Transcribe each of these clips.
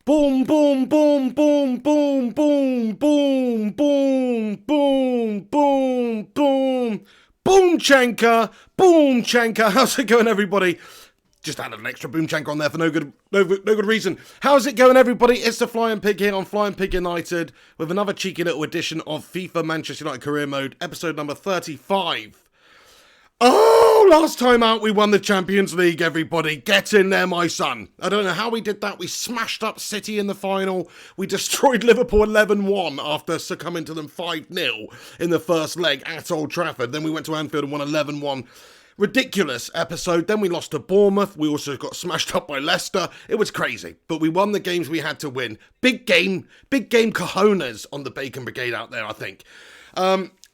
Boom, boom, boom, boom, boom, boom, boom, boom, boom, boom, boom. Boomchenka, Boomchenka. How's it going, everybody? Just added an extra Boomchenka on there for no good reason. How's it going, everybody? It's the Flying Pig here on Flying Pig United with another cheeky little edition of FIFA Manchester United Career Mode, episode number 35. Oh, last time out we won the Champions League, everybody. Get in there, my son. I don't know how we did that. We smashed up City in the final. We destroyed Liverpool 11-1 after succumbing to them 5-0 in the first leg at Old Trafford. Then we went to Anfield and won 11-1. Ridiculous episode. Then we lost to Bournemouth. We also got smashed up by Leicester. It was crazy, but we won the games we had to win. Big game cojones on the Bacon Brigade out there, I think.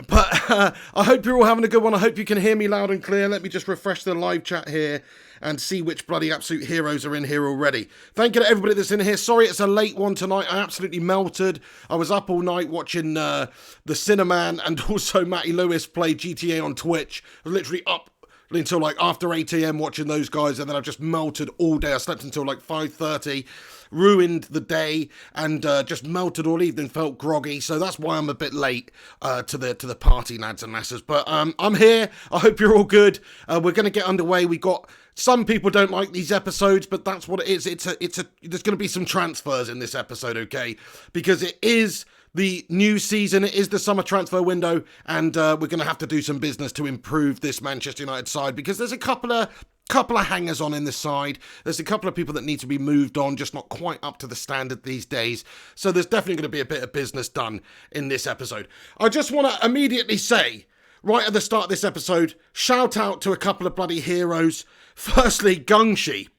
But I hope you're all having a good one. I hope you can hear me loud and clear. Let me just refresh the live chat here and see which bloody absolute heroes are in here already. Thank you to everybody that's in here. Sorry it's a late one tonight. I absolutely melted. I was up all night watching the Cinnamon and also Matty Lewis play GTA on Twitch. I was literally up until like after 8 AM watching those guys, and then I just melted all day. I slept until like 5:30, ruined the day, and just melted all evening, felt groggy, so that's why I'm a bit late to the party, lads and lasses. But I'm here. I hope you're all good. We're going to get underway. We got some people don't like these episodes, but that's what it is. There's going to be some transfers in this episode, okay? Because it is the new season, it is the summer transfer window, and we're going to have to do some business to improve this Manchester United side, because there's a couple of hangers on in the side. There's a couple of people that need to be moved on, just not quite up to the standard these days. So there's definitely going to be a bit of business done in this episode. I just want to immediately say, right at the start of this episode, shout out to a couple of bloody heroes. Firstly, Gungshi.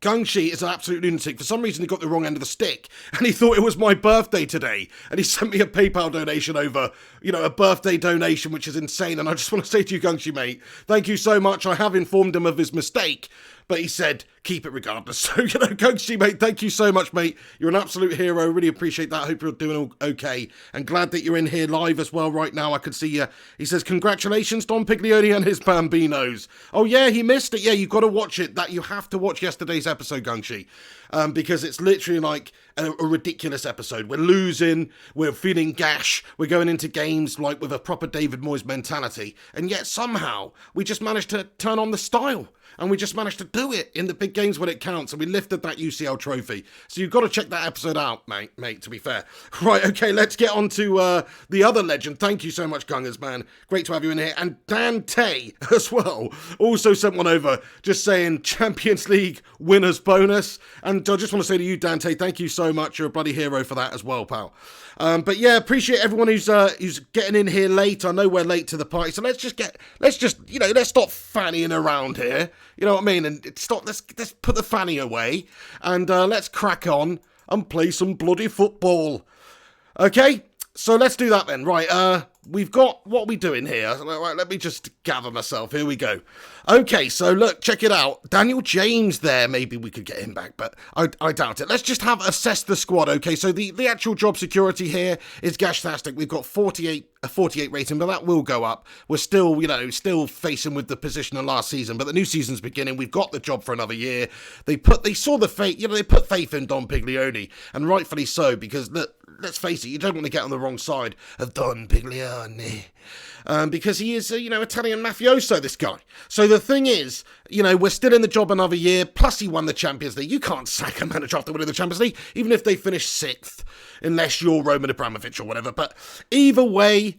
Gungshi is an absolute lunatic. For some reason, he got the wrong end of the stick, and he thought it was my birthday today, and he sent me a PayPal donation over, a birthday donation, which is insane, and I just want to say to you, Gungshi, mate, thank you so much. I have informed him of his mistake, but he said, keep it regardless. So, Gungshi, mate, thank you so much, mate. You're an absolute hero. Really appreciate that. Hope you're doing okay. And glad that you're in here live as well right now. I can see you. He says, congratulations, Don Piglioni and his Bambinos. Oh, yeah, he missed it. Yeah, you've got to watch it. You have to watch yesterday's episode, Gungshi, because it's literally like a ridiculous episode. We're losing. We're feeling gash. We're going into games like with a proper David Moyes mentality. And yet somehow we just managed to turn on the style. And we just managed to do it in the big games when it counts. And we lifted that UCL trophy. So you've got to check that episode out, mate, to be fair. Right, okay, let's get on to the other legend. Thank you so much, Gungers, man. Great to have you in here. And Dante as well also sent one over just saying Champions League winners bonus. And I just want to say to you, Dante, thank you so much. You're a bloody hero for that as well, pal. But yeah, appreciate everyone who's getting in here late. I know we're late to the party, so let's stop fannying around here. You know what I mean? And let's put the fanny away and let's crack on and play some bloody football. Okay, so let's do that then. Right, we've got what are we doing here. Right, let me just gather myself. Here we go. Okay, so look, check it out. Daniel James there. Maybe we could get him back, but I doubt it. Let's just assess the squad. Okay, so the actual job security here is gashtastic. We've got a 48 rating, but that will go up. We're still, still facing with the position of last season, but the new season's beginning. We've got the job for another year. They saw the faith, they put faith in Don Piglioni, and rightfully so, because let's face it, you don't want to get on the wrong side of Don Piglioni. Because he is, Italian mafioso, this guy. So the thing is, we're still in the job another year, plus he won the Champions League. You can't sack a manager after winning the Champions League, even if they finish 6th, unless you're Roman Abramovich or whatever. But either way,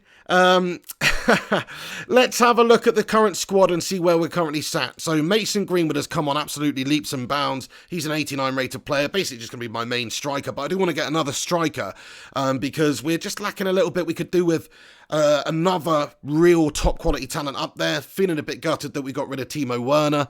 let's have a look at the current squad and see where we're currently sat. So Mason Greenwood has come on absolutely leaps and bounds. He's an 89 rated player, basically just going to be my main striker, but I do want to get another striker because we're just lacking a little bit. We could do with another real top quality talent up there. Feeling a bit gutted that we got rid of Timo Werner.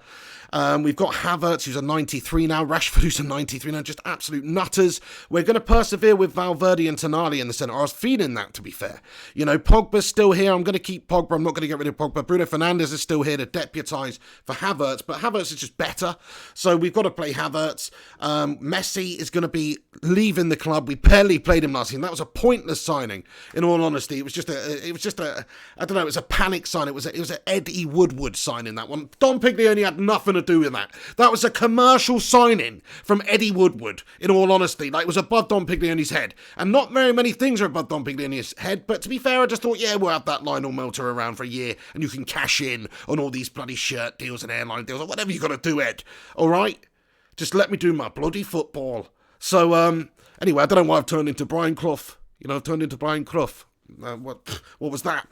We've got Havertz, who's a 93 now. Rashford, who's a 93 now. Just absolute nutters. We're going to persevere with Valverde and Tonali in the centre. I was feeling that, to be fair. Pogba's still here. I'm going to keep Pogba. I'm not going to get rid of Pogba. Bruno Fernandes is still here to deputise for Havertz, but Havertz is just better. So we've got to play Havertz. Messi is going to be leaving the club. We barely played him last season. That was a pointless signing, in all honesty. It was just it was just I don't know, it was a panic sign. It was an Eddie Woodward signing, that one. Don Piglioni had nothing to do with that. That was a commercial signing from Eddie Woodward, in all honesty. Like, it was above Don Piglioni's head. And not very many things are above Don Piglioni's head, but to be fair, I just thought, yeah, we'll have that Lionel Melter around for a year, and you can cash in on all these bloody shirt deals and airline deals, or whatever you got to do, Ed. All right? Just let me do my bloody football. So, anyway, I don't know why I've turned into Brian Clough. I've turned into Brian Clough. What was that?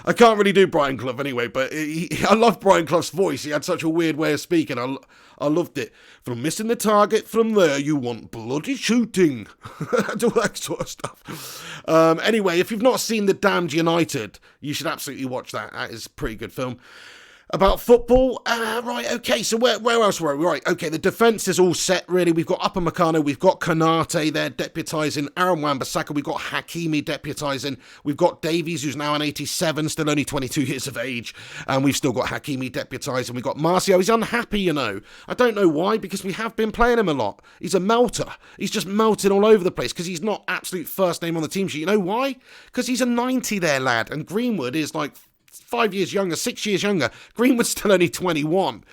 I can't really do Brian Clough anyway, but I love Brian Clough's voice. He had such a weird way of speaking. I loved it. From missing the target, from there, you want bloody shooting. All that sort of stuff. Anyway, if you've not seen The Damned United, you should absolutely watch that. That is a pretty good film. About football, right, okay, so where else were we? Right, okay, the defence is all set, really. We've got Upamecano, we've got Konate there deputising, Aaron Wan-Bissaka, we've got Hakimi deputising, we've got Davies, who's now an 87, still only 22 years of age, and we've still got Hakimi deputising, we've got Martial. He's unhappy, I don't know why, because we have been playing him a lot. He's a melter. He's just melting all over the place, because he's not absolute first name on the team sheet. You know why? Because he's a 90 there, lad, and Greenwood is like 5 years younger, 6 years younger. Greenwood's still only 21,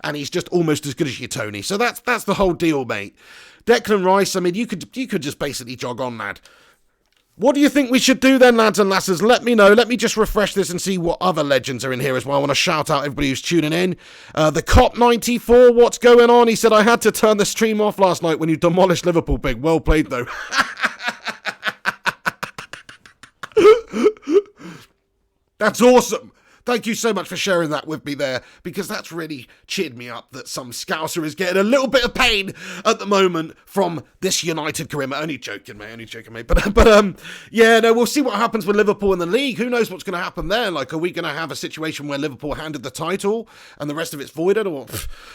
and he's just almost as good as you, Tony. So that's the whole deal, mate. Declan Rice, I mean, you could just basically jog on, lad. What do you think we should do then, lads and lasses? Let me know. Let me just refresh this and see what other legends are in here as well. I want to shout out everybody who's tuning in. The Cop 94, what's going on? He said, I had to turn the stream off last night when you demolished Liverpool, big. Well played, though. That's awesome. Thank you so much for sharing that with me there, because that's really cheered me up that some Scouser is getting a little bit of pain at the moment from this United career. Only joking, mate. But yeah, no, we'll see what happens with Liverpool in the league. Who knows what's going to happen there? Like, are we going to have a situation where Liverpool handed the title and the rest of it's voided? Or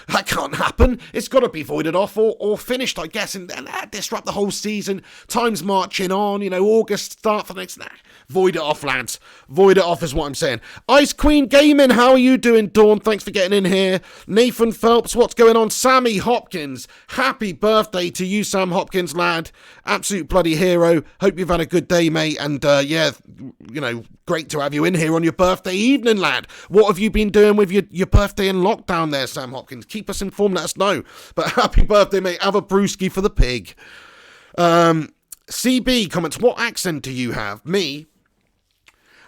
that can't happen. It's got to be voided off or finished, I guess, and that disrupt the whole season. Time's marching on, August start for next. Void it off, lads. Void it off is what I'm saying. Ice Queen Gaming, how are you doing, Dawn? Thanks for getting in here. Nathan Phelps, what's going on? Sammy Hopkins, happy birthday to you, Sam Hopkins, lad. Absolute bloody hero. Hope you've had a good day, mate. And yeah, great to have you in here on your birthday evening, lad. What have you been doing with your birthday in lockdown there, Sam Hopkins? Keep us informed, let us know. But happy birthday, mate. Have a brewski for the pig. CB comments, what accent do you have? Me?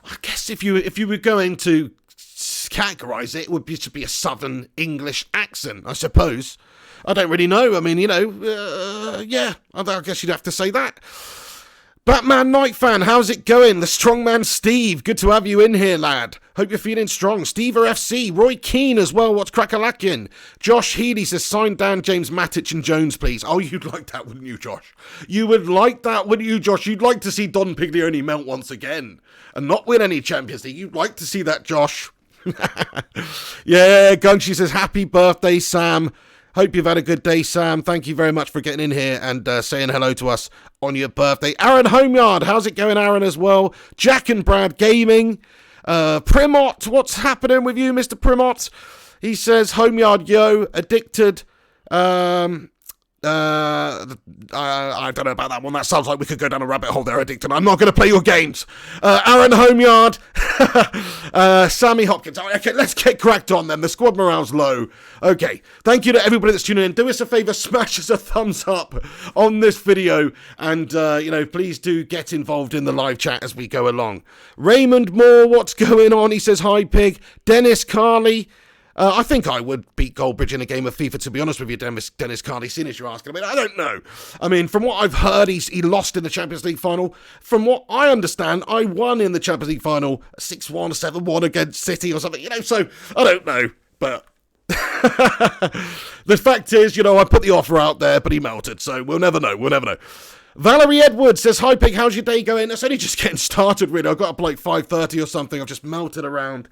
I guess if you were going to categorise it, it would just be a Southern English accent, I suppose. I don't really know. I mean, yeah, I guess you'd have to say that. Batman Night Fan, how's it going? The strongman Steve, good to have you in here, lad. Hope you're feeling strong. Stever FC, Roy Keane as well, what's crackalacking? Josh Healy says, sign down James Matic and Jones, please. Oh, you'd like that, wouldn't you, Josh? You would like that, wouldn't you, Josh? You'd like to see Don Piglioni melt once again and not win any Champions League. You'd like to see that, Josh. Yeah, Gunshi says, happy birthday, Sam. Hope you've had a good day, Sam. Thank you very much for getting in here and saying hello to us on your birthday. Aaron Homeyard, how's it going, Aaron, as well? Jack and Brad Gaming. Primot, what's happening with you, Mr. Primot? He says, Homeyard, yo, addicted. I don't know about that one. That sounds like we could go down a rabbit hole there, addicted. I'm not going to play your games. Aaron Homeyard. Sammy Hopkins. Okay, let's get cracked on then. The squad morale's low. Okay, thank you to everybody that's tuning in. Do us a favour, smash us a thumbs up on this video. And, please do get involved in the live chat as we go along. Raymond Moore, what's going on? He says, hi, pig. Dennis Carley. I think I would beat Goldbridge in a game of FIFA, to be honest with you, Dennis Carley, seeing as you're asking. I mean, I don't know. I mean, from what I've heard, he lost in the Champions League final. From what I understand, I won in the Champions League final 6-1, 7-1 against City or something, so I don't know. But the fact is, I put the offer out there, but he melted, so we'll never know. Valerie Edwards says, hi, Pig, how's your day going? It's only just getting started, really. I got up like 5:30 or something. I've just melted around.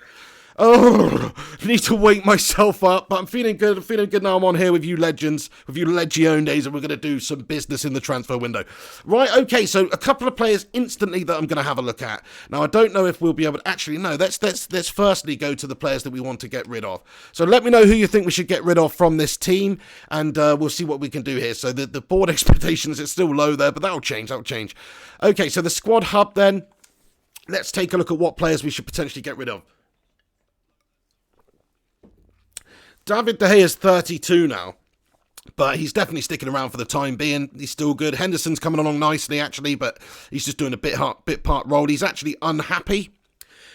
Oh, I need to wake myself up, but I'm feeling good. I'm feeling good now. I'm on here with you legends, with you Legiones, and we're going to do some business in the transfer window. Right, okay, so a couple of players instantly that I'm going to have a look at. Now, I don't know if we'll be able to... Actually, no, let's firstly go to the players that we want to get rid of. So let me know who you think we should get rid of from this team, and we'll see what we can do here. So the board expectations is still low there, but that'll change. Okay, so the squad hub then. let's take a look at what players we should potentially get rid of. David De Gea is 32 now, but he's definitely sticking around for the time being. He's still good. Henderson's coming along nicely, actually, but he's just doing a bit part role. He's actually unhappy.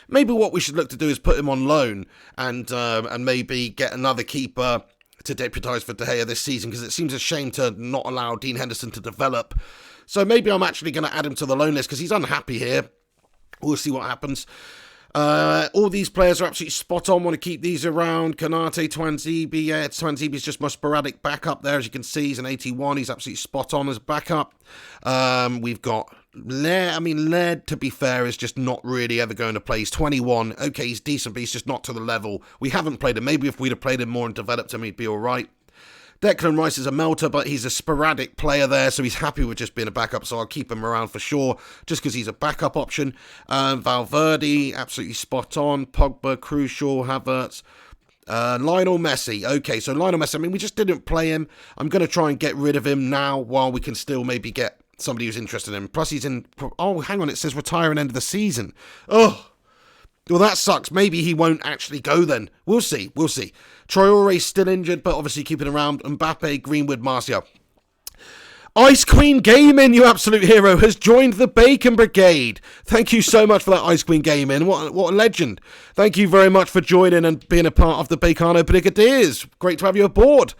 Maybe what we should look to do is put him on loan and maybe get another keeper to deputise for De Gea this season, because it seems a shame to not allow Dean Henderson to develop. So maybe I'm actually going to add him to the loan list because he's unhappy here. We'll see what happens. All these players are absolutely spot on. Want to keep these around. Kanate, Twanzebe. Yeah, Twanzebe's just my sporadic backup there. As you can see, he's an 81. He's absolutely spot on as backup. We've got Laird. I mean, Laird, to be fair, is just not really ever going to play. He's 21. Okay, he's decent, but he's just not to the level. We haven't played him. Maybe if we'd have played him more and developed him, he'd be all right. Declan Rice is a melter, but he's a sporadic player there, so he's happy with just being a backup, so I'll keep him around for sure, just because he's a backup option. Valverde, absolutely spot on. Pogba, Crucial, Havertz. Lionel Messi. Okay, so Lionel Messi, I mean, we just didn't play him. I'm going to try and get rid of him now while we can still maybe get somebody who's interested in him. Plus, he's in... Oh, hang on, it says retire and end of the season. Oh, well, that sucks. Maybe he won't actually go then. We'll see. We'll see. Traore's still injured, but obviously keeping around. Mbappe, Greenwood, Martial. Ice Queen Gaming, you absolute hero, has joined the Bacon Brigade. Thank you so much for that, Ice Queen Gaming. What a legend. Thank you very much for joining and being a part of the Bacano Brigadiers. Great to have you aboard.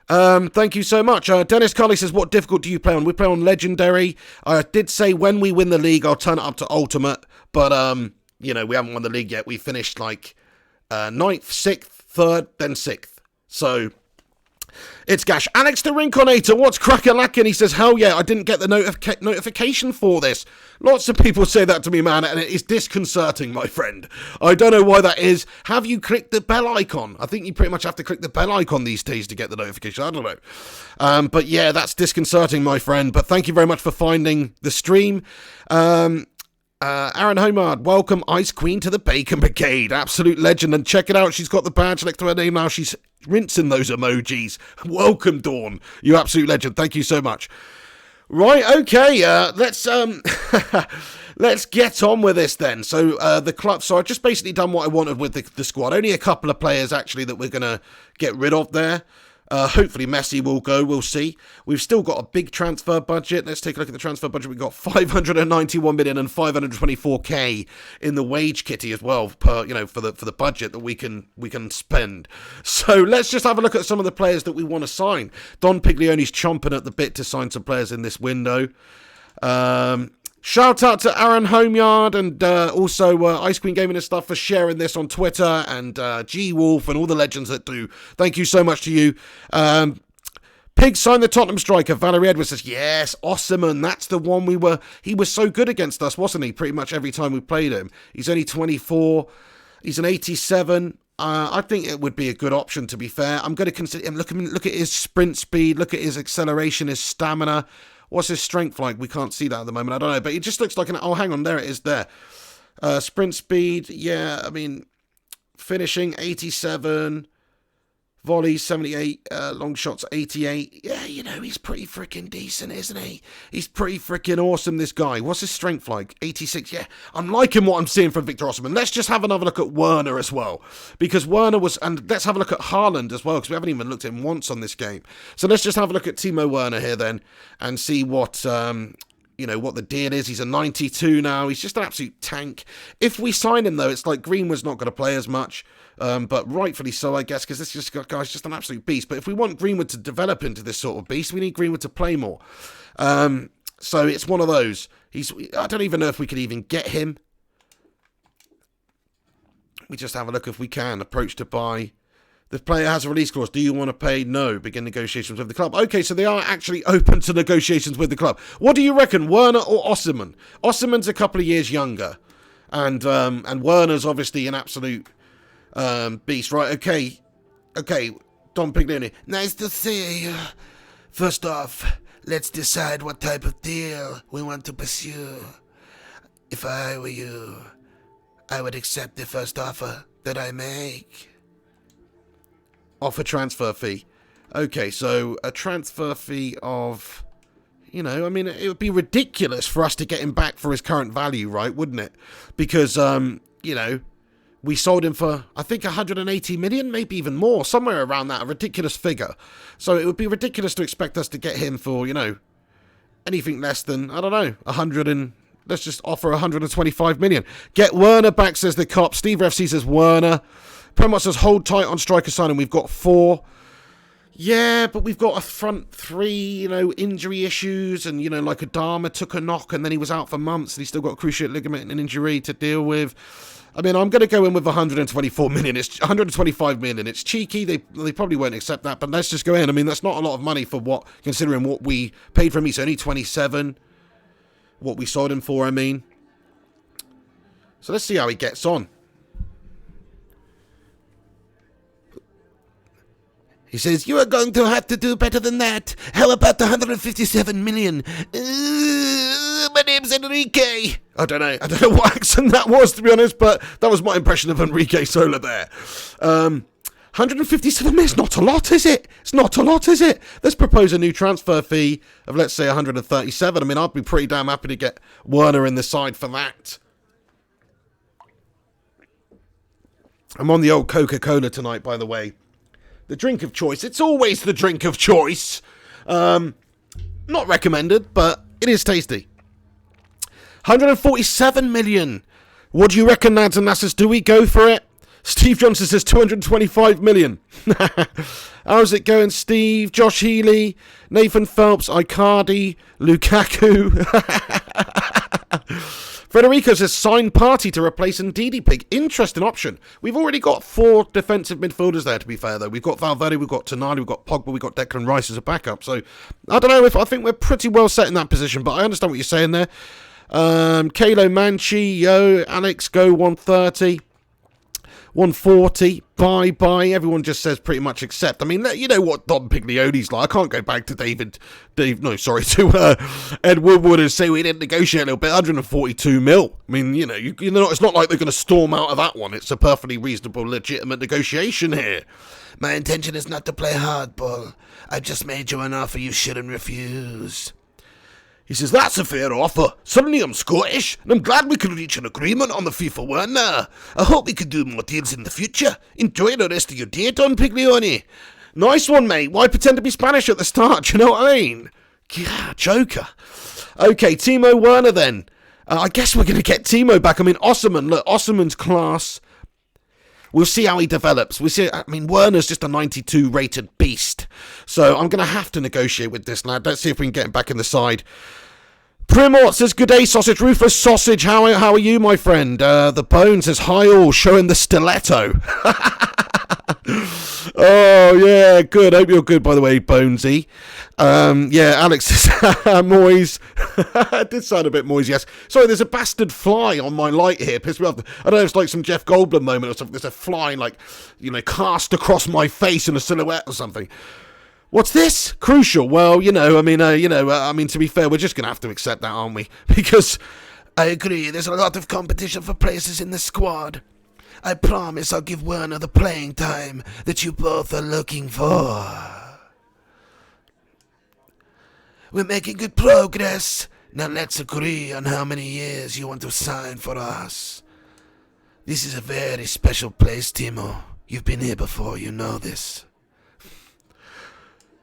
Thank you so much. Dennis Carley says, what difficult do you play on? We play on Legendary. I did say when we win the league, I'll turn it up to Ultimate, but... you know, we haven't won the league yet. We finished like 9th, 6th, 3rd, then 6th. So, it's Gash. Alex the Rinconator, what's crack-a-lackin'? He says, hell yeah, I didn't get the notification for this. Lots of people say that to me, man, and it is disconcerting, my friend. I don't know why that is. Have you clicked the bell icon? I think you pretty much have to click the bell icon these days to get the notification. I don't know. But yeah, that's disconcerting, my friend. But thank you very much for finding the stream. Aaron Homard, welcome Ice Queen to the Bacon Brigade. Absolute legend. And check it out, she's got the badge next to her name now. She's rinsing those emojis. Welcome, Dawn. You absolute legend. Thank you so much. Right, okay, let's let's get on with this then. So the club, so I've just basically done what I wanted with the squad. Only a couple of players actually that we're gonna get rid of there. Hopefully Messi will go, we'll see. We've still got a big transfer budget. Let's take a look at the transfer budget. We've got 591 million and 524k in the wage kitty as well, per, you know, for the budget that we can spend. So let's just have a look at some of the players that we want to sign. Don Piglioni's chomping at the bit to sign some players in this window. Shout out to Aaron Homeyard and also Ice Queen Gaming and stuff for sharing this on Twitter, and G-Wolf and all the legends that do. Thank you so much to you. Pig signed the Tottenham striker. Valerie Edwards says, yes, Osimhen, that's the one he was so good against us, wasn't he? Pretty much every time we played him. He's only 24. He's an 87. I think it would be a good option, to be fair. I'm going to consider him. Look at his sprint speed. Look at his acceleration, his stamina. What's his strength like? We can't see that at the moment. I don't know. But it just looks like an... Oh, hang on. There it is there. Sprint speed. Yeah, I mean, finishing 87. Volleys 78. Long shots 88. Yeah, you know, he's pretty freaking decent, isn't he? He's pretty freaking awesome, this guy. What's his strength like? 86. Yeah, I'm liking what I'm seeing from Victor Osimhen. Let's just have another look at Werner as well. Because Werner was... And let's have a look at Haaland as well, because we haven't even looked at him once on this game. So let's just have a look at Timo Werner here then, and see what... you know, what the deal is. He's a 92 now. He's just an absolute tank. If we sign him, though, it's like Greenwood's not going to play as much. But rightfully so, I guess, because this guy's just an absolute beast. But if we want Greenwood to develop into this sort of beast, we need Greenwood to play more. So it's one of those. I don't even know if we could even get him. We just have a look if we can. Approach to buy. The player has a release clause. Do you want to pay? No. Begin negotiations with the club. Okay, so they are actually open to negotiations with the club. What do you reckon, Werner or Osimhen? Osimhen's a couple of years younger. And Werner's obviously an absolute beast. Right, okay. Okay, Don Piglioni. Nice to see you. First off, let's decide what type of deal we want to pursue. If I were you, I would accept the first offer that I make. Offer transfer fee. Okay, so a transfer fee of, You know, I mean, it would be ridiculous for us to get him back for his current value, right? Wouldn't it? Because, you know, we sold him for, I think, 180 million, maybe even more, somewhere around that, a ridiculous figure. So it would be ridiculous to expect us to get him for, you know, anything less than, I don't know, 100 and... Let's just offer 125 million. Get Werner back, says the cop. Steve FC says Werner. Premot says hold tight on striker signing. We've got 4. Yeah, but we've got a front 3, you know, injury issues. And, you know, like Adama took a knock and then he was out for months. And he's still got a cruciate ligament and injury to deal with. I mean, I'm going to go in with 124 million. It's 125 million. It's cheeky. They probably won't accept that. But let's just go in. I mean, that's not a lot of money for what, considering what we paid for him. He's only 27. What we sold him for, I mean. So let's see how he gets on. He says, you are going to have to do better than that. How about the 157 million? My name's Enrique. I don't know what accent that was, to be honest, but that was my impression of Enrique Sola there. 157 million, it's not a lot, is it? It's not a lot, is it? Let's propose a new transfer fee of, let's say, 137. I mean, I'd be pretty damn happy to get Werner in the side for that. I'm on the old Coca-Cola tonight, by the way. The drink of choice. It's always the drink of choice. Not recommended, but it is tasty. 147 million. What do you reckon, lads and lasses? Do we go for it? Steve Johnson says 225 million. How's it going, Steve? Josh Healy, Nathan Phelps, Icardi, Lukaku. Federico says sign Party to replace Ndidi Pig. Interesting option. We've already got 4 defensive midfielders there, to be fair, though. We've got Valverde, we've got Tonali, we've got Pogba, we've got Declan Rice as a backup. So, I don't know if I think we're pretty well set in that position, but I understand what you're saying there. Kalo Manchi, yo, Alex, go 130. 140, bye. Everyone just says pretty much accept. I mean, you know what Don Piglioni's like. I can't go back to Ed Woodward and say we didn't negotiate a little bit. 142 mil. I mean, you know, it's not like they're going to storm out of that one. It's a perfectly reasonable, legitimate negotiation here. My intention is not to play hardball. I just made you an offer you shouldn't refuse. He says, that's a fair offer. Suddenly I'm Scottish, and I'm glad we could reach an agreement on the FIFA Werner. I hope we could do more deals in the future. Enjoy the rest of your day, Don Piglioni. Nice one, mate. Why pretend to be Spanish at the start? Do you know what I mean? Yeah, joker. Okay, Timo Werner then. I guess we're going to get Timo back. I mean, Osimhen, look, Osimhen's class. We'll see how he develops. We'll see. I mean, Werner's just a 92 rated beast. So I'm going to have to negotiate with this lad. Let's see if we can get him back in the side. Primort says, good day, Sausage. Rufus Sausage, how are you, my friend? The Bone says, hi all, showing the stiletto. Oh, yeah, good. Hope you're good, by the way, Bonesy. Yeah, Alex says, Moyes. It did sound a bit Moyes, yes. Sorry, there's a bastard fly on my light here. Pissed me off. I don't know if it's like some Jeff Goldblum moment or something. There's a fly, like, you know, cast across my face in a silhouette or something. What's this? Crucial. Well, I mean, to be fair, we're just going to have to accept that, aren't we? Because I agree, there's a lot of competition for places in the squad. I promise I'll give Werner the playing time that you both are looking for. We're making good progress. Now let's agree on how many years you want to sign for us. This is a very special place, Timo. You've been here before, you know this.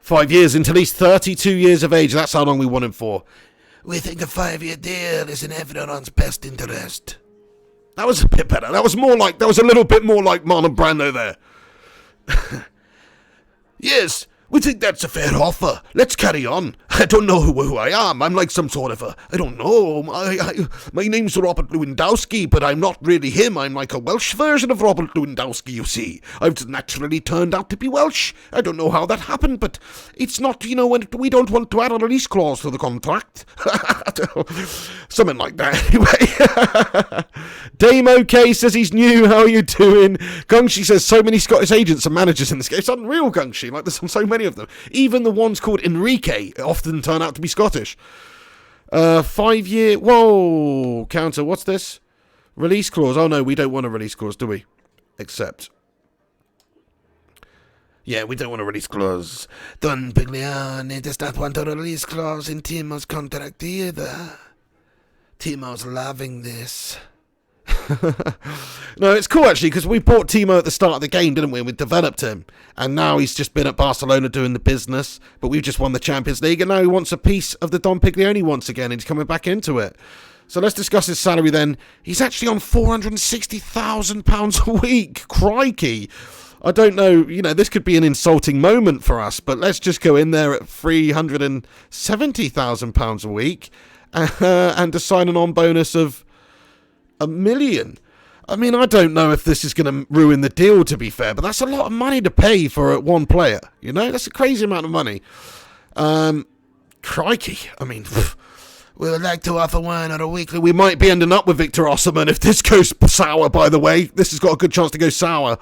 5 years until he's 32 years of age. That's how long we want him for. We think a 5-year deal is in everyone's best interest. That was a bit better. That was a little bit more like Marlon Brando there. Yes, we think that's a fair offer. Let's carry on. I don't know who I am. I'm like some sort of I don't know. My name's Robert Lewandowski, but I'm not really him. I'm like a Welsh version of Robert Lewandowski, you see. I've naturally turned out to be Welsh. I don't know how that happened, but it's not, when we don't want to add a release clause to the contract. Something like that, anyway. Dame OK says he's new. How are you doing? Gungshi says so many Scottish agents and managers in this game. It's unreal, Gungshi. Like, there's so many of them. Even the ones called Enrique often turn out to be Scottish. 5-year... Whoa! Counter, what's this? Release clause. Oh, no, we don't want a release clause, do we? Accept. Yeah, we don't want a release clause. Don Pigliani does not want a release clause in Timo's contract either. Timo's loving this. No, it's cool actually, because we bought Timo at the start of the game, didn't we? We developed him, and now he's just been at Barcelona doing the business, but we've just won the Champions League, and now he wants a piece of the Don Piglioni once again, and he's coming back into it. So let's discuss his salary then. He's actually on £460,000 a week. Crikey. I don't know, this could be an insulting moment for us, but let's just go in there at £370,000 a week and to sign an on bonus of $1 million. I mean, I don't know if this is going to ruin the deal, to be fair, but that's a lot of money to pay for one player. That's a crazy amount of money. Crikey. I mean, we would like to offer Werner a weekly. We might be ending up with Victor Osimhen if this goes sour, by the way. This has got a good chance to go sour.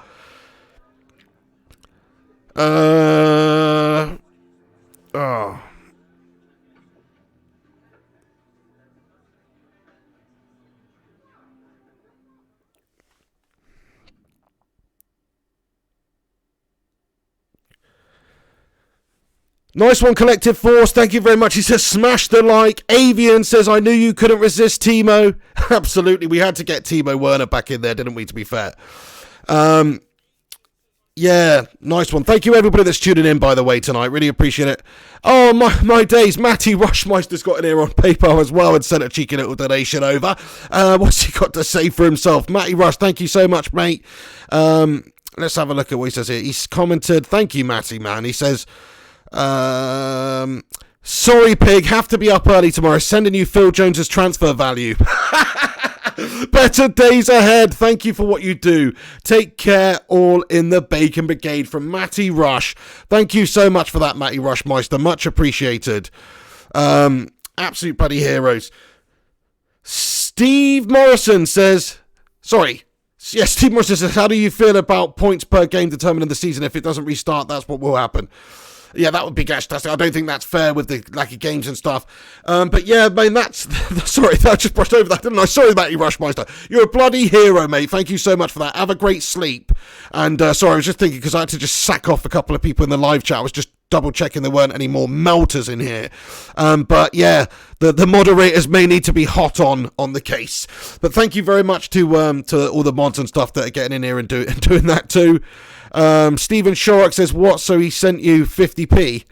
Nice one, Collective Force. Thank you very much. He says, smash the like. Avian says, I knew you couldn't resist Timo. Absolutely. We had to get Timo Werner back in there, didn't we, to be fair? Yeah, nice one. Thank you, everybody that's tuning in, by the way, tonight. Really appreciate it. Oh, my days. Matty Rushmeister's got in here on PayPal as well and sent a cheeky little donation over. What's he got to say for himself? Matty Rush, thank you so much, mate. Let's have a look at what he says here. He's commented, thank you, Matty, man. He says, sorry, Pig, have to be up early tomorrow. Sending you Phil Jones's transfer value. Better days ahead. Thank you for what you do. Take care, all in the Bacon Brigade, from Matty Rush. Thank you so much for that, Matty Rushmeister. Much appreciated. Absolute bloody heroes. Steve Morrison says, Steve Morrison says, how do you feel about points per game determining the season? If it doesn't restart, that's what will happen. Yeah, that would be fantastic. I don't think that's fair with the lack of games and stuff. But yeah, man, that's... Sorry, I just brushed over that, didn't I? Sorry, Matty Rushmeister. You're a bloody hero, mate. Thank you so much for that. Have a great sleep. And sorry, I was just thinking, because I had to just sack off a couple of people in the live chat. I was just double-checking there weren't any more melters in here. But yeah, the moderators may need to be hot on the case. But thank you very much to all the mods and stuff that are getting in here and doing that too. Stephen Shorak says, what? So he sent you 50p?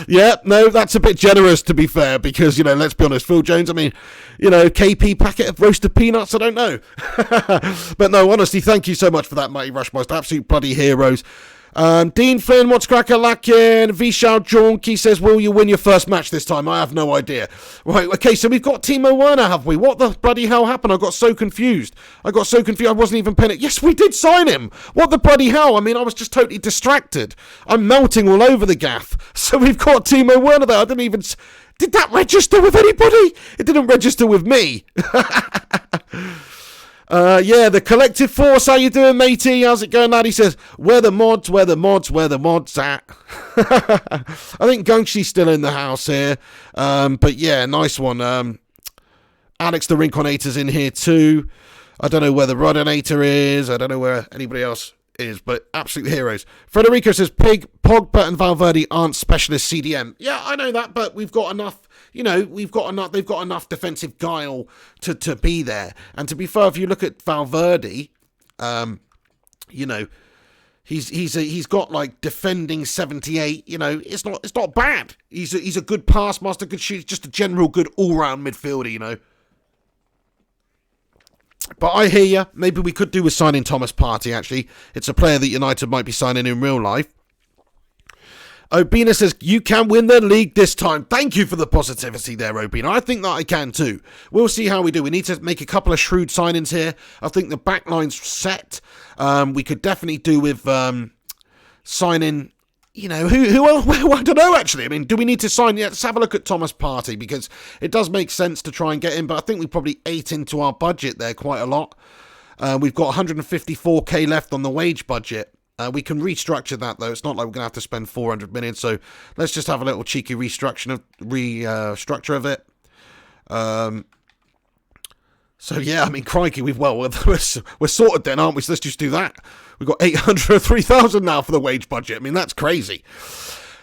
Yeah, no, that's a bit generous, to be fair, because, let's be honest, Phil Jones, I mean, KP packet of roasted peanuts, I don't know. But no, honestly, thank you so much for that, Mighty Rushmeister. Absolute bloody heroes. Dean Flynn, what's cracker lacking? Vishal Jonki says, will you win your first match this time? I have no idea. Right, okay, so we've got Timo Werner, have we? What the bloody hell happened? I got so confused. I wasn't even paying it. Yes, we did sign him. What the bloody hell? I mean, I was just totally distracted. I'm melting all over the gaff. So we've got Timo Werner there. I didn't even... Did that register with anybody? It didn't register with me. Yeah, the Collective Force, how you doing, matey? How's it going, lad? He says, where the mods at? I think Gunkshi's still in the house here. But yeah, nice one. Alex the Rinconator's in here too. I don't know where the Rodinator is. I don't know where anybody else is, but absolute heroes. Federico says, Pig, Pogba and Valverde aren't specialist CDM. Yeah, I know that, but we've got enough. They've got enough defensive guile to be there. And to be fair, if you look at Valverde, he's got like defending 78. It's not bad. He's a good pass master, good shoot, just a general good all round midfielder. But I hear you. Maybe we could do with signing Thomas Partey. Actually, it's a player that United might be signing in real life. Obina says, you can win the league this time. Thank you for the positivity there, Obina. I think that I can too. We'll see how we do. We need to make a couple of shrewd signings here. I think the back line's set. We could definitely do with signing, who I don't know, actually. I mean, do we need to sign? Yeah, let's have a look at Thomas Partey, because it does make sense to try and get him, but I think we probably ate into our budget there quite a lot. We've got 154k left on the wage budget. We can restructure that, though. It's not like we're going to have to spend 400 million, so let's just have a little cheeky restructure of it. So, yeah, I mean, crikey, we're sorted then, aren't we? So let's just do that. We've got 800 or 3,000 now for the wage budget. I mean, that's crazy.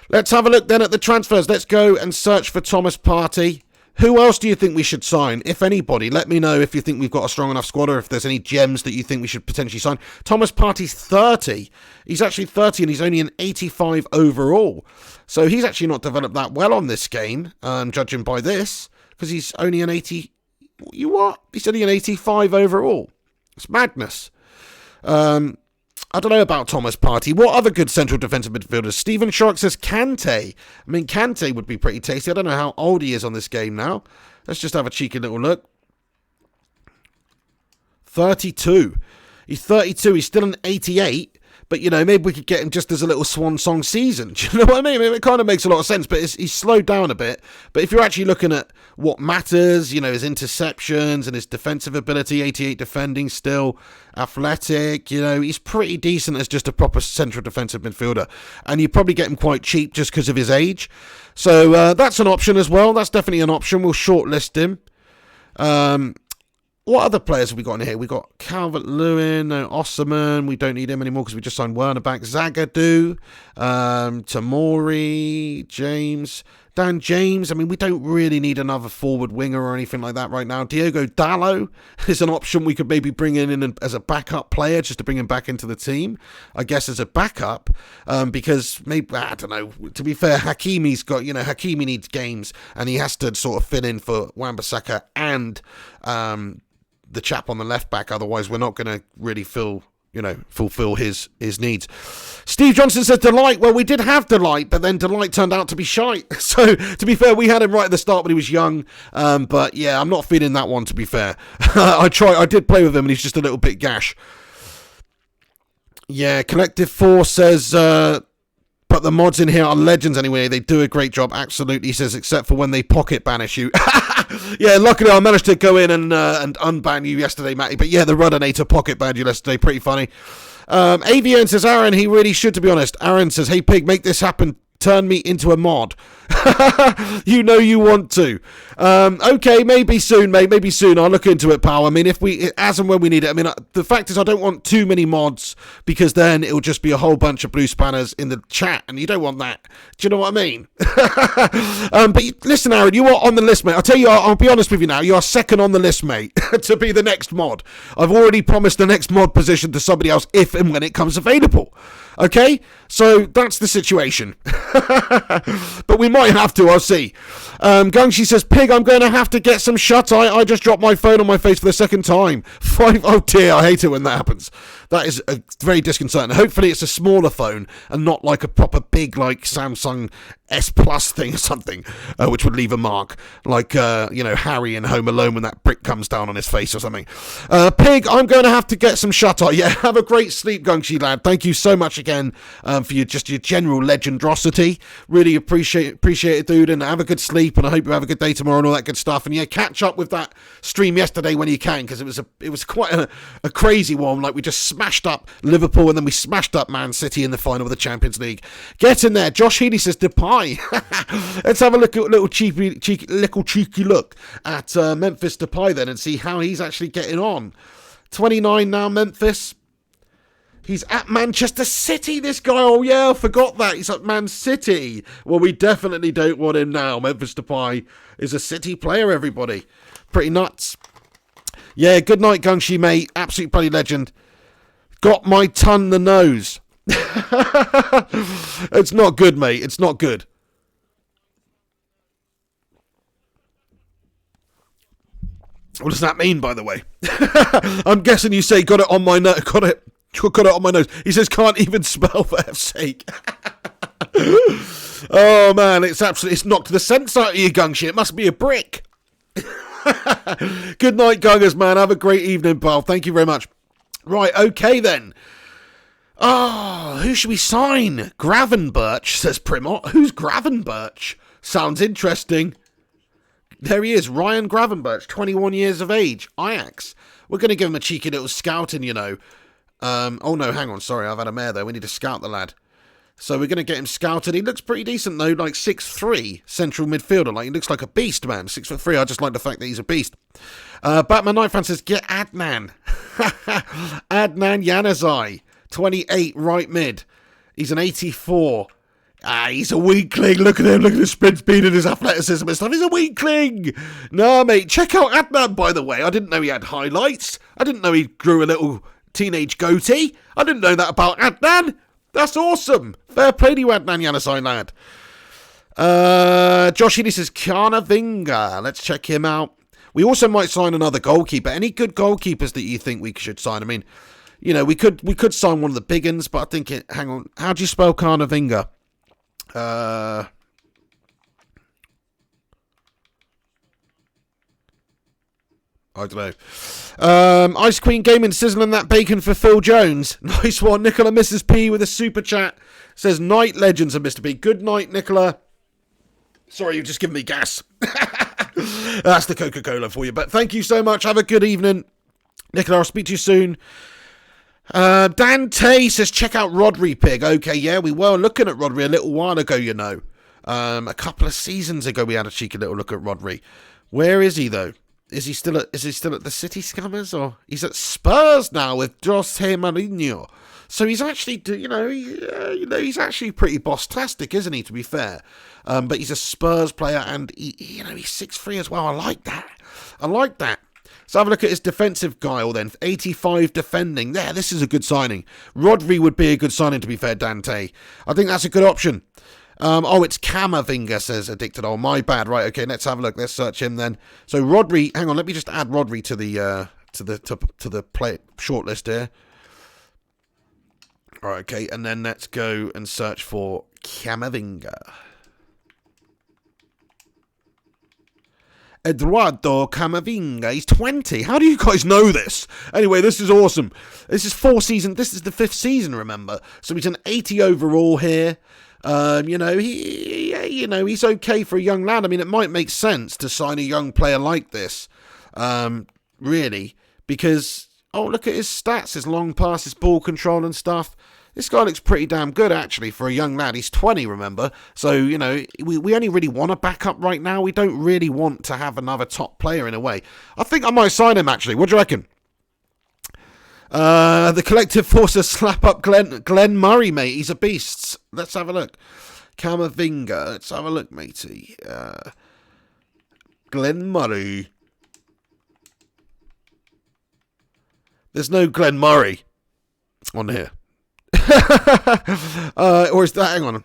Let's have a look then at the transfers. Let's go and search for Thomas Partey. Who else do you think we should sign, if anybody? Let me know if you think we've got a strong enough squad or if there's any gems that you think we should potentially sign. Thomas Partey's 30. He's actually 30 and he's only an 85 overall. So he's actually not developed that well on this game, judging by this, because he's only an 80... You what? He's only an 85 overall. It's madness. I don't know about Thomas Partey. What other good central defensive midfielders? Stephen Shark says Kante. I mean, Kante would be pretty tasty. I don't know how old he is on this game now. Let's just have a cheeky little look. 32. He's 32. He's still an 88. But, you know, maybe we could get him just as a little swan song season. Do you know what I mean? It kind of makes a lot of sense, but he's slowed down a bit. But if you're actually looking at what matters, you know, his interceptions and his defensive ability, 88 defending still, athletic, you know, he's pretty decent as just a proper central defensive midfielder. And you probably get him quite cheap just because of his age. So that's an option as well. That's definitely an option. We'll shortlist him. What other players have we got in here? We got Calvert-Lewin, no, Osman. We don't need him anymore because we just signed Werner back. Zagadou, Tamori, James, Dan James. I mean, we don't really need another forward winger or anything like that right now. Diogo Dalot is an option we could maybe bring in as a backup player just to bring him back into the team. I guess as a backup because maybe, I don't know, to be fair, Hakimi needs games and he has to sort of fill in for Wan-Bissaka and the chap on the left back, otherwise we're not going to really fulfill his needs. Steve Johnson says Delight. Well, we did have Delight, but then Delight turned out to be shite. So, to be fair, we had him right at the start when he was young. But yeah, I'm not feeling that one, to be fair. I did play with him and he's just a little bit gash. Yeah, Collective 4 says... but the mods in here are legends anyway. They do a great job, absolutely. He says, except for when they pocket banish you. Yeah, luckily I managed to go in and unban you yesterday, Matty. But yeah, the Ruddinator pocket banned you yesterday. Pretty funny. Avian says, Aaron, he really should, to be honest. Aaron says, hey, Pig, make this happen. Turn me into a mod. You know you want to. Okay, maybe soon, mate. Maybe soon. I'll look into it, pal. I mean, as and when we need it. I mean, the fact is I don't want too many mods because then it'll just be a whole bunch of blue spanners in the chat and you don't want that. Do you know what I mean? But listen, Aaron, you are on the list, mate. I'll tell you, I'll be honest with you now. You are second on the list, mate, to be the next mod. I've already promised the next mod position to somebody else if and when it comes available. Okay, so that's the situation. But we might have to, I'll see. Gungshi says, Pig, I'm going to have to get some shut-eye. I just dropped my phone on my face for the second time. Oh dear, I hate it when that happens. That is very disconcerting. Hopefully it's a smaller phone and not like a proper big, like Samsung S Plus thing or something, which would leave a mark. Like, Harry in Home Alone when that brick comes down on his face or something. Pig, I'm going to have to get some shut-eye. Yeah, have a great sleep, Gungshi lad. Thank you so much again for your general legendrosity. Really appreciate it, dude, and have a good sleep, and I hope you have a good day tomorrow and all that good stuff. And yeah, catch up with that stream yesterday when you can, because it was quite a crazy one. Like, we just smashed up Liverpool and then we smashed up Man City in the final of the Champions League. Get in there. Josh Healy says Depay. Let's have a little cheeky look at Memphis Depay then and see how he's actually getting on. 29 now, Memphis. He's at Manchester City, this guy. Oh, yeah, I forgot that. He's at Man City. Well, we definitely don't want him now. Memphis Depay is a City player, everybody. Pretty nuts. Yeah, good night, Gungshi, mate. Absolute bloody legend. Got my ton the nose. It's not good, mate. It's not good. What does that mean, by the way? I'm guessing you say got it on my nose. Got it on my nose. He says can't even spell for F's sake. Oh man, it's knocked the sense out of you, Gungshi. It must be a brick. Good night, Gungers, man. Have a great evening, pal. Thank you very much. Right, okay then. Oh, who should we sign? Gravenberch, says Primot. Who's Gravenberch? Sounds interesting. There he is, Ryan Gravenberch, 21 years of age, Ajax. We're going to give him a cheeky little scouting, you know. Oh no, hang on, sorry, I've had a mare there. We need to scout the lad. So we're going to get him scouted. He looks pretty decent, though, like 6'3", central midfielder. Like, he looks like a beast, man. 6'3". I just like the fact that he's a beast. Batman Nightfan says, get Adnan. Adnan Januzaj, 28, right mid. He's an 84. He's a weakling. Look at him. Look at his sprint speed and his athleticism and stuff. He's a weakling. Nah, mate. Check out Adnan, by the way. I didn't know he had highlights. I didn't know he grew a little teenage goatee. I didn't know that about Adnan. That's awesome. Fair play to you, Adnan Januzaj, lad. Josh Healy says, Camavinga. Let's check him out. We also might sign another goalkeeper. Any good goalkeepers that you think we should sign? I mean, you know, we could sign one of the big uns, but I think hang on. How do you spell Camavinga? I don't know. Ice Queen Gaming sizzling that bacon for Phil Jones. Nice one. Nicola Mrs. P with a super chat. Says, night legends of Mr. P. Good night, Nicola. Sorry, you've just given me gas. That's the Coca-Cola for you. But thank you so much. Have a good evening. Nicola, I'll speak to you soon. Dante says, check out Rodri, Pig. Okay, yeah, we were looking at Rodri a little while ago, you know. A couple of seasons ago, we had a cheeky little look at Rodri. Where is he, though? Is he still at the City Scammers, or he's at Spurs now with Jose Mourinho? So he's actually, he's actually pretty boss-tastic, isn't he? To be fair, but he's a Spurs player, and he's 6'3" as well. I like that. So have a look at his defensive guile then. 85 defending. There, this is a good signing. Rodri would be a good signing, to be fair, Dante. I think that's a good option. It's Camavinga, says Addicted. Oh, my bad. Right, okay, let's have a look. Let's search him then. So Rodri, hang on, let me just add Rodri to the play shortlist here. All right, okay, and then let's go and search for Camavinga. Eduardo Camavinga. He's 20. How do you guys know this? Anyway, this is awesome. This is 4 seasons. This is the 5th season, remember? So he's an 80 overall here. He's okay for a young lad. I mean, it might make sense to sign a young player like this, really, because, look at his stats, his long pass, his ball control and stuff. This guy looks pretty damn good, actually, for a young lad. He's 20, remember? So, we only really want a backup right now. We don't really want to have another top player in a way. I think I might sign him, actually. What do you reckon? The collective forces slap up Glenn Murray, mate. He's a beast. Let's have a look. Camavinga. Let's have a look, matey. Glenn Murray. There's no Glenn Murray on here. Or is that, hang on.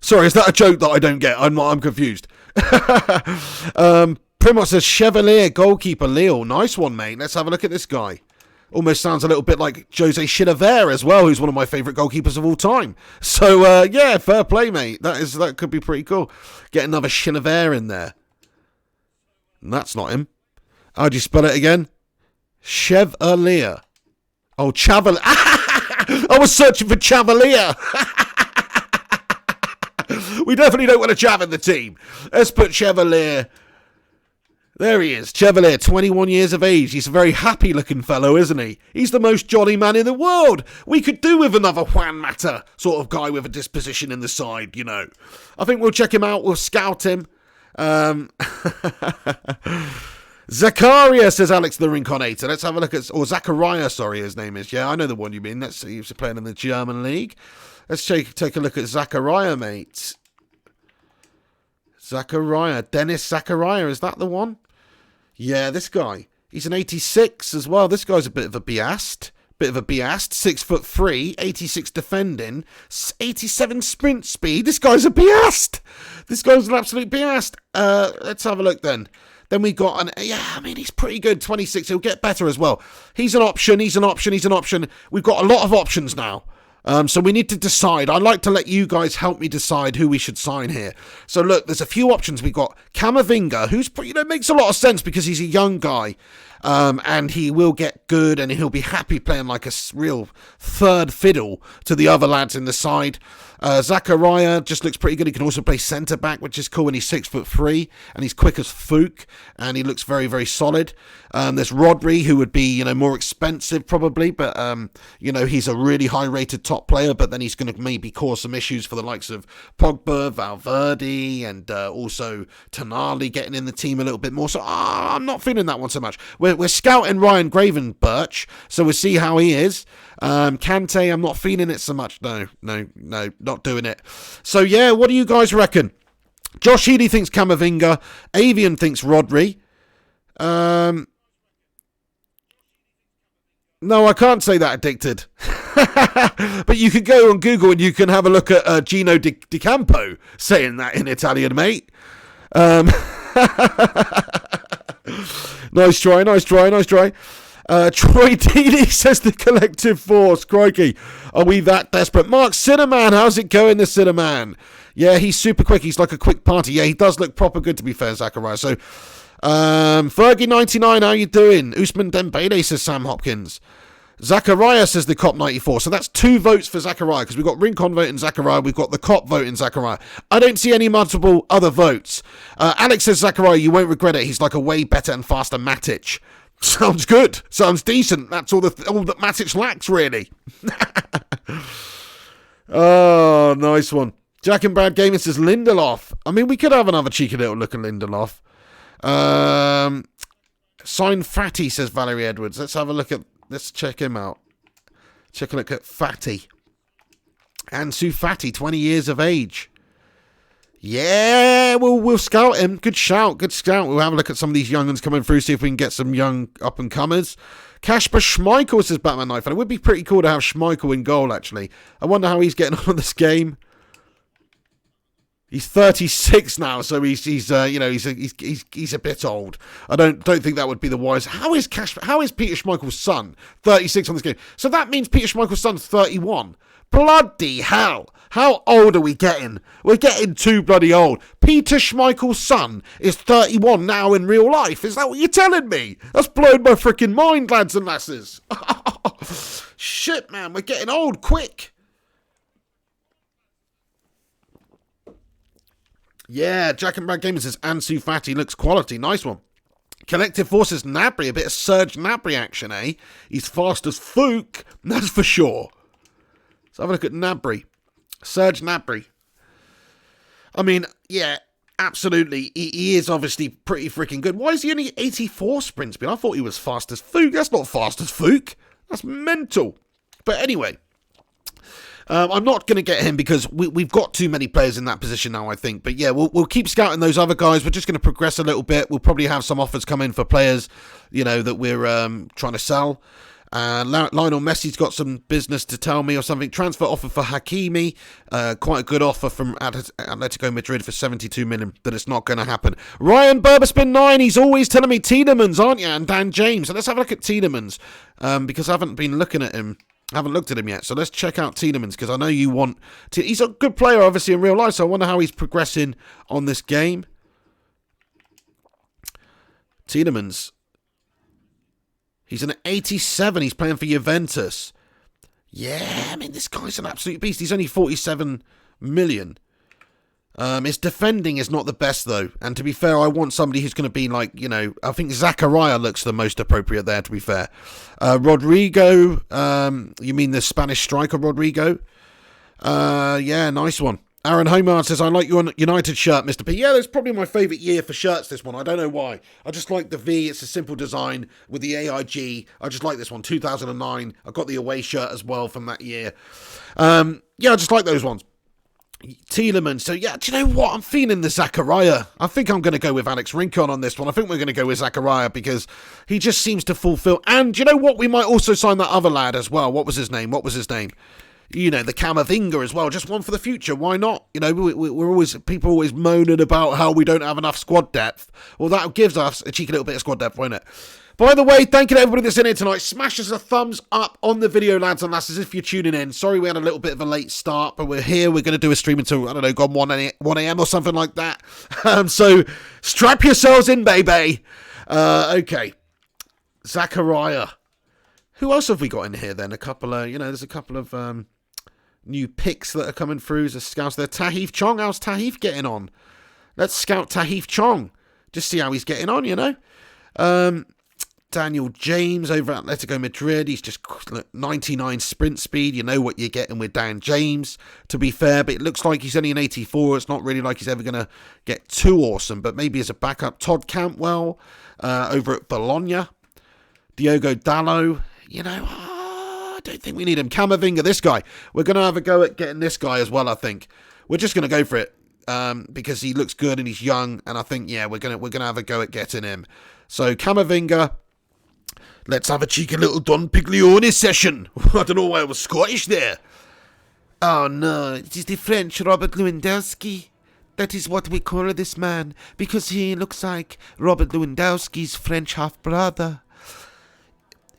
Sorry, is that a joke that I don't get? I'm confused. Primoz says, Chevalier, goalkeeper, Lille. Nice one, mate. Let's have a look at this guy. Almost sounds a little bit like Jose Chilavert as well, who's one of my favourite goalkeepers of all time. So, yeah, fair play, mate. That could be pretty cool. Get another Chilavert in there. And that's not him. How do you spell it again? Chevalier. Oh, Chevalier. I was searching for Chevalier. We definitely don't want a Chav in the team. Let's put Chevalier. There he is, Chevalier, 21 years of age. He's a very happy-looking fellow, isn't he? He's the most jolly man in the world. We could do with another Juan Mata sort of guy with a disposition in the side, I think we'll check him out. We'll scout him. Zakaria, says Alex the Rinconator. Let's have a look at... Or Zachariah, sorry, his name is. Yeah, I know the one you mean. He was playing in the German league. Let's take a look at Zachariah, mate. Zachariah. Dennis Zachariah, is that the one? Yeah, this guy. He's an 86 as well. This guy's a bit of a biast. 6'3", 86 defending, 87 sprint speed. This guy's a biast. This guy's an absolute biast. Let's have a look then. Then we got he's pretty good. 26. He'll get better as well. He's an option. We've got a lot of options now. So we need to decide. I'd like to let you guys help me decide who we should sign here. So look, there's a few options. We've got Camavinga, who's makes a lot of sense because he's a young guy, and he will get good, and he'll be happy playing like a real third fiddle to the other lads in the side. Zachariah just looks pretty good. He can also play centre-back, which is cool, and he's 6'3", and he's quick as Fook, and he looks very, very solid. There's Rodri, who would be, more expensive probably, but, he's a really high-rated top player, but then he's going to maybe cause some issues for the likes of Pogba, Valverde, and also Tonali getting in the team a little bit more. So I'm not feeling that one so much. We're scouting Ryan Gravenberch, so we'll see how he is. Kante, I'm not feeling it so much. No, not doing it. So yeah, what do you guys reckon? Josh Healy thinks Camavinga. Avian thinks Rodri. No, I can't say that, Addicted. But you can go on Google and you can have a look at Gino Di Campo saying that in Italian, mate. Nice try. Troy Deeney says the collective force. Crikey, are we that desperate? Mark Cinnamon, how's it going, the Cinnamon? Yeah, he's super quick. He's like a quick party. Yeah, he does look proper good, to be fair, Zachariah. So, Fergie99, how you doing? Usman Dembele, says Sam Hopkins. Zachariah says the Cop 94. So that's 2 votes for Zachariah, because we've got Rincon voting Zachariah, we've got the Cop voting Zachariah. I don't see any multiple other votes. Alex says Zachariah, you won't regret it. He's like a way better and faster Matic. Sounds good. Sounds decent. That's all that Matic lacks, really. Oh, nice one. Jack and Brad Gaming says Lindelof. I mean, we could have another cheeky little look at Lindelof. Sign Fatty, says Valerie Edwards. Let's check him out. Check a look at Fatty. Ansu Fati, 20 years of age. Yeah, we'll scout him. Good shout. We'll have a look at some of these young ones coming through, see if we can get some young up-and-comers. Kasper Schmeichel, says Batman Knife. And it would be pretty cool to have Schmeichel in goal, actually. I wonder how he's getting on this game. He's 36 now, so he's a bit old. I don't think that would be the wise. How is Peter Schmeichel's son 36 on this game? So that means Peter Schmeichel's son's 31. Bloody hell. How old are we getting? We're getting too bloody old. Peter Schmeichel's son is 31 now in real life. Is that what you're telling me? That's blown my freaking mind, lads and lasses. Shit, man. We're getting old quick. Yeah, Jack and Brad Gamer says Ansu Fati looks quality. Nice one. Collective Forces Gnabry, a bit of Serge Gnabry action, eh? He's fast as Fook, that's for sure. Let's have a look at Gnabry. Serge Gnabry. I mean, yeah, absolutely. He is obviously pretty freaking good. Why is he only 84 sprint speed? I thought he was fast as Fook. That's not fast as Fook. That's mental. But anyway, I'm not going to get him because we've got too many players in that position now, I think. But yeah, we'll keep scouting those other guys. We're just going to progress a little bit. We'll probably have some offers come in for players, that we're trying to sell. Lionel Messi's got some business to tell me or something. Transfer offer for Hakimi. Quite a good offer from Atletico Madrid for 72 million. That it's not going to happen. Ryan Burberspin 9. He's always telling me Tielemans, aren't you? And Dan James. So let's have a look at Tielemans. Because I haven't been looking at him. I haven't looked at him yet, so let's check out Tielemans, because I know you want to. He's a good player, obviously, in real life, so I wonder how he's progressing on this game. Tielemans. He's an 87. He's playing for Juventus. Yeah, I mean, this guy's an absolute beast. He's only 47 million. His defending is not the best, though. And to be fair, I want somebody who's going to be like, I think Zachariah looks the most appropriate there, to be fair. Rodrigo, you mean the Spanish striker, Rodrigo? Yeah, nice one. Aaron Homard says, I like your United shirt, Mr. P. Yeah, that's probably my favourite year for shirts, this one. I don't know why. I just like the V. It's a simple design with the AIG. I just like this one, 2009. I got the away shirt as well from that year. Yeah, I just like those ones. Tielemans. So, yeah, do you know what? I'm feeling the Zachariah. I think I'm going to go with Alex Rincon on this one. I think we're going to go with Zachariah because he just seems to fulfill. And do you know what? We might also sign that other lad as well. What was his name? The Camavinga as well. Just one for the future. Why not? People always moaning about how we don't have enough squad depth. Well, that gives us a cheeky little bit of squad depth, won't it? By the way, thank you to everybody that's in here tonight. Smash us a thumbs up on the video, lads and lasses, if you're tuning in. Sorry we had a little bit of a late start, but we're here. We're going to do a stream until, 1 a.m. or something like that. So strap yourselves in, baby. Okay. Zachariah. Who else have we got in here then? A couple of, there's a couple of new picks that are coming through as a scouts there. Tahith Chong, how's Tahith getting on? Let's scout Tahith Chong. Just see how he's getting on, you know. Daniel James over at Atletico Madrid. He's just 99 sprint speed. You know what you're getting with Dan James, to be fair. But it looks like he's only an 84. It's not really like he's ever going to get too awesome. But maybe as a backup, Todd Cantwell over at Bologna. Diogo Dallo. You know, I don't think we need him. Camavinga, this guy. We're going to have a go at getting this guy as well, I think. We're just going to go for it. Because he looks good and he's young. And I think, yeah, we're gonna have a go at getting him. So Camavinga. Let's have a cheeky little Don Piglione session. I don't know why I was Scottish there. Oh no, it is the French Robert Lewandowski. That is what we call this man, because he looks like Robert Lewandowski's French half-brother.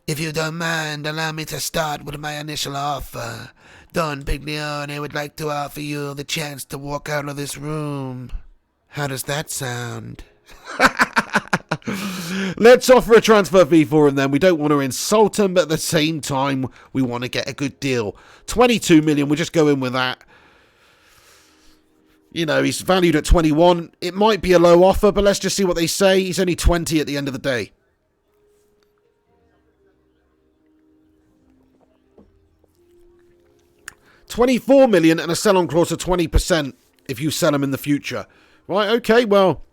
If you don't mind, allow me to start with my initial offer. Don Piglione would like to offer you the chance to walk out of this room. How does that sound? Let's offer a transfer fee for him then. We don't want to insult him, but at the same time, we want to get a good deal. 22 million, we'll just go in with that. You know, he's valued at 21. It might be a low offer, but let's just see what they say. He's only 20 at the end of the day. $24 million and a sell-on clause of 20% if you sell him in the future. Right, okay, well,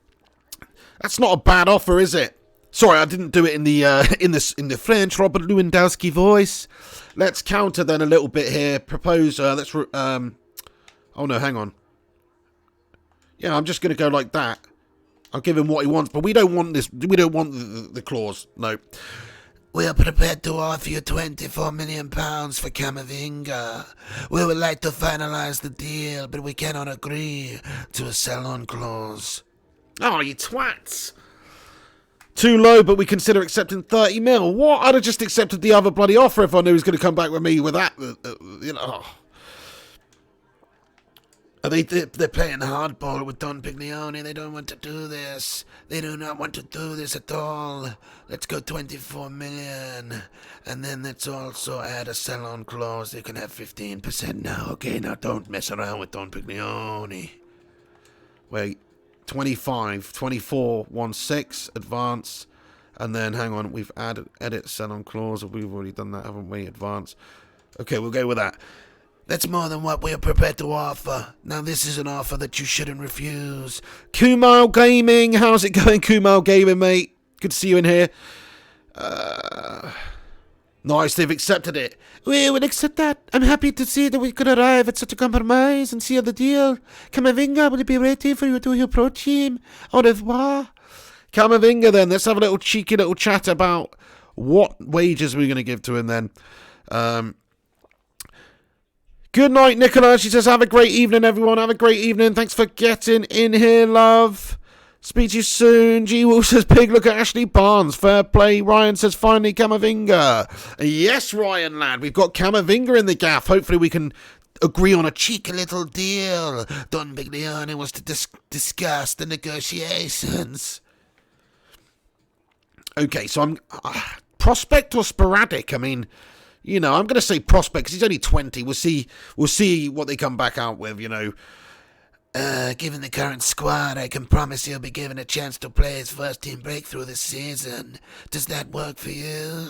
that's not a bad offer, is it? Sorry, I didn't do it in the French Robert Lewandowski voice. Let's counter then a little bit here. Propose. Oh no, hang on. Yeah, I'm just going to go like that. I'll give him what he wants, but we don't want this. We don't want the clause. No. We are prepared to offer you £24 million for Camavinga. We would like to finalise the deal, but we cannot agree to a sell-on clause. Oh, you twats. Too low, but we consider accepting 30 mil. What? I'd have just accepted the other bloody offer if I knew he was going to come back with me with that. You know. They're playing hardball with Don Piglione. They don't want to do this. They do not want to do this at all. Let's go 24 million. And then let's also add a sell-on clause. You can have 15% now. Okay, now don't mess around with Don Piglione. Wait. 25, 24, 16, advance, and then, hang on, we've added edit sell-on clause, we've already done that, haven't we? Advance. Okay, we'll go with that. That's more than what we are prepared to offer. Now, this is an offer that you shouldn't refuse. Kumail Gaming, how's it going, Kumail Gaming, mate? Good to see you in here. Nice, they've accepted it. We will accept that. I'm happy to see that we could arrive at such a compromise and seal the deal. Camavinga, will it be ready for you to approach him? Au revoir. Camavinga, then. Let's have a little cheeky little chat about what wages we're going to give to him, then. Good night, Nicola. She says, have a great evening, everyone. Have a great evening. Thanks for getting in here, love. Speak to you soon. G-Wall says, pig, look at Ashley Barnes. Fair play. Ryan says, finally, Camavinga. Yes, Ryan, lad. We've got Camavinga in the gaff. Hopefully we can agree on a cheeky little deal. Don Piglione wants to discuss the negotiations. Okay, so I'm... prospect or sporadic? I mean, you know, I'm going to say prospect because he's only 20. We'll see what they come back out with, you know. Given the current squad, I can promise he'll be given a chance to play his first team breakthrough this season. Does that work for you?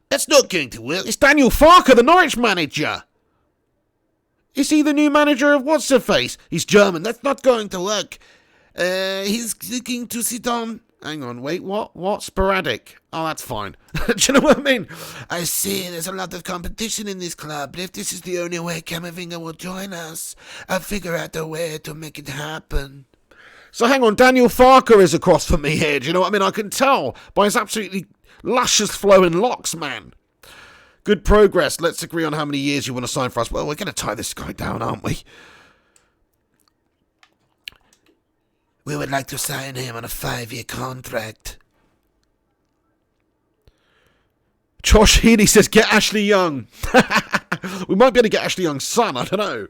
That's not going to work. It's Daniel Farke, the Norwich manager. Is he the new manager of What's-Her-Face? He's German. That's not going to work. He's looking to sit on... Hang on, wait, what? What? Sporadic. Oh, that's fine. Do you know what I mean? I see, there's a lot of competition in this club, but if this is the only way Camavinga will join us, I'll figure out a way to make it happen. So hang on, Daniel Farke is across from me here, do you know what I mean? I can tell by his absolutely luscious flowing locks, man. Good progress. Let's agree on how many years you want to sign for us. Well, we're going to tie this guy down, aren't we? We would like to sign him on a 5-year contract. Josh Healy says, get Ashley Young. We might be able to get Ashley Young's son, I don't know.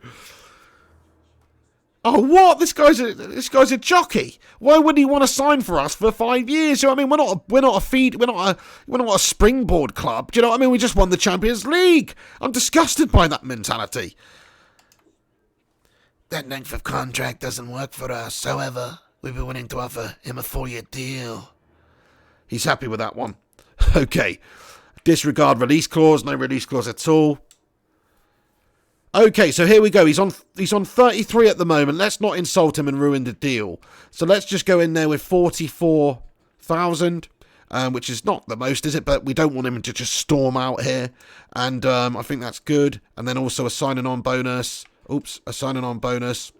Oh, what? This guy's a jockey. Why would he want to sign for us for 5 years? You know what I mean? We're not a springboard club. Do you know what I mean? We just won the Champions League. I'm disgusted by that mentality. That length of contract doesn't work for us. However, we'd be willing to offer him a 4-year deal. He's happy with that one. Okay. Disregard release clause. No release clause at all. Okay, so here we go. He's on 33 at the moment. Let's not insult him and ruin the deal. So let's just go in there with 44,000, which is not the most, is it? But we don't want him to just storm out here. And I think that's good. And then also a signing on bonus. A signing on bonus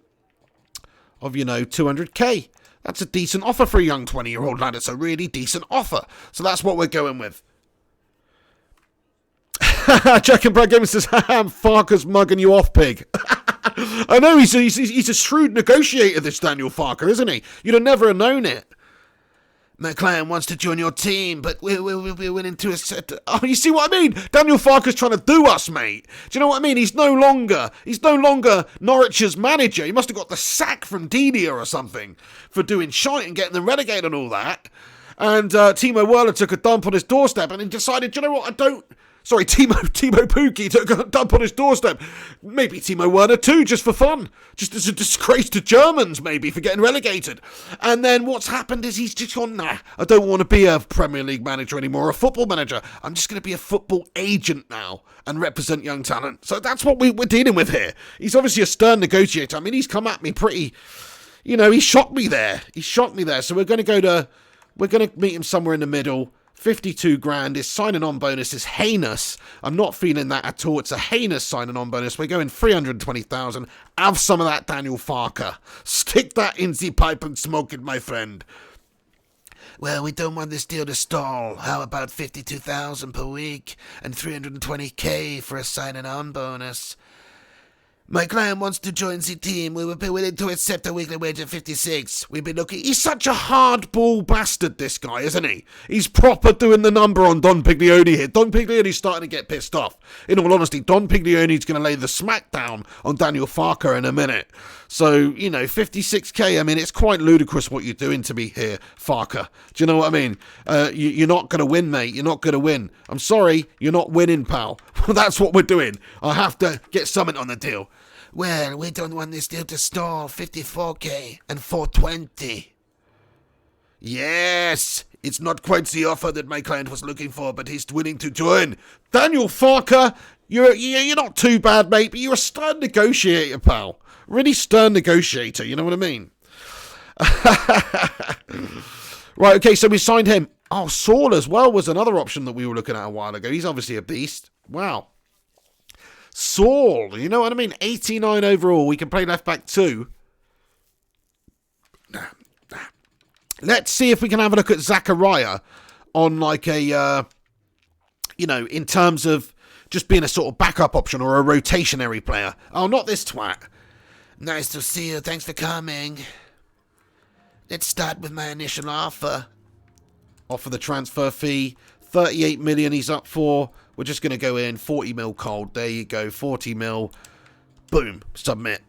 of, 200k. That's a decent offer for a young 20-year-old lad. It's a really decent offer. So that's what we're going with. Jack and Brad Gamer says, Farker's mugging you off, pig. I know, he's a shrewd negotiator, this Daniel Farker, isn't he? You'd have never known it. My client wants to join your team, but we'll be willing to accept. Oh, you see what I mean? Daniel Farker's trying to do us, mate. Do you know what I mean? He's no longer Norwich's manager. He must have got the sack from Delia or something for doing shite and getting them relegated and all that. And Timo Werner took a dump on his doorstep and he decided, do you know what, Timo Pukki took a dump on his doorstep. Maybe Timo Werner too, just for fun. Just as a disgrace to Germans, maybe, for getting relegated. And then what's happened is he's just gone, nah, I don't want to be a Premier League manager anymore, a football manager. I'm just going to be a football agent now and represent young talent. So that's what we're dealing with here. He's obviously a stern negotiator. I mean, he's come at me pretty, he shocked me there. So we're going to meet him somewhere in the middle. 52 grand. His signing on bonus is heinous. I'm not feeling that at all. It's a heinous signing on bonus. We're going 320,000. Have some of that, Daniel Farker. Stick that in the pipe and smoke it, my friend. Well, we don't want this deal to stall. How about 52,000 per week and 320k for a signing on bonus? My client wants to join the team. We would be willing to accept a weekly wage of 56. We'd be looking. He's such a hardball bastard, this guy, isn't he? He's proper doing the number on Don Piglioni here. Don Piglioni's starting to get pissed off. In all honesty, Don Piglioni's going to lay the smackdown on Daniel Farker in a minute. So, 56k, I mean, it's quite ludicrous what you're doing to me here, Farker. Do you know what I mean? You're not going to win, mate. You're not going to win. I'm sorry, you're not winning, pal. That's what we're doing. I have to get something on the deal. Well, we don't want this deal to stall. 54k and 420. Yes, it's not quite the offer that my client was looking for, but he's willing to join. Daniel Farker, you're not too bad, mate, but you're a stern negotiator, pal. Really stern negotiator, you know what I mean? Right, okay, so we signed him. Oh, Saul as well was another option that we were looking at a while ago. He's obviously a beast. Wow. Saul, you know what I mean? 89 overall. We can play left back too. Let's see if we can have a look at Zachariah on like a, in terms of just being a sort of backup option or a rotationary player. Oh, not this twat. Nice to see you. Thanks for coming. Let's start with my initial offer. Offer the transfer fee. 38 million he's up for. We're just going to go in 40 mil cold. There you go. 40 mil. Boom. Submit.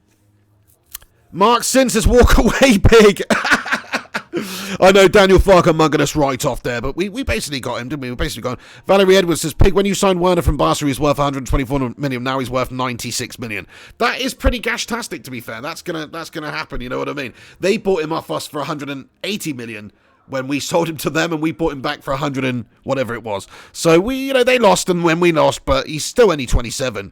Mark Sin says, walk away, pig. I know Daniel Farker mugging us right off there, but we basically got him, didn't we? We basically got him. Valerie Edwards says, pig, when you signed Werner from Barca, he's worth 124 million. Now he's worth 96 million. That is pretty gash-tastic, to be fair. That's gonna happen, you know what I mean? They bought him off us for 180 million. When we sold him to them, and we bought him back for 100 and whatever it was. So they lost, and when we lost, but he's still only 27.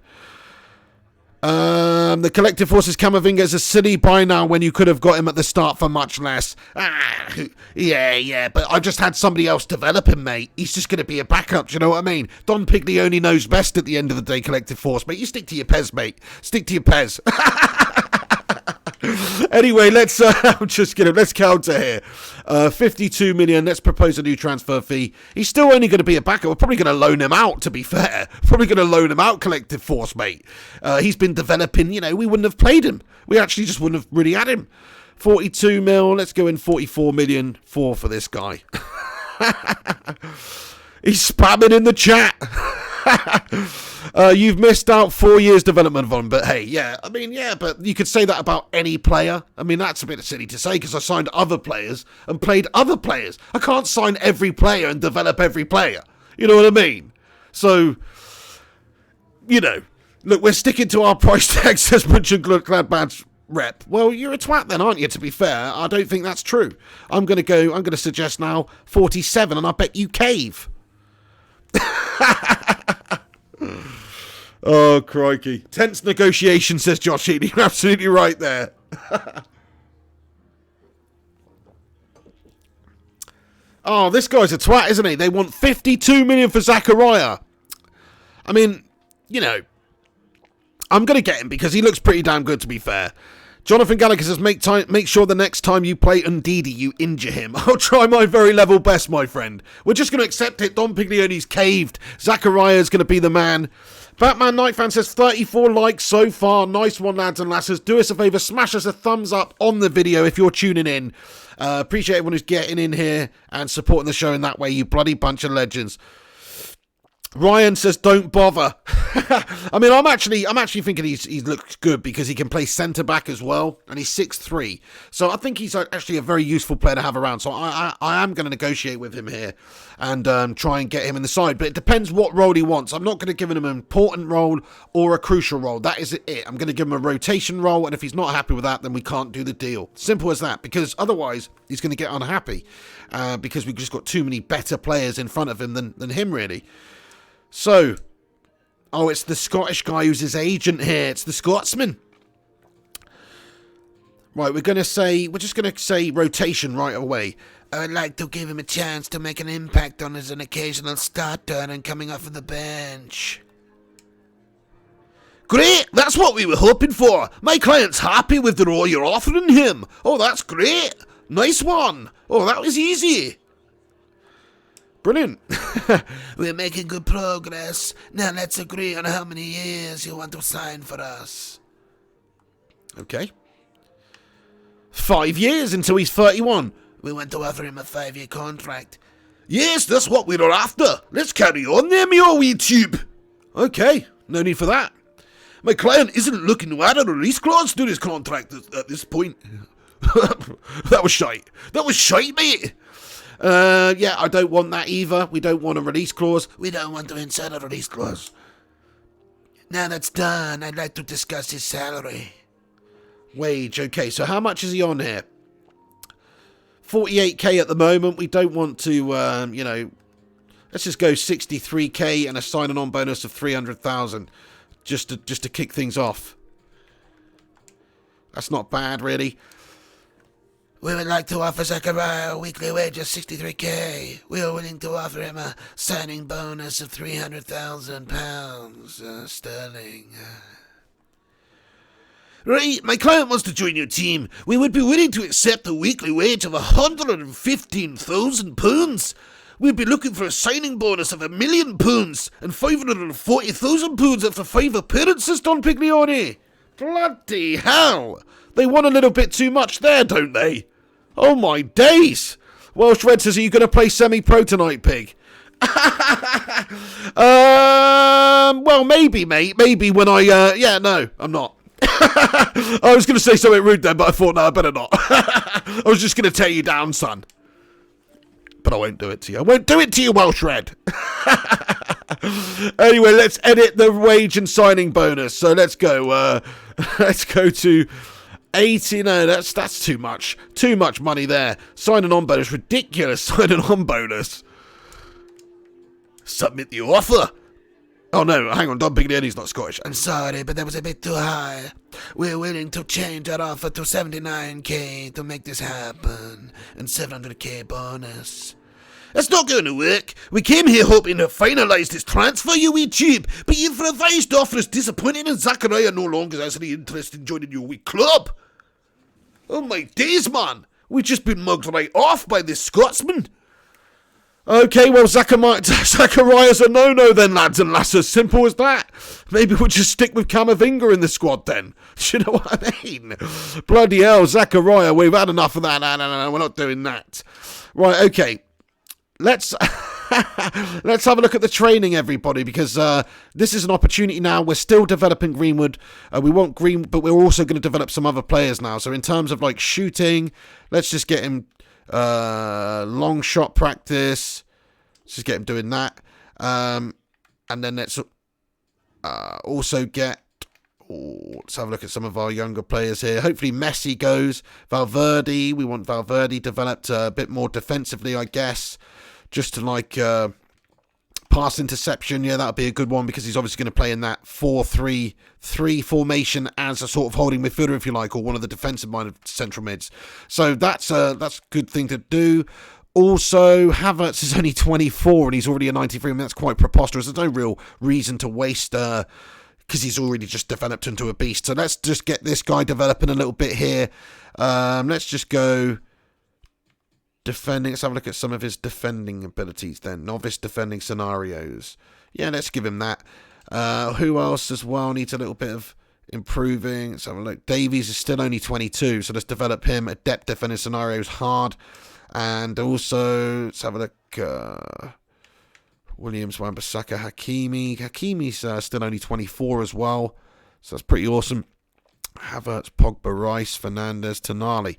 The collective forces Camavinga is a silly buy now when you could have got him at the start for much less. Yeah, but I just had somebody else develop him, mate. He's just going to be a backup, do you know what I mean? Don Piglioni knows best at the end of the day, collective force, mate. You stick to your Pez, mate. Stick to your Pez. Anyway, let's I'm just kidding. Let's counter here. 52 million. Let's propose a new transfer fee. He's still only going to be a backup. We're probably going to loan him out, to be fair. Probably going to loan him out, collective force, mate. He's been developing, we wouldn't have played him. We actually just wouldn't have really had him. 42 mil. Let's go in 44 million for this guy. He's spamming in the chat. You've missed out 4 years development of him, but hey, yeah, I mean, yeah, but you could say that about any player. I mean, that's a bit silly to say because I signed other players and played other players. I can't sign every player and develop every player. You know what I mean? So, you know, look, we're sticking to our price tag, says Mönchengladbach's rep. Well, you're a twat then, aren't you, to be fair? I don't think that's true. I'm going to suggest now 47, and I bet you cave. Oh, crikey. Tense negotiation, says Josh Healy. You're absolutely right there. Oh, this guy's a twat, isn't he? They want 52 million for Zachariah. I mean, you know, I'm going to get him because he looks pretty damn good, to be fair. Jonathan Gallagher says, make sure the next time you play Ndidi, you injure him. I'll try my very level best, my friend. We're just going to accept it. Don Piglioni's caved. Zachariah's going to be the man. Batman Nightfan says, 34 likes so far. Nice one, lads and lasses. Do us a favour, smash us a thumbs up on the video if you're tuning in. Appreciate everyone who's getting in here and supporting the show in that way, you bloody bunch of legends. Ryan says, don't bother. I mean, I'm actually thinking he looks good because he can play centre-back as well, and he's 6'3". So I think he's actually a very useful player to have around. So I am going to negotiate with him here and try and get him in the side. But it depends what role he wants. I'm not going to give him an important role or a crucial role. That is it. I'm going to give him a rotation role, and if he's not happy with that, then we can't do the deal. Simple as that, because otherwise he's going to get unhappy because we've just got too many better players in front of him than him, really. So, oh, it's the Scottish guy who's his agent here. It's the Scotsman. Right, we're just going to say rotation right away. I'd like to give him a chance to make an impact on as an occasional starter and coming off of the bench. Great, that's what we were hoping for. My client's happy with the role you're offering him. Oh, that's great. Nice one. Oh, that was easy. Brilliant. We're making good progress. Now let's agree on how many years you want to sign for us. Okay. 5 years until he's 31. We want to offer him a 5-year contract. Yes, that's what we're after. Let's carry on there, me old wee tube. Okay, no need for that. My client isn't looking to add a release clause to his contract at this point. That was shite. That was shite, mate. Yeah, I don't want that either. We don't want a release clause. We don't want to insert a release clause. Now that's done, I'd like to discuss his salary. Wage, okay, so how much is he on here? 48k at the moment. We don't want to, you know, let's just go 63k and a sign-on on bonus of 300,000 just to kick things off. That's not bad, really. We would like to offer Zachariah a weekly wage of 63k. We are willing to offer him a signing bonus of £300,000 sterling. Right, my client wants to join your team. We would be willing to accept a weekly wage of £115,000. We'd be looking for a signing bonus of £1 million and £540,000 after 5 appearances, Don Piglioni. Bloody hell. They want a little bit too much there, don't they? Oh my days! Welsh Red says, are you going to play semi-pro tonight, Pig? Well, maybe, mate. Maybe when I, yeah, no, I'm not. I was going to say something rude then, but I thought, no, I better not. I was just going to tear you down, son. But I won't do it to you. I won't do it to you, Welsh Red. Anyway, let's edit the wage and signing bonus. So let's go to 80. No, that's too much. Too much money there. Signing on bonus. Ridiculous signing on bonus. Submit the offer. Oh no, hang on, Don Piglioni's not Scottish. I'm sorry, but that was a bit too high. We're willing to change our offer to 79k to make this happen. And 700k bonus. That's not going to work. We came here hoping to finalise this transfer, you wee cheap, but your revised offer is disappointing and Zachariah no longer has any interest in joining your wee club. Oh my days, man. We've just been mugged right off by this Scotsman. Okay, well, Zachariah's a no-no then, lads and lasses. Simple as that. Maybe we'll just stick with Camavinga in the squad then. Do you know what I mean? Bloody hell, Zachariah, we've had enough of that. No, we're not doing that. Right, okay. Let's... Let's have a look at the training, everybody, because this is an opportunity now. We're still developing Greenwood. We want Green, but we're also going to develop some other players now. So in terms of like shooting, let's just get him long shot practice. Let's just get him doing that. And then let's also get... let's have a look at some of our younger players here. Hopefully Messi goes. Valverde, we want Valverde developed a bit more defensively, I guess. Just to like pass interception. Yeah, that'll be a good one because he's obviously going to play in that 4-3-3 formation as a sort of holding midfielder, if you like, or one of the defensive-minded central mids. So that's a good thing to do. Also, Havertz is only 24 and he's already a 93. I mean, that's quite preposterous. There's no real reason to waste... because he's already just developed into a beast. So let's just get this guy developing a little bit here. Let's just go defending. Let's have a look at some of his defending abilities then. Novice defending scenarios. Yeah, let's give him that. Who else as well needs a little bit of improving? Let's have a look. Davies is still only 22, so let's develop him. Adept defending scenarios, hard. And also, let's have a look... Williams, Wan-Bissaka, Hakimi. Hakimi's still only 24 as well. So that's pretty awesome. Havertz, Pogba, Rice, Fernandez, Tonali,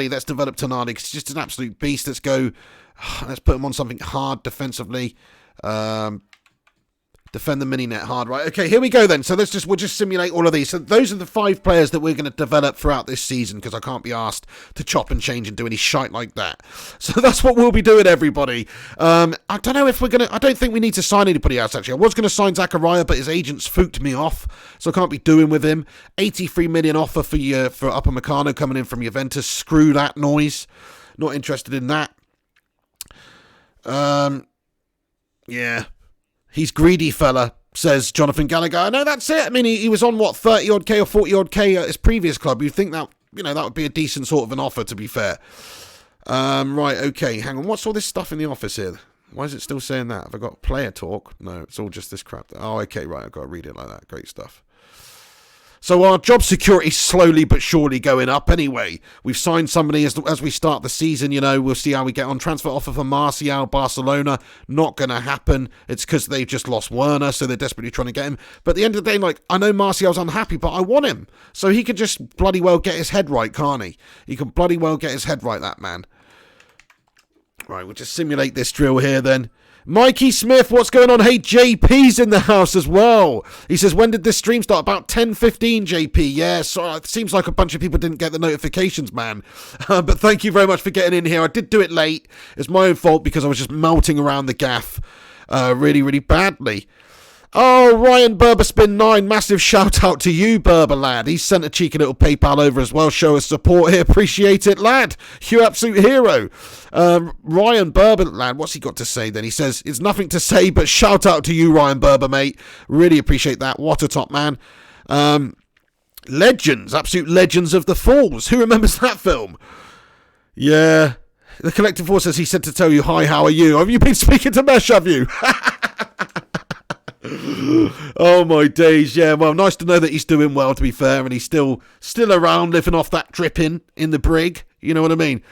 let's develop Tonali because he's just an absolute beast. Let's go. Let's put him on something hard defensively. Defend the mini net hard, right? Okay, here we go then. So we'll just simulate all of these. So those are the 5 players that we're going to develop throughout this season because I can't be asked to chop and change and do any shite like that. So that's what we'll be doing, everybody. I don't know if I don't think we need to sign anybody else, actually. I was going to sign Zachariah, but his agents fooked me off, so I can't be doing with him. 83 million offer for Upamecano coming in from Juventus. Screw that noise. Not interested in that. Yeah. He's greedy fella, says Jonathan Gallagher. No, that's it. I mean, he was on, 30-odd K or 40-odd K at his previous club. You'd think that, that would be a decent sort of an offer, to be fair. Right, okay, hang on. What's all this stuff in the office here? Why is it still saying that? Have I got player talk? No, it's all just this crap. Oh, okay, right, I've got to read it like that. Great stuff. So our job security is slowly but surely going up anyway. We've signed somebody as we start the season, we'll see how we get on. Transfer offer for Martial, Barcelona, not going to happen. It's because they've just lost Werner, so they're desperately trying to get him. But at the end of the day, I know Martial's unhappy, but I want him. So he could just bloody well get his head right, can't he? He can bloody well get his head right, that man. Right, we'll just simulate this drill here then. Mikey Smith, what's going on? Hey, JP's in the house as well. He says, when did this stream start? About 10:15, JP. Yeah, so it seems like a bunch of people didn't get the notifications, man. But thank you very much for getting in here. I did do it late. It's my own fault because I was just melting around the gaff really, really badly. Oh, Ryan Berberspin 9, massive shout out to you, Berber lad. He's sent a cheeky little PayPal over as well. Show us support here. Appreciate it, lad. You absolute hero. Ryan Berber lad, what's he got to say then? He says, it's nothing to say, but shout out to you, Ryan Berber, mate. Really appreciate that. What a top man. Legends, absolute legends of the Falls. Who remembers that film? Yeah. The Collective Force says he said to tell you, hi, how are you? Have you been speaking to Mesh, have you? Oh my days, yeah. Well, nice to know that he's doing well, to be fair, and he's still around, living off that dripping in the brig. You know what I mean?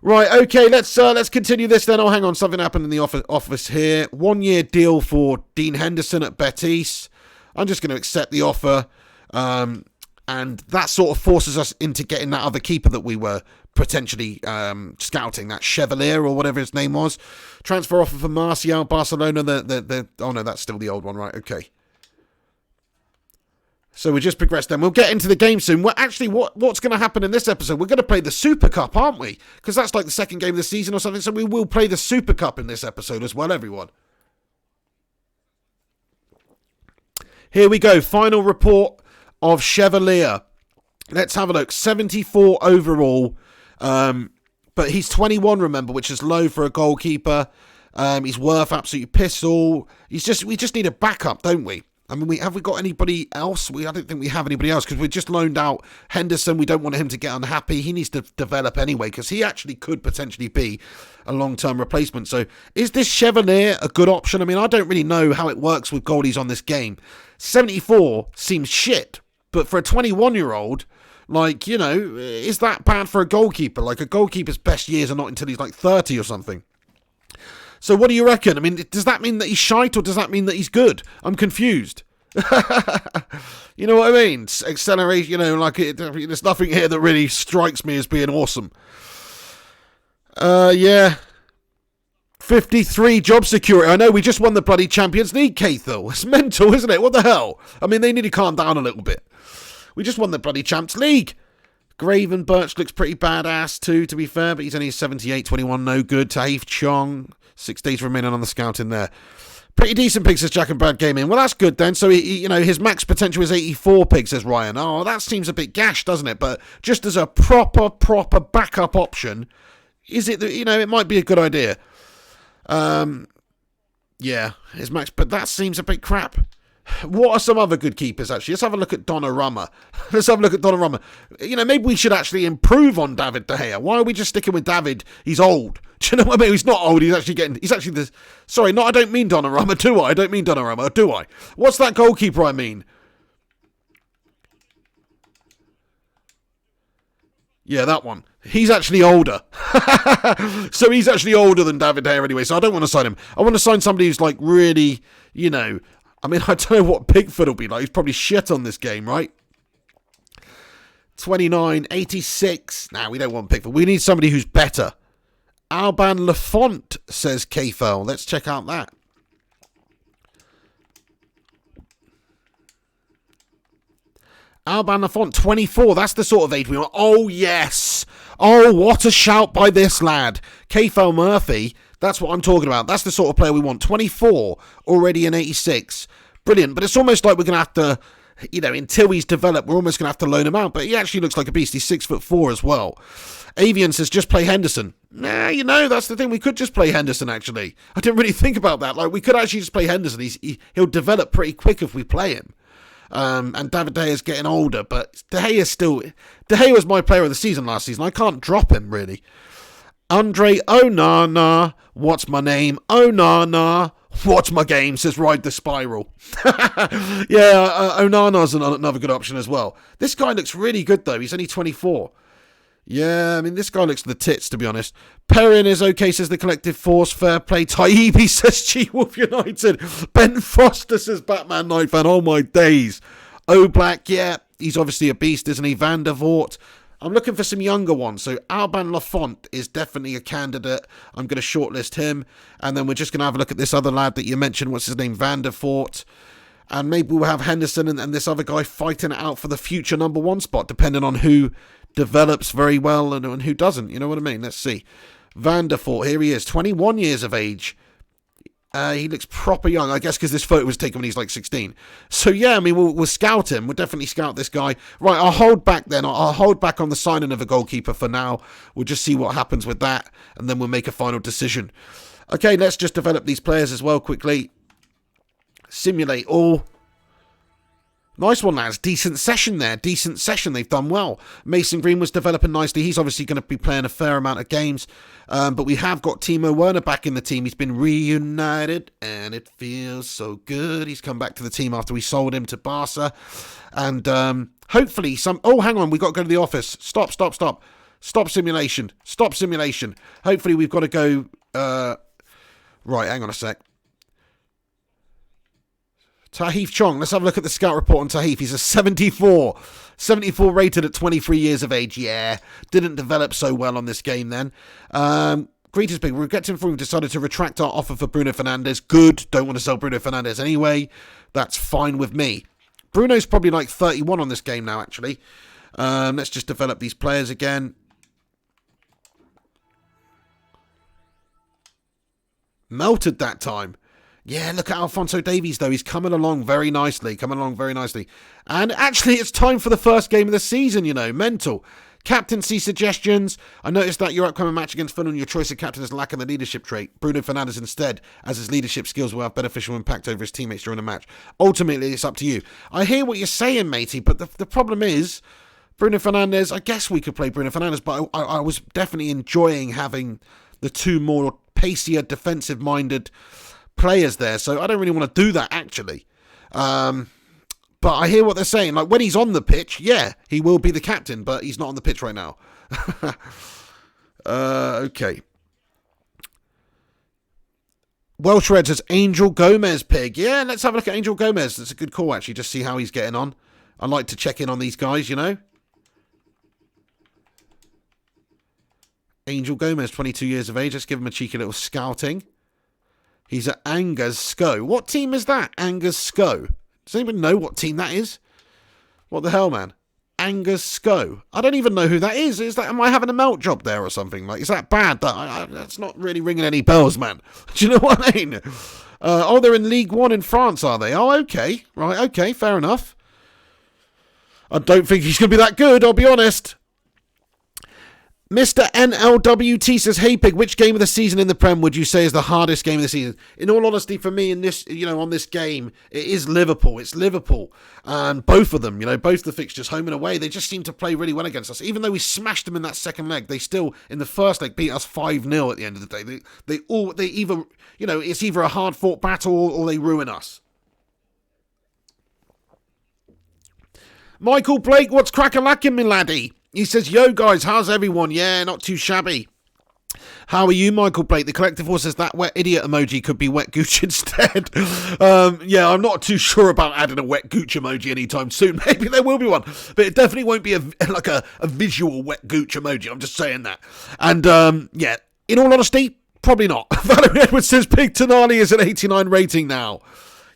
Right, okay, let's continue this then. Oh, hang on, something happened in the office here. 1-year deal for Dean Henderson at Betis. I'm just going to accept the offer, and that sort of forces us into getting that other keeper that we were potentially scouting, that Chevalier or whatever his name was. Transfer offer for Martial, Barcelona. Oh no, that's still the old one, right? Okay. So we just progressed then. We'll get into the game soon. Well, actually, what's going to happen in this episode? We're going to play the Super Cup, aren't we? Because that's like the second game of the season or something. So we will play the Super Cup in this episode as well, everyone. Here we go. Final report of Chevalier. Let's have a look. 74 overall. But he's 21, remember, which is low for a goalkeeper. He's worth absolutely piss all. We just need a backup, don't we? I mean, have we got anybody else? I don't think we have anybody else because we just loaned out Henderson. We don't want him to get unhappy. He needs to develop anyway because he actually could potentially be a long-term replacement. So is this Chevalier a good option? I mean, I don't really know how it works with goalies on this game. 74 seems shit, but for a 21-year-old... is that bad for a goalkeeper? Like, a goalkeeper's best years are not until he's like 30 or something. So what do you reckon? I mean, does that mean that he's shite or does that mean that he's good? I'm confused. You know what I mean? Acceleration, you know, like there's nothing here that really strikes me as being awesome. Yeah. 53 job security. I know we just won the bloody Champions League, Cathal. It's mental, isn't it? What the hell? I mean, they need to calm down a little bit. We just won the bloody Champs League. Graven Birch looks pretty badass too, to be fair, but he's only 78-21, no good. Taif Chong, 6 days remaining on the scout in there. Pretty decent pig, says Jack and Brad Gaming. Well, that's good then. So, you know, his max potential is 84 pig, says Ryan. Oh, that seems a bit gash, doesn't it? But just as a proper backup option, is it, you know, it might be a good idea. Yeah, his max, but that seems a bit crap. What are some other good keepers, actually? Let's have a look at Donnarumma. You know, maybe we should actually improve on David De Gea. Why are we just sticking with David? He's old. Do you know what I mean? He's not old. He's actually the... Sorry, no, I don't mean Donnarumma, do I? I don't mean Donnarumma, do I? What's that goalkeeper I mean? Yeah, that one. He's actually older. So he's actually older than David De Gea anyway, so I don't want to sign him. I want to sign somebody who's like really, you know... I mean, I don't know what Pickford will be like. He's probably shit on this game, right? 29, 86. Nah, we don't want Pickford. We need somebody who's better. Alban Lafont, says Kfel. Let's check out that. Alban Lafont, 24. That's the sort of age we want. Oh, yes. Oh, what a shout by this lad. Kfel Murphy. That's what I'm talking about. That's the sort of player we want. 24, already in 86. Brilliant. But it's almost like we're going to have to, you know, until he's developed, we're almost going to have to loan him out. But he actually looks like a beast. He's 6'4" as well. Avian says, just play Henderson. Nah, you know, that's the thing. We could just play Henderson, actually. I didn't really think about that. Like, we could actually just play Henderson. He'll develop pretty quick if we play him. And David De Gea is getting older. But De Gea was my player of the season last season. I can't drop him, really. Andre Onana, what's my name? Onana, what's my game? Says Ride the Spiral. Yeah, Onana's another good option as well. This guy looks really good though. He's only 24. Yeah, I mean, this guy looks the tits, to be honest. Perrin is okay, says the Collective Force. Fair play. Taibbi says G-Wolf United. Ben Foster says Batman Night Fan. Oh my days. Oblak, yeah, he's obviously a beast, isn't he? Van der Voort. I'm looking for some younger ones. So Alban Lafont is definitely a candidate. I'm going to shortlist him. And then we're just going to have a look at this other lad that you mentioned. What's his name? Van der Voort. And maybe we'll have Henderson and this other guy fighting it out for the future number one spot, depending on who develops very well and who doesn't. You know what I mean? Let's see. Van der Voort, here he is, 21 years of age. He looks proper young, I guess, because this photo was taken when he's like 16. So, yeah, I mean, we'll scout him. We'll definitely scout this guy. Right, I'll hold back then. I'll hold back on the signing of a goalkeeper for now. We'll just see what happens with that, and then we'll make a final decision. Okay, let's just develop these players as well quickly. Simulate all. Nice one, lads. Decent session there. Decent session. They've done well. Mason Green was developing nicely. He's obviously going to be playing a fair amount of games. But we have got Timo Werner back in the team. He's been reunited, and it feels so good. He's come back to the team after we sold him to Barca. And hopefully some... Oh, hang on. We've got to go to the office. Stop. Stop simulation. Stop simulation. Hopefully we've got to go... Right, hang on a sec. Taif Chong, let's have a look at the scout report on Taif. He's a 74 rated at 23 years of age. Yeah, didn't develop so well on this game then. Greetings, big. We've decided to retract our offer for Bruno Fernandes. Good, don't want to sell Bruno Fernandes anyway. That's fine with me. Bruno's probably like 31 on this game now, actually. Let's just develop these players again. Melted that time. Yeah, look at Alphonso Davies, though. He's coming along very nicely. And actually, it's time for the first game of the season, you know. Mental. Captaincy suggestions. I noticed that your upcoming match against Fulham, your choice of captain is lacking the leadership trait. Bruno Fernandes instead, as his leadership skills will have beneficial impact over his teammates during the match. Ultimately, it's up to you. I hear what you're saying, matey, but the problem is, Bruno Fernandes, I guess we could play Bruno Fernandes, but I was definitely enjoying having the two more pacier, defensive-minded players there, so I don't really want to do that actually. But I hear what they're saying. Like when he's on the pitch, yeah, he will be the captain, but he's not on the pitch right now. Okay. Welsh Red says Angel Gomez pig. Yeah, let's have a look at Angel Gomez. That's a good call, actually. Just see how he's getting on. I like to check in on these guys, you know. Angel Gomez, 22 years of age. Let's give him a cheeky little scouting. He's at Angers Sco. What team is that? Angers Sco. Does anyone know what team that is? What the hell, man? Angers Sco. I don't even know who that is. Is that? Am I having a melt job there or something? Like, is that bad? That's not really ringing any bells, man. Do you know what I mean? Oh, they're in League One in France, are they? Oh, okay. Right, okay, fair enough. I don't think he's going to be that good, I'll be honest. Mr. NLWT says, hey Pig, which game of the season in the Prem would you say is the hardest game of the season? In all honesty, for me, in this, on this game, it is Liverpool. It's Liverpool. And both of them, both the fixtures, home and away, they just seem to play really well against us. Even though we smashed them in that second leg, they still, in the first leg, beat us 5-0 at the end of the day. They either, it's either a hard-fought battle or they ruin us. Michael Blake, what's crack-a-lackin', me laddie? He says, yo, guys, how's everyone? Yeah, not too shabby. How are you, Michael Blake? The Collective Force says that wet idiot emoji could be wet gooch instead. Yeah, I'm not too sure about adding a wet gooch emoji anytime soon. Maybe there will be one, but it definitely won't be a visual wet gooch emoji. I'm just saying that. And, yeah, in all honesty, probably not. Valerie Edwards says Pig Tonali is an 89 rating now.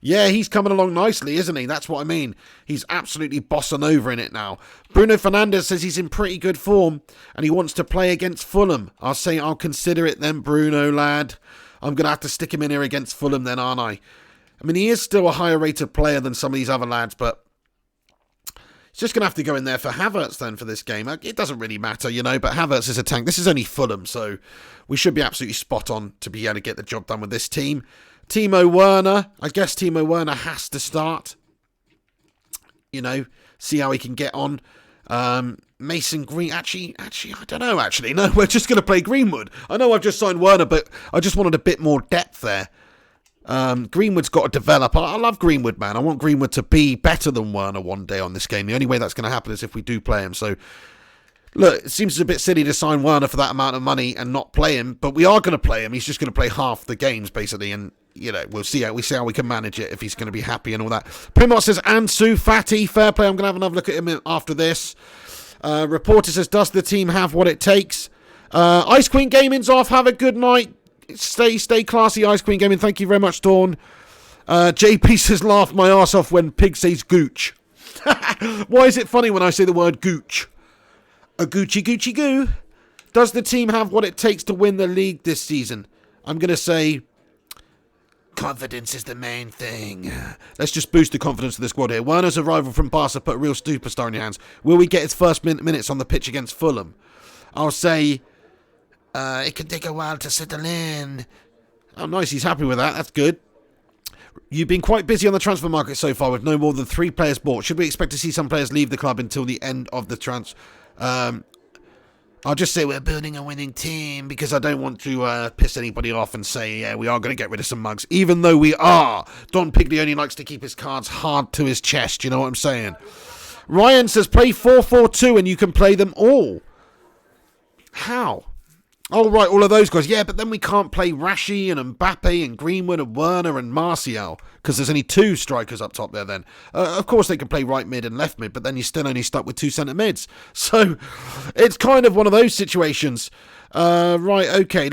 Yeah, he's coming along nicely, isn't he? That's what I mean. He's absolutely bossing over in it now. Bruno Fernandes says he's in pretty good form and he wants to play against Fulham. I'll say I'll consider it then, Bruno, lad. I'm going to have to stick him in here against Fulham then, aren't I? I mean, he is still a higher rated player than some of these other lads, but he's just going to have to go in there for Havertz then for this game. It doesn't really matter, but Havertz is a tank. This is only Fulham, so we should be absolutely spot on to be able to get the job done with this team. Timo Werner. I guess Timo Werner has to start. See how he can get on. Mason Green. Actually, I don't know, actually. No, we're just going to play Greenwood. I know I've just signed Werner, but I just wanted a bit more depth there. Greenwood's got to develop. I love Greenwood, man. I want Greenwood to be better than Werner one day on this game. The only way that's going to happen is if we do play him. So, look, it seems a bit silly to sign Werner for that amount of money and not play him, but we are going to play him. He's just going to play half the games, basically, and we'll see how we can manage it if he's going to be happy and all that. Primos says, Ansu Fati, fair play. I'm going to have another look at him after this. Reporter says, does the team have what it takes? Ice Queen Gaming's off. Have a good night. Stay classy, Ice Queen Gaming. Thank you very much, Dawn. JP says, laugh my arse off when Pig says gooch. Why is it funny when I say the word gooch? A Gucci goo. Does the team have what it takes to win the league this season? I'm going to say confidence is the main thing. Let's just boost the confidence of the squad here. Werner's arrival from Barca put a real superstar in your hands. Will we get his first minutes on the pitch against Fulham? I'll say it can take a while to settle in. Oh, nice. He's happy with that. That's good. You've been quite busy on the transfer market so far with no more than 3 players bought. Should we expect to see some players leave the club until the end of the transfer? I'll just say we're building a winning team because I don't want to piss anybody off and say, yeah, we are going to get rid of some mugs, even though we are. Don Piglioni likes to keep his cards hard to his chest, you know what I'm saying? Ryan says play 4-4-2 and you can play them all. How? Oh, right, all of those guys. Yeah, but then we can't play Rashi and Mbappe and Greenwood and Werner and Martial because there's only 2 strikers up top there then. Of course, they can play right mid and left mid, but then you're still only stuck with 2 centre mids. So it's kind of one of those situations. Right, okay,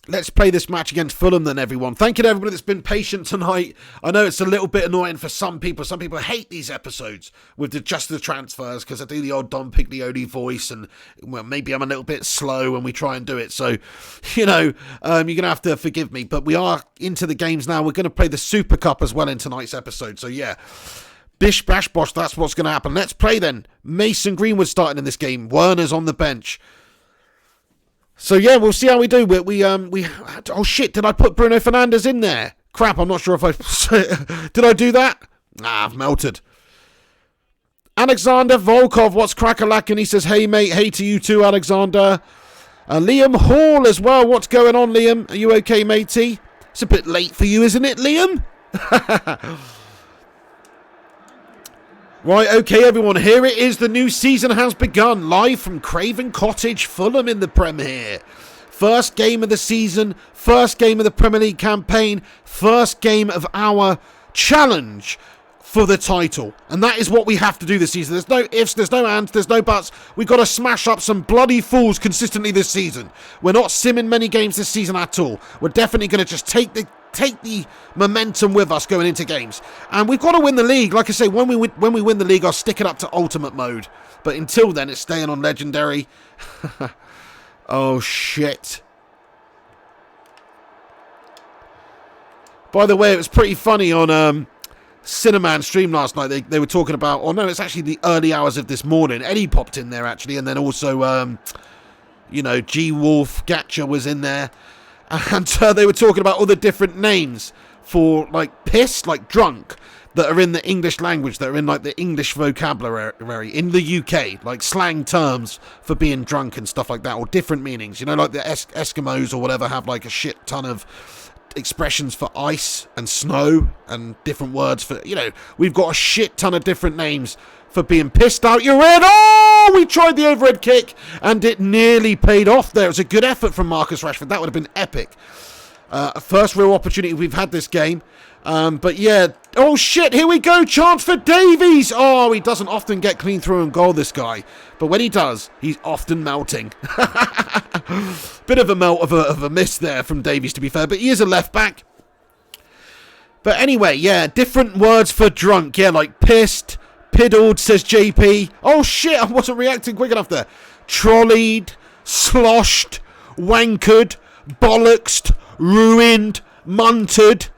let's play this match against Fulham then, everyone. Thank you to everybody that's been patient tonight. I know it's a little bit annoying for some people. Some people hate these episodes with just the transfers because I do the old Don Piglioni voice and, well, maybe I'm a little bit slow when we try and do it. So, you're going to have to forgive me. But we are into the games now. We're going to play the Super Cup as well in tonight's episode. So, yeah. Bish, bash, bosh, that's what's going to happen. Let's play then. Mason Greenwood starting in this game. Werner's on the bench. So, yeah, we'll see how we do. Oh, shit, did I put Bruno Fernandes in there? Crap, I'm not sure if I... Did I do that? Nah, I've melted. Alexander Volkov, what's crack-a-lackin'? He says, hey, mate, hey to you too, Alexander. Liam Hall as well. What's going on, Liam? Are you okay, matey? It's a bit late for you, isn't it, Liam? Right, okay, everyone, here it is. The new season has begun. Live from Craven Cottage, Fulham in the Prem here. First game of the season, first game of the Premier League campaign, first game of our challenge for the title. And that is what we have to do this season. There's no ifs, there's no ands, there's no buts. We've got to smash up some bloody fools consistently this season. We're not simming many games this season at all. We're definitely going to just take the momentum with us going into games. And we've got to win the league. Like I say, when we win the league, I'll stick it up to ultimate mode. But until then, it's staying on legendary. Oh, shit. By the way, it was pretty funny on Cineman stream last night. They were talking about, oh no, it's actually the early hours of this morning. Eddie popped in there actually, and then also, G Wolf Gatcha was in there, and they were talking about all the different names for like pissed, like drunk, that are in the English language, that are in like the English vocabulary in the UK, like slang terms for being drunk and stuff like that, or different meanings. You know, like the Eskimos or whatever have like a shit ton of expressions for ice and snow and different words for, we've got a shit ton of different names for being pissed out your head. Oh, we tried the overhead kick and it nearly paid off there. It was a good effort from Marcus Rashford. That would have been epic. First real opportunity we've had this game. But yeah, oh shit, here we go, chance for Davies. Oh, he doesn't often get clean through and goal, this guy. But when he does, he's often melting. Bit of a melt of a miss there from Davies, to be fair, but he is a left back. But anyway, yeah, different words for drunk. Yeah, like pissed, piddled, says JP. Oh shit, I wasn't reacting quick enough there. Trolleyed, sloshed, wankered, bollocksed, ruined, munted.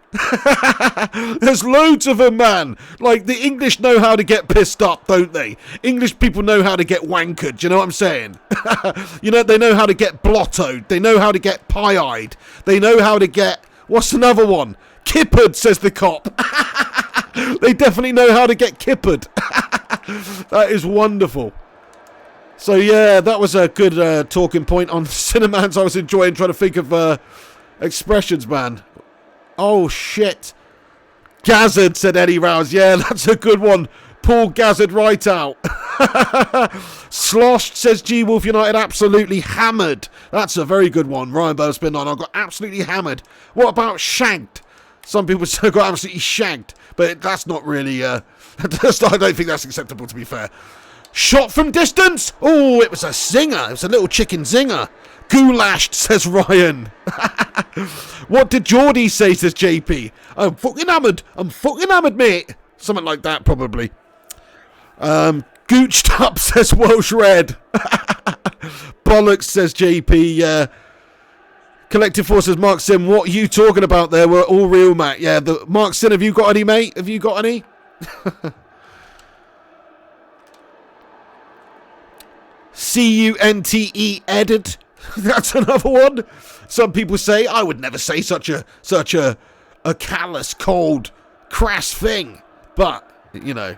There's loads of them, man. Like, the English know how to get pissed up, don't they? English people know how to get wankered. Do you know what I'm saying? They know how to get blottoed. They know how to get pie-eyed. They know how to get, what's another one? Kippered, says the cop. They definitely know how to get kippered. That is wonderful. So yeah, that was a good talking point on Cinemans. I was enjoying trying to think of expressions, man. Oh, shit. Gazzard, said Eddie Rouse. Yeah, that's a good one. Pull Gazzard right out. Sloshed, says G Wolf United. Absolutely hammered. That's a very good one. Ryan Burr's been on. I got absolutely hammered. What about shagged? Some people say I got absolutely shagged. But that's not really... I don't think that's acceptable, to be fair. Shot from distance. Oh, it was a zinger. It was a little chicken zinger. Goulashed, says Ryan. What did Geordie say, says JP? I'm fucking hammered, mate. Something like that, probably. Gooched up, says Welsh Red. Bollocks, says JP. Collective Forces, Mark Sim. What are you talking about there? We're all real, Matt. Yeah, Mark Sim, have you got any, mate? Have you got any? CUNTE edit. That's another one. Some people say I would never say such a callous, cold, crass thing. But, it's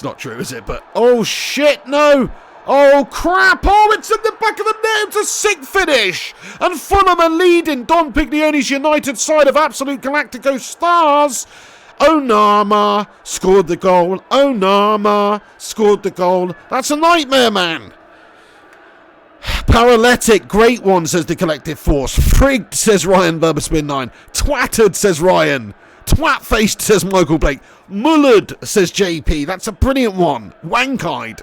not true, is it? But, oh shit, no. Oh crap. Oh, it's in the back of the net. It's a sick finish. And Fulham are leading Don Piglioni's United side of Absolute Galactico Stars. Onama scored the goal. Onama scored the goal. That's a nightmare, man. Paralytic, great one, says the Collective Force. Frigged, says Ryan Burberspin 9. Twattered, says Ryan. Twat-faced, says Michael Blake. Mullered, says JP. That's a brilliant one. Wank-eyed.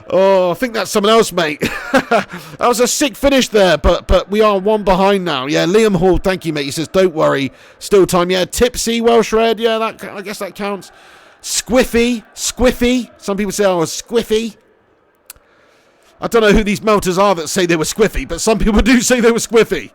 Oh, I think that's someone else, mate. That was a sick finish there, but we are one behind now. Yeah, Liam Hall, thank you, mate. He says, don't worry, still time. Yeah, Tipsy, Welsh Red. Yeah, I guess that counts. Squiffy. Some people say I was squiffy. I don't know who these melters are that say they were squiffy, but some people do say they were squiffy.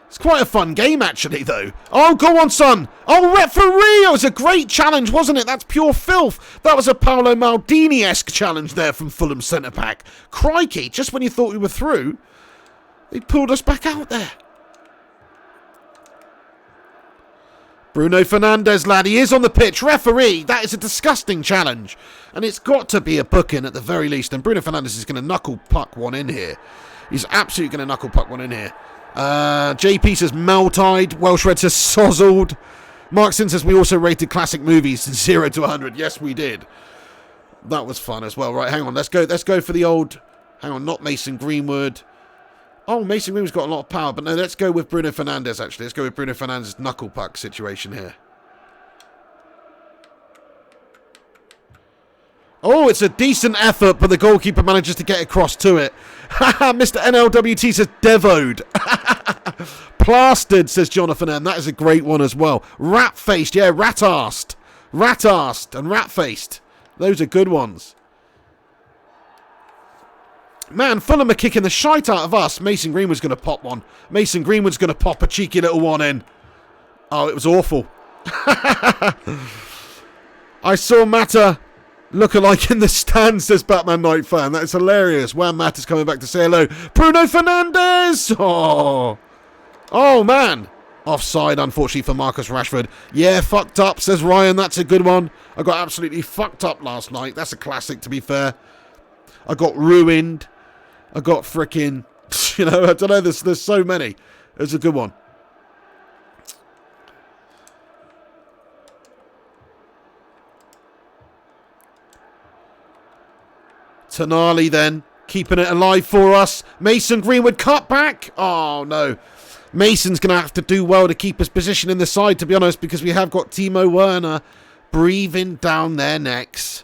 It's quite a fun game, actually, though. Oh, go on, son. Oh, referee. It was a great challenge, wasn't it? That's pure filth. That was a Paolo Maldini-esque challenge there from Fulham centre-back. Crikey, just when you thought we were through, they pulled us back out there. Bruno Fernandes, lad, he is on the pitch. Referee, that is a disgusting challenge. And it's got to be a booking at the very least. And Bruno Fernandes is going to knuckle puck one in here. He's absolutely going to knuckle puck one in here. JP says melt-eyed. Welsh Red says sozzled. Mark Sin says we also rated classic movies 0 to 100. Yes, we did. That was fun as well. Right, hang on. Let's go for the old... Hang on, not Mason Greenwood. Oh, Mason Greenwood's got a lot of power. But no, let's go with Bruno Fernandes, actually. Let's go with Bruno Fernandes' knuckle puck situation here. Oh, it's a decent effort, but the goalkeeper manages to get across to it. Mr. NLWT says devoed. Plastered, says Jonathan M. That is a great one as well. Rat-faced, yeah, rat-arsed. Rat-arsed and rat-faced. Those are good ones. Man, Fulham are kicking the shite out of us. Mason Greenwood's going to pop one. Mason Greenwood's going to pop a cheeky little one in. Oh, it was awful. I saw Mata look-alike in the stands, says Batman Knight fan. That is hilarious. Wham Matt is coming back to say hello. Bruno Fernandes! Oh, man. Offside, unfortunately, for Marcus Rashford. Yeah, fucked up, says Ryan. That's a good one. I got absolutely fucked up last night. That's a classic, to be fair. I got ruined. I got frickin'... You know, I don't know. There's so many. It's a good one. Tonali then, keeping it alive for us. Mason Greenwood cut back. Oh, no. Mason's going to have to do well to keep his position in the side, to be honest, because we have got Timo Werner breathing down their necks.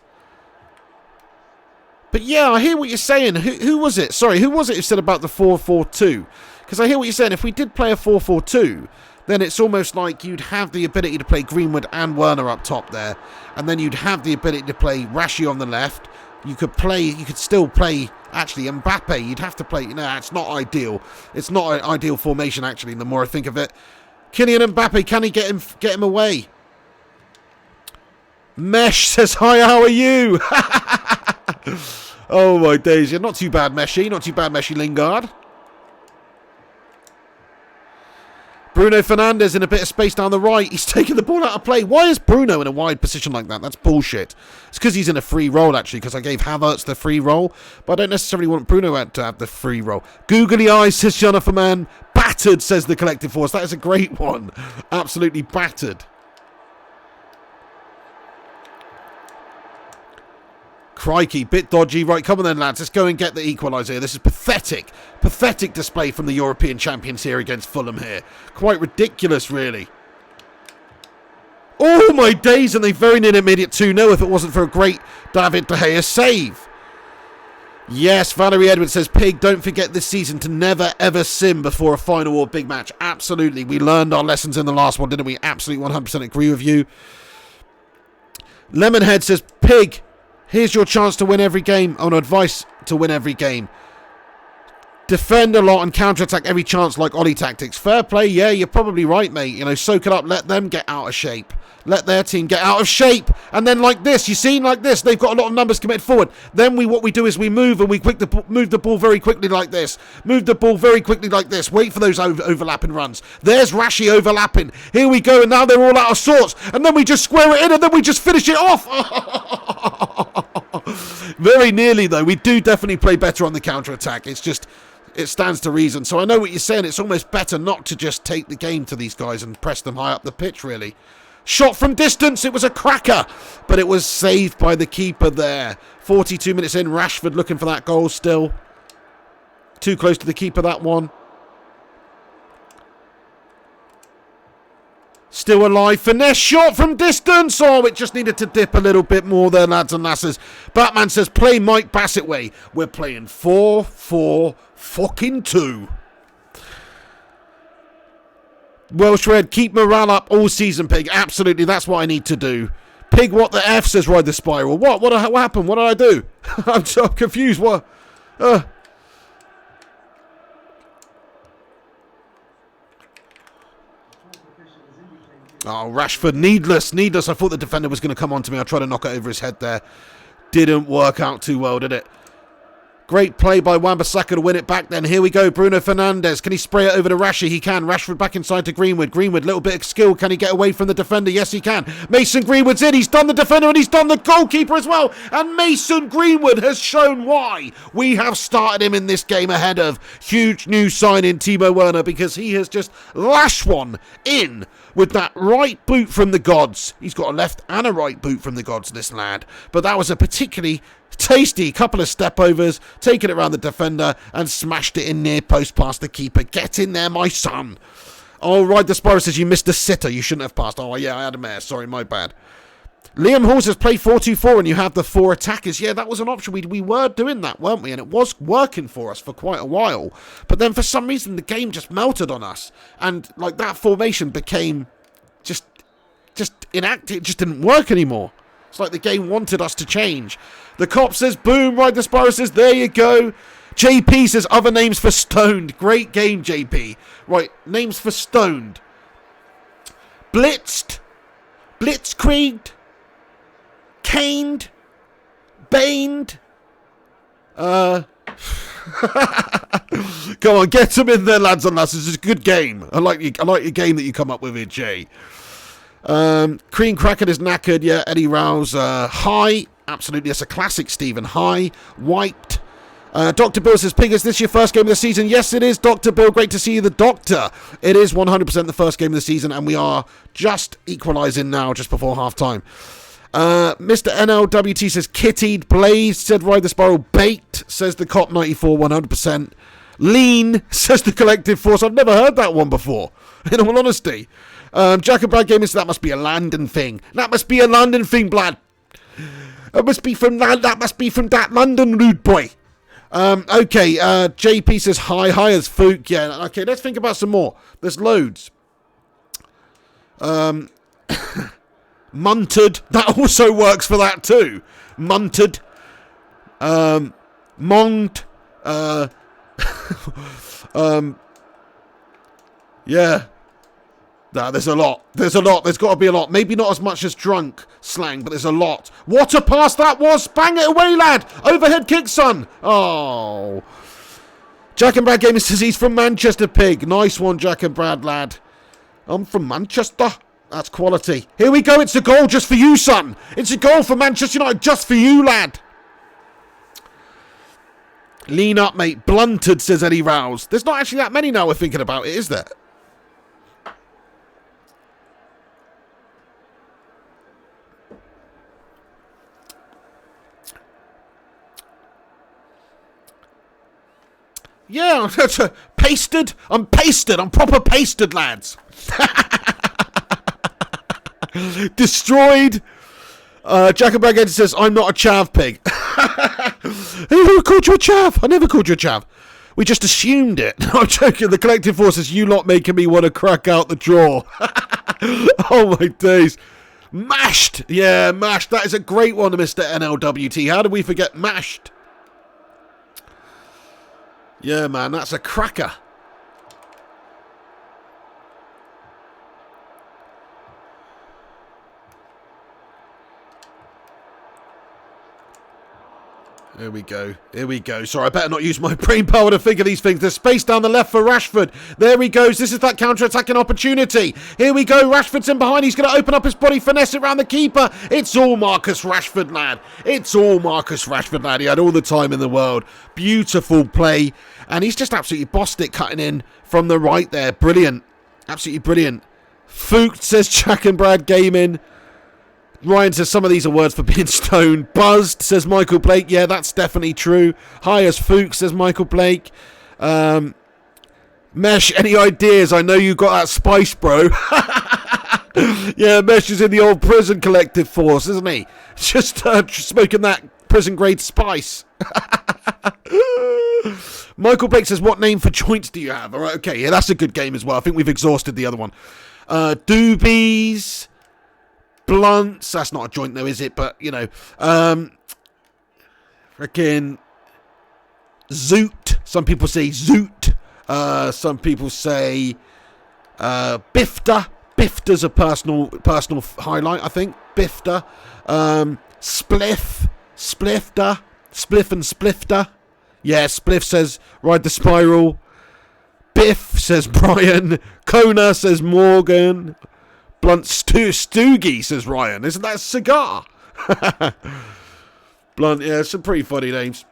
But yeah, I hear what you're saying. Who was it? Sorry, who was it who said about the 4-4-2? Because I hear what you're saying. If we did play a 4-4-2, then it's almost like you'd have the ability to play Greenwood and Werner up top there. And then you'd have the ability to play Rashi on the left. You could still play, actually, Mbappe. You'd have to play, it's not ideal. It's not an ideal formation, actually, the more I think of it. Kylian Mbappe, can he get him away? Mesh says, hi, how are you? Oh, my days. You're not too bad, Meshy. Not too bad, Meshy Lingard. Bruno Fernandes in a bit of space down the right. He's taking the ball out of play. Why is Bruno in a wide position like that? That's bullshit. It's because he's in a free role, actually, because I gave Havertz the free role. But I don't necessarily want Bruno to have the free role. Googly eyes, says Jonathan Man. Battered, says the Collective Force. That is a great one. Absolutely battered. Crikey, bit dodgy. Right, come on then, lads. Let's go and get the equaliser here. This is pathetic. Pathetic display from the European champions here against Fulham here. Quite ridiculous, really. Oh, my days. And they very nearly made it 2-0 if it wasn't for a great David De Gea save. Yes, Valerie Edwards says, Pig, don't forget this season to never, ever sim before a final or big match. Absolutely. We learned our lessons in the last one, didn't we? Absolutely 100% agree with you. Lemonhead says, Pig, here's your chance to win every game. Oh, no, advice to win every game. Defend a lot and counter-attack every chance like Ollie tactics. Fair play, yeah, you're probably right, mate. Soak it up, let them get out of shape. Let their team get out of shape. And then like this, you see, like this, they've got a lot of numbers committed forward. Then what we do is we move and we move the ball very quickly like this. Move the ball very quickly like this. Wait for those overlapping runs. There's Rashi overlapping. Here we go, and now they're all out of sorts. And then we just square it in and then we just finish it off. Very nearly, though. We do definitely play better on the counter-attack. It's just... it stands to reason. So I know what you're saying. It's almost better not to just take the game to these guys and press them high up the pitch, really. Shot from distance. It was a cracker. But it was saved by the keeper there. 42 minutes in. Rashford looking for that goal still. Too close to the keeper, that one. Still alive. Finesse shot from distance. Oh, it just needed to dip a little bit more there, lads and lasses. Batman says, play Mike Bassett way. We're playing 4-4-2. Welsh Red, keep morale up all season, Pig. Absolutely, that's what I need to do. Pig, what the F, says Ride the Spiral. What happened? What did I do? I'm so confused. What? Oh, Rashford, needless. I thought the defender was going to come on to me. I tried to knock it over his head there. Didn't work out too well, did it? Great play by Wan-Bissaka to win it back then. Here we go. Bruno Fernandes. Can he spray it over to Rashie? He can. Rashford back inside to Greenwood. Greenwood, little bit of skill. Can he get away from the defender? Yes, he can. Mason Greenwood's in. He's done the defender and he's done the goalkeeper as well. And Mason Greenwood has shown why we have started him in this game ahead of huge new signing Timo Werner, because he has just lashed one in with that right boot from the gods. He's got a left and a right boot from the gods, this lad. But that was a particularly tasty couple of step overs, taking it around the defender and smashed it in near post past the keeper. Get in there, my son. All right, the Sparrow says you missed a sitter. You shouldn't have passed. Oh, yeah, I had a mare. Sorry, my bad. Liam Hall says play 4-2-4 and you have the 4 attackers. Yeah, that was an option. We were doing that, weren't we? And it was working for us for quite a while. But then for some reason, the game just melted on us. And like that formation became just inactive. It just didn't work anymore. It's like the game wanted us to change. The cop says, boom, right, the Sparrow says, there you go. JP says, other names for stoned. Great game, JP. Right, names for stoned. Blitzed. Blitzkrieged. Caned. Baned. Come on, get them in there, lads and lasses. It's a good game. I like your game that you come up with here, Jay. Cream Cracker is knackered. Yeah, Eddie Rouse. High. Absolutely, that's a classic, Stephen. High. Wiped. Dr. Bill says, Pig, is this your first game of the season? Yes, it is, Dr. Bill. Great to see you, the Doctor. It is 100% the first game of the season, and we are just equalising now, just before half-time. Mr. NLWT says, Kittied. Blaze said, Ride the Spiral. Baked, says the Cop 94, 100%. Lean, says the Collective Force. I've never heard that one before, in all honesty. Jack and Brad Gaming says, that must be a London thing. That must be a London thing, Blad. That must be from that London rude boy. Okay, JP says hi as Fook. Yeah, okay, let's think about some more. There's loads. Munted. That also works for that too. Munted. Monged. Yeah. Nah, there's a lot. There's got to be a lot. Maybe not as much as drunk slang, but there's a lot. What a pass that was. Bang it away, lad. Overhead kick, son. Oh. Jack and Brad Gaming says he's from Manchester, Pig. Nice one, Jack and Brad, lad. I'm from Manchester. That's quality. Here we go. It's a goal just for you, son. It's a goal for Manchester United just for you, lad. Lean up, mate. Blunted, says Eddie Rouse. There's not actually that many now we're thinking about it, is there? Yeah, pasted. I'm pasted. I'm proper pasted, lads. Destroyed. Jack and Bragg says, I'm not a chav, Pig. Who called you a chav? I never called you a chav. We just assumed it. No, I'm joking. The Collective Force says, you lot making me want to crack out the draw. Oh, my days. Mashed. Yeah, mashed. That is a great one, Mr. NLWT. How did we forget mashed? Yeah, man, that's a cracker. Here we go. Here we go. Sorry, I better not use my brain power to figure these things. There's space down the left for Rashford. There he goes. This is that counter-attacking opportunity. Here we go. Rashford's in behind. He's going to open up his body, finesse it around the keeper. It's all Marcus Rashford, lad. It's all Marcus Rashford, lad. He had all the time in the world. Beautiful play. And he's just absolutely bossed it, cutting in from the right there. Brilliant. Absolutely brilliant. Fooked, says Jack and Brad Gaming. Ryan says some of these are words for being stoned. Buzzed, says Michael Blake. Yeah, that's definitely true. High as Fook, says Michael Blake. Mesh, any ideas? I know you got that spice, bro. Yeah, Mesh is in the old prison Collective Force, isn't he? Just smoking that prison grade spice. Michael Blake says, what name for joints do you have? All right, okay, yeah, that's a good game as well. I think we've exhausted the other one. Doobies. Blunts, that's not a joint though, is it? But, you know, freaking zoot. Some people say zoot. Some people say bifter. Bifter's a personal highlight, I think. Bifter. Spliff. Splifter. Spliff and splifter. Yeah, Spliff says ride the spiral. Biff says Brian. Kona says Morgan. Blunt Stoogie says Ryan. Isn't that a cigar? Blunt, yeah, some pretty funny names.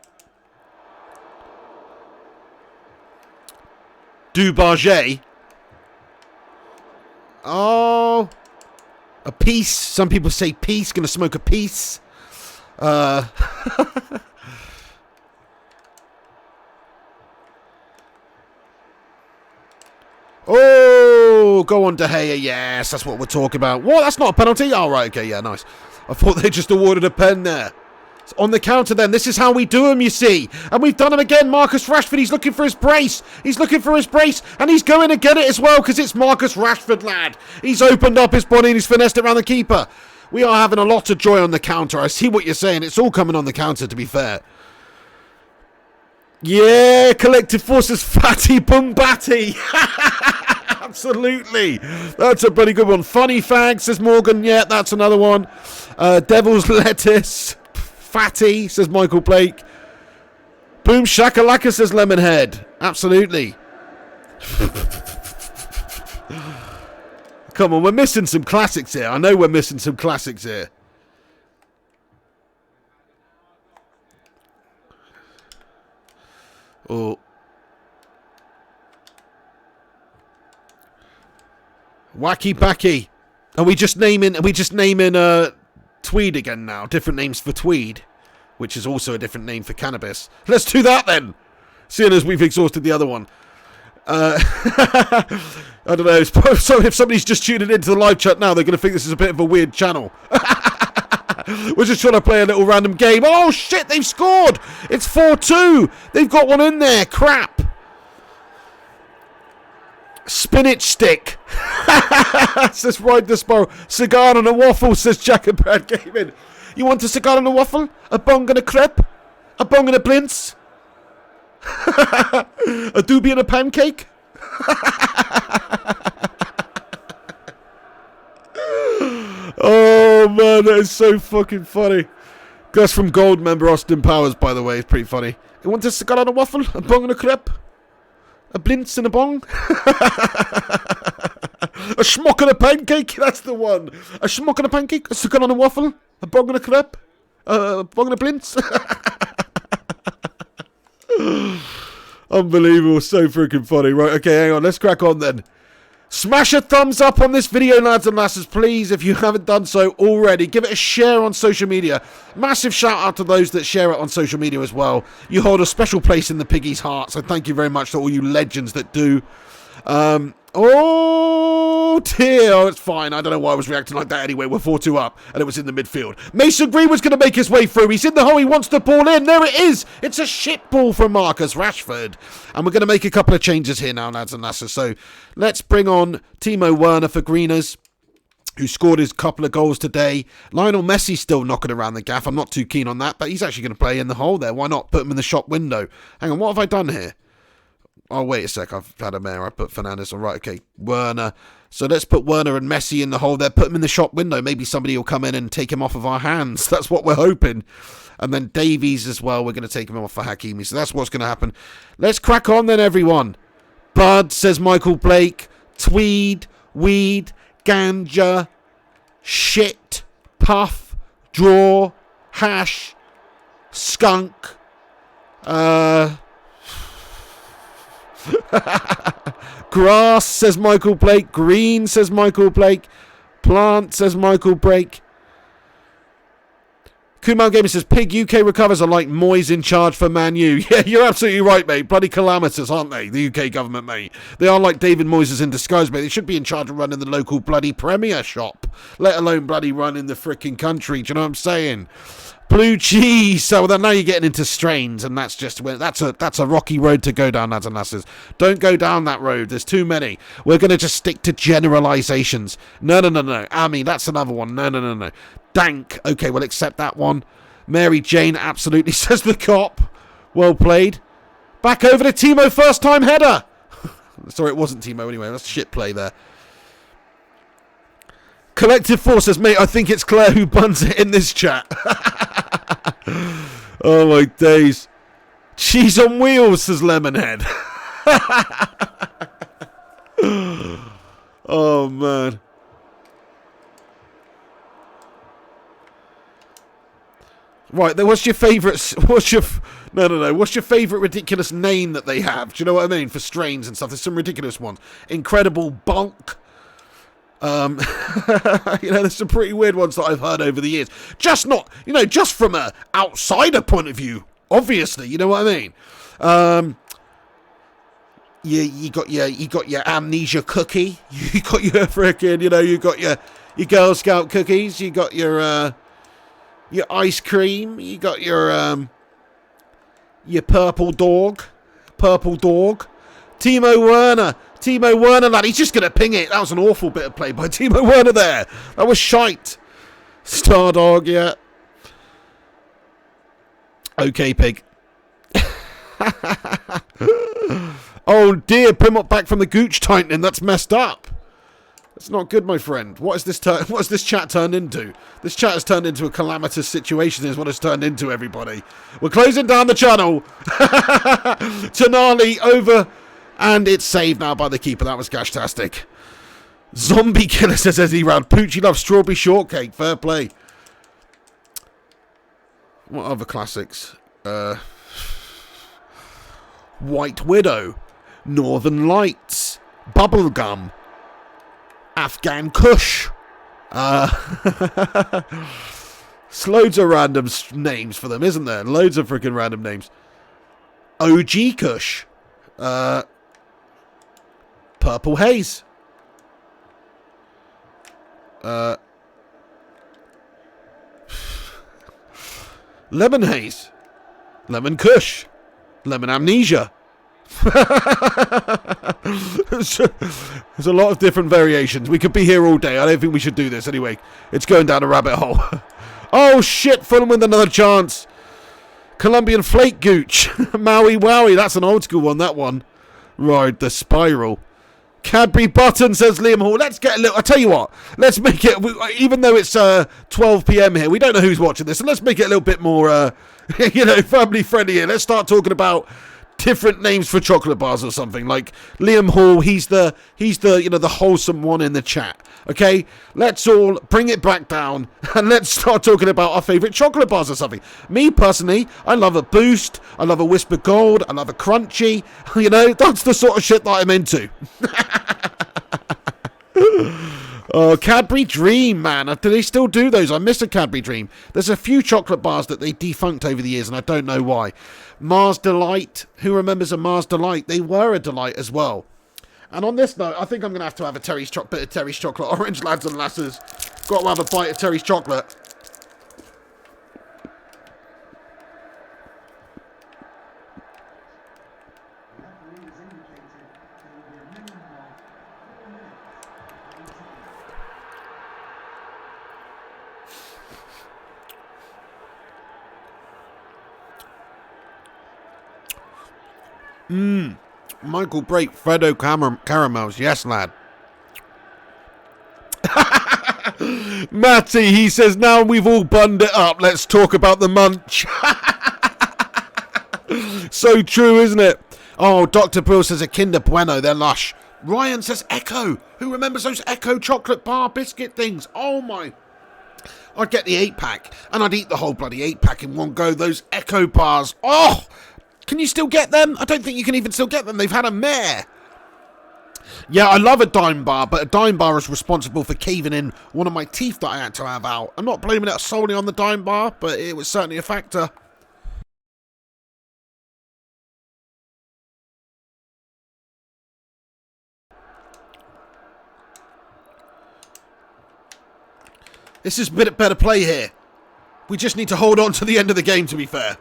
Dubarget. Oh. A piece. Some people say peace. Gonna smoke a piece. Oh, go on, De Gea. Yes, that's what we're talking about. What? That's not a penalty? Oh, right. Okay, yeah, nice. I thought they just awarded a pen there. It's on the counter then. This is how we do them, you see. And we've done him again. Marcus Rashford, he's looking for his brace. He's looking for his brace. And he's going to get it as well because it's Marcus Rashford, lad. He's opened up his body and he's finessed it around the keeper. We are having a lot of joy on the counter. I see what you're saying. It's all coming on the counter, to be fair. Yeah, Collective Forces Fatty Bumbati. Absolutely. That's a pretty good one. Funny Fag, says Morgan. Yeah, that's another one. Devil's Lettuce. Fatty, says Michael Blake. Boom Shakalaka, says Lemonhead. Absolutely. Come on, we're missing some classics here. I know we're missing some classics here. Oh. Wacky Backy. Are we just naming Tweed again now? Different names for Tweed, which is also a different name for cannabis. Let's do that then, seeing as we've exhausted the other one. I don't know. So if somebody's just tuning into the live chat now, they're going to think this is a bit of a weird channel. We're just trying to play a little random game. Oh shit, they've scored. It's 4-2. They've got one in there. Crap. Spinach stick. Says Ride the Sparrow. Cigar and a waffle, says Jack and Brad Gaming. You want a cigar and a waffle? A bong and a crepe? A bong and a blintz? A doobie and a pancake? Oh man, that is so fucking funny. Gus from Gold, member Austin Powers, by the way. It's pretty funny. You want a cigar and a waffle? A bong and a crepe? A blintz and a bong? A schmuck and a pancake? That's the one. A schmuck and a pancake? A cigar and a waffle? A bong and a crepe? A bong and a blintz? Unbelievable. So freaking funny. Right, okay, hang on. Let's crack on then. Smash a thumbs up on this video, lads and lasses, please. If you haven't done so already, give it a share on social media. Massive shout out to those that share it on social media as well. You hold a special place in the piggies' heart, so thank you very much to all you legends that do. Oh dear, oh, it's fine. I don't know why I was reacting like that anyway. We're 4-2 up, and it was in the midfield. Mason Greenwood's going to make his way through. He's in the hole. He wants the ball in. There it is. It's a shit ball from Marcus Rashford. And we're going to make a couple of changes here now, lads and lasses. So let's bring on Timo Werner for Greeners, who scored his couple of goals today. Lionel Messi's still knocking around the gaff. I'm not too keen on that, but he's actually going to play in the hole there. Why not put him in the shop window? Hang on, what have I done here? Oh, wait a sec. I've had a mare. I put Fernandes on. Right, okay. Werner. So let's put Werner and Messi in the hole there. Put him in the shop window. Maybe somebody will come in and take him off of our hands. That's what we're hoping. And then Davies as well. We're going to take him off for Hakimi. So that's what's going to happen. Let's crack on then, everyone. Bud, says Michael Blake. Tweed. Weed. Ganja. Shit. Puff. Draw. Hash. Skunk. Grass, says Michael Blake. Green, says Michael Blake. Plant, says Michael Blake. Kumal Gamer says Pig UK recovers are like Moyes in charge for Man U. Yeah, you're absolutely right, mate. Bloody calamitous, aren't they? The UK government, mate. They are like David Moyes in disguise, mate. They should be in charge of running the local bloody Premier shop, let alone bloody running the frickin' country. Do you know what I'm saying? Blue cheese. So now you're getting into strains, and that's just that's a rocky road to go down, lads and lasses. Don't go down that road. There's too many. We're gonna just stick to generalizations. No. Amy, that's another one. No. Dank. Okay, we'll accept that one. Mary Jane, absolutely, says the cop. Well played. Back over to Timo, first time header. Sorry, it wasn't Timo anyway. That's shit play there. Collective Force says, mate, I think it's Claire who buns it in this chat. Oh my days. Cheese on wheels, says Lemonhead. Oh, man. Right, then what's your favourite... What's your favourite ridiculous name that they have? Do you know what I mean? For strains and stuff. There's some ridiculous ones. Incredible Bulk. There's some pretty weird ones that I've heard over the years. Just not, just from a outsider point of view. Obviously, you know what I mean? You got your amnesia cookie. You got your frickin', you got your Girl Scout cookies. You got your ice cream. You got your purple dog. Timo Werner, lad, he's just going to ping it. That was an awful bit of play by Timo Werner there. That was shite. Stardog, yeah. Okay, pig. Oh dear, Primot back from the gooch tightening. That's messed up. That's not good, my friend. What is this chat turned into? This chat has turned into a calamitous situation is what it's turned into, everybody. We're closing down the channel. Tonali over, and it's saved now by the keeper. That was gashtastic. Zombie Killer says as he ran. Poochie loves strawberry shortcake. Fair play. What other classics? White Widow, Northern Lights, Bubblegum, Afghan Kush. There's loads of random names for them, isn't there? Loads of freaking random names. OG Kush. Purple Haze. Lemon Haze. Lemon Kush. Lemon Amnesia. There's a lot of different variations. We could be here all day. I don't think we should do this anyway. It's going down a rabbit hole. Oh shit, Fulham with another chance. Colombian Flake Gooch. Maui Wowie. That's an old school one, that one. Right, the spiral. Cadbury Button, says Liam Hall. Let's get a little... I tell you what. Let's make it... Even though it's 12 p.m. here, we don't know who's watching this. So let's make it a little bit more, family friendly here. Let's start talking about different names for chocolate bars or something. Like Liam Hall, he's the the wholesome one in the chat. Okay? Let's all bring it back down and let's start talking about our favourite chocolate bars or something. Me, personally, I love a Boost. I love a Whisper Gold. I love a Crunchy. That's the sort of shit that I'm into. Oh, Cadbury Dream, man. Do they still do those? I miss a Cadbury Dream. There's a few chocolate bars that they defunct over the years, and I don't know why. Mars Delight. Who remembers a Mars Delight? They were a delight as well. And on this note, I think I'm going to have a bit of Terry's Chocolate Orange, lads and lasses. Got to have a bite of Terry's Chocolate. Michael Brake, Freddo Caramels. Yes, lad. Matty, he says, now we've all bunned it up, let's talk about the munch. So true, isn't it? Oh, Dr. Brill says a Kinder Bueno, they're lush. Ryan says Echo. Who remembers those Echo chocolate bar biscuit things? Oh, my. I'd get the 8-pack, and I'd eat the whole bloody 8-pack in one go. Those Echo bars. Oh! Can you still get them? I don't think you can even still get them. They've had a mare. Yeah, I love a dime bar, but a dime bar is responsible for caving in one of my teeth that I had to have out. I'm not blaming it solely on the dime bar, but it was certainly a factor. This is a bit better play here. We just need to hold on to the end of the game, to be fair.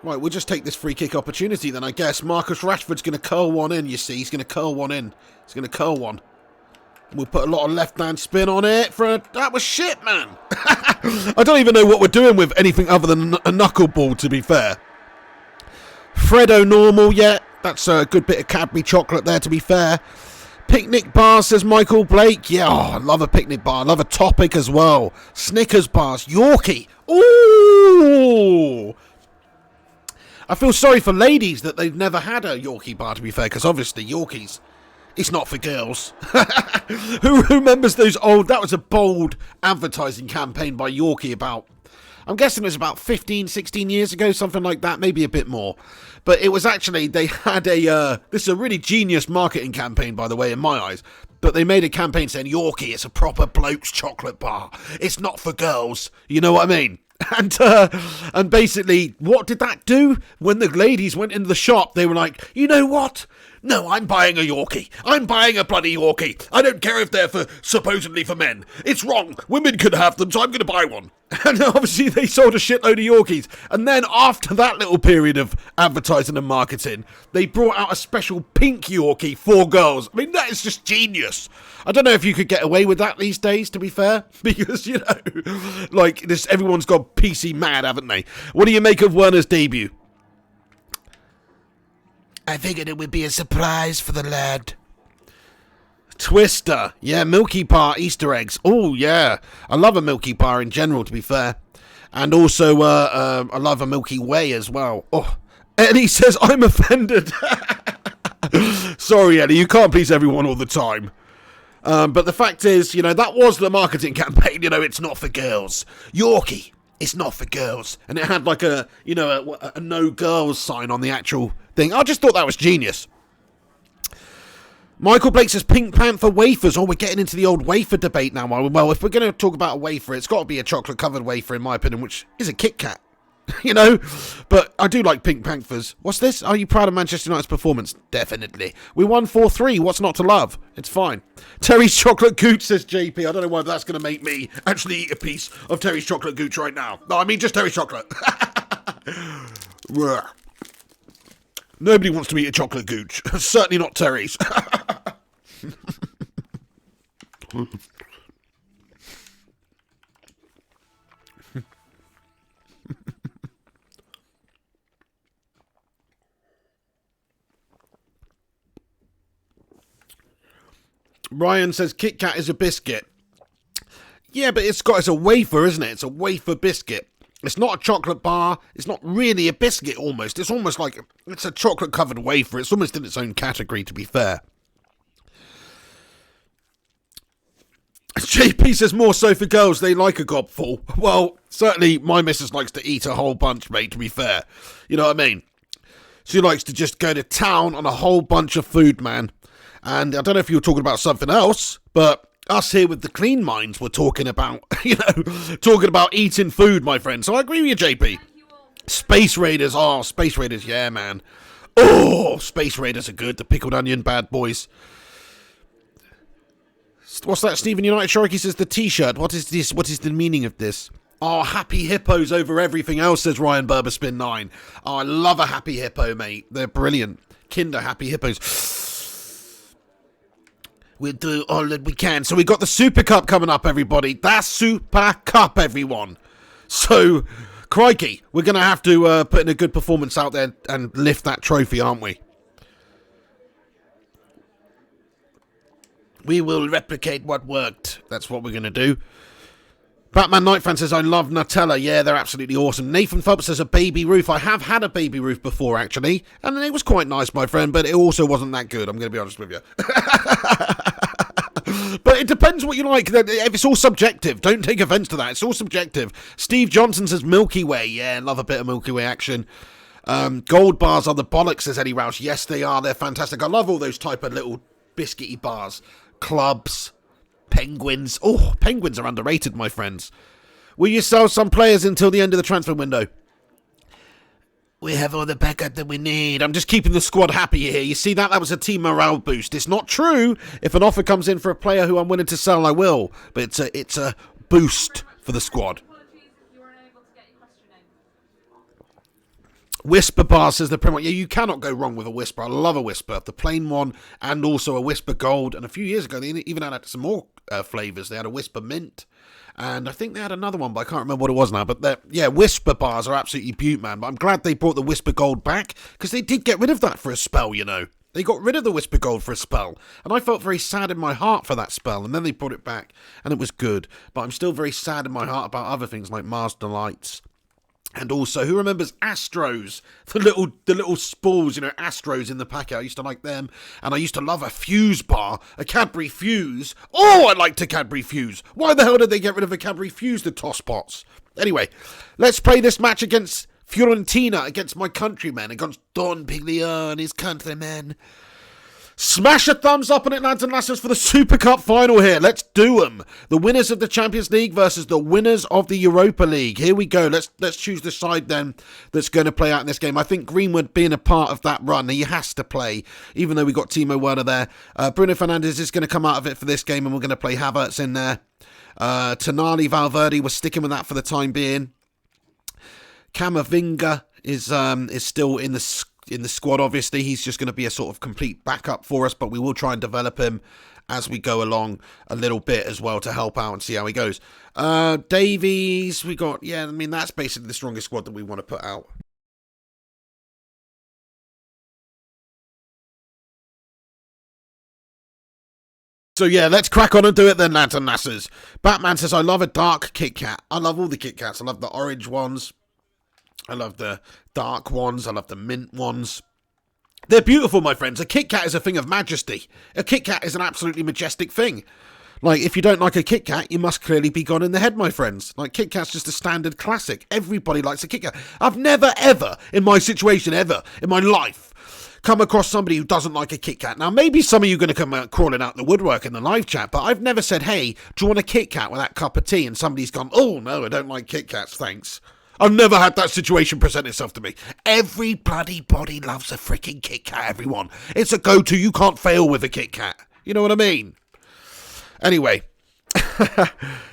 Right, we'll just take this free kick opportunity then, I guess. Marcus Rashford's going to curl one in, you see. He's going to curl one in. He's going to curl one. We'll put a lot of left-hand spin on it. That was shit, man. I don't even know what we're doing with anything other than a knuckleball, to be fair. Freddo normal, yeah. That's a good bit of Cadbury chocolate there, to be fair. Picnic bar, says Michael Blake. Yeah, I love a picnic bar. I love a Topic as well. Snickers bars. Yorkie. Ooh! I feel sorry for ladies that they've never had a Yorkie bar, to be fair, because obviously Yorkies, it's not for girls. Who remembers those old... That was a bold advertising campaign by Yorkie about... I'm guessing it was about 15, 16 years ago, something like that, maybe a bit more. But it was actually... They had a... this is a really genius marketing campaign, by the way, in my eyes. But they made a campaign saying, Yorkie, it's a proper bloke's chocolate bar. It's not for girls. You know what I mean? And basically, what did that do? When the ladies went into the shop, they were like, you know what? No, I'm buying a Yorkie. I'm buying a bloody Yorkie. I don't care if they're supposedly for men. It's wrong. Women could have them, so I'm going to buy one. And obviously they sold a shitload of Yorkies. And then after that little period of advertising and marketing, they brought out a special pink Yorkie for girls. I mean, that is just genius. I don't know if you could get away with that these days, to be fair. Because, you know, like, everyone's gone PC mad, haven't they? What do you make of Werner's debut? I figured it would be a surprise for the lad. Twister. Yeah, Milky Bar Easter eggs. Oh, yeah. I love a Milky Bar in general, to be fair. And also, I love a Milky Way as well. Oh, Eddie says, I'm offended. Sorry, Eddie, you can't please everyone all the time. But the fact is, you know, that was the marketing campaign. You know, it's not for girls. Yorkie, it's not for girls. And it had like a, you know, a no girls sign on the actual thing. I just thought that was genius. Michael Blake says Pink Panther wafers. Oh, we're getting into the old wafer debate now. Well, if we're going to talk about a wafer, it's got to be a chocolate-covered wafer, in my opinion, which is a Kit Kat. You know? But I do like Pink Panthers. What's this? Are you proud of Manchester United's performance? Definitely. We won 4-3. What's not to love? It's fine. Terry's chocolate gooch, says JP. I don't know why that's going to make me actually eat a piece of Terry's chocolate gooch right now. No, I mean just Terry's chocolate. Nobody wants to eat a chocolate gooch. Certainly not Terry's. Ryan says Kit Kat is a biscuit. Yeah, but it's a wafer, isn't it? It's a wafer biscuit. It's not a chocolate bar. It's not really a biscuit, almost. It's almost like it's a chocolate-covered wafer. It's almost in its own category, to be fair. JP says more so for girls. They like a gobful. Well, certainly my missus likes to eat a whole bunch, mate, to be fair. You know what I mean? She likes to just go to town on a whole bunch of food, man. And I don't know if you were talking about something else, but... us here with the clean minds were talking about, you know, talking about eating food, my friend. So I agree with you, JP. Space Raiders. Oh, Space Raiders. Yeah, man. Oh, Space Raiders are good. The pickled onion bad boys. What's that? Stephen United Sharky says the t-shirt. What is this? What is the meaning of this? Oh, happy hippos over everything else, says Ryan Berberspin 9. Oh, I love a happy hippo, mate. They're brilliant. Kinder happy hippos. We'll do all that we can. So we got the Super Cup coming up, everybody. The Super Cup, everyone. So, crikey, we're going to have to put in a good performance out there and lift that trophy, aren't we? We will replicate what worked. That's what we're going to do. Batman Nightfan says, I love Nutella. Yeah, they're absolutely awesome. Nathan Phelps says, a baby roof. I have had a baby roof before, actually. And it was quite nice, my friend, but it also wasn't that good. I'm going to be honest with you. But it depends what you like. If it's all subjective, don't take offense to that. It's all subjective. Steve Johnson says, Milky Way. Yeah, love a bit of Milky Way action. Gold bars are the bollocks, says Eddie Roush. Yes, they are. They're fantastic. I love all those type of little biscuity bars. Clubs. Penguins. Oh, penguins are underrated, my friends. Will you sell some players until the end of the transfer window? We have all the backup that we need. I'm just keeping the squad happy here. You see that? That was a team morale boost. It's not true. If an offer comes in for a player who I'm willing to sell, I will. But it's a boost for the squad. Whisper bar, says the Premier. Yeah, you cannot go wrong with a Whisper. I love a Whisper. The plain one and also a Whisper Gold. And a few years ago, they even had some more flavours. They had a Whisper Mint. And I think they had another one, but I can't remember what it was now. But yeah, Whisper bars are absolutely beaut, man. But I'm glad they brought the Whisper Gold back, because they did get rid of that for a spell, you know. They got rid of the Whisper Gold for a spell. And I felt very sad in my heart for that spell. And then they brought it back, and it was good. But I'm still very sad in my heart about other things like Mars Delights And also, who remembers Astros? The little spools, you know, Astros in the packet. I used to like them. And I used to love a Fuse bar, a Cadbury Fuse. Oh, I liked a Cadbury Fuse. Why the hell did they get rid of a Cadbury Fuse, the tosspots? Anyway, let's play this match against Fiorentina, against my countrymen, against Don Piglione and his countrymen. Smash a thumbs up on it, lads and lasses, for the Super Cup final here. Let's do them. The winners of the Champions League versus the winners of the Europa League. Here we go. Let's choose the side then that's going to play out in this game. I think Greenwood being a part of that run, he has to play, even though we got Timo Werner there. Bruno Fernandes is going to come out of it for this game, and we're going to play Havertz in there. Tonali, Valverde, we're sticking with that for the time being. Camavinga is still in the squad. Obviously, he's just going to be a sort of complete backup for us, but we will try and develop him as we go along a little bit as well to help out and see how he goes. Davies, we got, yeah, I mean, that's basically the strongest squad that we want to put out. So yeah, let's crack on and do it then, lads and lasses. Batman says, I love a dark Kit Kat. I love all the Kit Kats. I love the orange ones. I love the dark ones. I love the mint ones. They're beautiful, my friends. A Kit Kat is a thing of majesty. A Kit Kat is an absolutely majestic thing. Like, if you don't like a Kit Kat, you must clearly be gone in the head, my friends. Like, Kit Kat's just a standard classic. Everybody likes a Kit Kat. I've never, ever, in my situation, ever, in my life, come across somebody who doesn't like a Kit Kat. Now, maybe some of you are going to come out crawling out the woodwork in the live chat, but I've never said, hey, do you want a Kit Kat with that cup of tea? And somebody's gone, oh, no, I don't like Kit Kats, thanks. I've never had that situation present itself to me. Every bloody body loves a freaking Kit Kat, everyone. It's a go-to. You can't fail with a Kit Kat. You know what I mean? Anyway.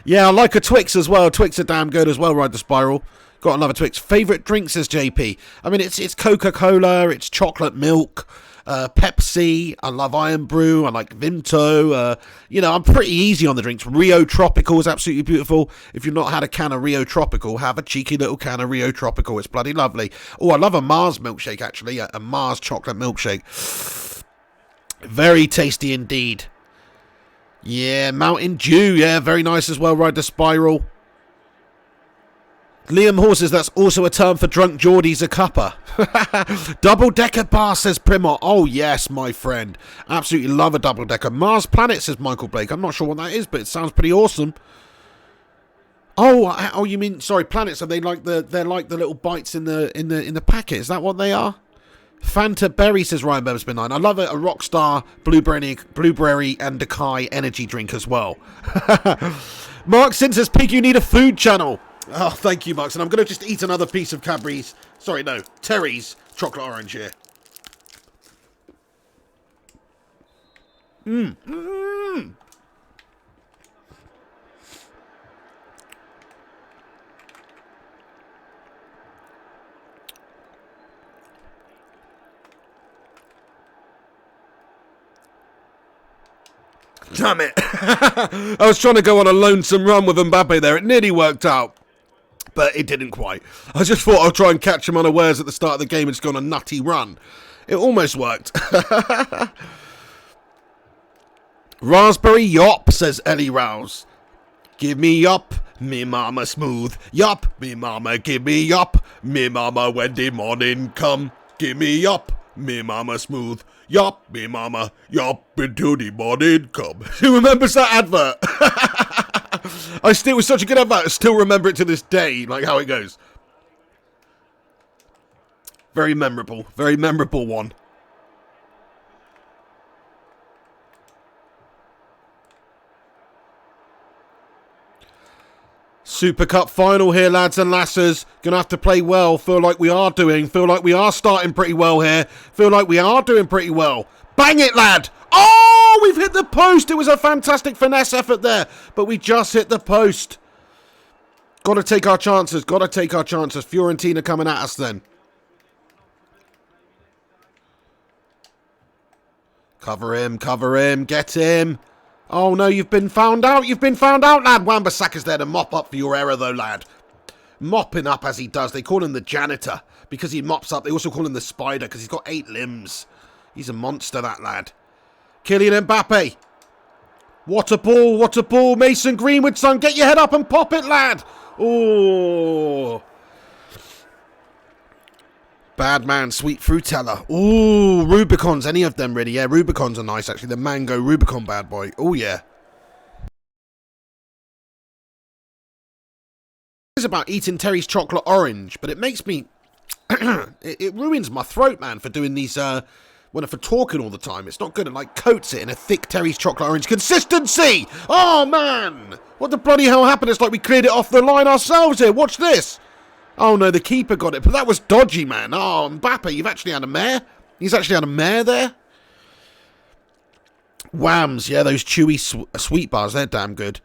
Yeah, I like a Twix as well. Twix are damn good as well, Ride the Spiral. Got another Twix. Favourite drinks, says JP. I mean, it's Coca-Cola, it's chocolate milk, Pepsi. I love Iron Brew. I like Vimto. You know, I'm pretty easy on the drinks. Rio Tropical is absolutely beautiful. If you've not had a can of Rio Tropical, have a cheeky little can of Rio Tropical. It's bloody lovely. Oh, I love a Mars milkshake, actually. A Mars chocolate milkshake. Very tasty indeed. Yeah, Mountain Dew. Yeah, very nice as well. Ride the Spiral. Liam Hall says that's also a term for drunk Geordies a cuppa. Double-decker bar, says Primor. Oh, yes, my friend. Absolutely love a double-decker. Mars Planet, says Michael Blake. I'm not sure what that is, but it sounds pretty awesome. Oh, you mean, sorry, planets, are they like they're like the little bites in the packet? Is that what they are? Fanta Berry, says Ryan Beversman 9. I love it. A Rockstar blueberry and Decay energy drink as well. Mark Sin says, Pig, you need a food channel. Oh, thank you, Mark. And I'm going to just eat another piece of Cadbury's. Sorry, no. Terry's chocolate orange here. Damn it. I was trying to go on a lonesome run with Mbappe there. It nearly worked out. But it didn't quite. I just thought I'd try and catch him unawares at the start of the game and just go on a nutty run. It almost worked. Raspberry Yop, says Ellie Rouse. Give me yop, me mama smooth. Yop, me mama, give me yop. Me mama when the morning come. Give me yop, me mama smooth. Yop, me mama, yop into the morning come. Who remembers that advert? It was such a good advert, I still remember it to this day, like how it goes. Very memorable one. Super Cup final here, lads and lasses. Gonna have to play well. Feel like we are starting pretty well here. Feel like we are doing pretty well. Bang it, lad! Oh, we've hit the post. It was a fantastic finesse effort there, but we just hit the post. Gotta take our chances. Fiorentina coming at us then. Cover him. Get him. Oh, no, you've been found out, lad. Wan-Bissaka's there to mop up for your error, though, lad. Mopping up as he does. They call him the janitor because he mops up. They also call him the spider because he's got 8 limbs. He's a monster, that lad. Kylian Mbappe. What a ball. Mason Greenwood, son. Get your head up and pop it, lad. Oh. Bad man, sweet frutella. Ooh, Rubicons, any of them really. Yeah, Rubicons are nice actually. The mango Rubicon bad boy. Oh yeah. It's about eating Terry's chocolate orange, but it makes me... it ruins my throat, man, for doing these... for talking all the time. It's not good. It like coats it in a thick Terry's chocolate orange consistency. Oh, man. What the bloody hell happened? It's like we cleared it off the line ourselves here. Watch this. Oh, no, the keeper got it. But that was dodgy, man. Oh, Mbappe, you've actually had a mare? He's actually had a mare there? Whams. Yeah, those chewy sweet bars. They're damn good.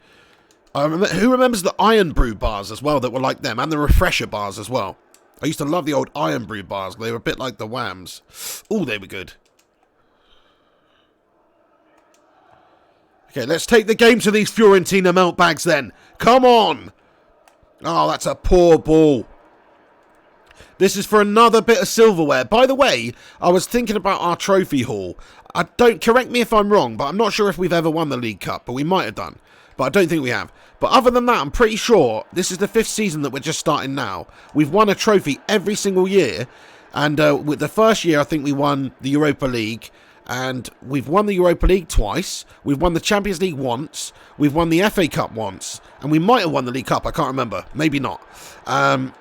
Who remembers the Iron Brew bars as well that were like them? And the Refresher bars as well. I used to love the old Iron Brew bars. They were a bit like the Whams. Oh, they were good. Okay, let's take the game to these Fiorentina melt bags then. Come on. Oh, that's a poor ball. This is for another bit of silverware. By the way, I was thinking about our trophy haul. Correct me if I'm wrong, but I'm not sure if we've ever won the League Cup, but we might have done. But I don't think we have. But other than that, I'm pretty sure this is the 5th season that we're just starting now. We've won a trophy every single year. And with the first year, I think we won the Europa League. And we've won the Europa League twice. We've won the Champions League once. We've won the FA Cup once. And we might have won the League Cup. I can't remember. Maybe not. And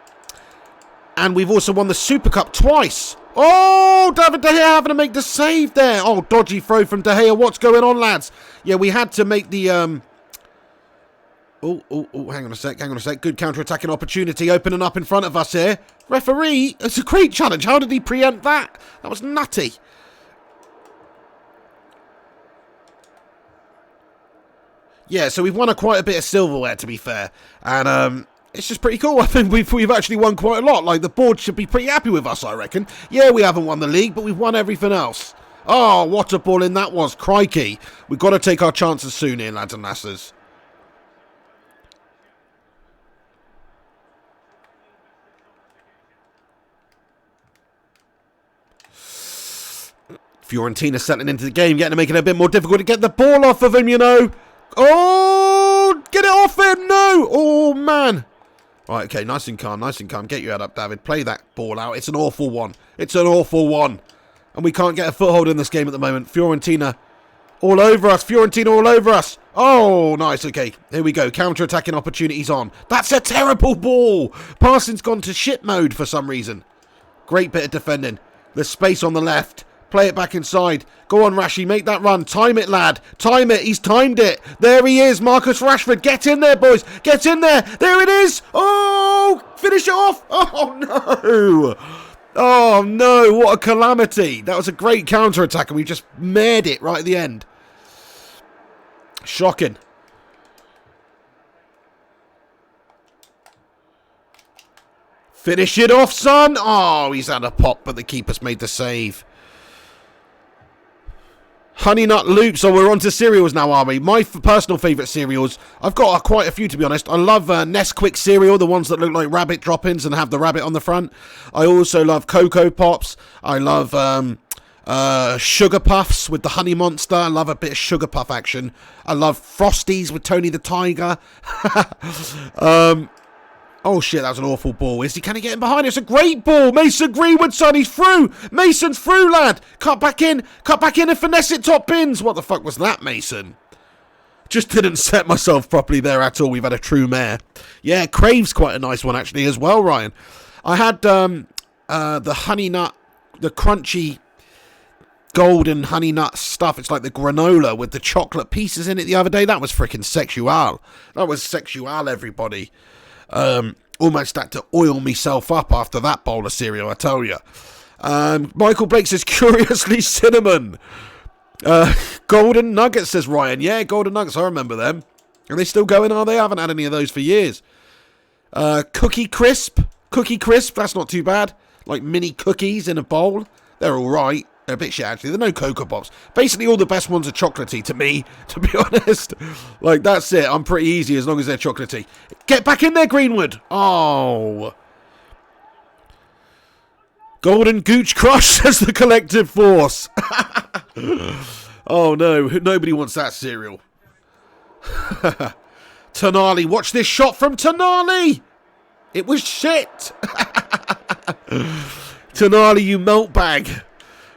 we've also won the Super Cup twice. Oh, David De Gea having to make the save there. Oh, dodgy throw from De Gea. What's going on, lads? Yeah, we had to make the... Oh, hang on a sec. Good counter-attacking opportunity opening up in front of us here. Referee, it's a great challenge. How did he preempt that? That was nutty. Yeah, so we've won quite a bit of silverware, to be fair. And it's just pretty cool. I think we've actually won quite a lot. Like, the board should be pretty happy with us, I reckon. Yeah, we haven't won the league, but we've won everything else. Oh, what a ball in that was. Crikey. We've got to take our chances soon here, lads and lasses. Fiorentina settling into the game, getting to make it a bit more difficult to get the ball off of him, you know. Oh, get it off him, no. Oh, man. Right, okay, nice and calm. Get your head up, David. Play that ball out. It's an awful one. And we can't get a foothold in this game at the moment. Fiorentina all over us. Oh, nice, okay. Here we go. Counter-attacking opportunities on. That's a terrible ball. Passing's gone to shit mode for some reason. Great bit of defending. There's space on the left. Play it back inside. Go on, Rashi. Make that run. Time it, lad. Time it. He's timed it. There he is. Marcus Rashford. Get in there, boys. Get in there. There it is. Oh, finish it off. Oh, no. Oh, no. What a calamity. That was a great counter-attack, and we just made it right at the end. Shocking. Finish it off, son. Oh, he's had a pop, but the keeper's made the save. Honey Nut Loops. So we're on to cereals now, are we? My personal favourite cereals. I've got quite a few, to be honest. I love Nesquik cereal, the ones that look like rabbit droppings and have the rabbit on the front. I also love Cocoa Pops. I love Sugar Puffs with the Honey Monster. I love a bit of Sugar Puff action. I love Frosties with Tony the Tiger. Oh, shit, that was an awful ball. Can he get in behind it? It's a great ball. Mason Greenwood, son, he's through. Mason's through, lad. Cut back in and finesse it top bins. What the fuck was that, Mason? Just didn't set myself properly there at all. We've had a true mare. Yeah, Crave's quite a nice one, actually, as well, Ryan. I had the honey nut, the crunchy golden honey nut stuff. It's like the granola with the chocolate pieces in it the other day. That was freaking sexual. Everybody. Almost had to oil myself up after that bowl of cereal, I tell you. Michael Blake says, curiously cinnamon. Golden Nuggets, says Ryan. Yeah, Golden Nuggets, I remember them. Are they still going, are they? I haven't had any of those for years. Cookie Crisp, that's not too bad. Like mini cookies in a bowl. They're alright. They're a bit shit, actually. They're no Cocoa Pops. Basically, all the best ones are chocolatey to me, to be honest. Like, that's it. I'm pretty easy as long as they're chocolatey. Get back in there, Greenwood. Oh. Golden Gooch Crush, says the collective force. Oh, no. Nobody wants that cereal. Tonali. Watch this shot from Tonali. It was shit. Tonali, you melt bag.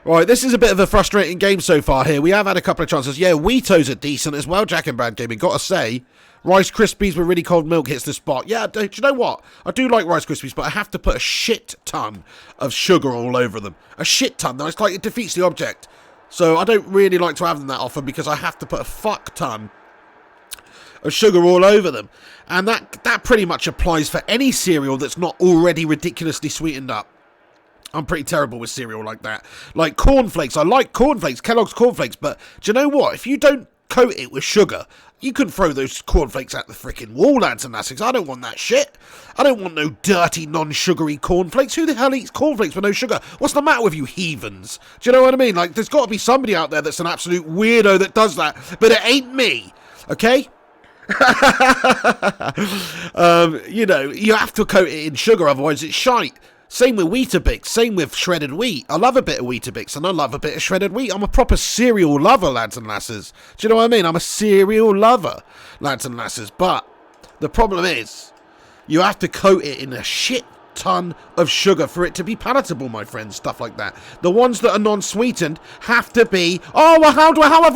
Right, this is a bit of a frustrating game so far here. We have had a couple of chances. Yeah, Wheatos are decent as well, Jack and Brad Gaming. Got to say, Rice Krispies with really cold milk hits the spot. Yeah, do you know what? I do like Rice Krispies, but I have to put a shit ton of sugar all over them. A shit ton, though. It's like it defeats the object. So I don't really like to have them that often because I have to put a fuck ton of sugar all over them. And that pretty much applies for any cereal that's not already ridiculously sweetened up. I'm pretty terrible with cereal like that. Like cornflakes. I like cornflakes, Kellogg's cornflakes, but do you know what? If you don't coat it with sugar, you can throw those cornflakes at the frickin' wall, lads and lasses. I don't want that shit. I don't want no dirty, non-sugary cornflakes. Who the hell eats cornflakes with no sugar? What's the matter with you heathens? Do you know what I mean? Like, there's got to be somebody out there that's an absolute weirdo that does that, but it ain't me, okay? You know, you have to coat it in sugar, otherwise it's shite. Same with Weetabix, same with shredded wheat. I love a bit of Weetabix and I love a bit of shredded wheat. I'm a proper cereal lover, lads and lasses. Do you know what I mean? I'm a cereal lover, lads and lasses. But the problem is, you have to coat it in a shit ton of sugar for it to be palatable, my friends. Stuff like that. The ones that are non-sweetened have to be. Oh, well, how have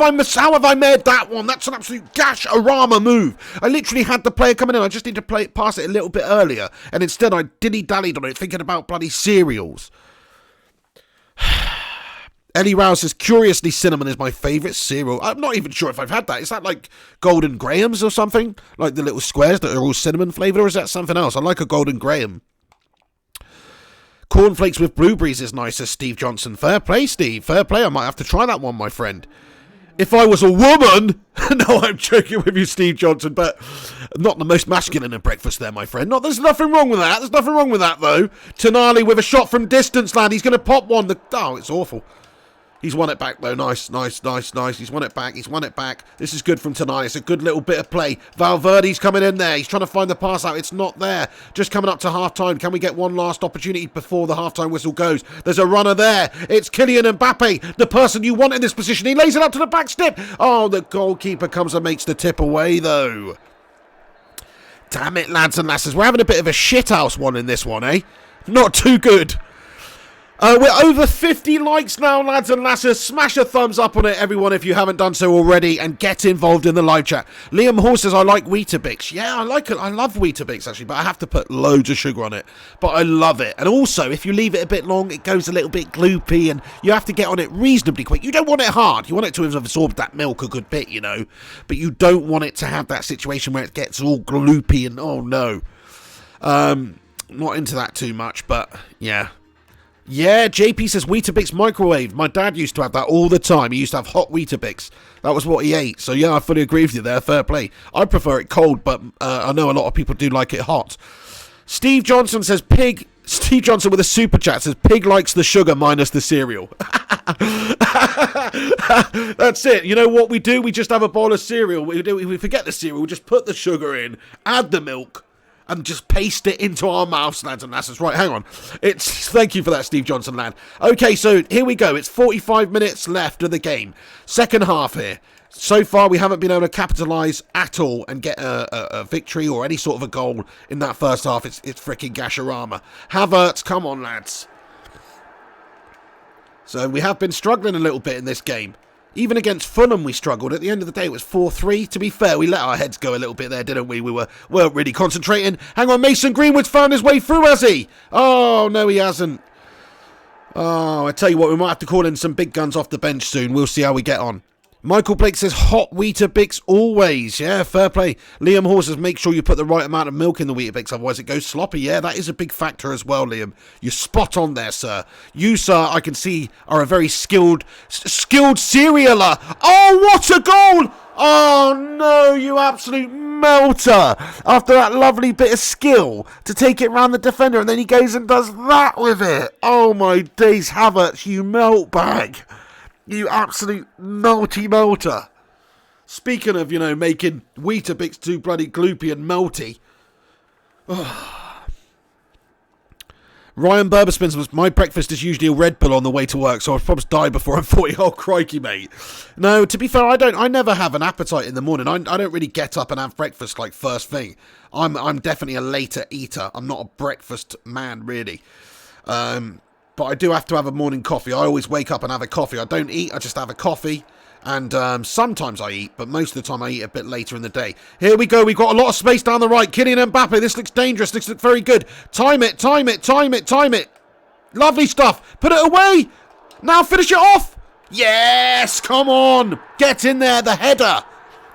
I made that one? That's an absolute gash-arama move. I literally had the player coming in. I just need to pass it a little bit earlier, and instead I dilly-dallied on it, thinking about bloody cereals. Ellie Rouse says, curiously, cinnamon is my favourite cereal. I'm not even sure if I've had that. Is that like Golden Grahams or something? Like the little squares that are all cinnamon flavoured, or is that something else? I like a Golden Graham. Cornflakes with blueberries is nice, says Steve Johnson. Fair play, Steve. Fair play. I might have to try that one, my friend. If I was a woman... No, I'm joking with you, Steve Johnson, but not the most masculine of breakfast there, my friend. No, there's nothing wrong with that. There's nothing wrong with that, though. Tonali with a shot from distance, lad. He's going to pop one. Oh, it's awful. He's won it back, though. Nice, nice, nice, nice. He's won it back. He's won it back. This is good from Tonali. It's a good little bit of play. Valverde's coming in there. He's trying to find the pass out. It's not there. Just coming up to half-time. Can we get one last opportunity before the half-time whistle goes? There's a runner there. It's Kylian Mbappe, the person you want in this position. He lays it up to the back step. Oh, the goalkeeper comes and makes the tip away, though. Damn it, lads and lasses. We're having a bit of a shithouse one in this one, eh? Not too good. We're over 50 likes now, lads and lasses. Smash a thumbs up on it, everyone, if you haven't done so already, and get involved in the live chat. Liam Hall says, I like Weetabix. Yeah, I like it. I love Weetabix, actually, but I have to put loads of sugar on it. But I love it. And also, if you leave it a bit long, it goes a little bit gloopy, and you have to get on it reasonably quick. You don't want it hard. You want it to have absorbed that milk a good bit, you know. But you don't want it to have that situation where it gets all gloopy and, oh, no. Not into that too much, but, yeah. Yeah, JP says Weetabix microwave. My dad used to have that all the time. He used to have hot Weetabix. That was what he ate. So, yeah, I fully agree with you there. Fair play. I prefer it cold, but I know a lot of people do like it hot. Steve Johnson says Pig... Steve Johnson with a super chat says Pig likes the sugar minus the cereal. That's it. You know what we do? We just have a bowl of cereal. We forget the cereal. We just put the sugar in, add the milk, and just paste it into our mouths, lads and lasses. Right, hang on. Thank you for that, Steve Johnson, lad. Okay, so here we go. It's 45 minutes left of the game. Second half here. So far, we haven't been able to capitalise at all and get a victory or any sort of a goal in that first half. It's freaking Gasharama. Havertz, come on, lads. So we have been struggling a little bit in this game. Even against Fulham, we struggled. At the end of the day, it was 4-3. To be fair, we let our heads go a little bit there, didn't we? We weren't really concentrating. Hang on, Mason Greenwood's found his way through, has he? Oh, no, he hasn't. Oh, I tell you what, we might have to call in some big guns off the bench soon. We'll see how we get on. Michael Blake says, hot Weetabix always. Yeah, fair play. Liam Hall says, make sure you put the right amount of milk in the Weetabix, otherwise it goes sloppy. Yeah, that is a big factor as well, Liam. You're spot on there, sir. You, sir, I can see, are a very skilled serialer. Oh, what a goal! Oh, no, you absolute melter. After that lovely bit of skill to take it round the defender, and then he goes and does that with it. Oh, my days, Havertz, you melt bag. You absolute melter. Speaking of, you know, making Weetabix too bloody gloopy and melty. Ryan Burberspins was, my breakfast is usually a Red Bull on the way to work, so I'll probably die before I'm 40. Oh, crikey, mate. No, to be fair, I never have an appetite in the morning. I don't really get up and have breakfast like first thing. I'm definitely a later eater. I'm not a breakfast man, really. but I do have to have a morning coffee. I always wake up and have a coffee. I don't eat, I just have a coffee. And sometimes I eat, but most of the time I eat a bit later in the day. Here we go. We've got a lot of space down the right. Kylian Mbappe. This looks dangerous. This looks very good. Time it, time it, time it, time it. Lovely stuff. Put it away. Now finish it off. Yes, come on. Get in there. The header.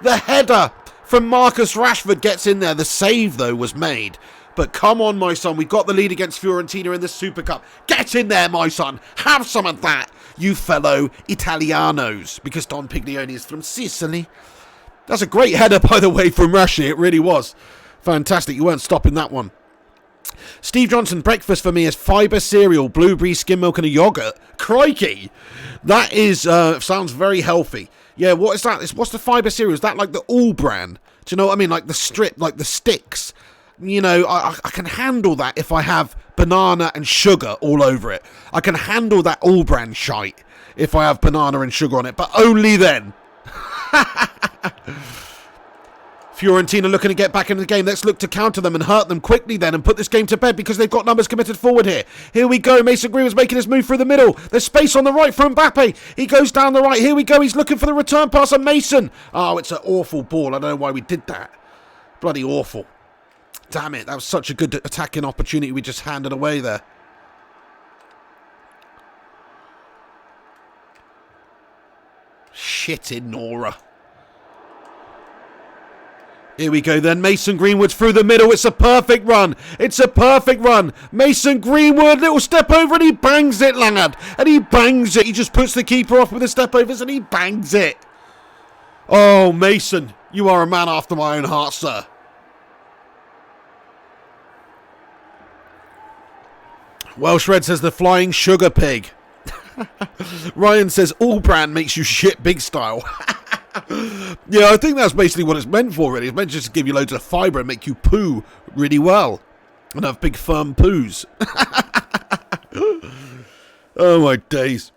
The header from Marcus Rashford gets in there. The save, though, was made. But come on, my son. We got the lead against Fiorentina in the Super Cup. Get in there, my son. Have some of that, you fellow Italianos. Because Don Piglioni is from Sicily. That's a great header, by the way, from Rashi. It really was. Fantastic. You weren't stopping that one. Steve Johnson, breakfast for me is fibre cereal, blueberry, skim milk and a yoghurt. Crikey. That is, sounds very healthy. Yeah, what is that? What's the fibre cereal? Is that like the All brand? Do you know what I mean? Like the strip, like the sticks. You know, I can handle that if I have banana and sugar all over it. I can handle that All brand shite if I have banana and sugar on it, but only then. Fiorentina looking to get back into the game. Let's look to counter them and hurt them quickly then and put this game to bed because they've got numbers committed forward here. Here we go. Mason Greenwood's making his move through the middle. There's space on the right for Mbappe. He goes down the right. Here we go. He's looking for the return pass on Mason. Oh, it's an awful ball. I don't know why we did that. Bloody awful. Damn it. That was such a good attacking opportunity we just handed away there. Shit in Nora. Here we go then. Mason Greenwood through the middle. It's a perfect run. It's a perfect run. Mason Greenwood, little step over and he bangs it, lad. And he bangs it. He just puts the keeper off with the step overs and he bangs it. Oh, Mason, you are a man after my own heart, sir. Welsh Red says the flying sugar pig. Ryan says all brand makes you shit big style. Yeah, I think that's basically what it's meant for, really. It's meant just to give you loads of fibre and make you poo really well. And have big firm poos. Oh my days.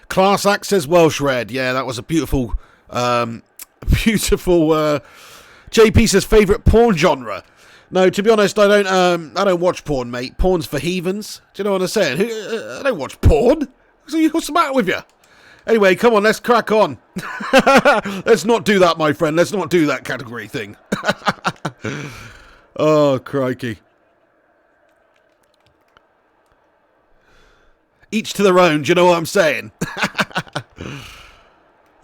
Class Act says Welsh Red. Yeah, that was a beautiful JP says favourite porn genre. No, to be honest, I don't watch porn, mate. Porn's for heathens. Do you know what I'm saying? I don't watch porn. What's the matter with you? Anyway, come on, let's crack on. Let's not do that, my friend. Let's not do that category thing. Oh, crikey. Each to their own, do you know what I'm saying?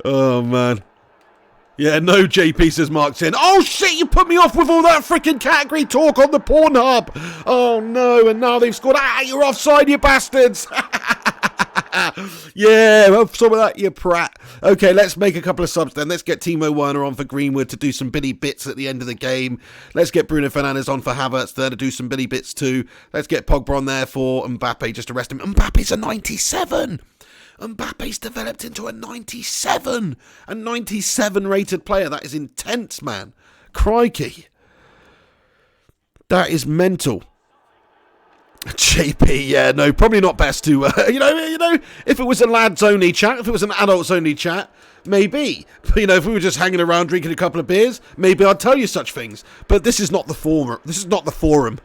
Oh, man. Yeah, no JP says Mark's in. Oh, shit, you put me off with all that freaking category talk on the Pornhub. Oh, no, and now they've scored. Ah, you're offside, you bastards. Yeah, well, some of that, you prat. Okay, let's make a couple of subs then. Let's get Timo Werner on for Greenwood to do some Billy bits at the end of the game. Let's get Bruno Fernandes on for Havertz there to do some Billy bits too. Let's get Pogba on there for Mbappe just to rest him. Mbappe's a 97. Mbappe's developed into a 97. A 97 rated player. That is intense, man. Crikey. That is mental. JP, yeah, no, probably not best to, you know, if it was a lads only chat, if it was an adults only chat, maybe. But, you know, if we were just hanging around drinking a couple of beers, maybe I'd tell you such things. But this is not the forum. This is not the forum.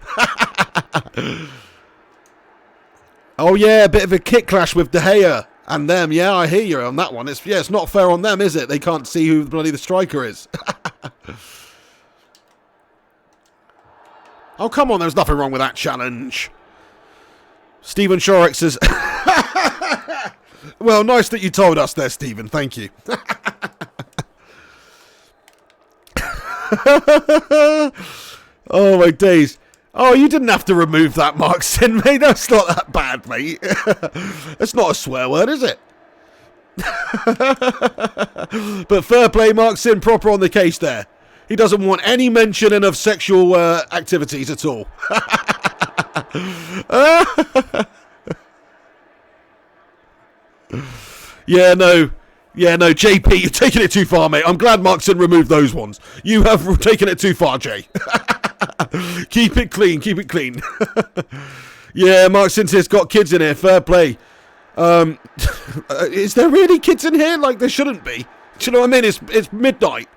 Oh yeah, a bit of a kick clash with De Gea and them. Yeah, I hear you on that one. It's not fair on them, is it? They can't see who bloody the striker is. Oh, come on, there's nothing wrong with that challenge. Stephen Shorrock says, well, nice that you told us there, Stephen. Thank you. Oh, my days. Oh, you didn't have to remove that, Mark Sin, mate. That's not that bad, mate. That's not a swear word, is it? But fair play, Mark Sin, proper on the case there. He doesn't want any mentioning of sexual activities at all. Yeah, no, JP, you're taking it too far, mate. I'm glad Markson removed those ones. You have taken it too far, Jay. Keep it clean, keep it clean. Yeah, Markson says got kids in here, fair play. Is there really kids in here? Like, there shouldn't be. Do you know what I mean? It's midnight.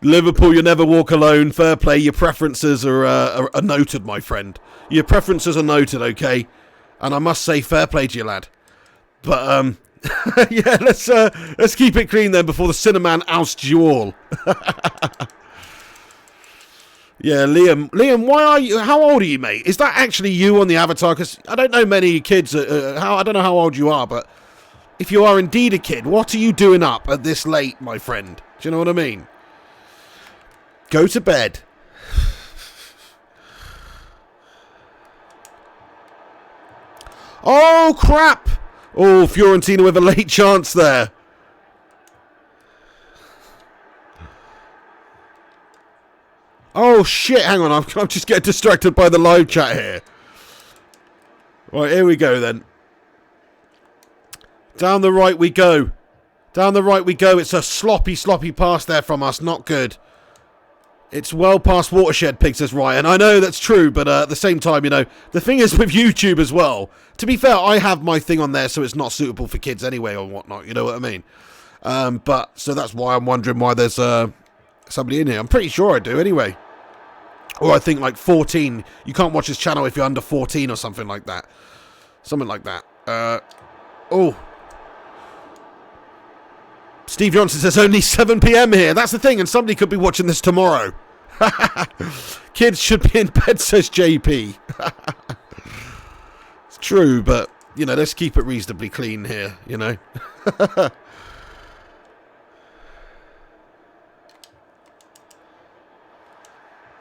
Liverpool, you never walk alone. Fair play. Your preferences are noted, my friend. Your preferences are noted, okay? And I must say, fair play to you, lad. But, yeah, let's keep it clean then before the Cinnamon ousts you all. Yeah, Liam, why are you? How old are you, mate? Is that actually you on the avatar? Because I don't know many kids. I don't know how old you are, but if you are indeed a kid, what are you doing up at this late, my friend? Do you know what I mean? Go to bed. Oh crap! Oh, Fiorentina with a late chance there. Oh shit, hang on, I'm just getting distracted by the live chat here. Right, here we go then. Down the right we go. Down the right we go. It's a sloppy pass there from us. Not good. It's well past watershed, Pig, says Ryan. I know that's true, but at the same time, you know, the thing is with YouTube as well. To be fair, I have my thing on there, so it's not suitable for kids anyway or whatnot. You know what I mean? But so that's why I'm wondering why there's somebody in here. I'm pretty sure I do anyway. Or I think like 14. You can't watch his channel if you're under 14 or something like that. Something like that. Oh. Steve Johnson says only 7 p.m. here. That's the thing, and somebody could be watching this tomorrow. Kids should be in bed, says JP. It's true, but, you know, let's keep it reasonably clean here, you know.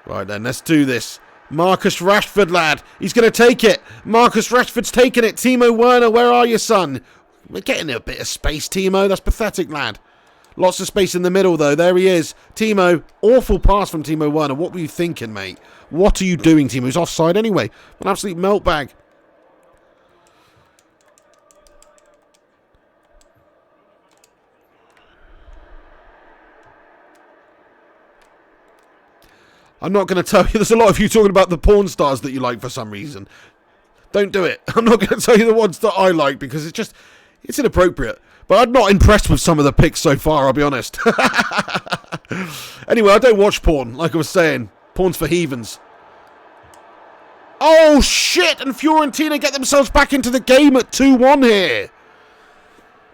Right then, let's do this. Marcus Rashford, lad. He's going to take it. Marcus Rashford's taking it. Timo Werner, where are you, son? We're getting a bit of space, Timo. That's pathetic, lad. Lots of space in the middle, though. There he is. Timo. Awful pass from Timo Werner. What were you thinking, mate? What are you doing, Timo? He's offside anyway. An absolute meltbag. I'm not going to tell you. There's a lot of you talking about the porn stars that you like for some reason. Don't do it. I'm not going to tell you the ones that I like because it's inappropriate. But I'm not impressed with some of the picks so far, I'll be honest. Anyway, I don't watch porn, like I was saying. Porn's for heathens. Oh, shit! And Fiorentina get themselves back into the game at 2-1 here.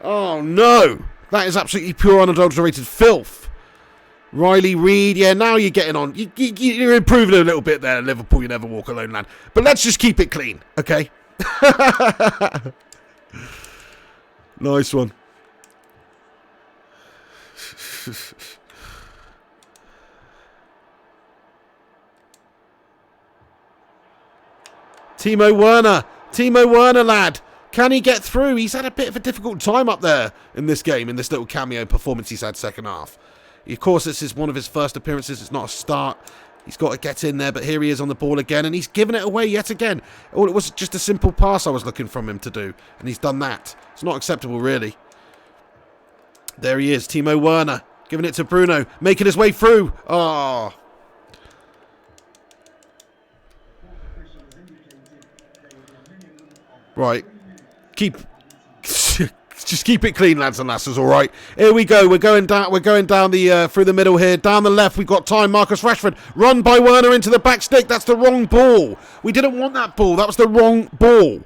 Oh, no. That is absolutely pure unadulterated filth. Riley Reid, yeah, now you're getting on. You're improving a little bit there, Liverpool. You never walk alone, lad. But let's just keep it clean, okay? Nice one. Timo Werner, lad. Can he get through? He's had a bit of a difficult time up there in this game, in this little cameo performance he's had second half. Of course, this is one of his first appearances. It's not a start. He's got to get in there, but here he is on the ball again, and he's given it away yet again. Oh, it was just a simple pass I was looking from him to do, and he's done that. It's not acceptable, really. There he is, Timo Werner, giving it to Bruno, making his way through. Oh. Right. Just keep it clean, lads and lasses, all right? Here we go. We're going down the through the middle here. Down the left, we've got time. Marcus Rashford. Run by Werner into the back stick. That's the wrong ball. We didn't want that ball. That was the wrong ball.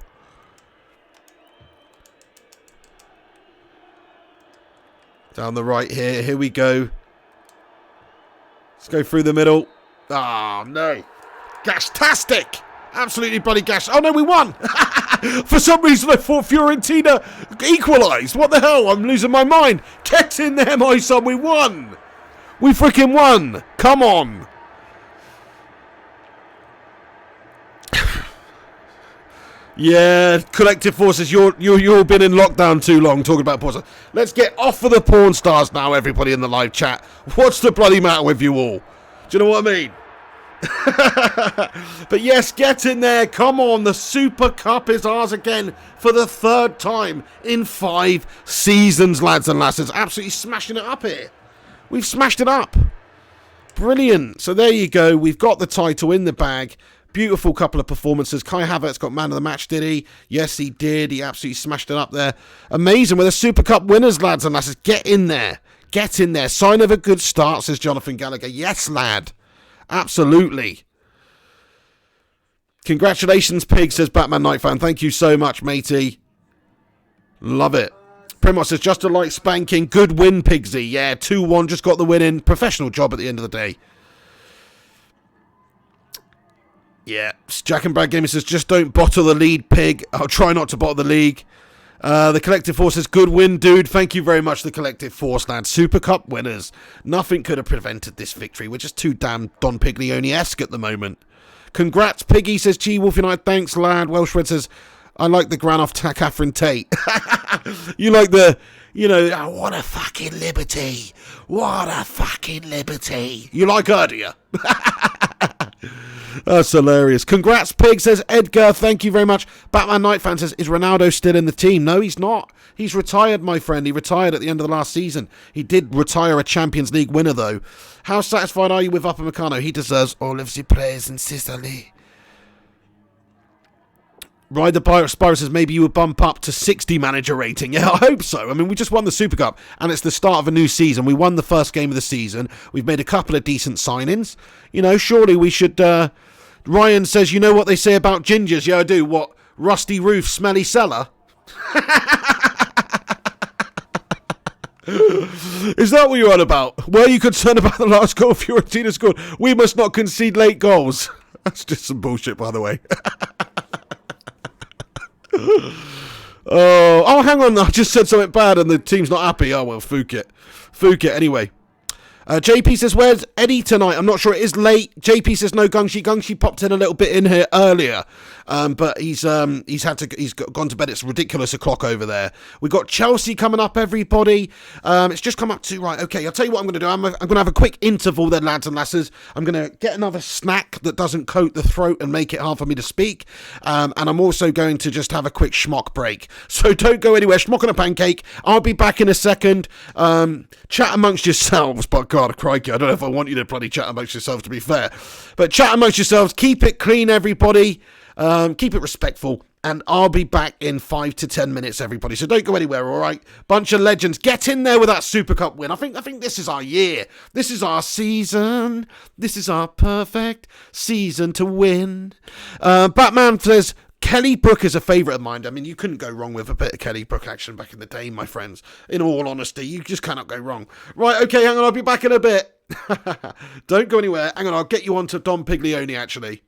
Down the right here. Here we go. Let's go through the middle. Oh, no. Gastastic. Absolutely bloody gash. Oh, no, we won. For some reason, I thought Fiorentina equalised. What the hell? I'm losing my mind. Get in there, my son. We won. We freaking won. Come on. Yeah, collective forces. You've been in lockdown too long talking about porn stars. Let's get off of the porn stars now, everybody in the live chat. What's the bloody matter with you all? Do you know what I mean? But yes, get in there. Come on, the Super Cup is ours again for the third time in 5 seasons, lads and lasses. Absolutely smashing it up here. We've smashed it up. Brilliant. So there you go. We've got the title in the bag. Beautiful couple of performances. Kai Havertz got man of the match, did he? Yes, he did. He absolutely smashed it up there. Amazing. We're the Super Cup winners, lads and lasses. Get in there. Get in there. Sign of a good start, says Jonathan Gallagher. Yes, lad. Absolutely. Congratulations, Pig, says Batman Night Fan. Thank you so much, matey. Love it. Primos says, just a light spanking. Good win, Pigsy. Yeah, 2-1. Just got the win in. Professional job at the end of the day. Yeah. Jack and Brad Gamer says, just don't bottle the lead, Pig. I'll try not to bottle the league. The Collective Force says, good win, dude. Thank you very much, the Collective Force, lad. Super Cup winners. Nothing could have prevented this victory. We're just too damn Don Piglioni-esque at the moment. Congrats, Piggy, says G-Wolf United. Thanks, lad. Welsh Red says, I like the Granoff Catherine Tate. You like the, oh, what a fucking liberty. What a fucking liberty. You like her, do you? That's hilarious. Congrats, Pig, says Edgar. Thank you very much. Batman Night Fan says, is Ronaldo still in the team? No, he's not. He's retired, my friend. He retired at the end of the last season. He did retire a Champions League winner, though. How satisfied are you with Upamecano? He deserves all of the praise in Sicily. Ride the Pirate Spyro says, maybe you would bump up to 60 manager rating. Yeah, I hope so. I mean, we just won the Super Cup, and it's the start of a new season. We won the first game of the season. We've made a couple of decent signings. Surely we should... Ryan says, you know what they say about gingers? Yeah, I do. What? Rusty roof, smelly cellar? Is that what you're on about? Were you concerned about the last goal Fiorentina scored? We must not concede late goals. That's just some bullshit, by the way. Oh, hang on. I just said something bad and the team's not happy. Oh, well, fuck it. Fuck it. Anyway. JP says, where's Eddie tonight? I'm not sure. It is late. JP says, no Gungshi. Gungshi popped in a little bit in here earlier. But he's gone to bed. It's ridiculous o'clock over there. We got Chelsea coming up, everybody. It's just come up to, right, okay, I'll tell you what I'm going to do. I'm going to have a quick interval then, lads and lasses. I'm going to get another snack that doesn't coat the throat and make it hard for me to speak. And I'm also going to just have a quick schmock break. So don't go anywhere. Schmock on a pancake. I'll be back in a second. Chat amongst yourselves, but God, crikey, I don't know if I want you to bloody chat amongst yourselves, to be fair. But chat amongst yourselves, keep it clean, everybody. Keep it respectful. And I'll be back in 5 to 10 minutes, everybody. So don't go anywhere, all right? Bunch of legends. Get in there with that Super Cup win. I think this is our year. This is our season. This is our perfect season to win. Batman says, Kelly Brook is a favourite of mine. I mean, you couldn't go wrong with a bit of Kelly Brook action back in the day, my friends. In all honesty, you just cannot go wrong. Right, okay, hang on, I'll be back in a bit. Don't go anywhere. Hang on, I'll get you onto Don Piglioni, actually.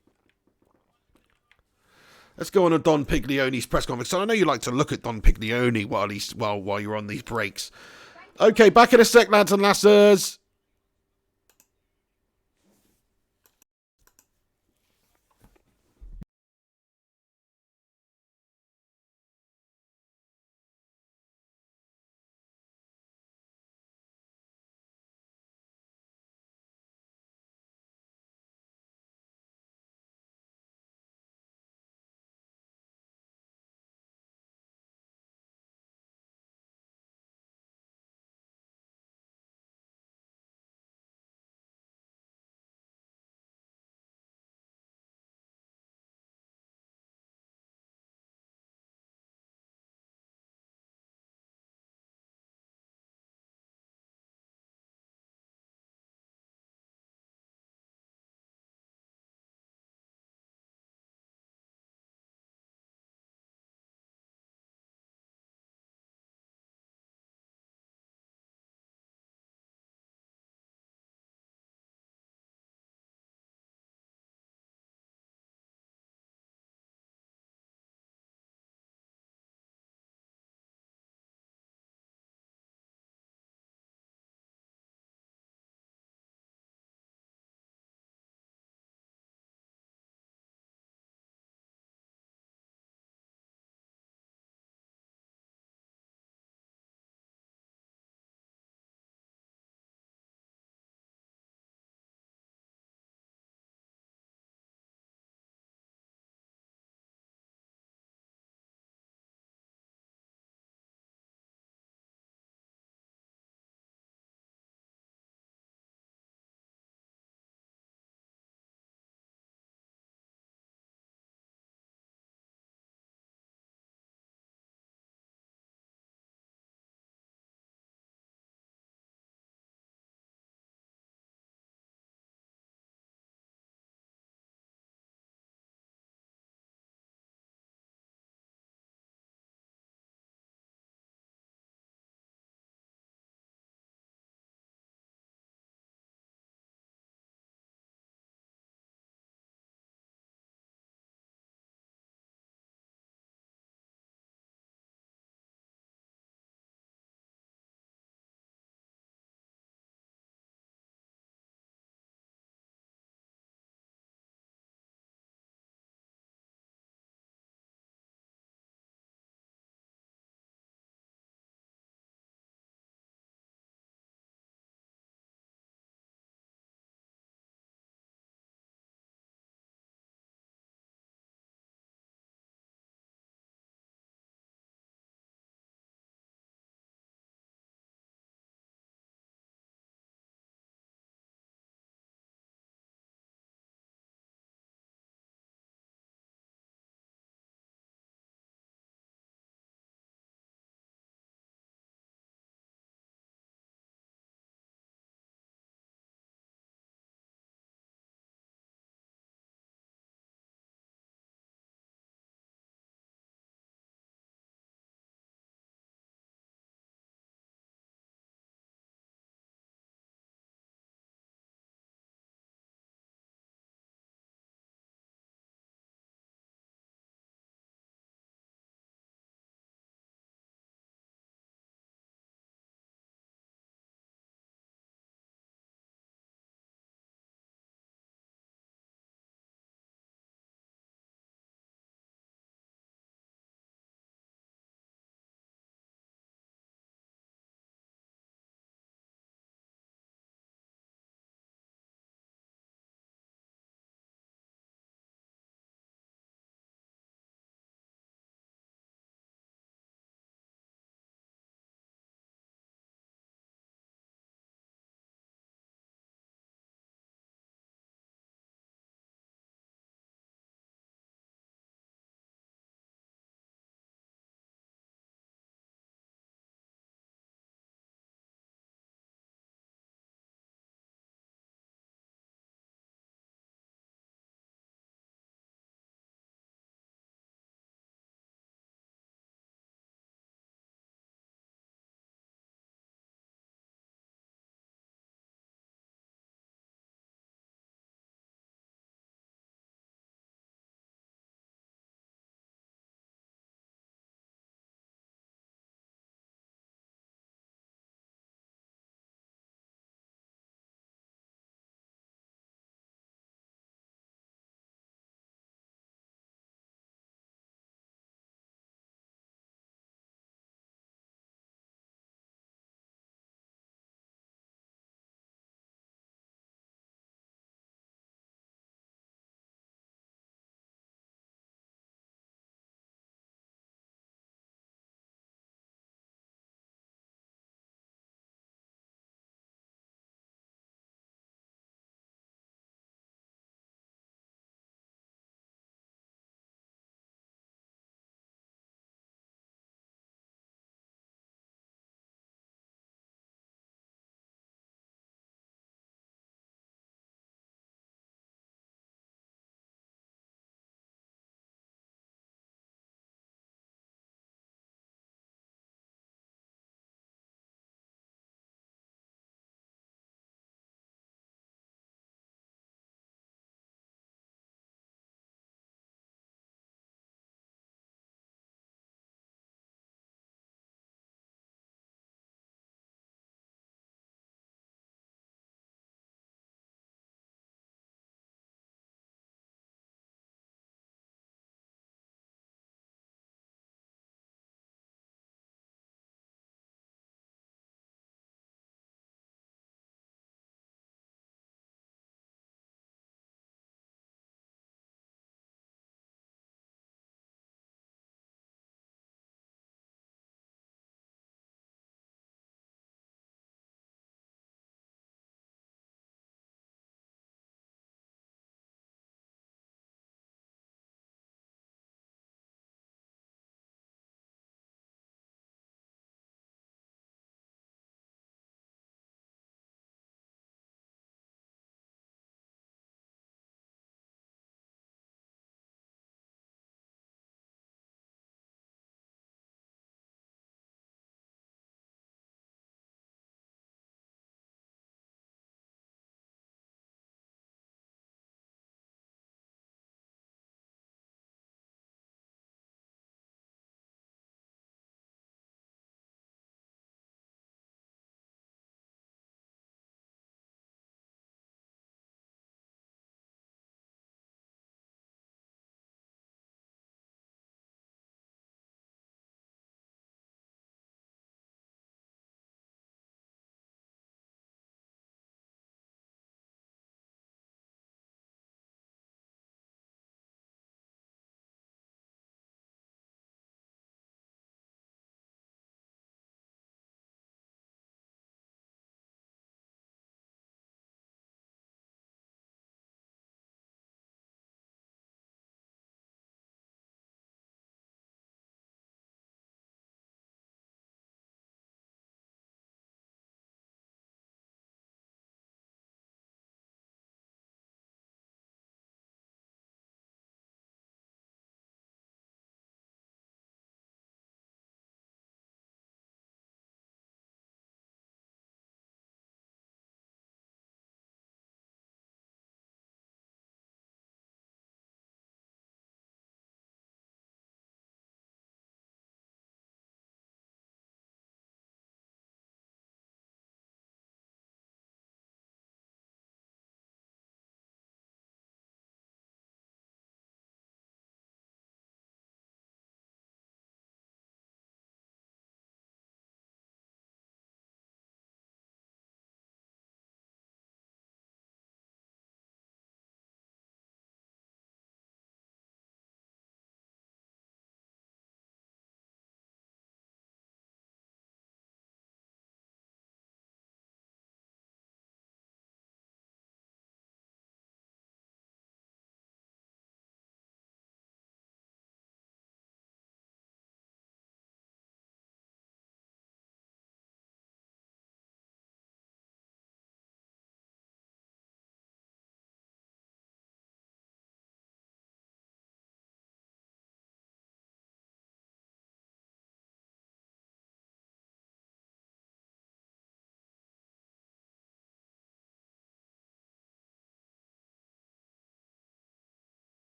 Let's go on to Don Piglioni's press conference. So I know you like to look at Don Piglioni while you're on these breaks. Okay, back in a sec, lads and lasses.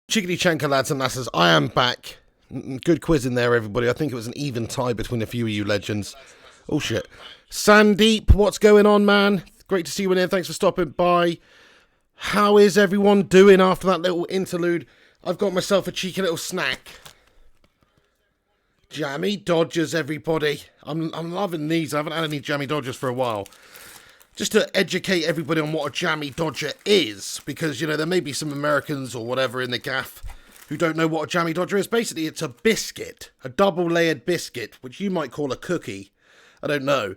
Chickadee-chanka, lads and lasses, I am back. Good quiz in there, everybody. I think it was an even tie between a few of you legends. Oh, shit. Sandeep, what's going on, man? Great to see you in here. Thanks for stopping by. How is everyone doing after that little interlude? I've got myself a cheeky little snack. Jammy Dodgers, everybody. I'm loving these. I haven't had any Jammy Dodgers for a while. Just to educate everybody on what a Jammy Dodger is, because, you know, there may be some Americans or whatever in the gaff who don't know what a Jammy Dodger is. Basically, it's a biscuit, a double-layered biscuit, which you might call a cookie. I don't know.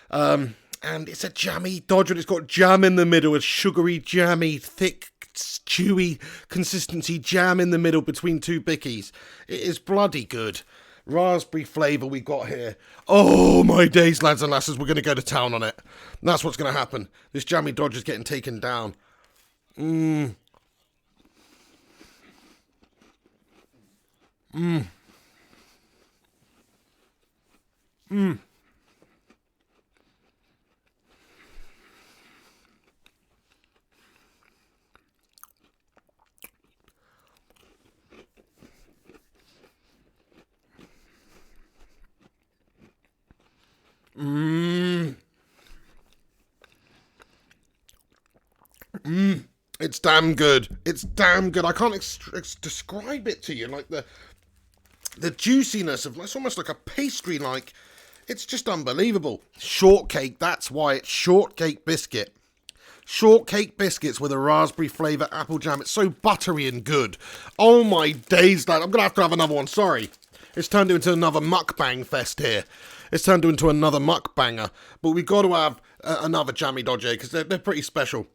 And it's a Jammy Dodger, and it's got jam in the middle, a sugary, jammy, thick, chewy consistency jam in the middle between two bickies. It is bloody good. Raspberry flavour we got here. Oh my days, lads and lasses, we're going to go to town on it. And that's what's going to happen. This Jammy Dodger's getting taken down. Mmm. Mmm. Mmm. Mmm. Mmm. It's damn good. It's damn good. I can't describe it to you. Like the juiciness of, it's almost like a pastry. Like, it's just unbelievable. Shortcake. That's why it's shortcake biscuit. Shortcake biscuits with a raspberry flavour apple jam. It's so buttery and good. Oh my days, lad. I'm going to have another one. Sorry. It's turned into another mukbang fest here. It's turned into another mukbanger. But we've got to have another Jammy Dodger because they're pretty special.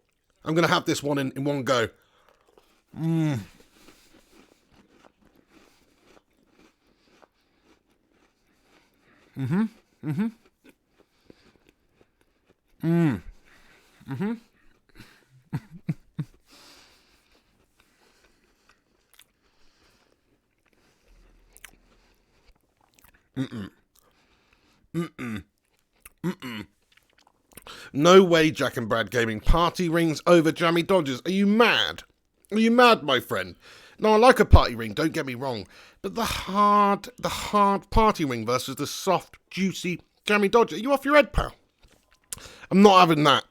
I'm going to have this one in one go. Mmm. Mm-hmm. Mm-hmm. Mmm. Mm-hmm. Mm-mm. Mm-mm. Mm-mm. No way, Jack and Brad Gaming. Party rings over Jammy Dodgers. Are you mad? Are you mad, my friend? No, I like a party ring, don't get me wrong. But the hard party ring versus the soft, juicy Jammy Dodger. Are you off your head, pal? I'm not having that.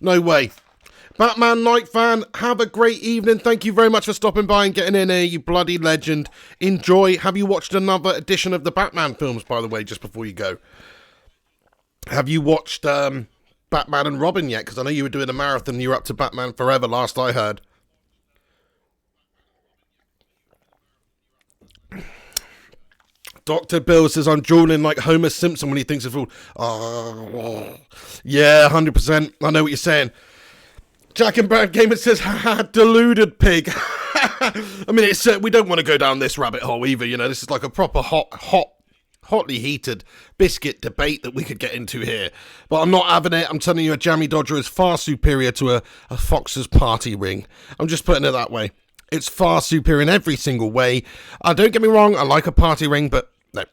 No way. Batman Night fan, have a great evening. Thank you very much for stopping by and getting in here, you bloody legend. Enjoy. Have you watched another edition of the Batman films, by the way, just before you go? Have you watched Batman and Robin yet? Because I know you were doing a marathon. You were up to Batman Forever, last I heard. Dr. Bill says, I'm drooling like Homer Simpson when he thinks of food. Oh, yeah, 100%. I know what you're saying. Jack and Brad Gamer says, haha, deluded pig. I mean, it's we don't want to go down this rabbit hole either, you know. This is like a proper hotly heated biscuit debate that we could get into here. But I'm not having it. I'm telling you, a Jammy Dodger is far superior to a Fox's party ring. I'm just putting it that way. It's far superior in every single way. Don't get me wrong, I like a party ring, but no.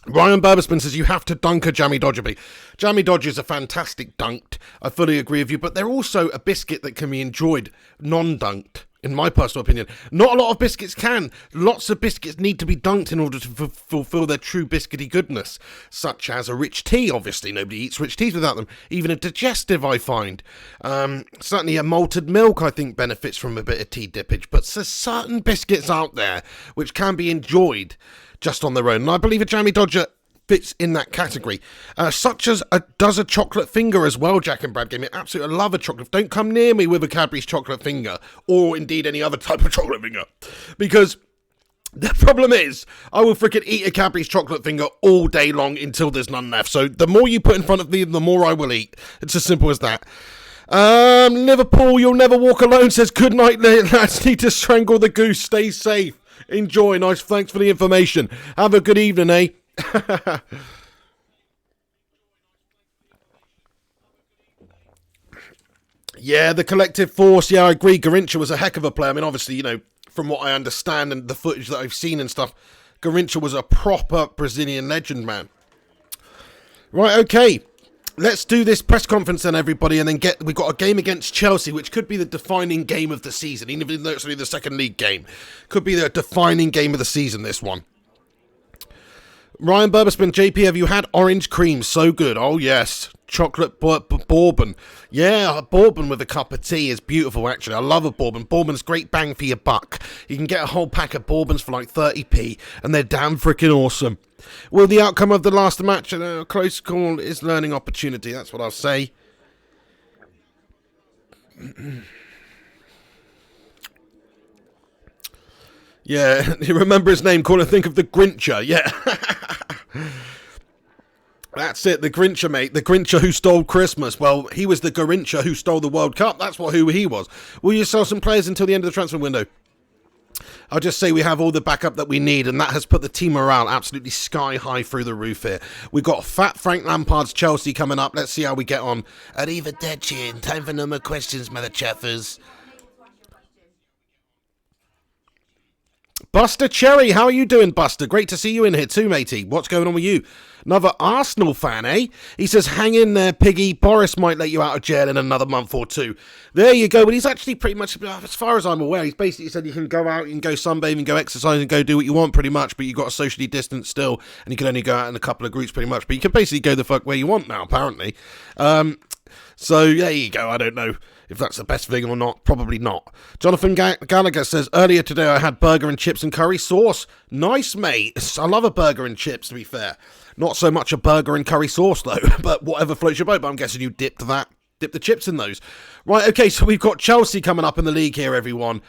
Ryan Burberspin says you have to dunk a Jammy Dodger. Jammy Dodgers are fantastic dunked. I fully agree with you, but they're also a biscuit that can be enjoyed non-dunked, in my personal opinion. Not a lot of biscuits can. Lots of biscuits need to be dunked in order to fulfill their true biscuity goodness, such as a rich tea. Obviously, nobody eats rich teas without them. Even a digestive, I find. Certainly a malted milk, I think, benefits from a bit of tea dippage, but there's certain biscuits out there which can be enjoyed just on their own. And I believe a Jammy Dodger fits in that category. Such as does a chocolate finger as well, Jack and Brad Gaming. Absolutely love a chocolate. Don't come near me with a Cadbury's chocolate finger, or indeed any other type of chocolate finger. Because the problem is, I will freaking eat a Cadbury's chocolate finger all day long until there's none left. So the more you put in front of me, the more I will eat. It's as simple as that. Liverpool, you'll never walk alone, says, good night, lads. Need to strangle the goose. Stay safe. Enjoy. Nice. Thanks for the information. Have a good evening, eh? Yeah, the collective force. Yeah, I agree. Garrincha was a heck of a player. I mean, obviously, you know, from what I understand and the footage that I've seen and stuff, Garrincha was a proper Brazilian legend, man. Right, okay. let's do this press conference then, everybody, and then we've got a game against Chelsea, which could be the defining game of the season, even though it's only the second league game. Could be the defining game of the season, this one. Ryan Burberspin, JP, have you had orange cream? So good. Oh, yes. Chocolate bourbon. Yeah, a bourbon with a cup of tea is beautiful, actually. I love a bourbon. Bourbon's great bang for your buck. You can get a whole pack of bourbons for like 30p, and they're damn freaking awesome. Will the outcome of the last match, a close call, is learning opportunity? That's what I'll say. Yeah, you remember his name, think of the Grincher, yeah. That's it, the Grincher, mate. The Grincher who stole Christmas. Well, he was the Grincher who stole the World Cup. That's who he was. Will you sell some players until the end of the transfer window? I'll just say we have all the backup that we need, and that has put the team morale absolutely sky high through the roof here. We've got fat Frank Lampard's Chelsea coming up. Let's see how we get on. Arrivederci. Time for no more questions, mother chaffers. Buster Cherry, how are you doing, Buster? Great to see you in here too, matey. What's going on with you? Another Arsenal fan, eh? He says, hang in there, piggy. Boris might let you out of jail in another month or two. There you go. But he's actually pretty much, as far as I'm aware, he's basically said you can go out, you can go sunbathing, go exercise and go do what you want pretty much, but you've got to socially distance still, and you can only go out in a couple of groups pretty much. But you can basically go the fuck where you want now, apparently. So there you go. I don't know if that's the best thing or not. Probably not. Jonathan Gallagher says, earlier today I had burger and chips and curry sauce. Nice, mate. I love a burger and chips, to be fair. Not so much a burger and curry sauce, though. But whatever floats your boat. But I'm guessing you dipped the chips in those. Right, okay, so we've got Chelsea coming up in the league here, everyone.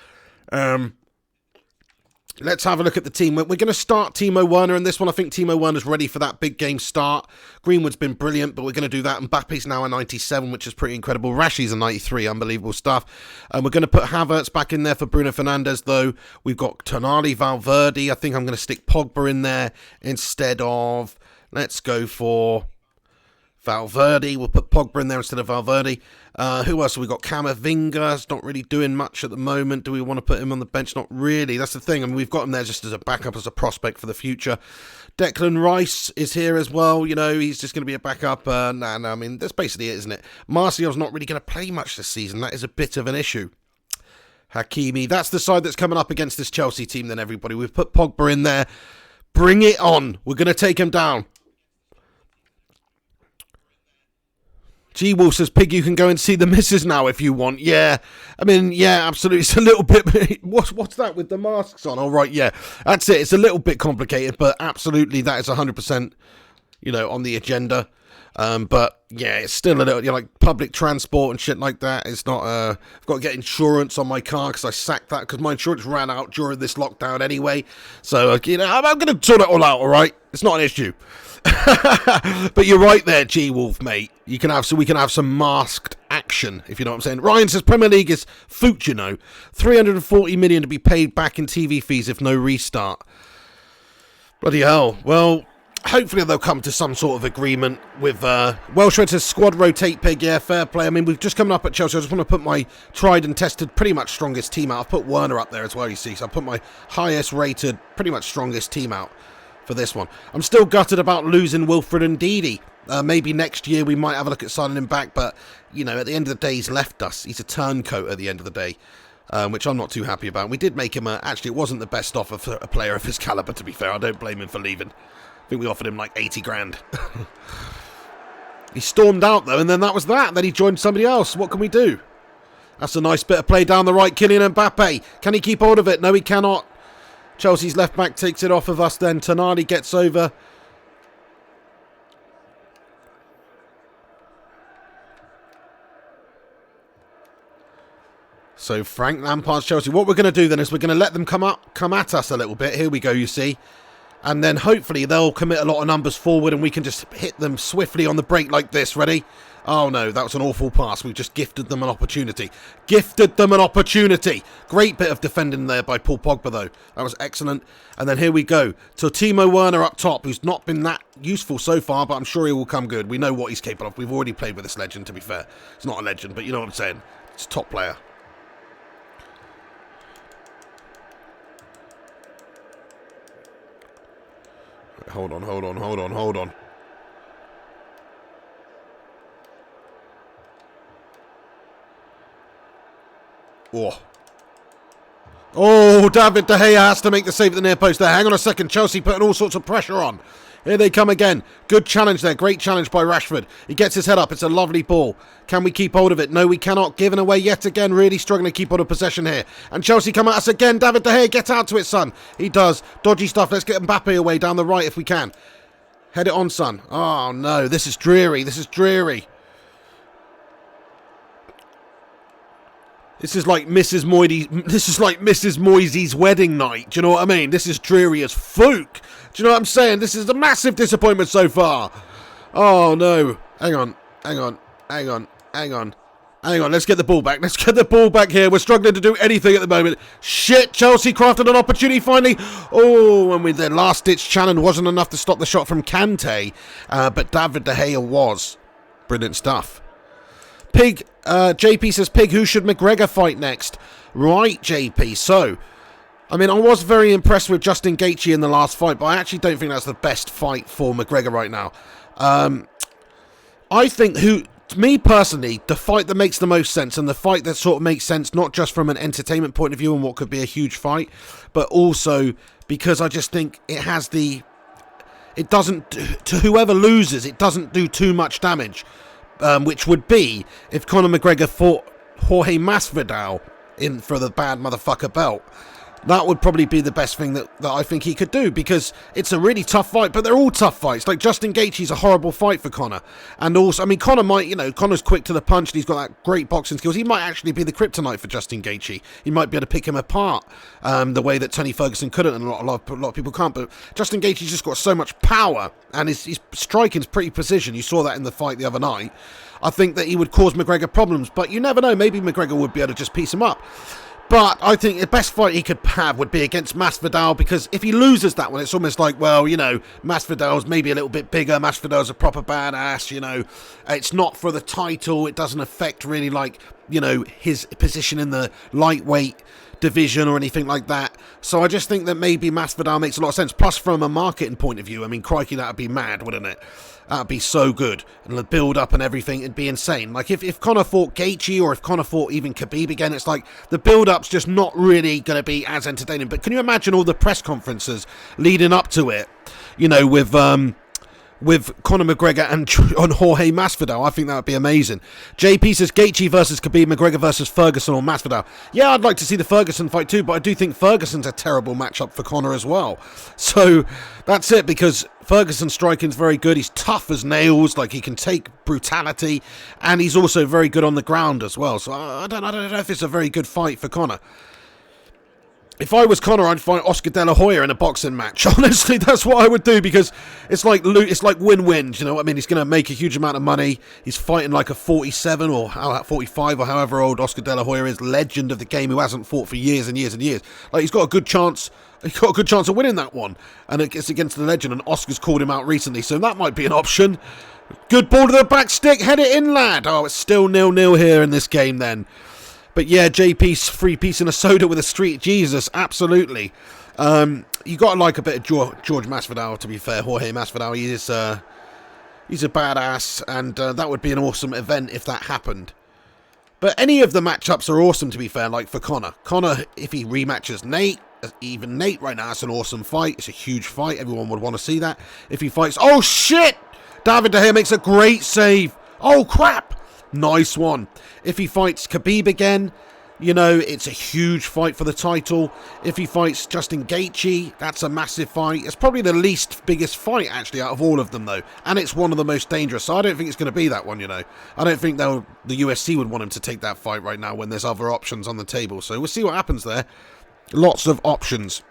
Let's have a look at the team. We're going to start Timo Werner in this one. I think Timo Werner's ready for that big game start. Greenwood's been brilliant, but we're going to do that. Mbappe's now a 97, which is pretty incredible. Rashi's a 93, unbelievable stuff. And we're going to put Havertz back in there for Bruno Fernandes, though. We've got Tonali, Valverde. I think I'm going to stick Pogba in there instead of... Let's go for Valverde. We'll put Pogba in there instead of Valverde. Who else have we got? Camavinga. It's not really doing much at the moment. Do we want to put him on the bench? Not really. That's the thing. I mean, we've got him there just as a backup, as a prospect for the future. Declan Rice is here as well. You know, he's just going to be a backup. I mean, that's basically it, isn't it? Martial's not really going to play much this season. That is a bit of an issue. Hakimi. That's the side that's coming up against this Chelsea team then, everybody. We've put Pogba in there. Bring it on. We're going to take him down. G-Wolf says, Pig, you can go and see the missus now if you want. Yeah, I mean, yeah, absolutely. It's a little bit... What's that with the masks on? All right, yeah, that's it. It's a little bit complicated, but absolutely that is 100%, you know, on the agenda. But, yeah, it's still a little, you know, like public transport and shit like that. It's not... I've got to get insurance on my car because I sacked that because my insurance ran out during this lockdown anyway. So, you know, I'm going to sort it all out, all right? It's not an issue. But you're right there, G-Wolf, mate. We can have some masked action, if you know what I'm saying. Ryan says Premier League is foot, you know. 340 million to be paid back in TV fees if no restart. Bloody hell. Well, hopefully they'll come to some sort of agreement with Welshred says squad rotate, Pig. Yeah, fair play. I mean, we've just come up at Chelsea. I just want to put my tried and tested, pretty much strongest team out. I've put Werner up there as well, you see. So I put my highest rated, pretty much strongest team out for this one. I'm still gutted about losing Wilfred and Ndidi. Maybe next year we might have a look at signing him back, but, you know, at the end of the day, he's left us. He's a turncoat at the end of the day, which I'm not too happy about. We did make him actually, it wasn't the best offer for a player of his calibre, to be fair. I don't blame him for leaving. I think we offered him like 80 grand. He stormed out, though, and then that was that. Then he joined somebody else. What can we do? That's a nice bit of play down the right. Kylian Mbappe. Can he keep hold of it? No, he cannot. Chelsea's left back takes it off of us then. Tonali gets over. So Frank Lampard's Chelsea. What we're going to do then is we're going to let them come at us a little bit. Here we go, you see. And then hopefully they'll commit a lot of numbers forward and we can just hit them swiftly on the break like this. Ready? Oh no, that was an awful pass. We've just gifted them an opportunity. Gifted them an opportunity. Great bit of defending there by Paul Pogba though. That was excellent. And then here we go. So Timo Werner up top, who's not been that useful so far, but I'm sure he will come good. We know what he's capable of. We've already played with this legend, to be fair. It's not a legend, but you know what I'm saying. It's a top player. Hold on. Oh. Oh, David De Gea has to make the save at the near post there. Hang on a second. Chelsea putting all sorts of pressure on. Here they come again. Good challenge there. Great challenge by Rashford. He gets his head up. It's a lovely ball. Can we keep hold of it? No, we cannot. Given away yet again. Really struggling to keep hold of possession here. And Chelsea come at us again. David De Gea, get out to it, son. He does. Dodgy stuff. Let's get Mbappe away down the right if we can. Head it on, son. Oh, no. This is dreary. This is dreary. This is like Mrs. Moisey's wedding night. Do you know what I mean? This is dreary as fuck. Do you know what I'm saying? This is a massive disappointment so far. Oh, no. Hang on. Let's get the ball back. Let's get the ball back here. We're struggling to do anything at the moment. Shit, Chelsea crafted an opportunity finally. Oh, and with their last-ditch challenge wasn't enough to stop the shot from Kante. But David De Gea was. Brilliant stuff. Pig, JP says, Pig, who should McGregor fight next? Right, JP. So, I mean, I was very impressed with Justin Gaethje in the last fight, but I actually don't think that's the best fight for McGregor right now. I think to me personally, the fight that makes the most sense and the fight that sort of makes sense, not just from an entertainment point of view and what could be a huge fight, but also because I just think it doesn't, to whoever loses, it doesn't do too much damage. Which would be if Conor McGregor fought Jorge Masvidal for the bad motherfucker belt. That would probably be the best thing that I think he could do, because it's a really tough fight, but they're all tough fights. Like, Justin Gaethje's a horrible fight for Conor. And also, I mean, Conor might, Conor's quick to the punch and he's got that great boxing skills. He might actually be the kryptonite for Justin Gaethje. He might be able to pick him apart the way that Tony Ferguson couldn't, and a lot of people can't. But Justin Gaethje's just got so much power, and his striking's pretty precision. You saw that in the fight the other night. I think that he would cause McGregor problems, but you never know. Maybe McGregor would be able to just piece him up. But I think the best fight he could have would be against Masvidal, because if he loses that one, it's almost like, well, Masvidal's maybe a little bit bigger. Masvidal's a proper badass, It's not for the title. It doesn't affect really, his position in the lightweight division or anything like that. So I just think that maybe Masvidal makes a lot of sense. Plus, from a marketing point of view, I mean, crikey, that would be mad, wouldn't it? That'd be so good. And the build-up and everything, it'd be insane. Like, if Conor fought Gaethje, or if Conor fought even Khabib again, it's like the build-up's just not really going to be as entertaining. But can you imagine all the press conferences leading up to it, with Conor McGregor and on Jorge Masvidal? I think that would be amazing. JP says Gaethje versus Khabib, McGregor versus Ferguson or Masvidal. Yeah, I'd like to see the Ferguson fight too, but I do think Ferguson's a terrible matchup for Conor as well. So that's it, because Ferguson's striking's very good. He's tough as nails, like he can take brutality, and he's also very good on the ground as well. So I don't know if it's a very good fight for Conor. If I was Conor, I'd fight Oscar De La Hoya in a boxing match. Honestly, that's what I would do, because it's like win-win. You know what I mean? He's going to make a huge amount of money. He's fighting like a 47 or 45 or however old Oscar De La Hoya is, legend of the game, who hasn't fought for years and years and years. Like, he's got a good chance. He's got a good chance of winning that one, and it's against the legend. And Oscar's called him out recently, so that might be an option. Good ball to the back stick. Head it in, lad. Oh, it's still 0-0 here in this game then. But yeah, JP's free piece and a soda with a street. Jesus, absolutely. You got to like a bit of George Masvidal, to be fair. Jorge Masvidal, he's a badass, and that would be an awesome event if that happened. But any of the matchups are awesome, to be fair, like for Conor. Conor, if he rematches Nate, even Nate right now, it's an awesome fight. It's a huge fight. Everyone would want to see that. If he fights... Oh, shit! David De Gea makes a great save. Oh, crap! Nice one. If he fights Khabib again, it's a huge fight for the title. If he fights Justin Gaethje, that's a massive fight. It's probably the least biggest fight, actually, out of all of them, though. And it's one of the most dangerous. So I don't think it's going to be that one, I don't think the UFC would want him to take that fight right now when there's other options on the table. So we'll see what happens there. Lots of options.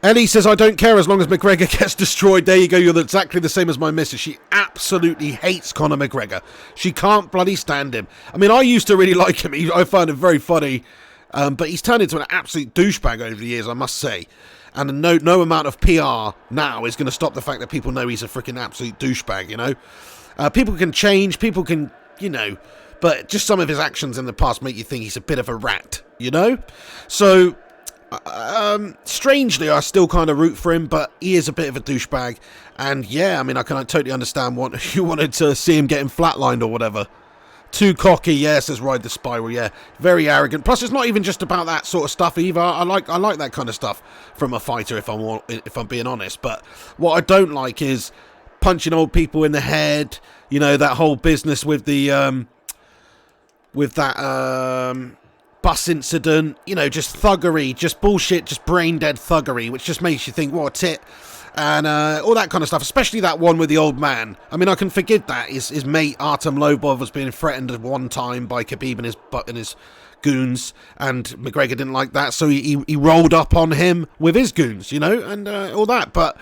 Ellie says, I don't care as long as McGregor gets destroyed. There you go. You're exactly the same as my missus. She absolutely hates Conor McGregor. She can't bloody stand him. I mean, I used to really like him. I found him very funny. But he's turned into an absolute douchebag over the years, I must say. And no amount of PR now is going to stop the fact that people know he's a freaking absolute douchebag, People can change. People can, But just some of his actions in the past make you think he's a bit of a rat, So... strangely, I still kind of root for him, but he is a bit of a douchebag. And yeah, I mean, I can totally understand what you wanted to see him getting flatlined or whatever. Too cocky, yeah, says Ride the Spiral, yeah. Very arrogant. Plus, it's not even just about that sort of stuff either. I like that kind of stuff from a fighter, if I'm being honest. But what I don't like is punching old people in the head. You know, that whole business with the bus incident. You know, just thuggery, just bullshit, just brain dead thuggery, which just makes you think, what a tit. And all that kind of stuff, especially that one with the old man. I mean, I can forgive that. His mate Artem Lobov was being threatened at one time by Khabib and his goons, and McGregor didn't like that, so he rolled up on him with his goons, you know, and all that. But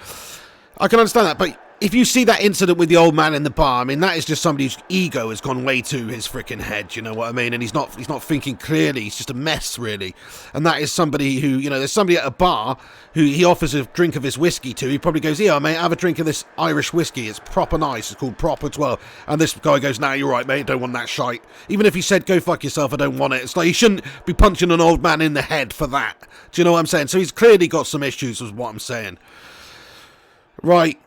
I can understand that. But if you see that incident with the old man in the bar, I mean, that is just somebody whose ego has gone way to his freaking head, you know what I mean? And he's not thinking clearly, he's just a mess, really. And that is somebody who, you know, there's somebody at a bar who he offers a drink of his whiskey to. He probably goes, "Here, mate, have a drink of this Irish whiskey. It's proper nice. It's called Proper 12. And this guy goes, "Nah, you're right, mate, don't want that shite." Even if he said, "Go fuck yourself, I don't want it." It's like, he shouldn't be punching an old man in the head for that. Do you know what I'm saying? So he's clearly got some issues, is what I'm saying. Right.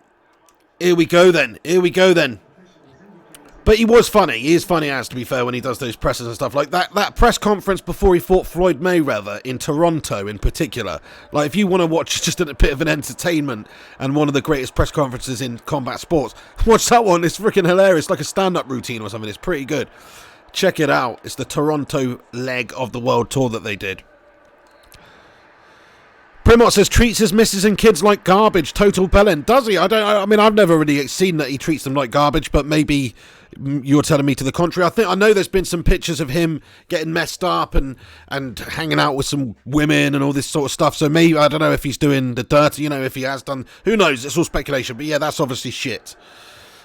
Here we go then. But he was funny. He is funny as, to be fair, when he does those presses and stuff like that. That press conference before he fought Floyd Mayweather in Toronto in particular. Like, if you want to watch just a bit of an entertainment and one of the greatest press conferences in combat sports, watch that one. It's freaking hilarious. Like a stand-up routine or something. It's pretty good. Check it out. It's the Toronto leg of the world tour that they did. Primot says, treats his missus and kids like garbage. Total bellend. Does he? I mean, I've never really seen that he treats them like garbage, but maybe you're telling me to the contrary. I know there's been some pictures of him getting messed up and hanging out with some women and all this sort of stuff. So maybe, I don't know if he's doing the dirty, you know, if he has done. Who knows? It's all speculation. But yeah, that's obviously shit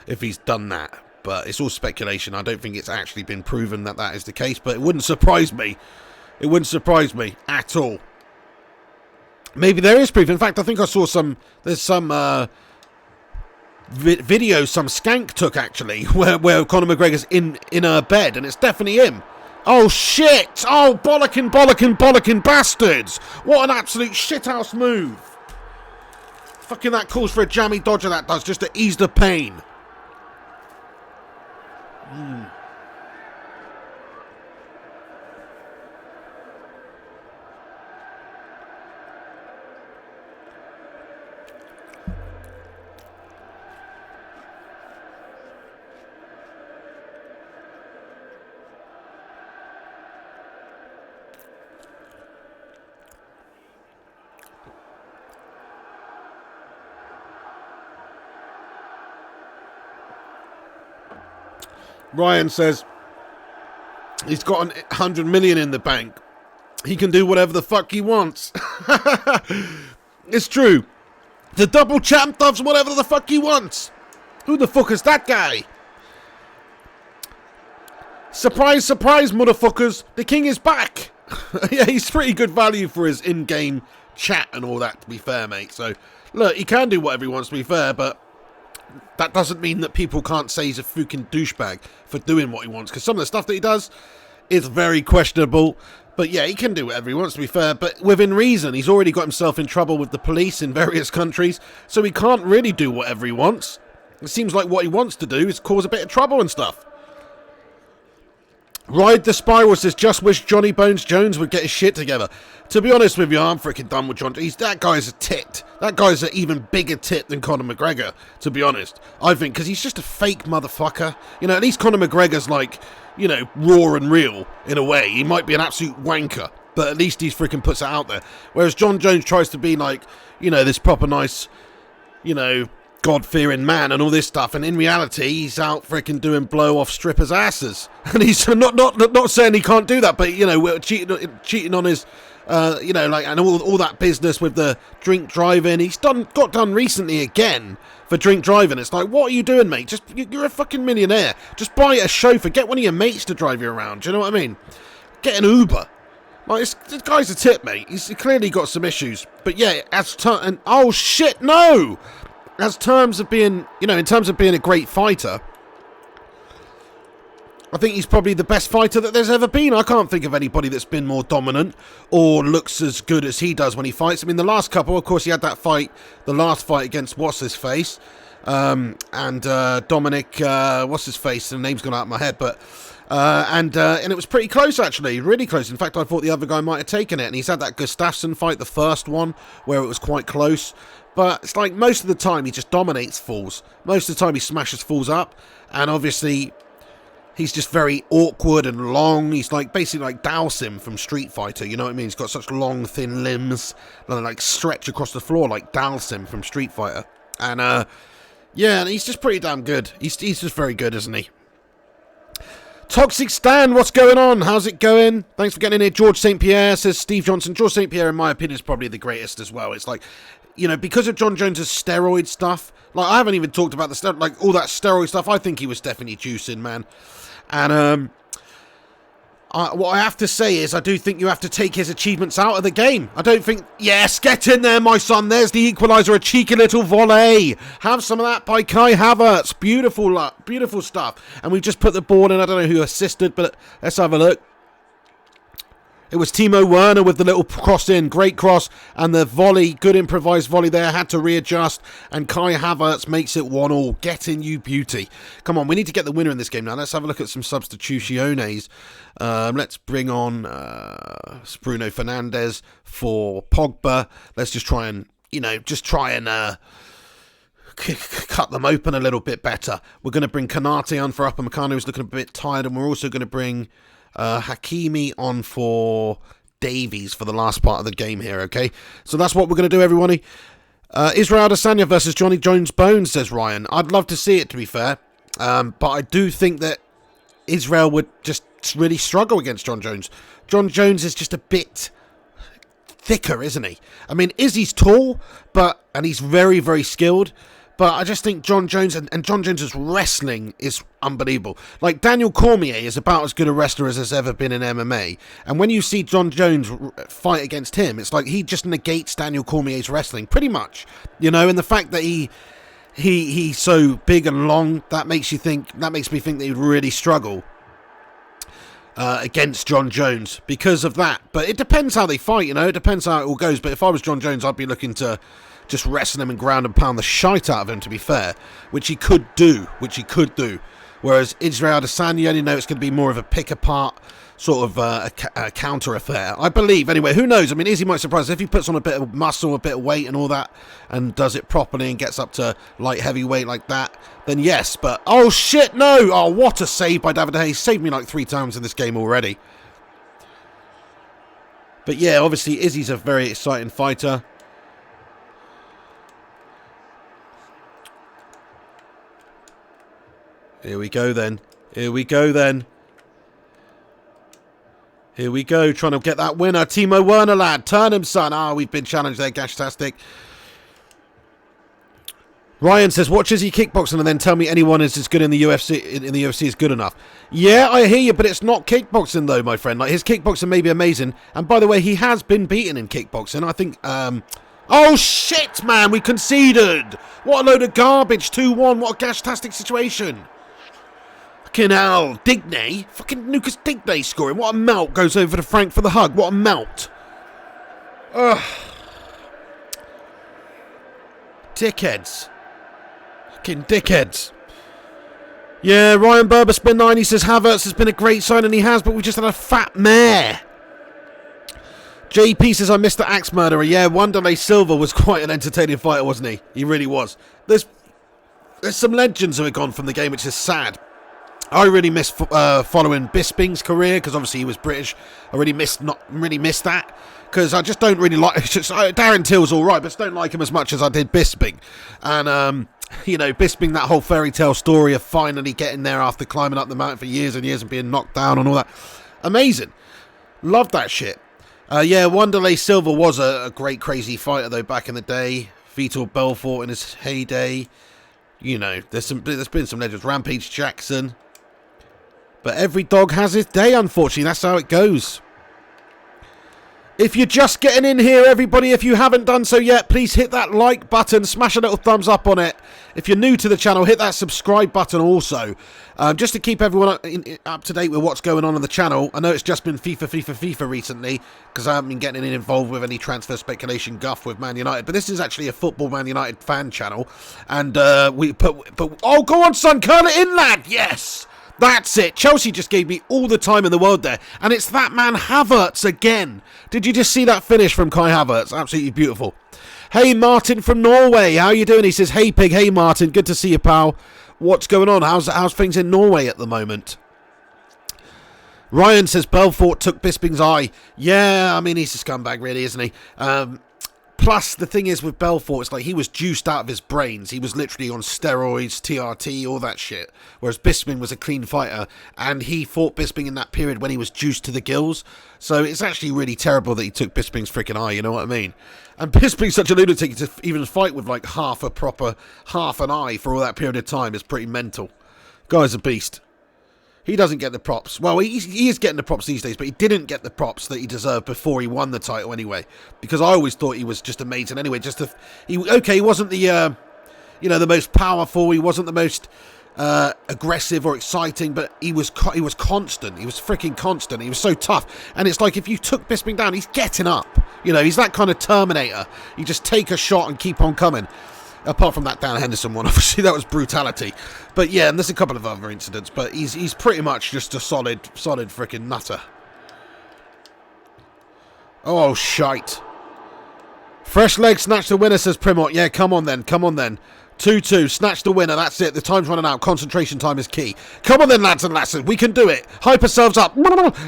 if he's done that. But it's all speculation. I don't think it's actually been proven that that is the case. But it wouldn't surprise me. It wouldn't surprise me at all. Maybe there is proof. In fact, I think I saw there's some video some skank took, actually, where Conor McGregor's in her bed, and it's definitely him. Oh, shit! Oh, bollocking bastards! What an absolute shithouse move! Fucking that calls for a jammy dodger, that does, just to ease the pain. Ryan says he's got 100 million in the bank. He can do whatever the fuck he wants. It's true. The double champ does whatever the fuck he wants. Who the fuck is that guy? Surprise, surprise, motherfuckers. The king is back. Yeah, he's pretty good value for his in-game chat and all that, to be fair, mate. So, look, he can do whatever he wants, to be fair, but that doesn't mean that people can't say he's a fucking douchebag for doing what he wants, because some of the stuff that he does is very questionable. But yeah, he can do whatever he wants, to be fair, but within reason. He's already got himself in trouble with the police in various countries, so he can't really do whatever he wants. It seems like what he wants to do is cause a bit of trouble and stuff. Ride the Spiral says, just wish Johnny Bones Jones would get his shit together. To be honest with you, I'm freaking done with John. That guy's a tit. That guy's an even bigger tit than Conor McGregor, to be honest. I think, because he's just a fake motherfucker. You know, at least Conor McGregor's like, you know, raw and real, in a way. He might be an absolute wanker, but at least he freaking puts it out there. Whereas John Jones tries to be like, you know, this proper nice, you know, God-fearing man and all this stuff, and in reality he's out freaking doing blow-off strippers' asses, and he's not saying he can't do that, but you know, cheating on his you know, like, and all that business with the drink driving. He's got done recently again for drink driving. It's like, what are you doing, mate? Just, you're a fucking millionaire. Just buy a chauffeur, get one of your mates to drive you around. Do you know what I mean? Get an Uber. Like, this guy's a tip, mate. He's clearly got some issues, but yeah, and oh shit, no. As terms of being, you know, in terms of being a great fighter, I think he's probably the best fighter that there's ever been. I can't think of anybody that's been more dominant or looks as good as he does when he fights. I mean, the last couple, of course, he had that fight, the last fight against what's-his-face, and Dominic, what's his face? The name's gone out of my head, but and it was pretty close actually, really close. In fact, I thought the other guy might have taken it, and he's had that Gustafsson fight, the first one, where it was quite close. But it's like most of the time he just dominates falls. Most of the time he smashes falls up, and obviously he's just very awkward and long. He's like basically like Dalsim from Street Fighter, you know what I mean? He's got such long, thin limbs that like stretch across the floor like Dalsim from Street Fighter. And yeah, and he's just pretty damn good. He's just very good, isn't he? Toxic Stan, what's going on? How's it going? Thanks for getting in here. George St. Pierre says Steve Johnson. George St. Pierre, in my opinion, is probably the greatest as well. It's like, you know, because of John Jones' steroid stuff, like I haven't even talked about the like all that steroid stuff. I think he was definitely juicing, man. And what I have to say is I do think you have to take his achievements out of the game. I don't think... Yes, get in there, my son. There's the equaliser, a cheeky little volley. Have some of that by Kai Havertz. Beautiful, beautiful stuff. And we've just put the ball in. I don't know who assisted, but let's have a look. It was Timo Werner with the little cross in. Great cross. And the volley, good improvised volley there. Had to readjust. And Kai Havertz makes it 1-1. Get in, you beauty. Come on, we need to get the winner in this game now. Let's have a look at some substitutiones. Let's bring on Bruno Fernandes for Pogba. Let's just try and, you know, cut them open a little bit better. We're going to bring Kanate on for Upamecano, who's looking a bit tired. And we're also going to bring... Hakimi on for Davies for the last part of the game here, okay? So that's what we're going to do, everybody. Israel Adesanya versus Johnny Jones Bones, says Ryan. I'd love to see it, to be fair. But I do think that Israel would just really struggle against John Jones. John Jones is just a bit thicker, isn't he? I mean, Izzy's tall, and he's very, very skilled. But I just think John Jones and John Jones's wrestling is unbelievable. Like, Daniel Cormier is about as good a wrestler as has ever been in MMA. And when you see John Jones fight against him, it's like he just negates Daniel Cormier's wrestling, pretty much. You know, and the fact that he's so big and long, that makes me think that he'd really struggle against John Jones because of that. But it depends how they fight, you know. It depends how it all goes. But if I was John Jones, I'd be looking to just wrestle him and ground and pound the shite out of him, to be fair, which he could do. Whereas Israel Adesanya, you know, it's going to be more of a pick apart sort of a counter affair, I believe. Anyway, who knows? I mean, Izzy might surprise us if he puts on a bit of muscle, a bit of weight and all that, and does it properly and gets up to light heavyweight like that, then yes. But oh shit, no! Oh, what a save by David Hayes. Saved me like 3 times in this game already. But yeah, obviously Izzy's a very exciting fighter. Here we go then. Here we go, trying to get that winner. Timo Werner, lad. Turn him, son. Ah, we've been challenged there, Gashtastic. Ryan says, watch Izzy kickboxing and then tell me anyone is as good in the UFC is good enough. Yeah, I hear you, but it's not kickboxing though, my friend. Like, his kickboxing may be amazing. And by the way, he has been beaten in kickboxing. I think, oh shit, man, we conceded. What a load of garbage. 2-1. What a Gashtastic situation. Fucking hell, Digne. Fucking Lucas Digne scoring. What a melt. Goes over to Frank for the hug. What a melt. Ugh. Dickheads. Fucking dickheads. Yeah, Ryan Berber spin 9. He says Havertz has been a great sign, and he has, but we just had a fat mare. JP says I missed the Axe Murderer. Yeah, Wanderlei Silva was quite an entertaining fighter, wasn't he? He really was. There's some legends who have gone from the game, which is sad. I really miss following Bisping's career because obviously he was British. I really missed that because I just don't really like. Darren Till's all right, but I just don't like him as much as I did Bisping. And you know, Bisping, that whole fairy tale story of finally getting there after climbing up the mountain for years and years and being knocked down and all that, amazing. Loved that shit. Yeah, Wanderlei Silva was a great crazy fighter though back in the day. Vitor Belfort in his heyday. You know, there's been some legends. Rampage Jackson. But every dog has his day, unfortunately. That's how it goes. If you're just getting in here, everybody, if you haven't done so yet, please hit that like button, smash a little thumbs up on it. If you're new to the channel, hit that subscribe button also. Just to keep everyone up to date with what's going on the channel. I know it's just been FIFA recently, because I haven't been getting involved with any transfer speculation guff with Man United. But this is actually a football Man United fan channel. And we put... Oh, go on, son, curl it in, lad! Yes! That's it. Chelsea just gave me all the time in the world there. And it's that man Havertz again. Did you just see that finish from Kai Havertz? Absolutely beautiful. Hey, Martin from Norway. How you doing? He says, hey, Pig. Hey, Martin. Good to see you, pal. What's going on? How's things in Norway at the moment? Ryan says, Belfort took Bisping's eye. Yeah, I mean, he's a scumbag, really, isn't he? Plus, the thing is with Belfort, it's like he was juiced out of his brains. He was literally on steroids, TRT, all that shit. Whereas Bisping was a clean fighter, and he fought Bisping in that period when he was juiced to the gills. So it's actually really terrible that he took Bisping's freaking eye, you know what I mean? And Bisping's such a lunatic to even fight with like half an eye for all that period of time is pretty mental. Guy's a beast. He doesn't get the props. Well, he is getting the props these days, but he didn't get the props that he deserved before he won the title anyway. Because I always thought he was just amazing anyway. He wasn't the the most powerful. He wasn't the most aggressive or exciting, but he was constant. He was freaking constant. He was so tough. And it's like if you took Bisping down, he's getting up. You know, he's that kind of Terminator. You just take a shot and keep on coming. Apart from that Dan Henderson one, obviously that was brutality. But yeah, and there's a couple of other incidents, but he's pretty much just a solid freaking nutter. Oh, shite. Fresh leg, snatch the winner, says Primot. Yeah, come on then. 2-2, snatch the winner, that's it. The time's running out. Concentration time is key. Come on then, lads and lasses. We can do it. Hype ourselves up.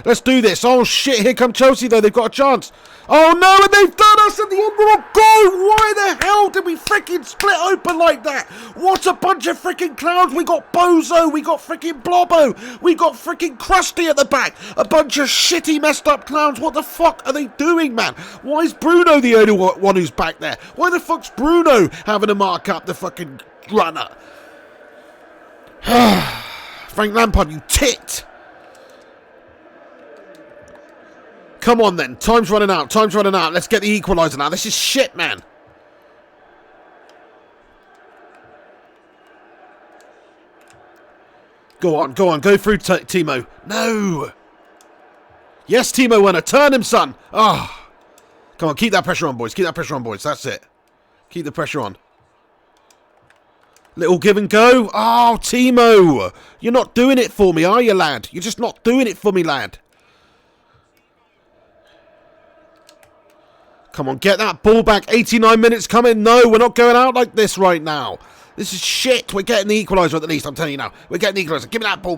Let's do this. Oh, shit. Here come Chelsea, though. They've got a chance. Oh, no, and they've done us at the end of the goal. Why the hell did we freaking split open like that? What a bunch of freaking clowns. We got Bozo. We got freaking Blobbo. We got freaking Krusty at the back. A bunch of shitty, messed up clowns. What the fuck are they doing, man? Why is Bruno the only one who's back there? Why the fuck's Bruno having to mark up the fucking runner? Frank Lampard, you tit. Come on then, time's running out. Let's get the equaliser now. This is shit, man. Go on, go through Timo. No. Yes, Timo Werner, turn him, son. Ah. Come on, keep that pressure on, boys. That's it. Keep the pressure on. Little give and go. Oh, Timo. You're not doing it for me, are you, lad? You're just not doing it for me, lad. Come on, get that ball back. 89 minutes coming. No, we're not going out like this right now. This is shit. We're getting the equaliser at the least, I'm telling you now. We're getting the equaliser. Give me that ball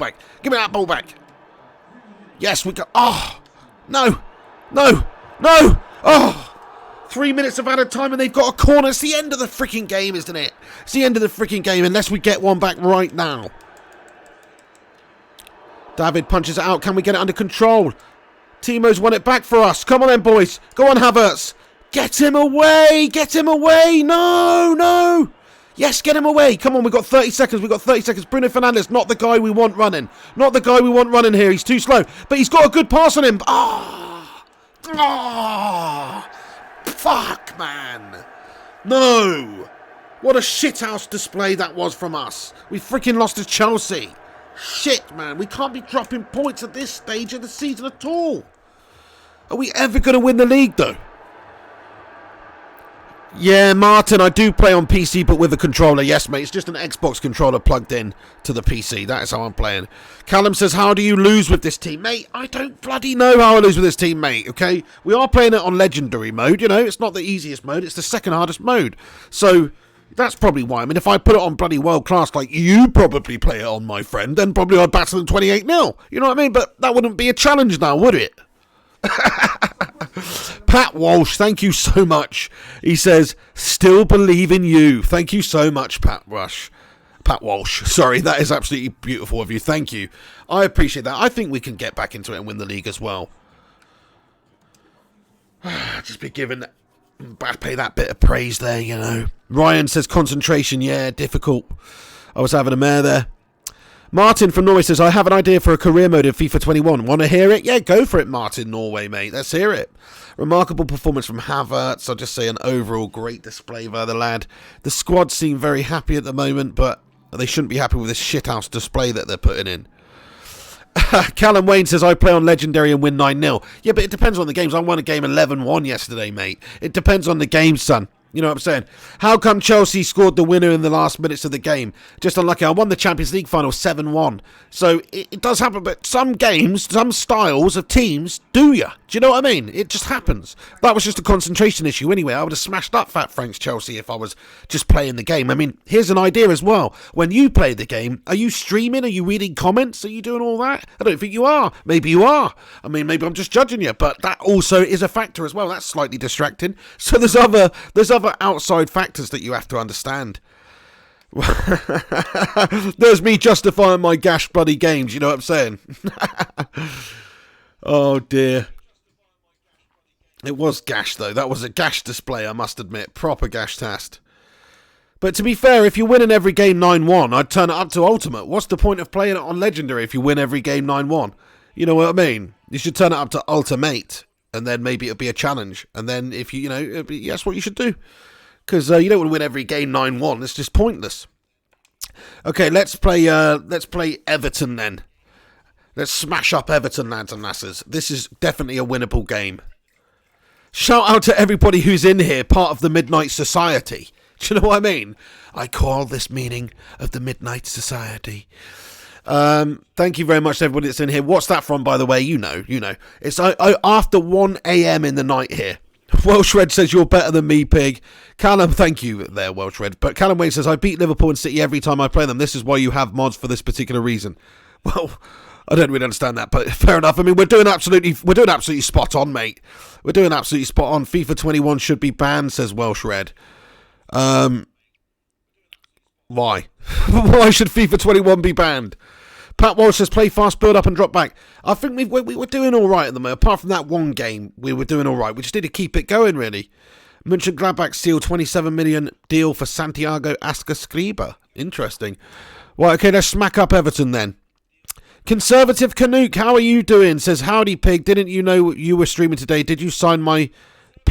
back. Yes, we got... Oh, no. Oh. 3 minutes of added time and they've got a corner. It's the end of the freaking game, isn't it? It's the end of the freaking game unless we get one back right now. David punches it out. Can we get it under control? Timo's won it back for us. Come on then, boys. Go on, Havertz. Get him away. No. Yes, get him away. Come on, we've got 30 seconds. Bruno Fernandes, not the guy we want running. Here. He's too slow. But he's got a good pass on him. Fuck, man. No. What a shithouse display that was from us. We freaking lost to Chelsea. Shit, man. We can't be dropping points at this stage of the season at all. Are we ever going to win the league, though? Yeah, Martin, I do play on PC, but with a controller. Yes, mate, it's just an Xbox controller plugged in to the PC. That is how I'm playing. Callum says, how do you lose with this team? Mate, I don't bloody know how I lose with this team, mate, okay? We are playing it on Legendary mode, you know? It's not the easiest mode. It's the second hardest mode. So... that's probably why. I mean, if I put it on bloody world class like you probably play it on, my friend, then probably I'd batter them 28-0. You know what I mean? But that wouldn't be a challenge now, would it? Pat Walsh, thank you so much. He says, still believe in you. Thank you so much, Pat Walsh. Sorry, that is absolutely beautiful of you. Thank you. I appreciate that. I think we can get back into it and win the league as well. Just be given Mbappe that bit of praise there, you know. Ryan says concentration, yeah, difficult. I was having a mare there. Martin from Norway says, I have an idea for a career mode in FIFA 21. Want to hear it? Yeah, go for it, Martin, Norway, mate. Let's hear it. Remarkable performance from Havertz. I'll just say an overall great display by the lad. The squad seem very happy at the moment, but they shouldn't be happy with this shithouse display that they're putting in. Callum Wayne says, I play on Legendary and win 9-0. Yeah, but it depends on the games. I won a game 11-1 yesterday, mate. It depends on the game, son. You know what I'm saying? How come Chelsea scored the winner in the last minutes of the game? Just unlucky. I won the Champions League final 7-1. So it does happen, but some games, some styles of teams do ya. Do you know what I mean? It just happens. That was just a concentration issue anyway. I would have smashed up Fat Frank's Chelsea if I was just playing the game. I mean, here's an idea as well. When you play the game, are you streaming? Are you reading comments? Are you doing all that? I don't think you are. Maybe you are. I mean, maybe I'm just judging you, but that also is a factor as well. That's slightly distracting. So there's other outside factors that you have to understand. There's me justifying my gash bloody games, you know what I'm saying? Oh dear. It was gash though. That was a gash display, I must admit. Proper gash test. But to be fair, if you're winning every game 9-1, I'd turn it up to Ultimate. What's the point of playing it on Legendary if you win every game 9-1? You know what I mean? You should turn it up to Ultimate, and then maybe it'll be a challenge. And then if you know, that's what you should do. Because you don't want to win every game 9-1. It's just pointless. Okay, let's play Everton then. Let's smash up Everton, lads and lasses. This is definitely a winnable game. Shout out to everybody who's in here, part of the Midnight Society. Do you know what I mean? I call this meeting of the Midnight Society. Thank you very much to everybody that's in here. What's that from, by the way? You know. It's after 1 a.m. in the night here. Welsh Red says, you're better than me, pig. Callum, thank you there, Welsh Red. But Callum Wayne says, I beat Liverpool and City every time I play them. This is why you have mods for this particular reason. Well, I don't really understand that, but fair enough. I mean, we're doing absolutely spot on, mate. We're doing absolutely spot on. FIFA 21 should be banned, says Welsh Red. Why? Why should FIFA 21 be banned? Pat Walsh says, play fast, build up and drop back. I think we were doing all right at the moment. Apart from that one game, we were doing all right. We just need to keep it going, really. Mönchengladbach sealed 27 million deal for Santiago Ascascriba. Interesting. Well, okay, let's smack up Everton then. Conservative Canuck, how are you doing? Says, howdy, pig. Didn't you know you were streaming today? Did you sign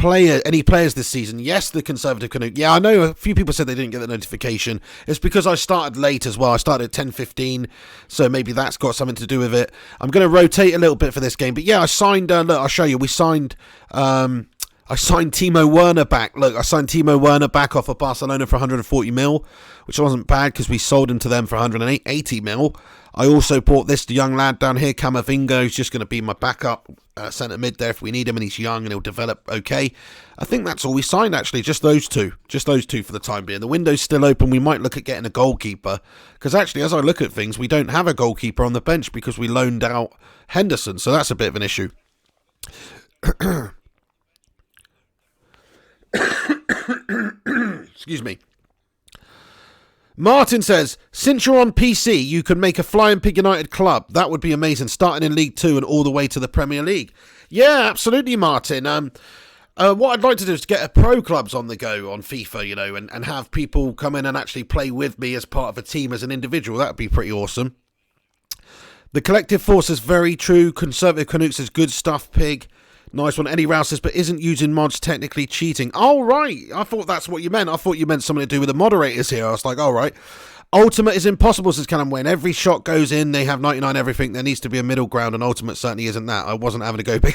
any players this season? Yes, the Conservative Canuck. Yeah, I know a few people said they didn't get the notification. It's because I started late as well. I started at 10:15, so maybe that's got something to do with it. I'm going to rotate a little bit for this game, but yeah, I signed. Look, I'll show you. I signed Timo Werner back. Look, I signed Timo Werner back off of Barcelona for 140 mil, which wasn't bad because we sold him to them for 180 mil. I also bought this young lad down here, Camavinga, who's just going to be my backup centre mid there if we need him, and he's young and he'll develop okay. I think that's all we signed, actually, just those two for the time being. The window's still open. We might look at getting a goalkeeper, because actually, as I look at things, we don't have a goalkeeper on the bench because we loaned out Henderson, so that's a bit of an issue. Excuse me. Martin says, since you're on PC, you can make a Flying Pig United club. That would be amazing, starting in League 2 and all the way to the Premier League. Yeah, absolutely, Martin. What I'd like to do is get a pro clubs on the go on FIFA, and have people come in and actually play with me as part of a team, as an individual. That would be pretty awesome. The collective force is very true. Conservative Canuck says, good stuff, pig. Nice one. Eddie Rouse says, but isn't using mods technically cheating? Oh, right. I thought that's what you meant. I thought you meant something to do with the moderators here. I was like, all right. Ultimate is impossible, says Callum Wayne. Every shot goes in. They have 99 everything. There needs to be a middle ground, and Ultimate certainly isn't that. I wasn't having to go big.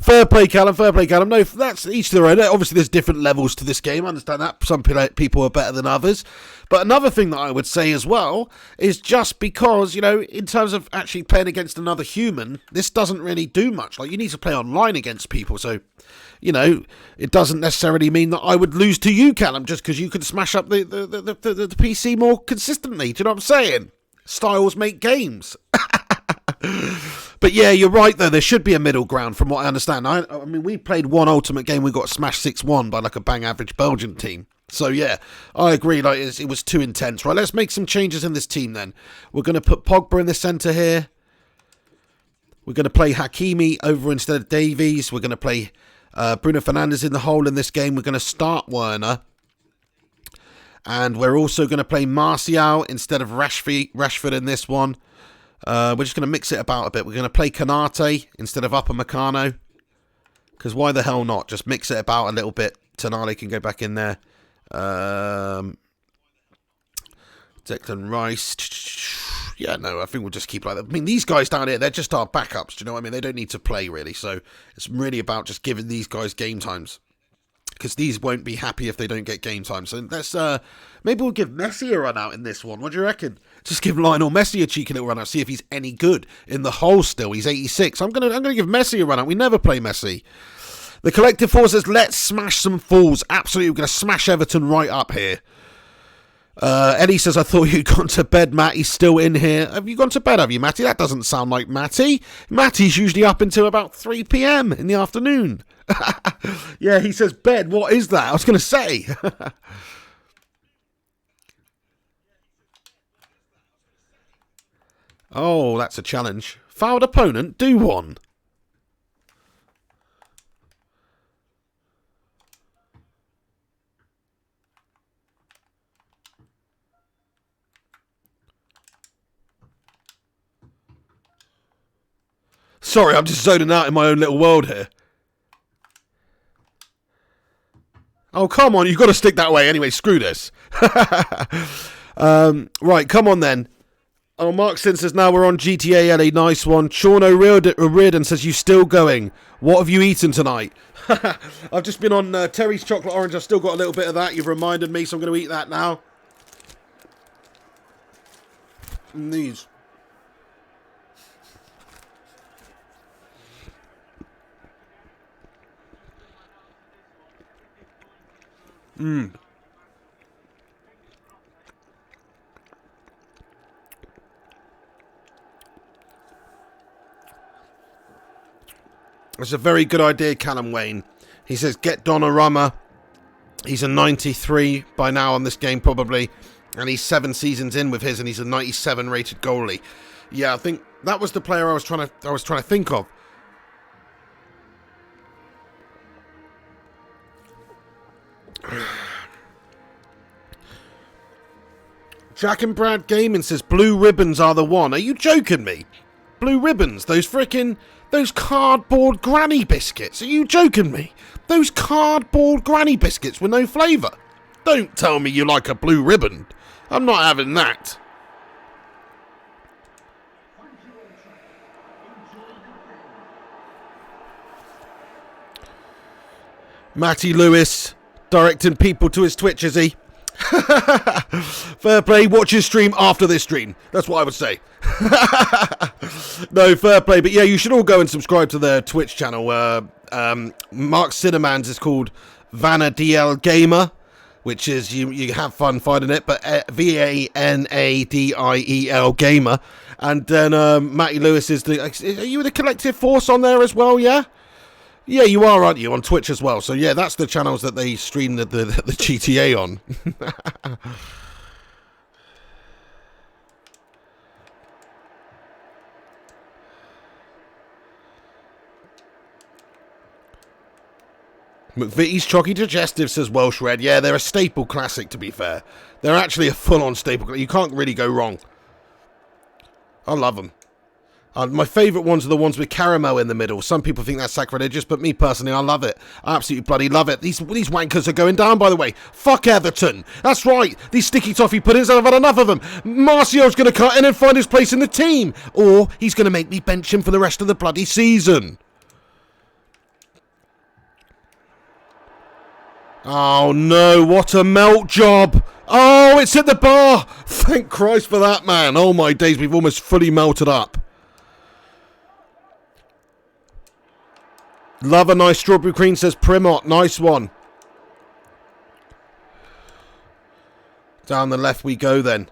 Fair play, Callum. Fair play, Callum. No, that's each their own. Obviously, there's different levels to this game. I understand that. Some people are better than others. But another thing that I would say as well is just because, in terms of actually playing against another human, this doesn't really do much. Like, you need to play online against people. So, it doesn't necessarily mean that I would lose to you, Callum, just because you can smash up the PC more consistently. Do you know what I'm saying? Styles make games. But yeah, you're right, though. There should be a middle ground from what I understand. I mean, we played one Ultimate game. We got smashed 6-1 by like a bang average Belgian team. So yeah, I agree. Like it was too intense. Right, let's make some changes in this team then. We're going to put Pogba in the centre here. We're going to play Hakimi over instead of Davies. We're going to play Bruno Fernandes in the hole in this game. We're going to start Werner. And we're also going to play Martial instead of Rashford in this one. We're just going to mix it about a bit. We're going to play Canate instead of Upamecano. Because why the hell not? Just mix it about a little bit. Tonali can go back in there. Declan Rice. Yeah, no, I think we'll just keep like that. I mean, these guys down here, they're just our backups. Do you know what I mean? They don't need to play, really. So it's really about just giving these guys game times. Because these won't be happy if they don't get game time. So let's, maybe we'll give Messi a run out in this one. What do you reckon? Just give Lionel Messi a cheeky little run out. See if he's any good in the hole still. He's 86. I'm gonna give Messi a run out. We never play Messi. The collective force says, let's smash some fools. Absolutely, we're going to smash Everton right up here. Eddie says, I thought you'd gone to bed, Matt. He's still in here. Have you gone to bed, have you, Matty? That doesn't sound like Matty. Matty's usually up until about 3 p.m. in the afternoon. Yeah, he says bed. What is that? I was going to say. Oh, that's a challenge. Fouled opponent, do one. Sorry, I'm just zoning out in my own little world here. Oh, come on, you've got to stick that way. Anyway, screw this. Right, come on then. Oh, Mark Sin says, now we're on GTA LA. Nice one. Sean O'Riordan says, you still going? What have you eaten tonight? I've just been on Terry's Chocolate Orange. I've still got a little bit of that. You've reminded me, so I'm going to eat that now. And these. It's a very good idea, Callum Wayne. He says, get Donnarumma. He's a 93 by now on this game, probably. And he's 7 seasons in with his, and he's a 97 rated goalie. Yeah, I think that was the player I was trying to think of. Jack and Brad Gaming says, blue ribbons are the one. Are you joking me? Blue ribbons, those cardboard granny biscuits. Are you joking me? Those cardboard granny biscuits with no flavour. Don't tell me you like a blue ribbon. I'm not having that. Matty Lewis directing people to his Twitch, is he? Fair play, watch his stream after this stream. That's what I would say. No, fair play. But yeah, you should all go and subscribe to their Twitch channel. Mark Cinnamans is called Vanna DL Gamer, which is, you have fun finding it, but VANADIEL Gamer. And then Matty Lewis is the... Are you the collective force on there as well, yeah? Yeah, you are, aren't you, on Twitch as well? So yeah, that's the channels that they stream the GTA on. McVitie's Chalky Digestive, says Welsh Red. Yeah, they're a staple classic, to be fair. They're actually a full-on staple. You can't really go wrong. I love them. My favourite ones are the ones with caramel in the middle. Some people think that's sacrilegious, but me personally, I love it. I absolutely bloody love it. These wankers are going down, by the way. Fuck Everton. That's right. These sticky toffee puddings, I've had enough of them. Martial's going to cut in and find his place in the team. Or he's going to make me bench him for the rest of the bloody season. Oh no, what a melt job. Oh, it's hit the bar. Thank Christ for that, man. Oh my days, we've almost fully melted up. Love a nice strawberry cream, says Primot. Nice one. Down the left we go then.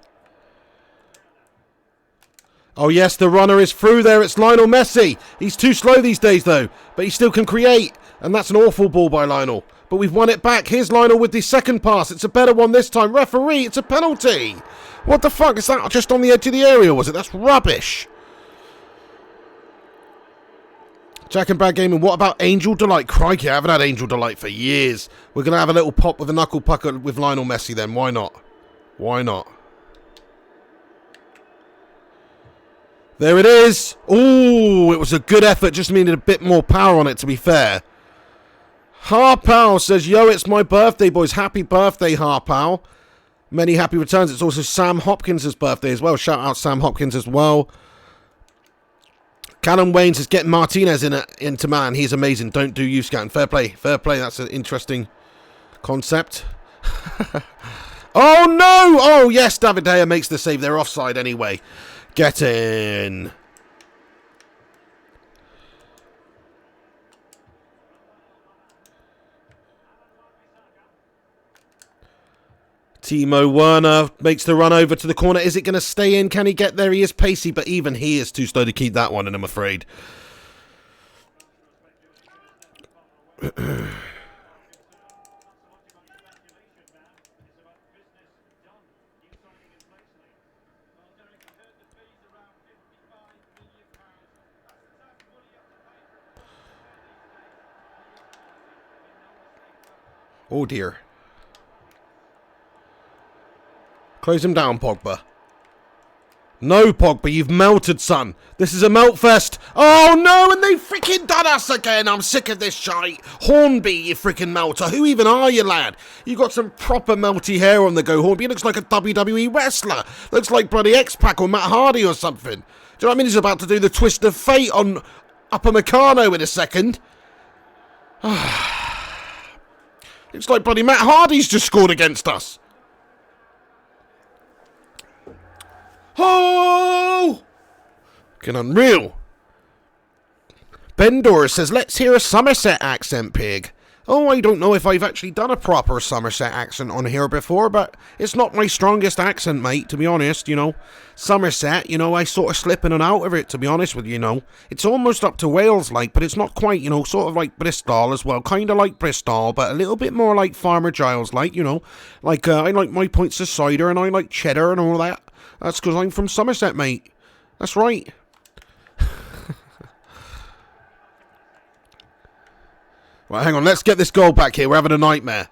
Oh yes, the runner is through there. It's Lionel Messi. He's too slow these days though, but he still can create. And that's an awful ball by Lionel. But we've won it back. Here's Lionel with the second pass. It's a better one this time. Referee, it's a penalty. What the fuck? Is that just on the edge of the area, was it? That's rubbish. Jack and Brad Gaming, what about Angel Delight? Crikey, I haven't had Angel Delight for years. We're going to have a little pop with a knuckle pucker with Lionel Messi then. Why not? Why not? There it is. Ooh, it was a good effort. Just needed a bit more power on it, to be fair. Harpow says, yo, it's my birthday, boys. Happy birthday, Harpow. Many happy returns. It's also Sam Hopkins' birthday as well. Shout out Sam Hopkins as well. Callum Wayne says, get Martinez into man. He's amazing. Don't do youth scouting. Fair play. Fair play. That's an interesting concept. Oh, no. Oh, yes. David De Gea makes the save. They're offside anyway. Get in. Timo Werner makes the run over to the corner. Is it going to stay in? Can he get there? He is pacey, but even he is too slow to keep that one in, I'm afraid. Oh, dear. Close him down, Pogba. No, Pogba, you've melted, son. This is a melt fest. Oh, no, and they freaking done us again. I'm sick of this shite. Hornby, you freaking melter. Who even are you, lad? You got some proper melty hair on the go, Hornby. He looks like a WWE wrestler. Looks like bloody X-Pac or Matt Hardy or something. Do you know what I mean? He's about to do the twist of fate on Upper Meccano in a second. Looks like bloody Matt Hardy's just scored against us. Oh! Fucking unreal. Bendor says, let's hear a Somerset accent, pig. Oh, I don't know if I've actually done a proper Somerset accent on here before, but it's not my strongest accent, mate, to be honest, you know. Somerset, you know, I sort of slip in and out of it, to be honest with you, you know. It's almost up to Wales-like, but it's not quite, you know, sort of like Bristol as well. Kind of like Bristol, but a little bit more like Farmer Giles-like, you know. Like, I like my pints of cider and I like cheddar and all that. That's because I'm from Somerset, mate. That's right. Right, hang on. Let's get this goal back here. We're having a nightmare.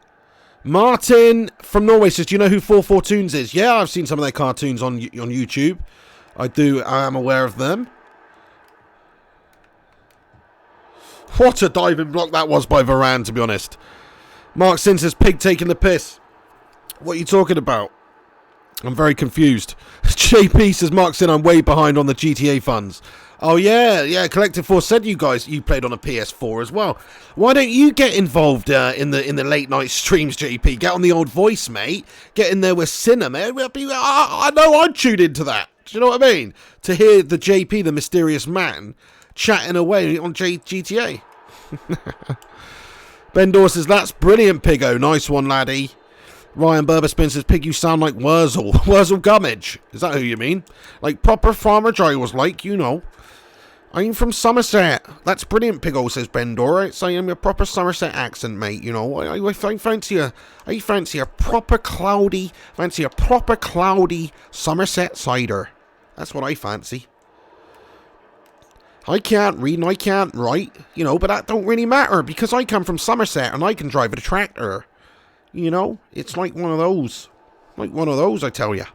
Martin from Norway says, do you know who 442s is? Yeah, I've seen some of their cartoons on YouTube. I am aware of them. What a diving block that was by Varane, to be honest. Mark Sin says, pig taking the piss. What are you talking about? I'm very confused. JP says, Mark Sin, I'm way behind on the GTA funds. Oh, yeah, Collective Force said you played on a PS4 as well. Why don't you get involved in the late night streams, JP? Get on the old voice, mate. Get in there with Cinema. I know I'd tune into that. Do you know what I mean? To hear the JP, the mysterious man, chatting away on GTA. Ben Dawes says, that's brilliant, Piggo. Nice one, laddie. Ryan Burberspin says, pig, you sound like Wurzel. Wurzel Gummidge. Is that who you mean? Like proper Farmer Giles, like, you know. I'm from Somerset. That's brilliant, Piggo, says Ben Dora. It's I'm a proper Somerset accent, mate, you know. I fancy a proper cloudy Somerset cider. That's what I fancy. I can't read and I can't write, you know, but that don't really matter because I come from Somerset and I can drive a tractor. You know, it's like one of those. I tell you.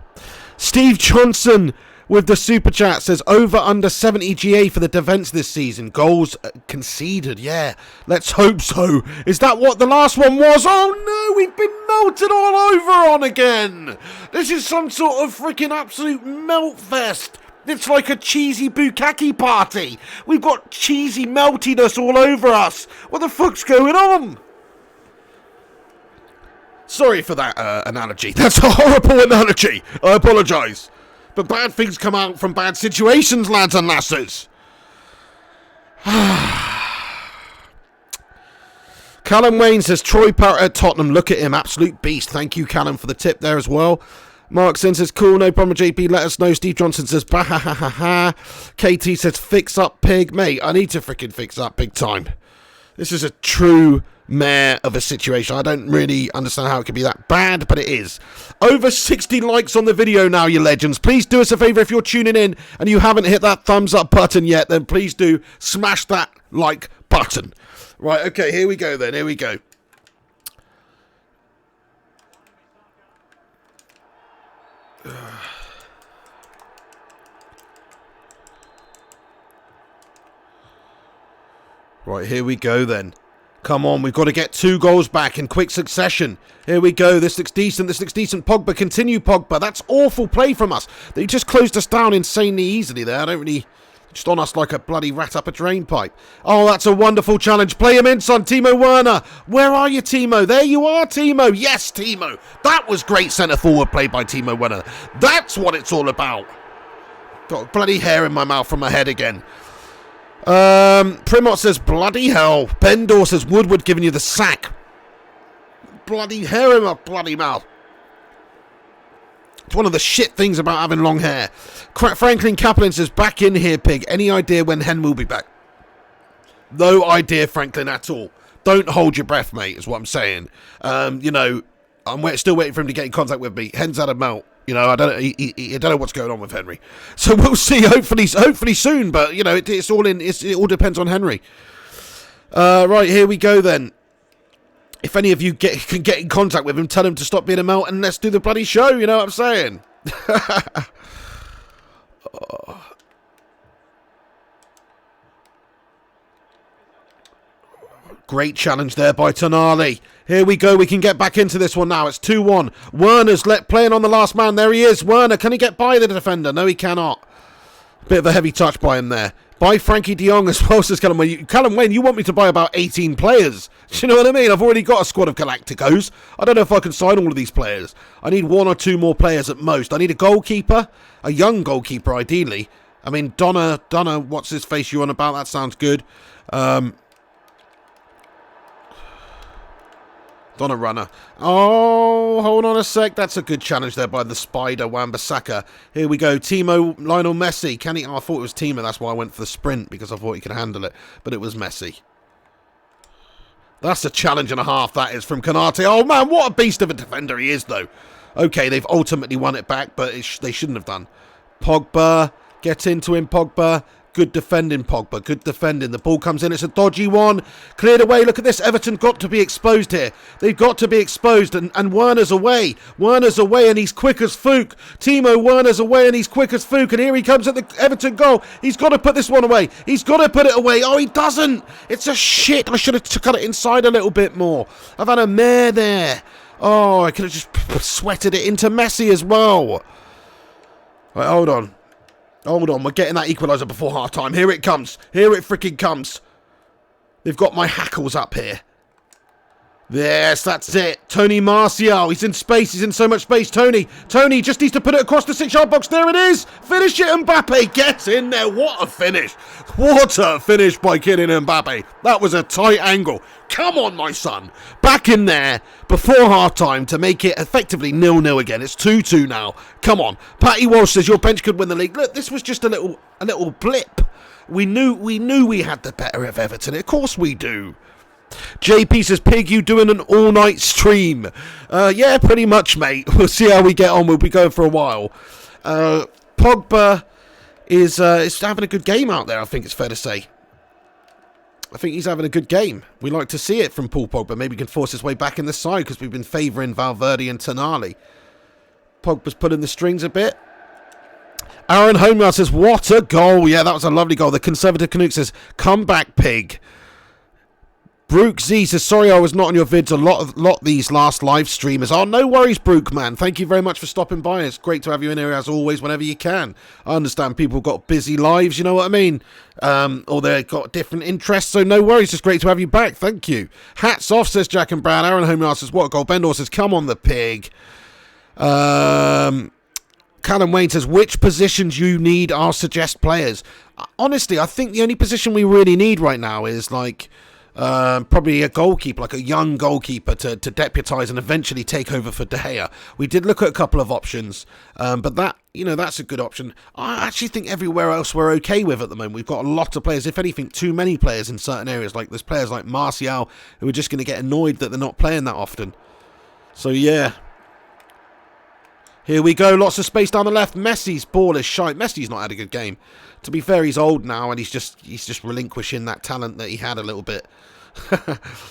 Steve Johnson with the super chat says, over under 70 GA for the defence this season. Goals conceded, yeah. Let's hope so. Is that what the last one was? Oh no, we've been melted all over on again. This is some sort of freaking absolute melt fest. It's like a cheesy bukkake party. We've got cheesy meltiness all over us. What the fuck's going on? Sorry for that analogy. That's a horrible analogy. I apologise. But bad things come out from bad situations, lads and lasses. Callum Wayne says, Troy Parrott at Tottenham. Look at him. Absolute beast. Thank you, Callum, for the tip there as well. Mark Sin says, cool, no problem, JP. Let us know. Steve Johnson says, bah ha ha ha ha. KT says, fix up, pig. Mate, I need to freaking fix up big time. This is a true mare of a situation. I don't really understand how it could be that bad, but it is. Over 60 likes on the video now, you legends. Please do us a favour if you're tuning in and you haven't hit that thumbs up button yet, then please do smash that like button. Right, okay, here we go then. Here we go. Right, here we go then. Come on, we've got to get 2 goals back in quick succession. Here we go. This looks decent. This looks decent. Pogba, continue, Pogba. That's awful play from us. They just closed us down insanely easily there. I don't really... Just on us like a bloody rat up a drain pipe. Oh, that's a wonderful challenge. Play him in, son. Timo Werner. Where are you, Timo? There you are, Timo. Yes, Timo. That was great centre-forward play by Timo Werner. That's what it's all about. Got bloody hair in my mouth from my head again. Primot says, bloody hell. Bendor says, Woodward giving you the sack. Bloody hair in my bloody mouth. It's one of the shit things about having long hair. Franklin Kaplan says, back in here, pig. Any idea when Hen will be back? No idea, Franklin, at all. Don't hold your breath, mate, is what I'm saying. You know, I'm still waiting for him to get in contact with me. Hen's had a melt. You know, I don't know what's going on with Henry. So we'll see, hopefully soon. But, you know, it all depends on Henry. Right, here we go then. If any of you can get in contact with him, tell him to stop being a melt and let's do the bloody show, you know what I'm saying? Oh. Great challenge there by Tonali. Here we go, we can get back into this one now. It's 2-1. Werner's playing on the last man. There he is. Werner, can he get by the defender? No, he cannot. Bit of a heavy touch by him there. Buy Frankie de Jong as well, says Callum Wayne. Callum Wayne, you want me to buy about 18 players? Do you know what I mean? I've already got a squad of Galacticos. I don't know if I can sign all of these players. I need 1 or 2 more players at most. I need a goalkeeper. A young goalkeeper, ideally. I mean, Donna, what's his face you on about? That sounds good. Donnarumma. Oh, hold on a sec. That's a good challenge there by the spider, Wan-Bissaka. Here we go. Timo, Lionel Messi. Can he? Oh, I thought it was Timo. That's why I went for the sprint, because I thought he could handle it. But it was Messi. That's a challenge and a half, that is, from Konate. Oh, man, what a beast of a defender he is, though. Okay, they've ultimately won it back, but they shouldn't have done. Pogba. Get into him, Pogba. Good defending, Pogba. Good defending. The ball comes in. It's a dodgy one. Cleared away. Look at this. Everton got to be exposed here. They've got to be exposed. And Werner's away. Werner's away and he's quick as Fook. Timo Werner's away and he's quick as Fook. And here he comes at the Everton goal. He's got to put this one away. He's got to put it away. Oh, he doesn't. It's a shit. I should have cut it inside a little bit more. I've had a mare there. Oh, I could have just sweated it into Messi as well. Right, hold on. Hold on, we're getting that equaliser before half-time. Here it comes. Here it freaking comes. They've got my hackles up here. Yes, that's it. Tony Martial. He's in space. He's in so much space. Tony just needs to put it across the 6-yard box. There it is. Finish it, Mbappe. Get in there. What a finish. What a finish by Kylian Mbappe. That was a tight angle. Come on, my son. Back in there before half-time to make it effectively 0-0 again. It's 2-2 now. Come on. Patty Walsh says your bench could win the league. Look, this was just a little blip. We knew we had the better of Everton. Of course we do. JP says, Pig, you doing an all-night stream? Yeah, pretty much, mate. We'll see how we get on. We'll be going for a while. Pogba is having a good game out there, I think it's fair to say. I think he's having a good game. We like to see it from Paul Pogba. Maybe he can force his way back in the side because we've been favouring Valverde and Tonali. Pogba's pulling the strings a bit. Aaron Homeland says, what a goal. Yeah, that was a lovely goal. The Conservative Canuck says, come back, Pig. Brooke Z says, sorry I was not on your vids a lot these last live streamers. Oh, no worries, Brooke, man. Thank you very much for stopping by. It's great to have you in here as always whenever you can. I understand people have got busy lives, you know what I mean? Or they've got different interests, so no worries. It's great to have you back. Thank you. Hats off, says Jack and Brown. Aaron Homeland says, what a goal. Bendor says, come on the Pig. Callum Wayne says, which positions you need, I'll suggest players. Honestly, I think the only position we really need right now is like... probably a goalkeeper, like a young goalkeeper to deputise and eventually take over for De Gea. We did look at a couple of options, but that's a good option. I actually think everywhere else we're okay with at the moment. We've got a lot of players, if anything, too many players in certain areas. Like there's players like Martial who are just going to get annoyed that they're not playing that often. So yeah. Here we go, lots of space down the left. Messi's ball is shite. Messi's not had a good game. To be fair, he's old now and he's just relinquishing that talent that he had a little bit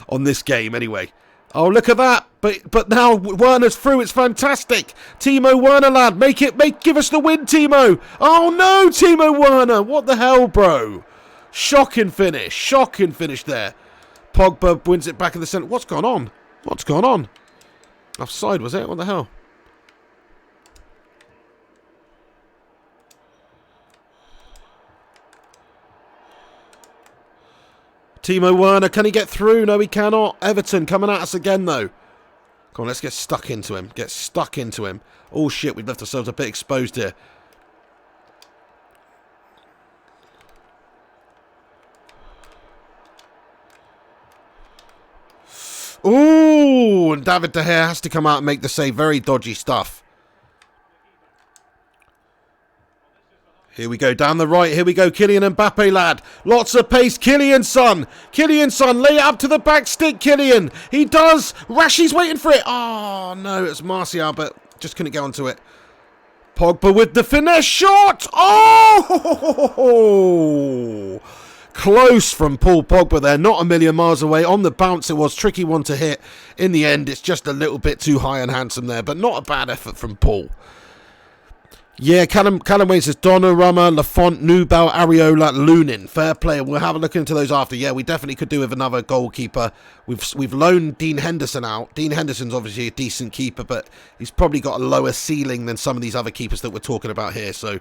on this game anyway. Oh, look at that. But now Werner's through. It's fantastic. Timo Werner, lad. Give us the win, Timo. Oh, no, Timo Werner. What the hell, bro? Shocking finish. Shocking finish there. Pogba wins it back in the centre. What's gone on? What's gone on? Offside, was it? What the hell? Timo Werner, can he get through? No, he cannot. Everton coming at us again, though. Come on, let's get stuck into him. Get stuck into him. Oh, shit, we've left ourselves a bit exposed here. Ooh, and David De Gea has to come out and make the save. Very dodgy stuff. Here we go, down the right. Here we go, Kylian Mbappe, lad. Lots of pace. Kylian, son. Kylian, son. Lay it up to the back stick, Kylian. He does. Rashi's waiting for it. Oh, no, it's Martial, but just couldn't get onto it. Pogba with the finesse shot. Oh! Close from Paul Pogba there. Not a million miles away. On the bounce, it was tricky one to hit. In the end, it's just a little bit too high and handsome there, but not a bad effort from Paul. Yeah, Callum Wayne says Donnarumma, Lafont, Nubel, Areola, Lunin. Fair play. We'll have a look into those after. Yeah, we definitely could do with another goalkeeper. We've loaned Dean Henderson out. Dean Henderson's obviously a decent keeper, but he's probably got a lower ceiling than some of these other keepers that we're talking about here. So,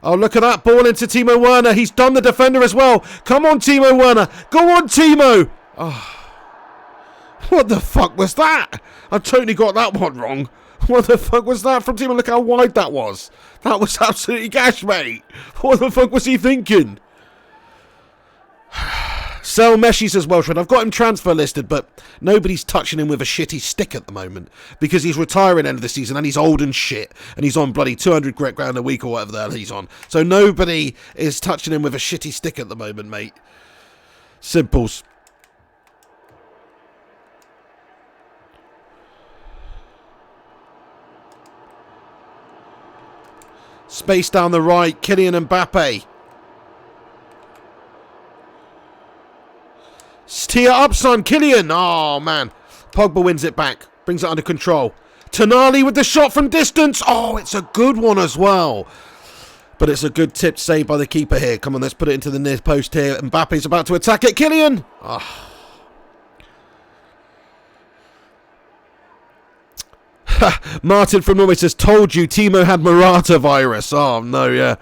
oh, look at that. Ball into Timo Werner. He's done the defender as well. Come on, Timo Werner. Go on, Timo. Oh, what the fuck was that? I totally got that one wrong. What the fuck was that from Timo? Look how wide that was. That was absolutely gash, mate. What the fuck was he thinking? Sell Messi says Welshman. I've got him transfer listed, but nobody's touching him with a shitty stick at the moment because he's retiring end of the season and he's old and shit and he's on bloody 200 grand a week or whatever the hell he's on. So nobody is touching him with a shitty stick at the moment, mate. Simples. Space down the right. Kylian Mbappe. Tee it up, son. Kylian. Oh, man. Pogba wins it back. Brings it under control. Tonali with the shot from distance. Oh, it's a good one as well. But it's a good tip save by the keeper here. Come on, let's put it into the near post here. Mbappe's about to attack it. Kylian. Oh. Martin from Norway says, told you Timo had Murata virus. Oh, no, yeah.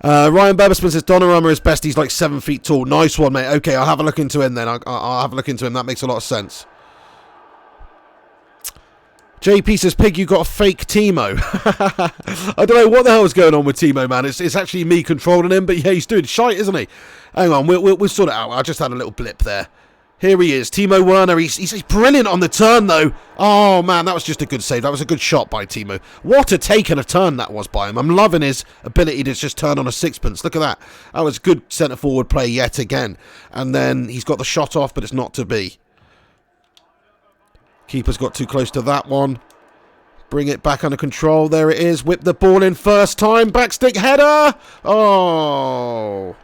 Ryan Bebersman says, Donnarumma is best. He's like 7 feet tall. Nice one, mate. Okay, I'll have a look into him then. I'll have a look into him. That makes a lot of sense. JP says, Pig, you got a fake Timo. I don't know what the hell is going on with Timo, man. It's actually me controlling him, but yeah, he's doing shite, isn't he? Hang on, we'll sort it out. I just had a little blip there. Here he is, Timo Werner. He's brilliant on the turn, though. Oh, man, that was just a good save. That was a good shot by Timo. What a take and a turn that was by him. I'm loving his ability to just turn on a sixpence. Look at that. That was good centre-forward play yet again. And then he's got the shot off, but it's not to be. Keeper's got too close to that one. Bring it back under control. There it is. Whip the ball in first time. Backstick header. Oh.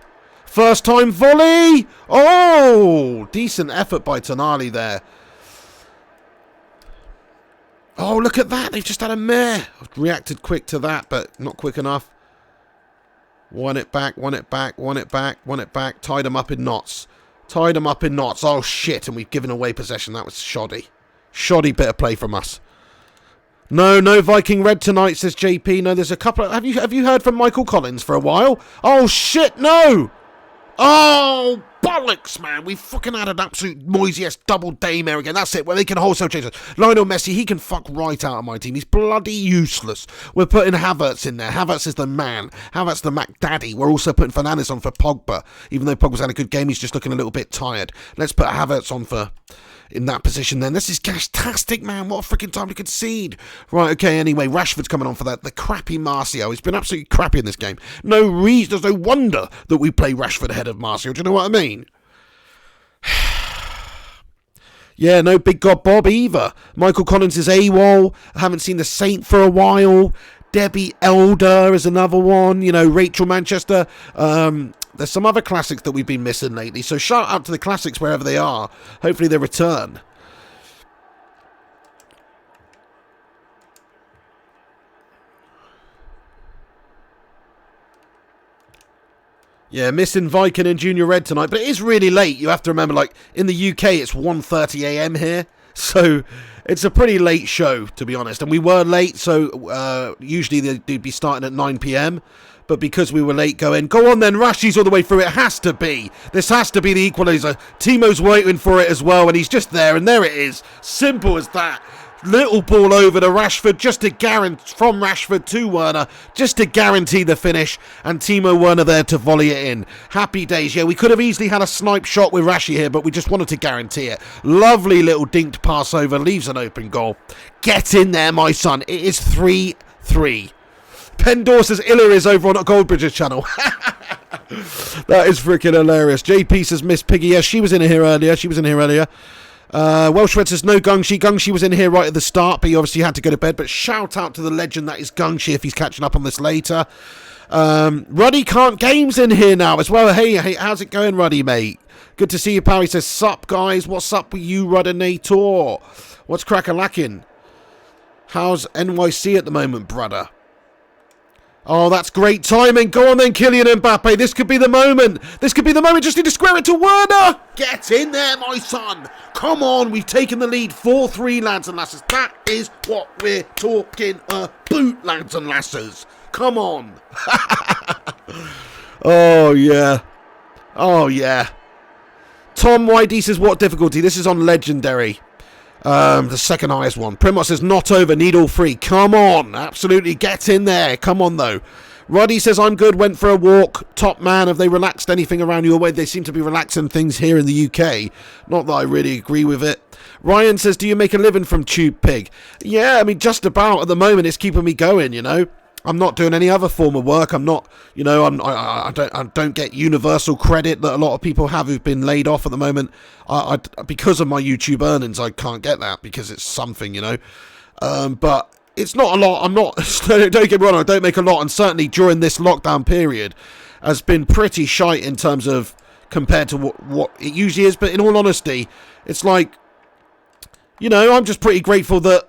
First time volley. Oh. Decent effort by Tonali there. Oh, look at that. They've just had a mare. I've reacted quick to that, but not quick enough. Won it back. Won it back. Won it back. Won it back. Tied them up in knots. Tied them up in knots. Oh, shit. And we've given away possession. That was shoddy. Shoddy bit of play from us. No Viking Red tonight, says JP. No, there's a couple of... Have you heard from Michael Collins for a while? Oh, shit, no! Oh, bollocks, man. We fucking had an absolute Moyes double daymare again. That's it, where they can wholesale change us. Lionel Messi, he can fuck right out of my team. He's bloody useless. We're putting Havertz in there. Havertz is the man. Havertz the Mac Daddy. We're also putting Fernandes on for Pogba. Even though Pogba's had a good game, he's just looking a little bit tired. Let's put Havertz on for... in that position then. This is gastastic, man. What a freaking time to concede. Right, okay, anyway, Rashford's coming on for that. The crappy Martial. He's been absolutely crappy in this game. No reason, there's no wonder that we play Rashford ahead of Martial. Do you know what I mean? Yeah, no Big God Bob either. Michael Collins is AWOL. I haven't seen the Saint for a while. Debbie Elder is another one. You know, Rachel Manchester. There's some other classics that we've been missing lately. So shout out to the classics wherever they are. Hopefully they return. Yeah, missing Viking and Junior Red tonight, but it is really late. You have to remember, like, in the UK, it's 1:30 a.m. here, so it's a pretty late show, to be honest. And we were late, so usually they'd be starting at 9 p.m., but because we were late going, go on then, Rashi's all the way through. It has to be. This has to be the equaliser. Timo's waiting for it as well, and he's just there, and there it is. Simple as that. Little ball over to Rashford, just to guarantee, from Rashford to Werner, just to guarantee the finish, and Timo Werner there to volley it in. Happy days. Yeah, we could have easily had a snipe shot with Rashi here, but we just wanted to guarantee it. Lovely little dinked pass over, leaves an open goal. Get in there, my son. It is 3-3. Pendor says Iller is over on Goldbridge's channel. That is freaking hilarious. JP says Miss Piggy. Yes, she was in here earlier. Welsh Red says no Gungshi. Gungshi was in here right at the start, but he obviously had to go to bed. But shout out to the legend that is Gungshi if he's catching up on this later. Ruddy Can't Games in here now as well. Hey, how's it going, Ruddy, mate? Good to see you, pal. He says, sup, guys? What's up with you, Ruddinator? What's crack-a-lacking? How's NYC at the moment, brother? Oh, that's great timing. Go on then, Kylian Mbappe. This could be the moment. Just need to square it to Werner. Get in there, my son. Come on. We've taken the lead 4-3, lads and lasses. That is what we're talking about, lads and lasses. Come on. Oh, yeah. Tom YD says, what difficulty? This is on Legendary. The second highest one. Primos says, not over, need all three. Come on, absolutely, get in there. Come on, though. Roddy says, I'm good, went for a walk. Top man, have they relaxed anything around your way? They seem to be relaxing things here in the UK. Not that I really agree with it. Ryan says, do you make a living from Tube Pig? Yeah, I mean, just about at the moment. It's keeping me going, you know. I'm not doing any other form of work. I'm not, you know, I don't get universal credit that a lot of people have who've been laid off at the moment. Because of my YouTube earnings, I can't get that because it's something, you know. But it's not a lot. I'm not, don't get me wrong, I don't make a lot. And certainly during this lockdown period has been pretty shite in terms of compared to what it usually is. But in all honesty, it's like, you know, I'm just pretty grateful that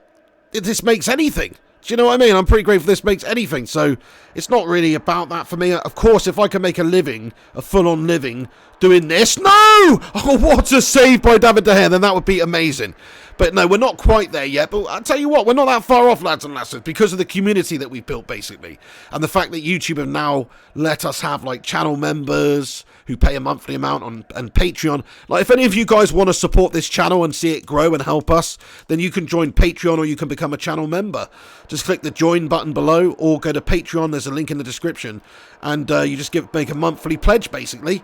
this makes anything. Do you know what I mean? I'm pretty grateful this makes anything. So it's not really about that for me. Of course, if I can make a living, a full-on living, doing this. No! Oh, what a save by David De Gea. Then that would be amazing. But no, we're not quite there yet. But I'll tell you what, we're not that far off, lads and lasses, because of the community that we've built, basically. And the fact that YouTube have now let us have, like, channel members who pay a monthly amount on and Patreon. Like, if any of you guys want to support this channel and see it grow and help us, then you can join Patreon or you can become a channel member. Just click the join button below or go to Patreon. There's a link in the description. And you just make a monthly pledge, basically.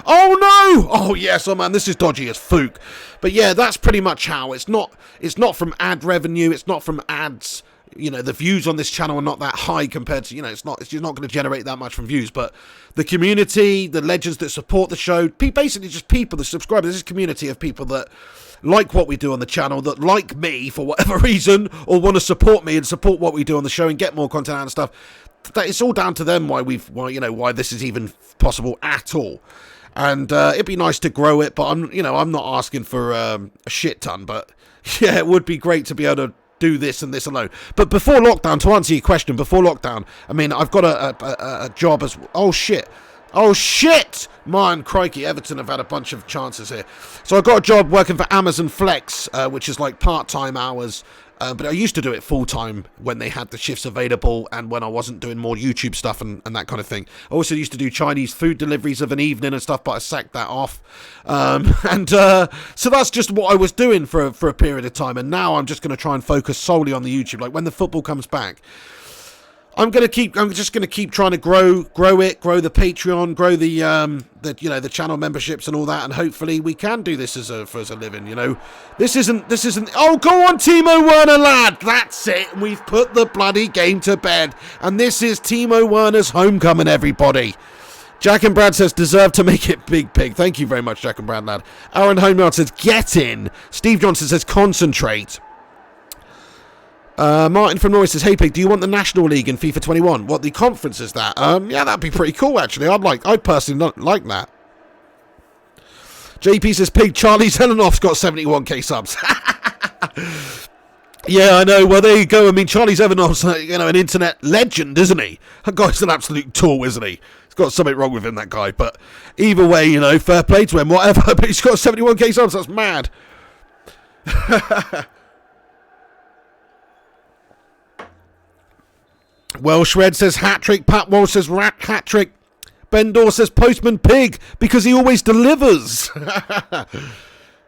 Oh, no! Oh, yes. Oh, man, this is dodgy as fook. But, yeah, that's pretty much how. It's not from ad revenue. It's not from ads. You know, the views on this channel are not that high compared to, you know, it's not going to generate that much from views. But the community, the legends that support the show, basically just people, the subscribers, this community of people that like what we do on the channel, that like me for whatever reason, or want to support me and support what we do on the show and get more content out and stuff. That it's all down to them why why this is even possible at all. And it'd be nice to grow it, but I'm not asking for a shit ton, but yeah, it would be great to be able to do this and this alone. But before lockdown, to answer your question, before lockdown, I mean, I've got a job as... Oh, shit! Man, crikey, Everton have had a bunch of chances here. So I got a job working for Amazon Flex, which is like part-time hours. But I used to do it full-time when they had the shifts available and when I wasn't doing more YouTube stuff and that kind of thing. I also used to do Chinese food deliveries of an evening and stuff, but I sacked that off. So that's just what I was doing for a period of time. And now I'm just going to try and focus solely on the YouTube. Like when the football comes back, I'm just going to keep trying to grow it, grow the Patreon, grow the channel memberships and all that, and hopefully we can do this as a living. You know, this isn't. Oh, go on, Timo Werner, lad. That's it. We've put the bloody game to bed, and this is Timo Werner's homecoming, everybody. Jack and Brad says, deserve to make it big pig. Thank you very much, Jack and Brad, lad. Aaron Homeyard says, get in. Steve Johnson says, concentrate. Martin from Norway says, hey Pig, do you want the National League in FIFA 21? What, the conference is that? Yeah, that'd be pretty cool, actually. I'd personally like that. JP says, Pig, Charlie Zelenoff's got 71k subs. Yeah, I know. Well, there you go. I mean, Charlie's Evans, an internet legend, isn't he? That guy's an absolute tool, isn't he? He's got something wrong with him, that guy. But either way, fair play to him, whatever. But he's got 71k subs. That's mad. Welsh Red says hat-trick. Pat Walsh says hat-trick. Ben Dorr says Postman Pig because he always delivers.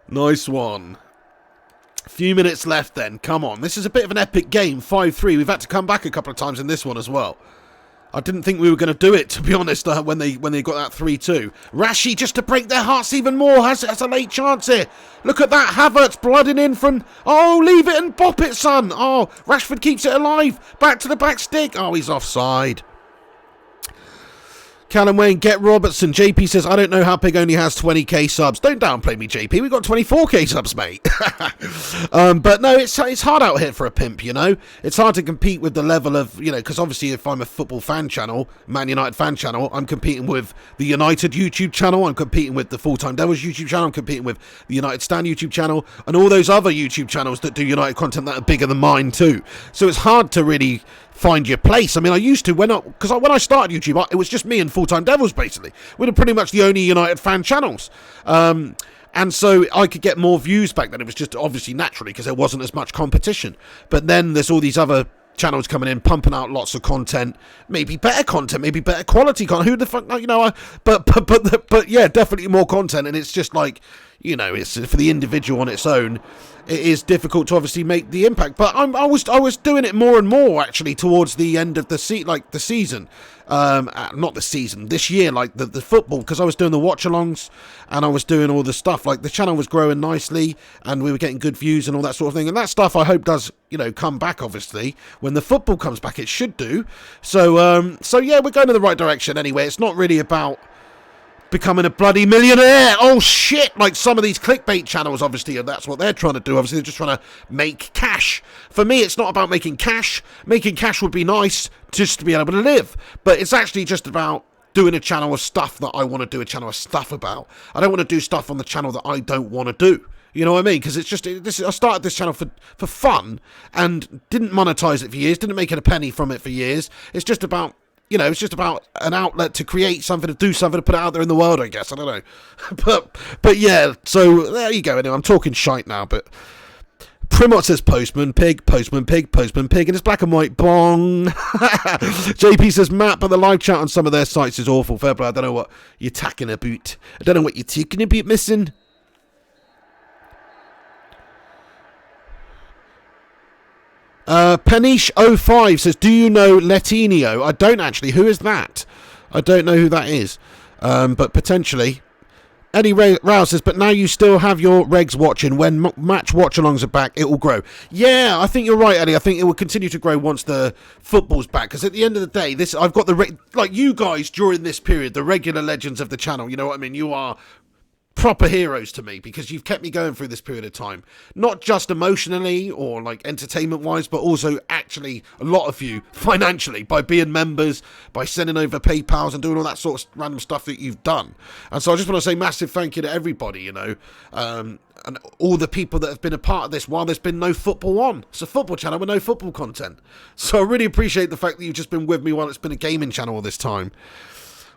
Nice one. Few minutes left then. Come on. This is a bit of an epic game. 5-3. We've had to come back a couple of times in this one as well. I didn't think we were going to do it, to be honest, when they got that 3-2. Rashi, just to break their hearts even more, has a late chance here. Look at that. Havertz blooding in from... Oh, leave it and bop it, son. Oh, Rashford keeps it alive. Back to the back stick. Oh, he's offside. Callum Wayne, get Robertson. JP says, I don't know how Pig only has 20k subs. Don't downplay me, JP. We've got 24k subs, mate. But no, it's hard out here for a pimp, It's hard to compete with the level of, because obviously if I'm a football fan channel, Man United fan channel, I'm competing with the United YouTube channel, I'm competing with the Full-Time Devils YouTube channel, I'm competing with the United Stand YouTube channel, and all those other YouTube channels that do United content that are bigger than mine too. So it's hard to really find your place. I mean, I used to when I started YouTube, it was just me and Full-Time Devils basically. We were pretty much the only United fan channels, and so I could get more views back then. It was just obviously naturally because there wasn't as much competition. But then there's all these other channels coming in, pumping out lots of content, maybe better content, maybe better quality content. Who the fuck, but yeah, definitely more content, and it's just like. It's for the individual on its own. It is difficult to obviously make the impact, but I was doing it more and more actually towards the end of the season, not the season, this year, like the football, because I was doing the watch-alongs and I was doing all the stuff. Like the channel was growing nicely and we were getting good views and all that sort of thing. And that stuff I hope does come back. Obviously, when the football comes back, it should do. So yeah, we're going in the right direction anyway. It's not really about becoming a bloody millionaire. Oh shit, like some of these clickbait channels, obviously, and that's what they're trying to do. Obviously they're just trying to make cash. For me, it's not about making cash. Making cash would be nice just to be able to live, but it's actually just about doing a channel of stuff that I want to do a channel of stuff about. I don't want to do stuff on the channel that I don't want to do. You know what I mean? Because it's just I started this channel for fun and didn't monetize it for years, didn't make it a penny from it for years. It's just about it's just about an outlet to create something, to do something, to put it out there in the world, I guess. I don't know. But yeah, so there you go. Anyway, I'm talking shite now, but Primot says Postman Pig, Postman Pig, Postman Pig, and it's black and white. Bong. JP says Matt, but the live chat on some of their sites is awful. Fair play. I don't know what you're talking about. I don't know what you're talking about, missing. Peniche05 says, do you know Letinho? I don't actually. Who is that? I don't know who that is. But potentially. Eddie Rouse says, but now you still have your regs watching. When match watch-alongs are back, it will grow. Yeah, I think you're right, Eddie. I think it will continue to grow once the football's back. Because at the end of the day, I've got like you guys during this period, the regular legends of the channel. You know what I mean? You are proper heroes to me because you've kept me going through this period of time, not just emotionally or like entertainment wise, but also actually a lot of you financially by being members, by sending over PayPals and doing all that sort of random stuff that you've done. And so I just want to say massive thank you to everybody, and all the people that have been a part of this while there's been no football on. It's a football channel with no football content, so I really appreciate the fact that you've just been with me while it's been a gaming channel all this time.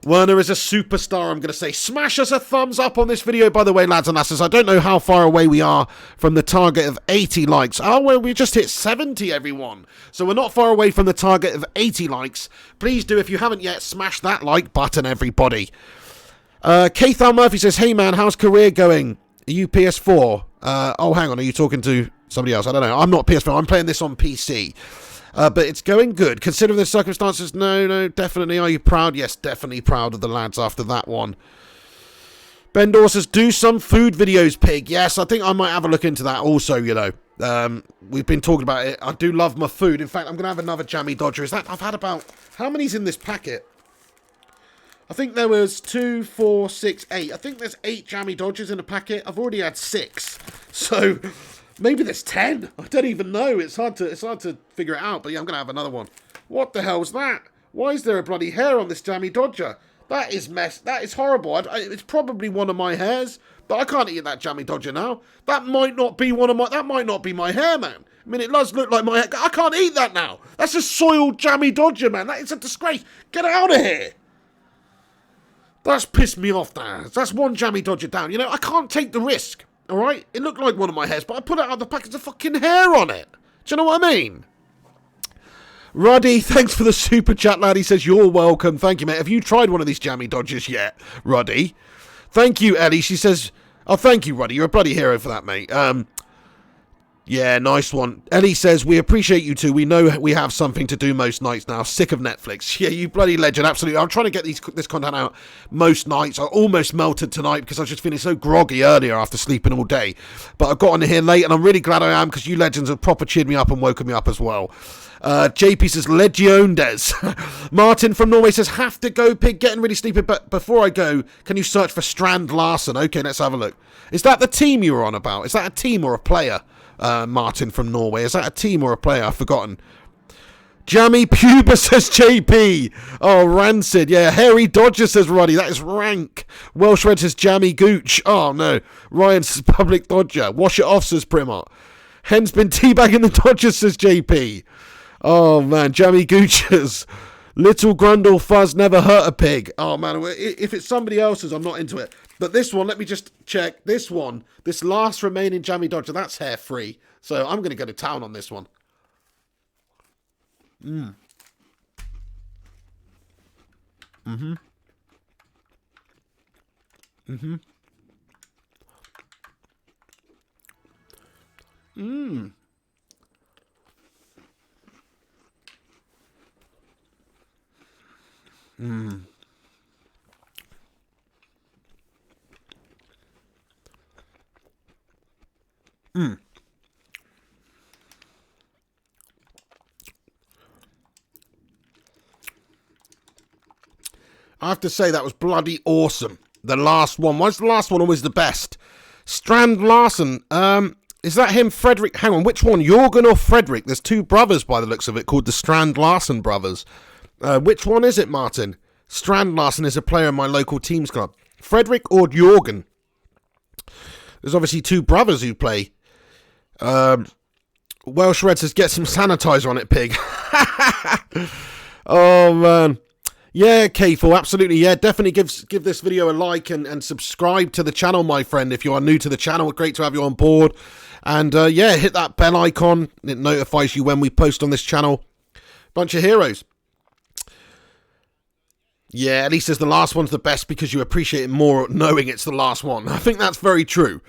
Werner is a superstar, I'm going to say. Smash us a thumbs up on this video, by the way, lads and lasses. I don't know how far away we are from the target of 80 likes. Oh, well, we just hit 70, everyone. So we're not far away from the target of 80 likes. Please do, if you haven't yet, smash that like button, everybody. Keithal Murphy says, hey, man, how's career going? Are you PS4? Oh, hang on, are you talking to somebody else? I don't know. I'm not PS4. I'm playing this on PC. But it's going good. Considering the circumstances, no, definitely. Are you proud? Yes, definitely proud of the lads after that one. Ben Dorr says, do some food videos, Pig. Yes, I think I might have a look into that also, We've been talking about it. I do love my food. In fact, I'm going to have another Jammy Dodger. I've had about... How many's in this packet? I think there was 2, 4, 6, 8. I think there's 8 Jammy Dodgers in a packet. I've already had 6. So... maybe there's 10. I don't even know. It's hard to figure it out. But yeah, I'm going to have another one. What the hell's that? Why is there a bloody hair on this Jammy Dodger? That is That is horrible. It's probably one of my hairs. But I can't eat that Jammy Dodger now. That might not be my hair, man. I mean, it does look like my head. I can't eat that now. That's a soiled jammy Dodger, man. That is a disgrace. Get out of here. That's pissed me off, Dan. That's one jammy Dodger down. You know, I can't take the risk, all right? It looked like one of my hairs, but I put it out of the packet of fucking hair on it. Do you know what I mean? Ruddy, thanks for the super chat, lad. He says, you're welcome. Thank you, mate. Have you tried one of these jammy Dodgers yet, Ruddy? Thank you, Ellie. She says, oh, thank you, Ruddy. You're a bloody hero for that, mate. Yeah, nice one. Ellie says, we appreciate you too. We know we have something to do most nights now. Sick of Netflix. Yeah, you bloody legend. Absolutely. I'm trying to get this content out most nights. I almost melted tonight because I was just feeling so groggy earlier after sleeping all day. But I got on here late and I'm really glad I am because you legends have proper cheered me up and woken me up as well. JP says, Legiondes. Martin from Norway says, have to go, pig. Getting really sleepy. But before I go, can you search for Strand Larsen? Okay, let's have a look. Is that the team you were on about? Is that a team or a player? Martin from Norway. Is that a team or a player? I've forgotten. Jammy Puba says JP. Oh, rancid. Yeah, Hairy Dodger says Ruddy. That is rank. Welsh Red says Jammy Gooch. Oh, no. Ryan says Public Dodger. Wash it off, says Primot. Hen's been teabagging the Dodgers, says JP. Oh, man. Jammy Goochers. Little Grundle fuzz never hurt a pig. Oh, man. If it's somebody else's, I'm not into it. But this one, let me just check. This one, this last remaining Jammy Dodger, that's hair-free. So I'm going to go to town on this one. Mm. Mm-hmm. Mm-hmm. Mmm. Mmm. Mm. I have to say that was bloody awesome. The last one. Why's the last one always the best? Strand Larsen. Is that him, Frederick? Hang on, which one? Jorgen or Frederick? There's two brothers by the looks of it called the Strand Larsen brothers. Which one is it, Martin? Strand Larsen is a player in my local teams club. Frederick or Jorgen? There's obviously two brothers who play. Welsh Red says, get some sanitizer on it, pig. Oh, man. Yeah, K4, absolutely. Yeah, definitely give this video a like and subscribe to the channel, my friend. If you are new to the channel, great to have you on board. And, yeah, hit that bell icon. It notifies you when we post on this channel. Bunch of heroes. Yeah, at least as the last one's the best because you appreciate it more knowing it's the last one. I think that's very true.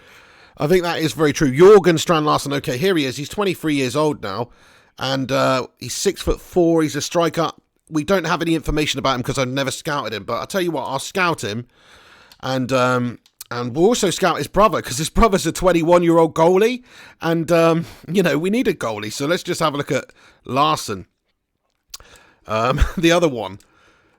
I think that is very true. Jorgen Strand Larsen, okay, here he is. He's 23 years old now, and he's 6'4". He's a striker. We don't have any information about him because I've never scouted him, but I'll tell you what, I'll scout him, and we'll also scout his brother because his brother's a 21-year-old goalie, and, you know, we need a goalie, so let's just have a look at Larsen. The other one.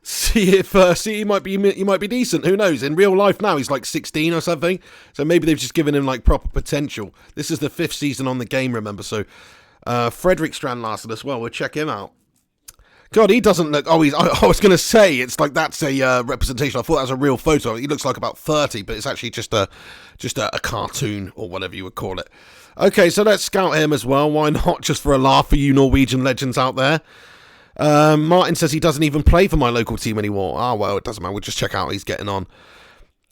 See if he might be decent. Who knows? In real life now, he's like 16 or something. So maybe they've just given him like proper potential. This is the 5th season on the game, remember? So Frederick Strand Larsen as well. We'll check him out. God, he doesn't look. Oh, I was going to say it's like that's a representation. I thought that was a real photo. He looks like about 30, but it's actually just a cartoon or whatever you would call it. Okay, so let's scout him as well. Why not? Just for a laugh for you Norwegian legends out there. Martin says he doesn't even play for my local team anymore. Ah, well, it doesn't matter. We'll just check out how he's getting on.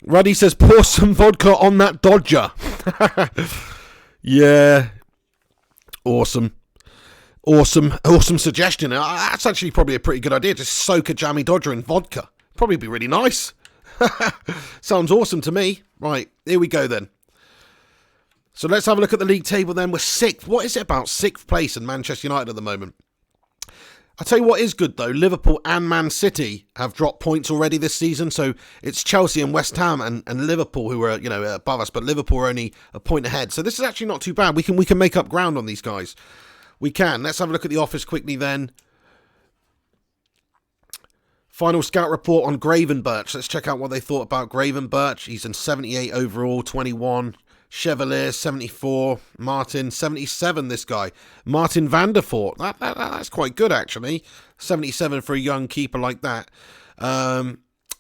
Ruddy says, pour some vodka on that Dodger. Yeah. Awesome suggestion. That's actually probably a pretty good idea. Just soak a jammy Dodger in vodka. Probably be really nice. Sounds awesome to me. Right, here we go then. So let's have a look at the league table then. We're 6th. What is it about 6th place in Manchester United at the moment? I'll tell you what is good, though. Liverpool and Man City have dropped points already this season. So it's Chelsea and West Ham and Liverpool who are, above us. But Liverpool are only a point ahead. So this is actually not too bad. We can make up ground on these guys. We can. Let's have a look at the office quickly then. Final scout report on Gravenberch. Let's check out what they thought about Gravenberch. He's in 78 overall, 21. Chevalier, 74. Martin, 77, this guy. Martin Vandervoort. That's quite good, actually. 77 for a young keeper like that.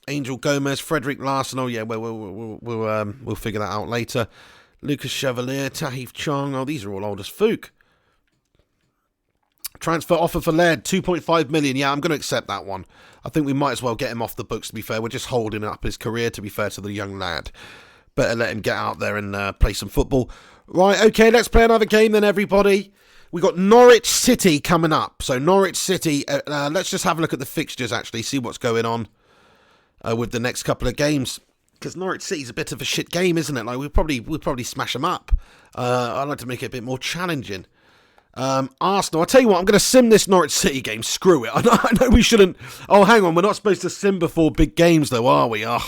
Angel Gomez, Frederick Larsen. Oh, yeah, we'll figure that out later. Lucas Chevalier, Tahith Chong. Oh, these are all old as Fook. Transfer offer for Laird, 2.5 million. Yeah, I'm going to accept that one. I think we might as well get him off the books, to be fair. We're just holding up his career, to be fair to the young lad. Better let him get out there and play some football. Right, okay, let's play another game then, everybody. We got Norwich City coming up. So Norwich City, let's just have a look at the fixtures, actually, see what's going on with the next couple of games. Because Norwich City's a bit of a shit game, isn't it? Like we'll probably smash them up. I'd like to make it a bit more challenging. Arsenal, I'll tell you what, I'm going to sim this Norwich City game. Screw it. I know we shouldn't. Oh, hang on, we're not supposed to sim before big games, though, are we? Ugh.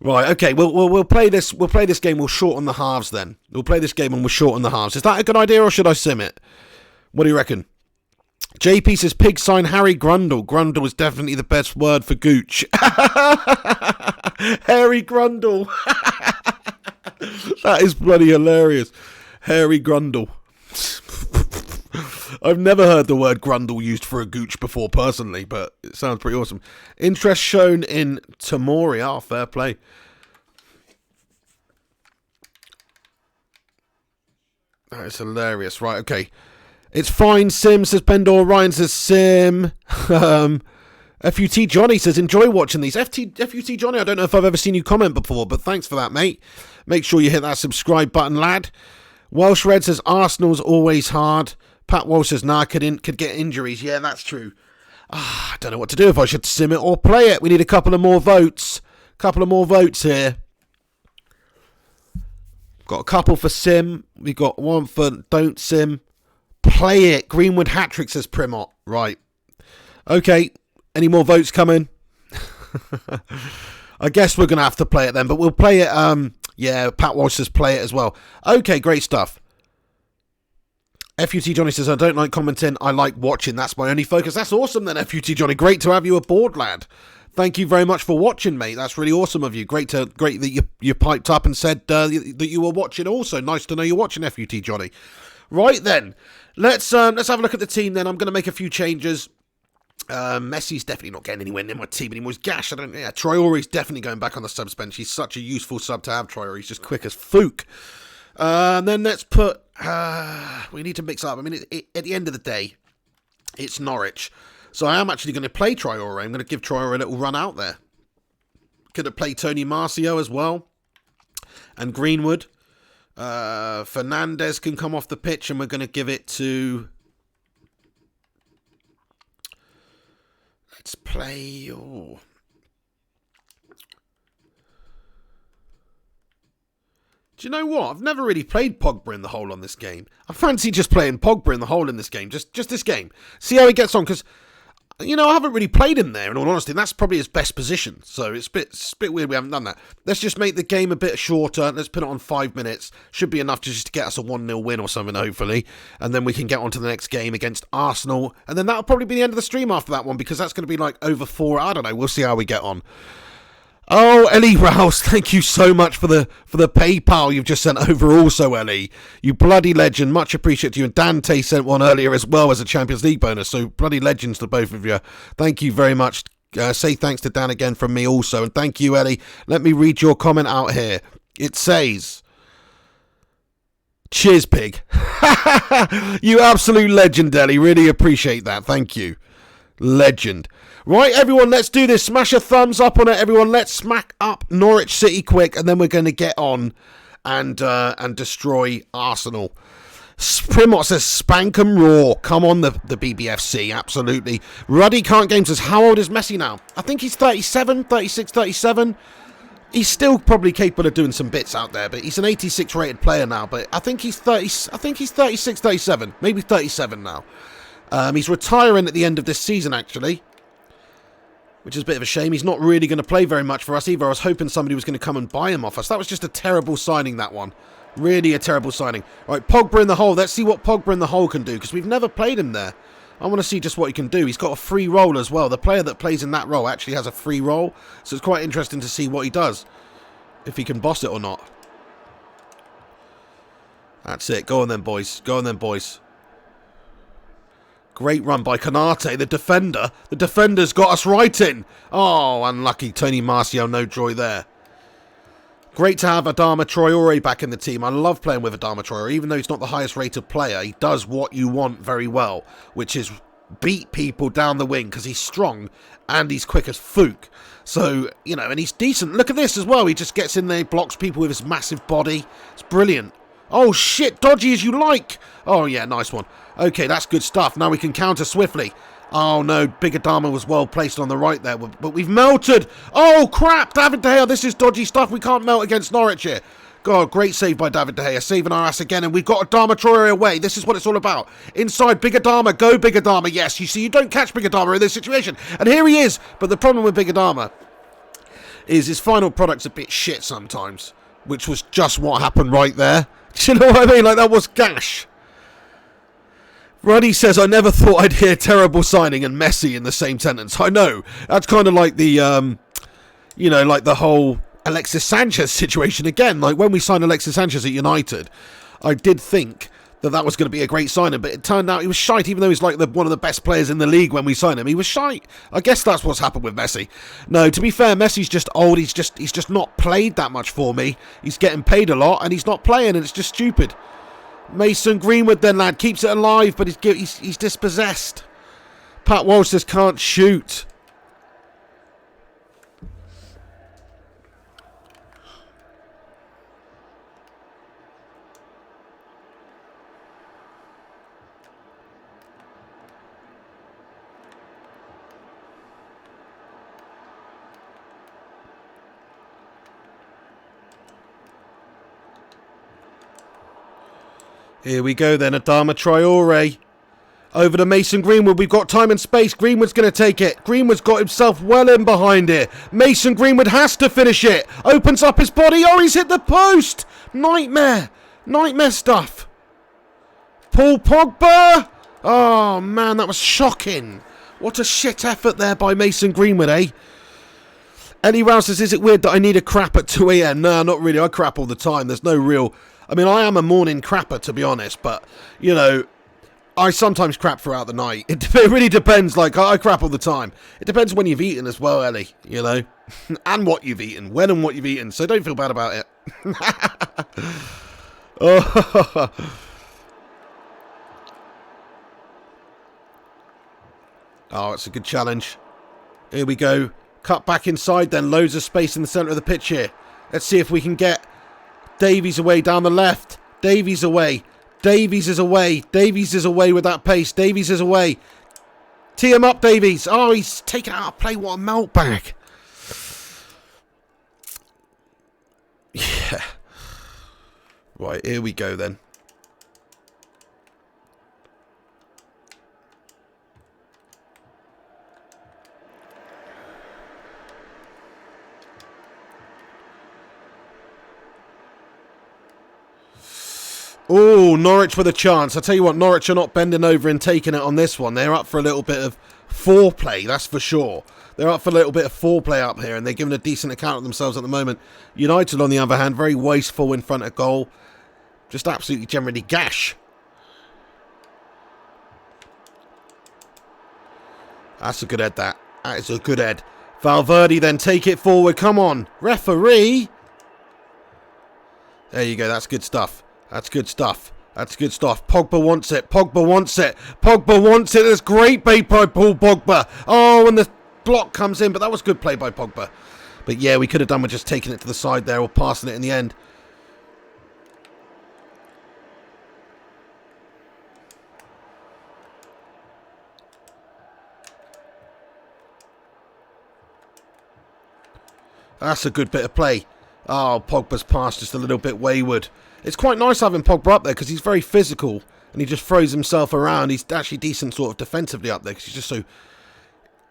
Right, okay, we'll play this. We'll play this game. We'll shorten the halves then. We'll play this game and we'll shorten the halves. Is that a good idea, or should I sim it? What do you reckon? JP says pig sign Harry Grundle. Grundle is definitely the best word for gooch. Harry Grundle. That is bloody hilarious. Harry Grundle. I've never heard the word grundle used for a gooch before personally, but it sounds pretty awesome. Interest shown in Tamori. Oh, fair play. That is hilarious. Right, okay. It's fine, Sim, says Bendor. Ryan says Sim. FUT Johnny says, enjoy watching these. FUT Johnny, I don't know if I've ever seen you comment before, but thanks for that, mate. Make sure you hit that subscribe button, lad. Welsh Red says, Arsenal's always hard. Pat Walsh says, nah, could get injuries. Yeah, that's true. I don't know what to do, if I should sim it or play it. We need a couple of more votes. Couple of more votes here. Got a couple for sim. We got one for don't sim. Play it. Greenwood hat-trick, says Primot. Right. Okay. Any more votes coming? I guess we're going to have to play it then, but we'll play it. Yeah, Pat Walsh says play it as well. Okay, great stuff. FUT Johnny says, I don't like commenting, I like watching. That's my only focus. That's awesome then, FUT Johnny. Great to have you aboard, lad. Thank you very much for watching, mate. That's really awesome of you. Great that you piped up and said that you were watching also. Nice to know you're watching, FUT Johnny. Right then, let's have a look at the team then. I'm going to make a few changes. Messi's definitely not getting anywhere near my team anymore. Gash, Traore's definitely going back on the subs bench. He's such a useful sub to have, Traore. He's just quick as fook. Then let's put... we need to mix up. I mean, at the end of the day, it's Norwich. So I am actually going to play Traore. I'm going to give Traore a little run out there. Could have played Tony Marcio as well. And Greenwood. Fernandez can come off the pitch, and we're going to give it to... Let's play... Oh. Do you know what? I've never really played Pogba in the hole on this game. I fancy just playing Pogba in the hole in this game. Just this game. See how he gets on, because, you know, I haven't really played him there, in all honesty. And that's probably his best position. So it's a bit weird we haven't done that. Let's just make the game a bit shorter. Let's put it on 5 minutes. Should be enough just to get us a 1-0 win or something, hopefully. And then we can get on to the next game against Arsenal. And then that'll probably be the end of the stream after that one, because that's going to be like over 4. I don't know. We'll see how we get on. Oh, Ellie Rouse, thank you so much for the PayPal you've just sent over also, Ellie. You bloody legend. Much appreciated you. And Dante sent one earlier as well as a Champions League bonus. So bloody legends to both of you. Thank you very much. Say thanks to Dan again from me also. And thank you, Ellie. Let me read your comment out here. It says... Cheers, pig. You absolute legend, Ellie. Really appreciate that. Thank you. Legend. Right, everyone, let's do this. Smash a thumbs up on it, everyone. Let's smack up Norwich City quick, and then we're going to get on and destroy Arsenal. Primot says, spank 'em raw. Come on, the BBFC, absolutely. Ruddy Can't Game says, how old is Messi now? I think he's 37, 36, 37. He's still probably capable of doing some bits out there, but he's an 86 rated player now. But I think he's 36, 37, maybe 37 now. He's retiring at the end of this season, actually, which is a bit of a shame. He's not really going to play very much for us either. I was hoping somebody was going to come and buy him off us. That was just a terrible signing, that one. Really a terrible signing. All right, Pogba in the hole. Let's see what Pogba in the hole can do, because we've never played him there. I want to see just what he can do. He's got a free role as well. The player that plays in that role actually has a free role, so it's quite interesting to see what he does, if he can boss it or not. That's it. Go on then, boys. Go on then, boys. Great run by Konate, the defender. The defender's got us right in. Oh, unlucky. Tony Marcio, no joy there. Great to have Adama Traore back in the team. I love playing with Adama Traore. Even though he's not the highest rated player, he does what you want very well, which is beat people down the wing because he's strong and he's quick as fook. So, you know, and he's decent. Look at this as well. He just gets in there, blocks people with his massive body. It's brilliant. Oh, shit. Dodgy as you like. Oh, yeah. Nice one. Okay, that's good stuff. Now we can counter swiftly. Oh, no. Big Adama was well placed on the right there. But we've melted. Oh, crap. David De Gea, this is dodgy stuff. We can't melt against Norwich here. God, great save by David De Gea. Saving our ass again. And we've got Adama Traore away. This is what it's all about. Inside, Big Adama. Go, Big Adama. Yes, you see, you don't catch Big Adama in this situation. And here he is. But the problem with Big Adama is his final product's a bit shit sometimes. Which was just what happened right there. Do you know what I mean? Like, that was gash. Ruddy says, I never thought I'd hear terrible signing and Messi in the same sentence. I know. That's kind of like the, you know, like the whole Alexis Sanchez situation again. Like, when we signed Alexis Sanchez at United, I did think that was going to be a great signing, but it turned out he was shite, even though he's like one of the best players in the league when we signed him. He was shite. I guess that's what's happened with Messi. No, to be fair, Messi's just old. He's just not played that much for me. He's getting paid a lot, and he's not playing, and it's just stupid. Mason Greenwood then, lad, keeps it alive, but he's dispossessed. Pat Walsh says can't shoot. Here we go then, Adama Traore. Over to Mason Greenwood. We've got time and space. Greenwood's going to take it. Greenwood's got himself well in behind it. Mason Greenwood has to finish it. Opens up his body. Oh, he's hit the post. Nightmare. Nightmare stuff. Paul Pogba. Oh, man, that was shocking. What a shit effort there by Mason Greenwood, eh? Eddie Rouse says, is it weird that I need a crap at 2 a.m? No, not really. I crap all the time. There's no real... I mean, I am a morning crapper, to be honest, but, you know, I sometimes crap throughout the night. It really depends. Like, I crap all the time. It depends when you've eaten as well, Ellie, you know, and what you've eaten, when and what you've eaten, so don't feel bad about it. Oh. Oh, it's a good challenge. Here we go. Cut back inside then. Loads of space in the centre of the pitch here. Let's see if we can get Davies away down the left. Davies away. Davies is away. Davies is away with that pace. Davies is away. Tee him up, Davies. Oh, he's taken out of play. What a meltback. Yeah. Right, here we go then. Oh, Norwich with a chance. I tell you what, Norwich are not bending over and taking it on this one. They're up for a little bit of foreplay, that's for sure. They're up for a little bit of foreplay up here, and they're giving a decent account of themselves at the moment. United, on the other hand, very wasteful in front of goal. Just absolutely generally gash. That's a good head, that. That is a good head. Valverde then take it forward. Come on, referee. There you go, that's good stuff. That's good stuff. That's good stuff. Pogba wants it. Pogba wants it. Pogba wants it. That's great play by Paul Pogba. Oh, and the block comes in, but that was good play by Pogba. But yeah, we could have done with just taking it to the side there or passing it in the end. That's a good bit of play. Oh, Pogba's pass just a little bit wayward. It's quite nice having Pogba up there because he's very physical and he just throws himself around. He's actually decent sort of defensively up there because he's just so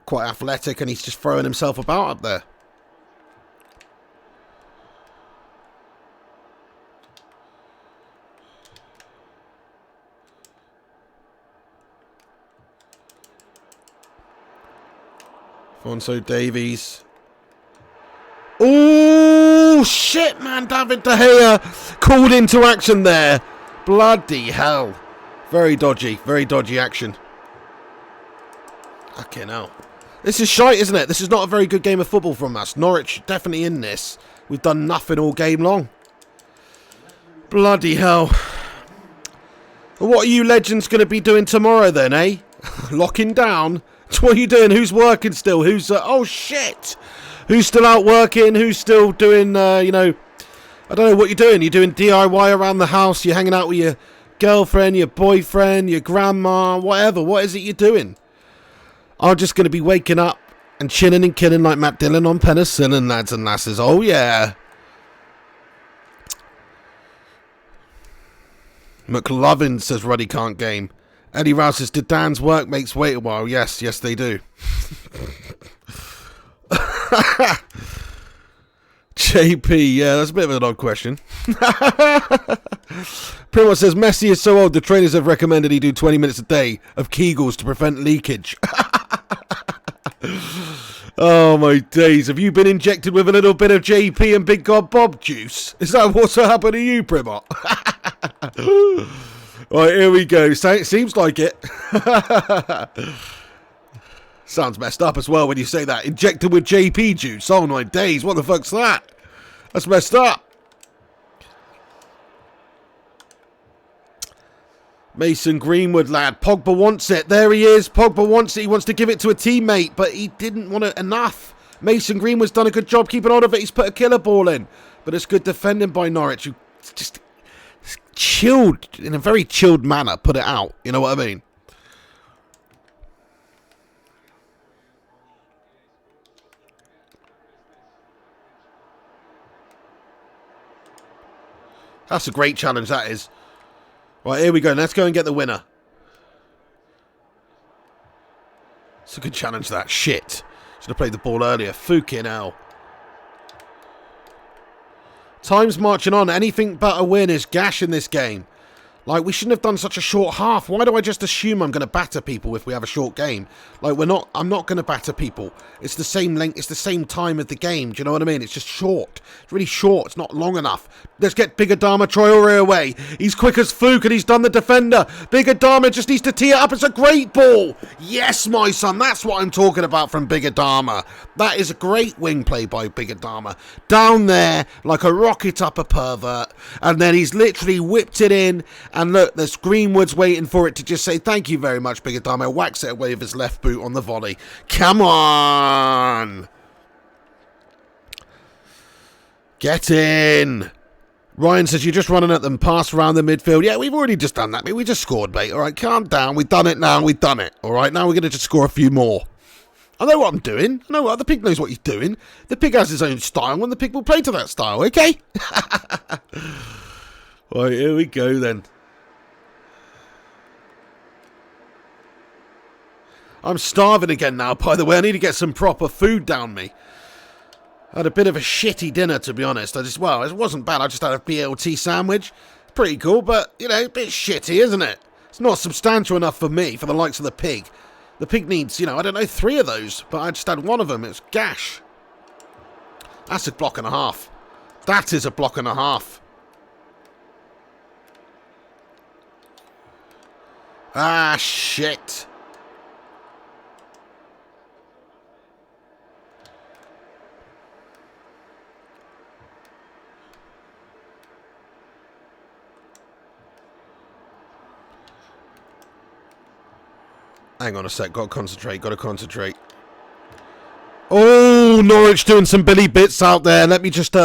quite athletic and he's just throwing himself about up there. Fonso Davies. Oh, shit, man. David De Gea called into action there. Bloody hell. Very dodgy action. Fucking hell. This is shite, isn't it? This is not a very good game of football from us. Norwich definitely in this. We've done nothing all game long. Bloody hell. What are you legends going to be doing tomorrow then, eh? Locking down? What are you doing? Who's working still? Who's... oh, shit! Who's still out working? Who's still doing, you know... I don't know what you're doing. You're doing DIY around the house. You're hanging out with your girlfriend, your boyfriend, your grandma, whatever. What is it you're doing? I'm just going to be waking up and chilling and killing like Matt Dillon on penicillin, lads and lasses. Oh, yeah. McLovin says Ruddy can't game. Eddie Rouse says, did Dan's workmates wait a while? Yes, they do. JP, yeah, that's a bit of an odd question. Primo says, Messi is so old, the trainers have recommended he do 20 minutes a day of Kegels to prevent leakage. Oh, my days. Have you been injected with a little bit of JP and Big God Bob juice? Is that what's happened to you, Primo? Right, here we go. Seems like it. Sounds messed up as well when you say that. Injected with JP juice. Oh, my days. What the fuck's that? That's messed up. Mason Greenwood, lad. Pogba wants it. There he is. Pogba wants it. He wants to give it to a teammate, but he didn't want it enough. Mason Greenwood's done a good job keeping hold of it. He's put a killer ball in. But it's good defending by Norwich, who just chilled, in a very chilled manner, put it out. You know what I mean? That's a great challenge, that is. Right, here we go. Let's go and get the winner. It's a good challenge, that. Shit. Should have played the ball earlier. Fucking hell. Time's marching on. Anything but a win is gash in this game. Like, we shouldn't have done such a short half. Why do I just assume I'm going to batter people if we have a short game? Like, I'm not going to batter people. It's the same length. It's the same time of the game. Do you know what I mean? It's just short. It's really short. It's not long enough. Let's get Big Adama Traore away. He's quick as Fook and he's done the defender. Big Adama just needs to tee it up. It's a great ball. Yes, my son. That's what I'm talking about from Big Adama. That is a great wing play by Big Adama. Down there like a rocket up a pervert. And then he's literally whipped it in. And look, there's Greenwood's waiting for it to just say, thank you very much, Big Adama. Whacks it away with his left boot on the volley. Come on! Get in! Ryan says, you're just running at them, pass around the midfield. Yeah, we've already just done that, mate. We just scored, mate. All right, calm down. We've done it now. We've done it. All right, now we're going to just score a few more. I know what I'm doing. I know what the pig knows what he's doing. The pig has his own style, and the pig will play to that style, okay? Right, here we go then. I'm starving again now, by the way. I need to get some proper food down me. I had a bit of a shitty dinner, to be honest. It wasn't bad. I just had a BLT sandwich. Pretty cool, but, you know, a bit shitty, isn't it? It's not substantial enough for me, for the likes of the pig. The pig needs, you know, I don't know, 3 of those, but I just had 1 of them. It's gash. That's a block and a half. That is a block and a half. Ah, shit. Hang on a sec, gotta concentrate. Oh, Norwich doing some Billy Bits out there. Let me just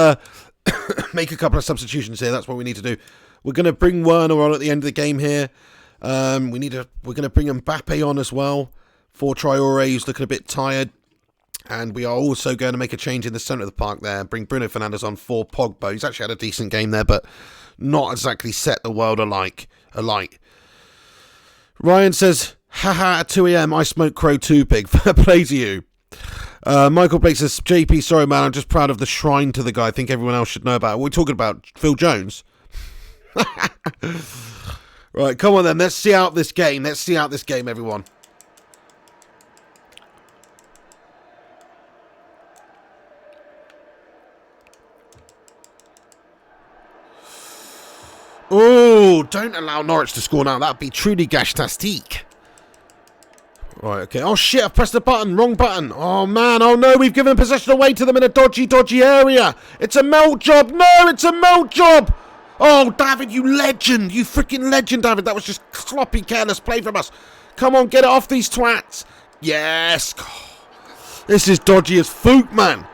make a couple of substitutions here. That's what we need to do. We're going to bring Werner on at the end of the game here. We're going to bring Mbappe on as well for Traore, who's looking a bit tired. And we are also going to make a change in the centre of the park there. Bring Bruno Fernandes on for Pogba. He's actually had a decent game there, but not exactly set the world alight. Ryan says, haha, at 2 a.m. I smoke Crow 2 pig. Fair play to you. Michael Blake says, JP, sorry man, I'm just proud of the shrine to the guy. I think everyone else should know about it. We're talking about Phil Jones. Right, come on then. Let's see out this game. Everyone. Oh, don't allow Norwich to score now. That would be truly gash-tastique. Right, okay. Oh, shit, I've pressed the button. Wrong button. Oh, man. Oh, no, we've given possession away to them in a dodgy area. It's a melt job. No, it's a melt job. Oh, David, you legend. You freaking legend, David. That was just sloppy, careless play from us. Come on, get it off these twats. Yes. This is dodgy as foot, man.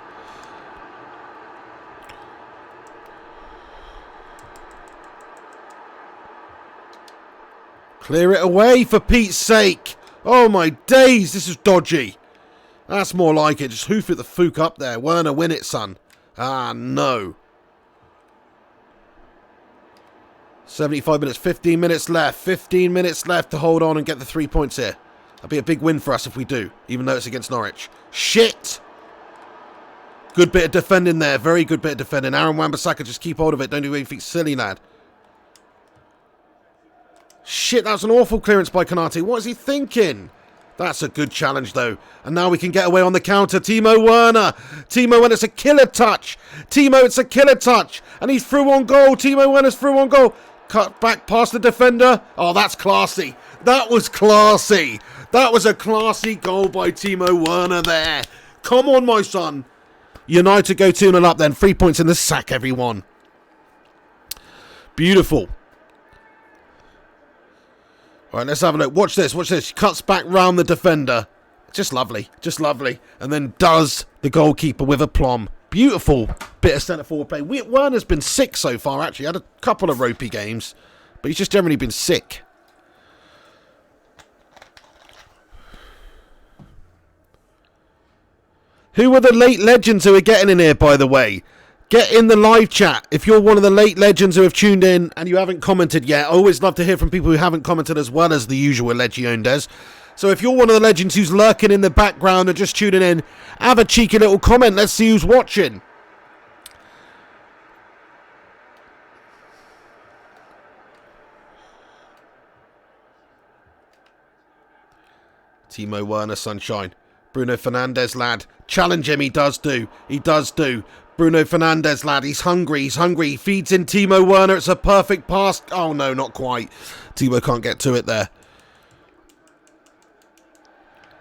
Clear it away, for Pete's sake. Oh, my days. This is dodgy. That's more like it. Just hoof it the fook up there. Werner, win it, son. Ah, no. 75 minutes, 15 minutes left. 15 minutes left to hold on and get the 3 points here. That'll be a big win for us if we do, even though it's against Norwich. Shit! Good bit of defending there. Very good bit of defending. Aaron Wan-Bissaka, just keep hold of it. Don't do anything silly, lad. Shit, that was an awful clearance by Konate. What is he thinking? That's a good challenge, though. And now we can get away on the counter. Timo Werner. Timo Werner, it's a killer touch. Timo, it's a killer touch. And he's through on goal. Timo Werner's through on goal. Cut back past the defender. Oh, that's classy. That was classy. That was a classy goal by Timo Werner there. Come on, my son. United go 2-0 up then. 3 points in the sack, everyone. Beautiful. All right, let's have a look. Watch this, watch this. Cuts back round the defender. Just lovely, just lovely. And then does the goalkeeper with aplomb. Beautiful bit of centre-forward play. Werner's been sick so far, actually. Had a couple of ropey games, but he's just generally been sick. Who are the late legends who are getting in here, by the way? Get in the live chat if you're one of the late legends who have tuned in and you haven't commented yet. I always love to hear from people who haven't commented as well as the usual Legiondes. So if you're one of the legends who's lurking in the background and just tuning in, have a cheeky little comment. Let's see who's watching. Timo Werner, sunshine. Bruno Fernandes, lad. Challenge him, he does do. He does do. Bruno Fernandes, lad, he's hungry, he's hungry. He feeds in Timo Werner, it's a perfect pass. Oh, no, not quite. Timo can't get to it there.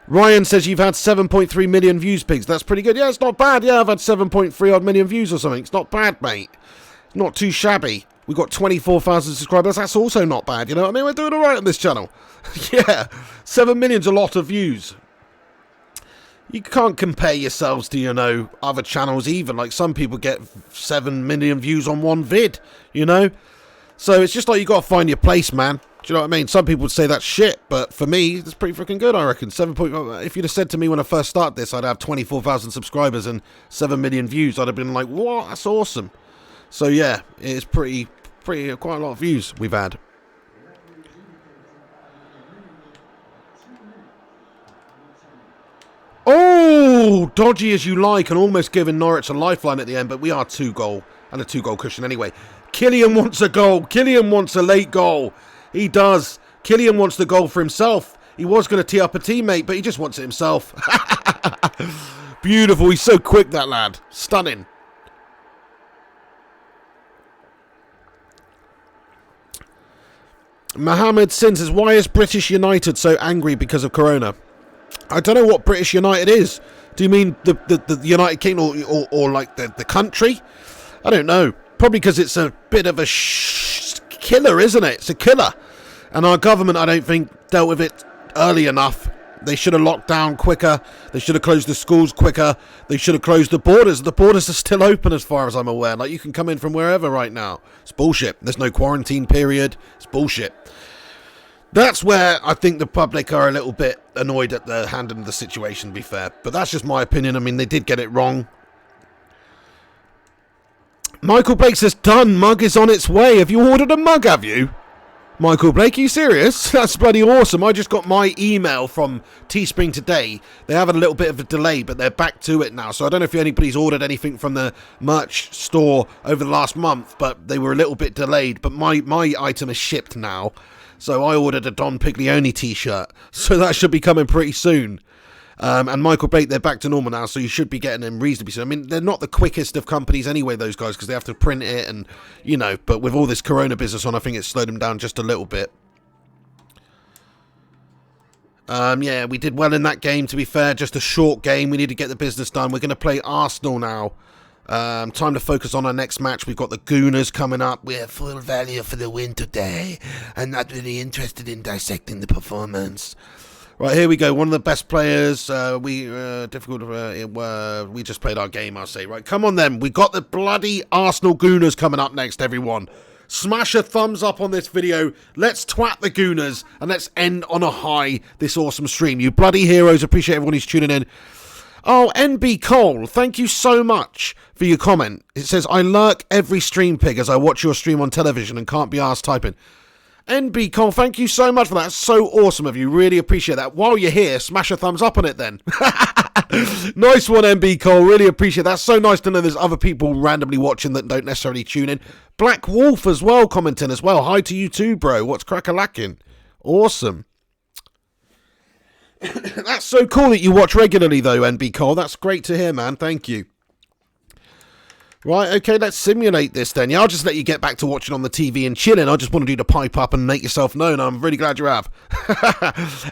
Ryan says you've had 7.3 million views, Pigs. That's pretty good. Yeah, it's not bad. Yeah, I've had 7.3 odd million views or something. It's not bad, mate. Not too shabby. We've got 24,000 subscribers. That's also not bad, you know what I mean? We're doing all right on this channel. Yeah, 7 million's a lot of views. You can't compare yourselves to, you know, other channels even. Like, some people get 7 million views on one vid, you know? So it's just like you got to find your place, man. Do you know what I mean? Some people would say that's shit, but for me, it's pretty freaking good, I reckon. If you'd have said to me when I first started this, I'd have 24,000 subscribers and 7 million views, I'd have been like, what? That's awesome. So yeah, it's pretty quite a lot of views we've had. Oh, dodgy as you like, and almost giving Norwich a lifeline at the end, but we are 2-goal, and a 2-goal cushion anyway. Killian wants a goal. Killian wants a late goal. He does. Killian wants the goal for himself. He was going to tee up a teammate, but he just wants it himself. Beautiful. He's so quick, that lad. Stunning. Mohammed Sin says, why is British United so angry because of Corona? I don't know what British United is. Do you mean the United Kingdom or like the country? I don't know. Probably because it's a bit of a killer, isn't it? It's a killer. And our government, I don't think, dealt with it early enough. They should have locked down quicker. They should have closed the schools quicker. They should have closed the borders. The borders are still open as far as I'm aware. Like, you can come in from wherever right now. It's bullshit. There's no quarantine period. It's bullshit. That's where I think the public are a little bit annoyed at the handling of the situation, to be fair. But that's just my opinion. I mean, they did get it wrong. Michael Blake says, done. Mug is on its way. Have you ordered a mug, have you? Michael Blake, are you serious? That's bloody awesome. I just got my email from Teespring today. They have a little bit of a delay, but they're back to it now. So I don't know if anybody's ordered anything from the merch store over the last month, but they were a little bit delayed. But my item is shipped now. So I ordered a Don Piglioni t-shirt. So that should be coming pretty soon. And Michael Blake, they're back to normal now, so you should be getting them reasonably soon. I mean, they're not the quickest of companies anyway, those guys, because they have to print it and, you know, but with all this Corona business on, I think it's slowed them down just a little bit. Yeah, we did well in that game, to be fair. Just a short game. We need to get the business done. We're going to play Arsenal now. Time to focus on our next match. We've got the Gooners coming up. We have full value for the win today. I'm not really interested in dissecting the performance. Right, here we go. One of the best players. We just played our game, I'll say. Right, come on then. We got the bloody Arsenal Gooners coming up next, everyone. Smash a thumbs up on this video. Let's twat the Gooners, and let's end on a high this awesome stream. You bloody heroes. Appreciate everyone who's tuning in. Oh, NB Cole, thank you so much for your comment. It says, I lurk every stream pig as I watch your stream on television and can't be arsed typing. NB Cole, thank you so much for that. That's so awesome of you. Really appreciate that. While you're here, smash a thumbs up on it then. Nice one, NB Cole. Really appreciate that. So nice to know there's other people randomly watching that don't necessarily tune in. Black Wolf as well, commenting as well. Hi to you too, bro. What's crack-a-lacking? Awesome. That's so cool that you watch regularly, though, NB Cole. That's great to hear, man. Thank you. Right, okay, let's simulate this then. Yeah, I'll just let you get back to watching on the TV and chilling. I just wanted you to pipe up and make yourself known. I'm really glad you have.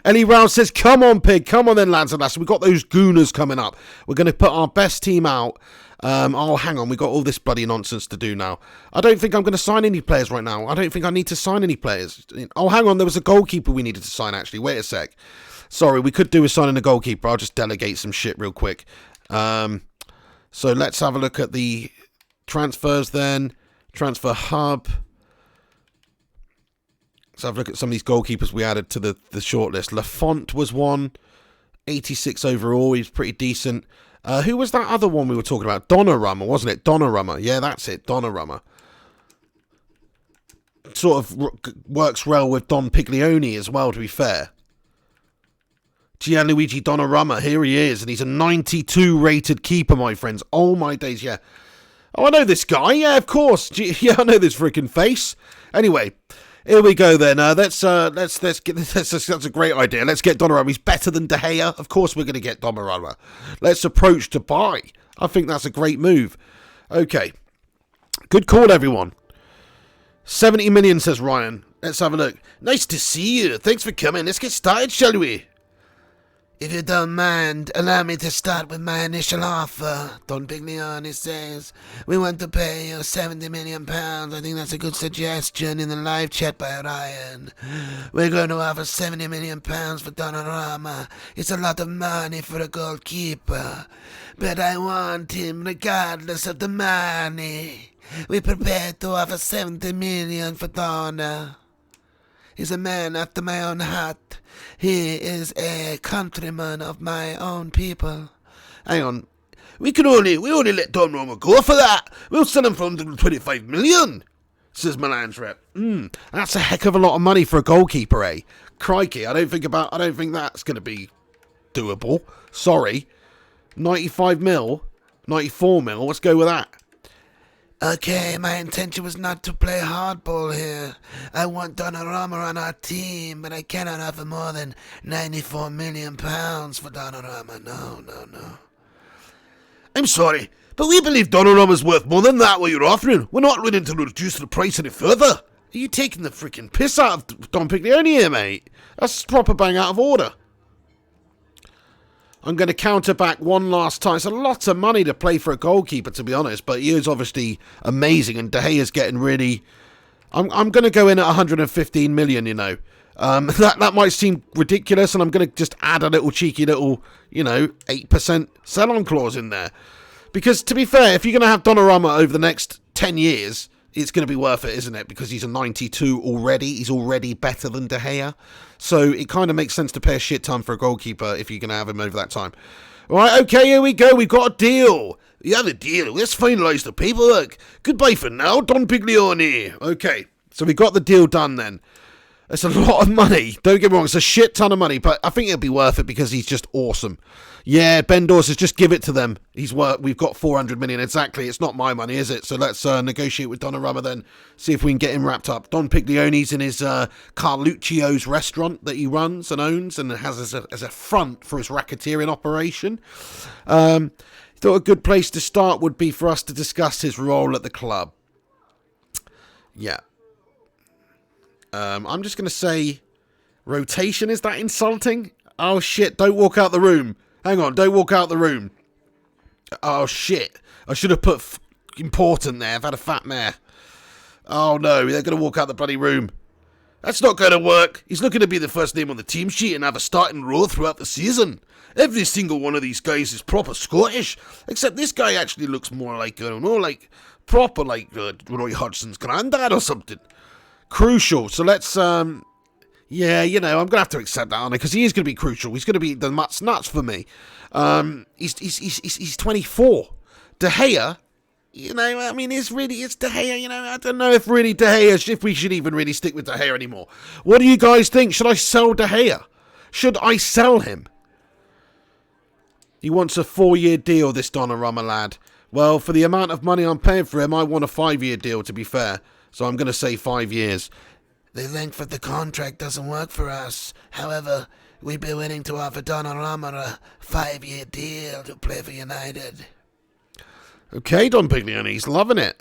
Ellie Rouse says, come on, pig. Come on then, lads and lasses. We've got those Gooners coming up. We're going to put our best team out. Oh, hang on. We've got all this bloody nonsense to do now. I don't think I'm going to sign any players right now. I don't think I need to sign any players. Oh, hang on. There was a goalkeeper we needed to sign, actually. Wait a sec. Sorry, we could do with signing a goalkeeper. I'll just delegate some shit real quick. So let's have a look at the transfers then. Transfer hub. Let's have a look at some of these goalkeepers we added to the shortlist. Lafont was one. 86 overall. He's pretty decent. Who was that other one we were talking about? Donnarumma, wasn't it? Donnarumma. Yeah, that's it. Donnarumma. Sort of works well with Don Piglioni as well, to be fair. Gianluigi Donnarumma, here he is, and he's a 92 rated keeper, my friends. Oh my days, yeah. Oh, I know this guy, yeah, of course. Yeah, I know this freaking face. Anyway, here we go then. Let's get that's a great idea. Let's get Donnarumma. He's better than De Gea. Of course, we're going to get Donnarumma. Let's approach to buy. I think that's a great move. Okay, good call, everyone. 70 million, says Ryan. Let's have a look. Nice to see you. Thanks for coming. Let's get started, shall we? If you don't mind, allow me to start with my initial offer. Don Piglioni says, we want to pay you £70 million. I think that's a good suggestion in the live chat by Ryan. We're going to offer £70 million for Donnarumma. It's a lot of money for a goalkeeper. But I want him regardless of the money. We're prepared to offer £70 million for Donna. He's a man after my own heart. He is a countryman of my own people. Hang on. We only let Donnarumma go for that. We'll sell him for 125 million, says Milan's rep. That's a heck of a lot of money for a goalkeeper, eh? Crikey, I don't think that's going to be doable. Sorry. 95 mil? 94 mil? Let's go with that. Okay, my intention was not to play hardball here. I want Donnarumma on our team, but I cannot offer more than £94 million for Donnarumma. No. I'm sorry, but we believe Donnarumma's worth more than that what you're offering. We're not willing to reduce the price any further. Are you taking the freaking piss out of Don Piglioni here, mate? That's proper bang out of order. I'm going to counter back one last time. It's a lot of money to play for a goalkeeper, to be honest, but he is obviously amazing, and De Gea's getting really... I'm going to go in at 115 million, you know. That might seem ridiculous, and I'm going to just add a little cheeky little, 8% sell-on clause in there. Because, to be fair, if you're going to have Donnarumma over the next 10 years... it's going to be worth it, isn't it? Because he's a 92 already. He's already better than De Gea. So it kind of makes sense to pay a shit ton for a goalkeeper if you're going to have him over that time. All right, okay, here we go. We've got a deal. We have a deal. Let's finalise the paperwork. Goodbye for now, Don Piglioni. Okay, so we got the deal done then. It's a lot of money. Don't get me wrong, it's a shit ton of money, but I think it'll be worth it because he's just awesome. Yeah, Ben Dawes says, just give it to them. We've got 400 million. Exactly. It's not my money, is it? So let's negotiate with Donnarumma then, see if we can get him wrapped up. Don Piglioni's in his Carluccio's restaurant that he runs and owns and has as a front for his racketeering operation. Thought a good place to start would be for us to discuss his role at the club. Yeah. I'm just going to say rotation. Is that insulting? Oh, shit. Don't walk out the room. Hang on. Don't walk out the room. Oh, shit. I should have put important there. I've had a fat mare. Oh, no. They're going to walk out the bloody room. That's not going to work. He's looking to be the first name on the team sheet and have a starting role throughout the season. Every single one of these guys is proper Scottish. Except this guy actually looks more like, I don't know, like proper like Roy Hodgson's granddad or something. Crucial. So let's, yeah, you know, I'm going to have to accept that, aren't I? Because he is going to be crucial. He's going to be the nuts for me. He's 24. De Gea, you know, I mean, it's De Gea, you know, I don't know if really De Gea, if we should even really stick with De Gea anymore. What do you guys think? Should I sell De Gea? Should I sell him? He wants a 4-year deal, this Donnarumma lad. Well, for the amount of money I'm paying for him, I want a 5-year deal, to be fair. So I'm going to say 5 years. The length of the contract doesn't work for us. However, we'd be willing to offer Donnarumma a 5-year deal to play for United. Okay, Don Piglioni, he's loving it.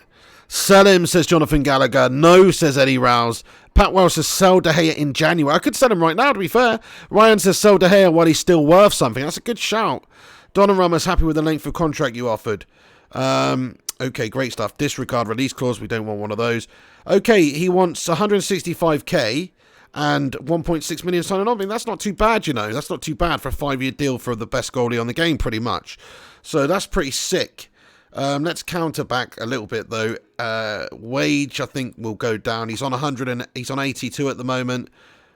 Sell him, says Jonathan Gallagher. No, says Eddie Rouse. Pat Wells says sell De Gea in January. I could sell him right now, to be fair. Ryan says sell De Gea while he's still worth something. That's a good shout. Donnarumma's happy with the length of contract you offered. Okay, great stuff. Disregard release clause. We don't want one of those. Okay, he wants 165k and 1.6 million signing on. I mean, that's not too bad, you know. That's not too bad for a 5-year deal for the best goalie on the game, pretty much. So that's pretty sick. Let's counter back a little bit though. Wage, I think, will go down. He's on 100 and he's on 82 at the moment.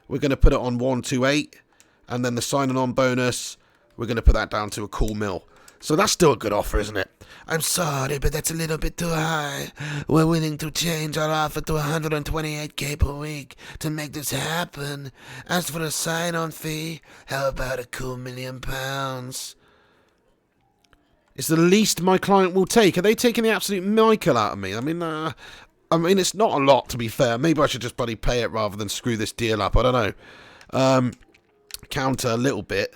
We're going to put it on 128, and then the signing on bonus, we're going to put that down to a cool mil. So that's still a good offer, isn't it? I'm sorry, but that's a little bit too high. We're willing to change our offer to 128k per week to make this happen. As for the sign-on fee, how about a cool £1 million? It's the least my client will take. Are they taking the absolute Michael out of me? I mean, it's not a lot, to be fair. Maybe I should just bloody pay it rather than screw this deal up. I don't know. Counter a little bit.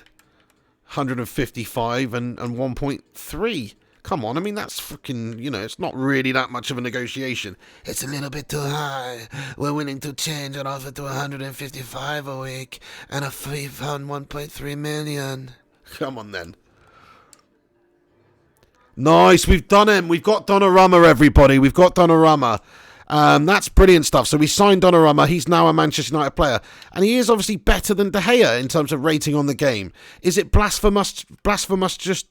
155 and 1.3. Come on, I mean, that's freaking, you know, it's not really that much of a negotiation. It's a little bit too high. We're willing to change our offer to 155 a week and a fee on 1.3 million. Come on, then. Nice, we've done him. We've got Donnarumma, everybody. We've got Donnarumma. That's brilliant stuff. So we signed Donnarumma. He's now a Manchester United player. And he is obviously better than De Gea in terms of rating on the game. Is it blasphemous just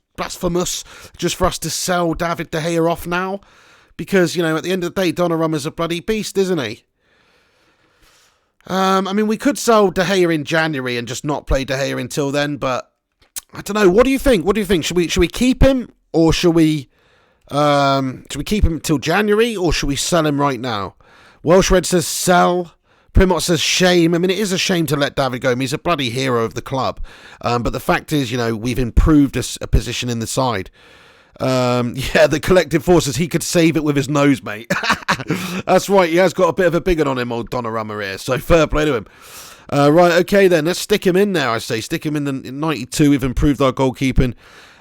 for us to sell David De Gea off now? Because, you know, at the end of the day, Donnarumma's a bloody beast, isn't he? I mean, we could sell De Gea in January and just not play De Gea until then, but I don't know. What do you think? Should we keep him, or should we keep him until January, or should we sell him right now? Welsh Red says sell. Primot says shame. I mean, it is a shame to let David go. I mean, he's a bloody hero of the club. But the fact is, you know, we've improved a position in the side. Yeah, the collective forces, he could save it with his nose, mate. That's right, he has got a bit of a big one on him, old Donnarumma here. So fair play to him. Right, okay then, let's stick him in there, I say. Stick him in the 92. We've improved our goalkeeping.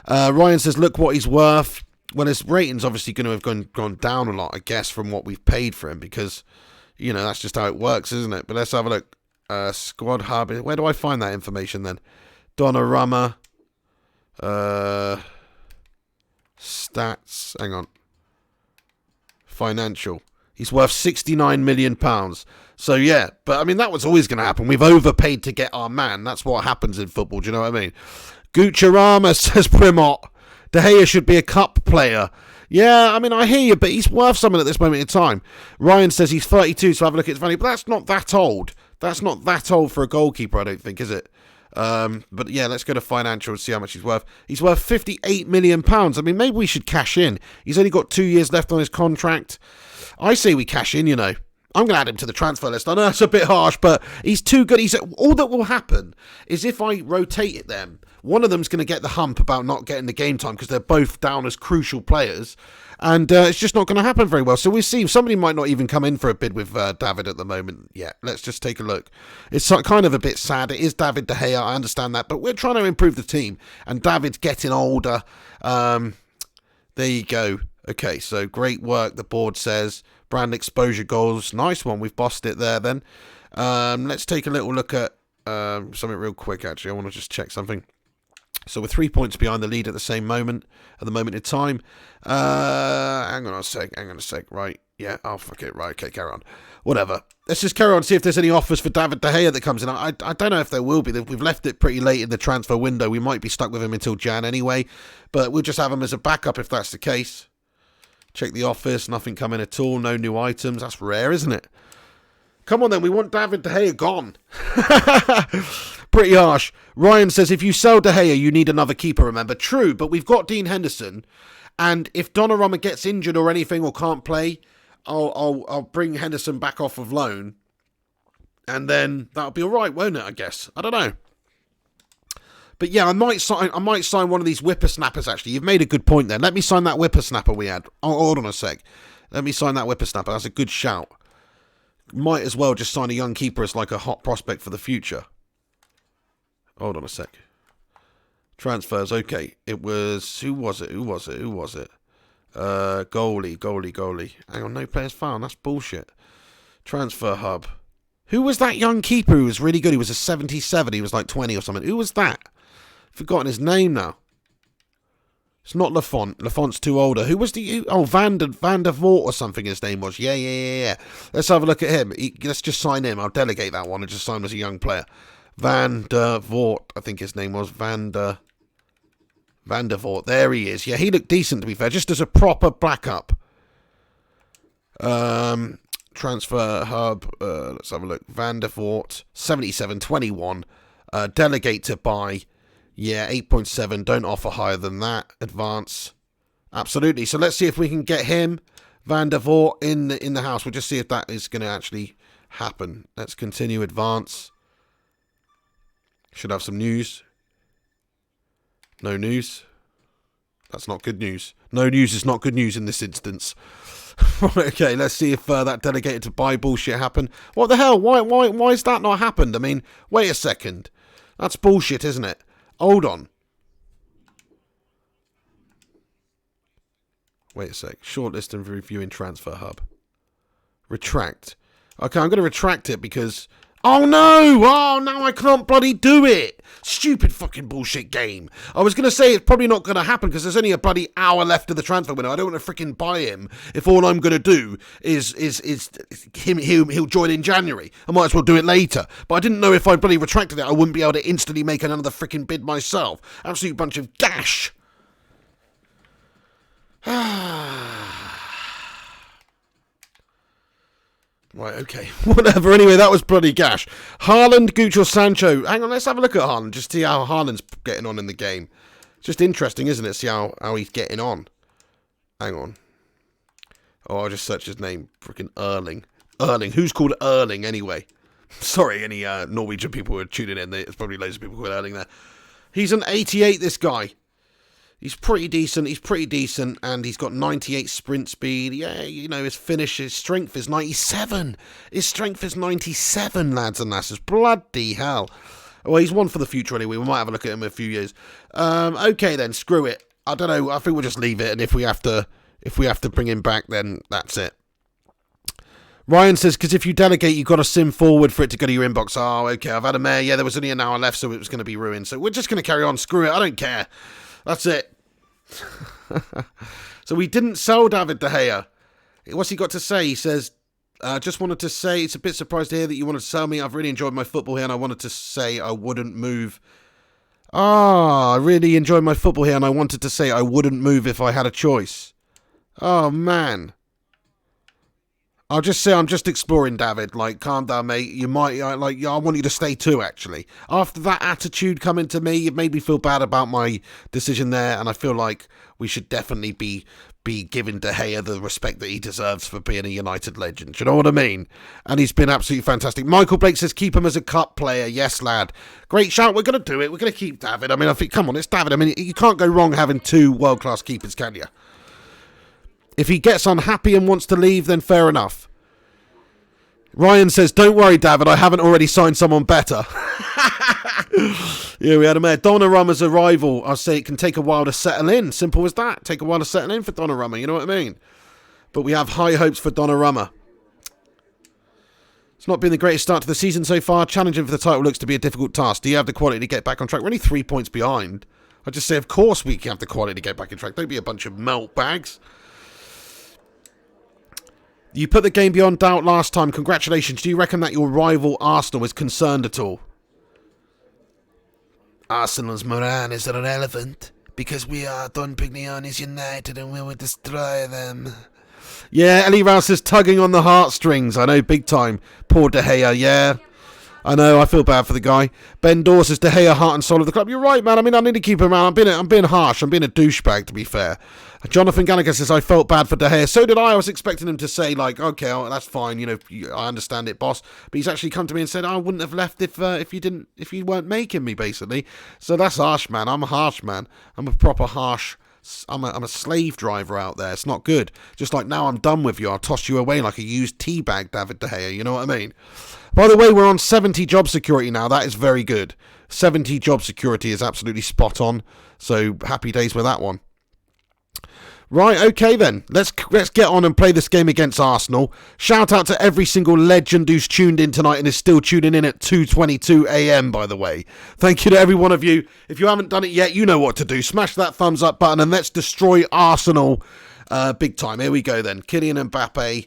Ryan says, look what he's worth. Well, his rating's obviously going to have gone down a lot, I guess, from what we've paid for him, because, you know, that's just how it works, isn't it? But let's have a look. Squad Hub. Where do I find that information then? Donnarumma. Stats. Hang on. Financial. He's worth £69 million. So, yeah. But, I mean, that was always going to happen. We've overpaid to get our man. That's what happens in football. Do you know what I mean? Gucharama, says Primot. De Gea should be a cup player. Yeah, I mean, I hear you, but he's worth something at this moment in time. Ryan says he's 32, so have a look at his value. But that's not that old. That's not that old for a goalkeeper, I don't think, is it? But yeah, let's go to financial and see how much he's worth. He's worth £58 million. I mean, maybe we should cash in. He's only got 2 years left on his contract. I say we cash in, you know. I'm going to add him to the transfer list. I know that's a bit harsh, but he's too good. All that will happen is if I rotate it them, one of them's going to get the hump about not getting the game time because they're both down as crucial players, and it's just not going to happen very well. So we'll see. Somebody might not even come in for a bid with David at the moment. Yeah, let's just take a look. It's kind of a bit sad. It is David De Gea, I understand that, but we're trying to improve the team, and David's getting older. There you go. Okay, so great work, the board says. Brand exposure goals. Nice one. We've bossed it there then. Let's take a little look at something real quick, actually. I want to just check something. So we're 3 points behind the lead at the moment in time. Hang on a sec. Right. Yeah, oh, fuck it. Right, okay, carry on. Whatever. Let's just carry on, see if there's any offers for David De Gea that comes in. I don't know if there will be. We've left it pretty late in the transfer window. We might be stuck with him until Jan anyway. But we'll just have him as a backup if that's the case. Check the office. Nothing coming at all. No new items. That's rare, isn't it? Come on then, we want David De Gea gone. Pretty harsh. Ryan says, if you sell De Gea, you need another keeper, remember. True, but we've got Dean Henderson. And if Donnarumma gets injured or anything or can't play, I'll bring Henderson back off of loan. And then that'll be all right, won't it, I guess? I don't know. But yeah, I might sign one of these whippersnappers, actually. You've made a good point there. Let me sign that whippersnapper we had. Oh, hold on a sec. Let me sign that whippersnapper. That's a good shout. Might as well just sign a young keeper as like a hot prospect for the future. Hold on a sec. Transfers, okay. It was... Who was it? Goalie. Hang on, no players found. That's bullshit. Transfer hub. Who was that young keeper who was really good? He was a 77. He was like 20 or something. Who was that? Forgotten his name now. It's not Lafont. Lafont's too older. Who was the... Oh, Van der Voort or something his name was. Yeah. Let's have a look at him. Let's just sign him. I'll delegate that one and just sign him as a young player. Van der Voort, I think his name was. Van der Voort. There he is. Yeah, he looked decent, to be fair. Just as a proper backup. Transfer hub. Let's have a look. Van der Voort. 77, 21. Delegate to buy. Yeah, 8.7. Don't offer higher than that. Advance. Absolutely. So let's see if we can get him, Van der Voort, in the house. We'll just see if that is going to actually happen. Let's continue. Advance. Should have some news. No news. That's not good news. No news is not good news in this instance. Okay, let's see if that delegated to buy bullshit happened. What the hell? Why has that not happened? I mean, wait a second. That's bullshit, isn't it? Hold on. Wait a sec. Shortlist and reviewing transfer hub. Retract. Okay, I'm going to retract it because... Oh no! Oh, now I can't bloody do it! Stupid fucking bullshit game. I was going to say it's probably not going to happen because there's only a bloody hour left of the transfer window. I don't want to freaking buy him if all I'm going to do is he'll join in January. I might as well do it later. But I didn't know if I bloody retracted it, I wouldn't be able to instantly make another freaking bid myself. Absolute bunch of gash. Right, okay. Whatever. Anyway, that was bloody gash. Haaland, Gooch or Sancho. Hang on, let's have a look at Haaland. Just see how Haaland's getting on in the game. It's just interesting, isn't it? See how he's getting on. Hang on. Oh, I'll just search his name. Freaking Erling. Erling. Who's called Erling anyway? Sorry, any Norwegian people who are tuning in. There's probably loads of people called Erling there. He's an 88, this guy. He's pretty decent, and he's got 98 sprint speed. Yeah, you know, his strength is 97. His strength is 97, lads and lasses. Bloody hell. Well, he's one for the future anyway. We might have a look at him in a few years. Okay then, screw it. I don't know. I think we'll just leave it, and if we have to bring him back, then that's it. Ryan says, because if you delegate, you've got to sim forward for it to go to your inbox. Oh, okay, I've had a mare. Yeah, there was only an hour left, so it was going to be ruined. So we're just going to carry on. Screw it. I don't care. That's it. So we didn't sell David De Gea. What's he got to say? He says, just wanted to say, it's a bit surprised to hear that you wanted to sell me. I've really enjoyed my football here, and I wanted to say I wouldn't move. I really enjoyed my football here, and I wanted to say I wouldn't move if I had a choice. Oh, man. I'll just say I'm just exploring, David. Like, calm down, mate. You might, I want you to stay too, actually. After that attitude coming to me, it made me feel bad about my decision there, and I feel like we should definitely be giving De Gea the respect that he deserves for being a United legend. Do you know what I mean? And he's been absolutely fantastic. Michael Blake says, keep him as a cup player. Yes, lad. Great shout. We're going to do it. We're going to keep David. I mean, I think, come on, it's David. I mean, you can't go wrong having two world-class keepers, can you? If he gets unhappy and wants to leave, then fair enough. Ryan says, don't worry, David, I haven't already signed someone better. Yeah, we had a mare. Donnarumma's arrival, I'll say it can take a while to settle in. Simple as that. Take a while to settle in for Donnarumma, you know what I mean? But we have high hopes for Donnarumma. It's not been the greatest start to the season so far. Challenging for the title looks to be a difficult task. Do you have the quality to get back on track? We're only 3 points behind. I just say, of course we have the quality to get back on track. Don't be a bunch of melt bags. You put the game beyond doubt last time. Congratulations. Do you reckon that your rival Arsenal is concerned at all? Arsenal's morale is irrelevant because we are Don Pignoni's United and we will destroy them. Yeah, Ellie Rouse is tugging on the heartstrings. I know, big time. Poor De Gea, yeah. I know, I feel bad for the guy. Ben Dawes is De Gea, heart and soul of the club. You're right, man. I mean, I need to keep him around. I'm being harsh. I'm being a douchebag, to be fair. Jonathan Gallagher says, I felt bad for De Gea. So did I. I was expecting him to say, like, okay, oh, that's fine. You know, I understand it, boss. But he's actually come to me and said, I wouldn't have left if you weren't making me, basically. So that's harsh, man. I'm a harsh man. I'm a proper harsh. I'm a slave driver out there. It's not good. Just like now I'm done with you. I'll toss you away like a used tea bag, David De Gea. You know what I mean? By the way, we're on 70 job security now. That is very good. 70 job security is absolutely spot on. So happy days with that one. Right, okay then. Let's get on and play this game against Arsenal. Shout out to every single legend who's tuned in tonight and is still tuning in at 2:22 a.m. by the way. Thank you to every one of you. If you haven't done it yet, you know what to do. Smash that thumbs up button and let's destroy Arsenal big time. Here we go then. Kylian Mbappe.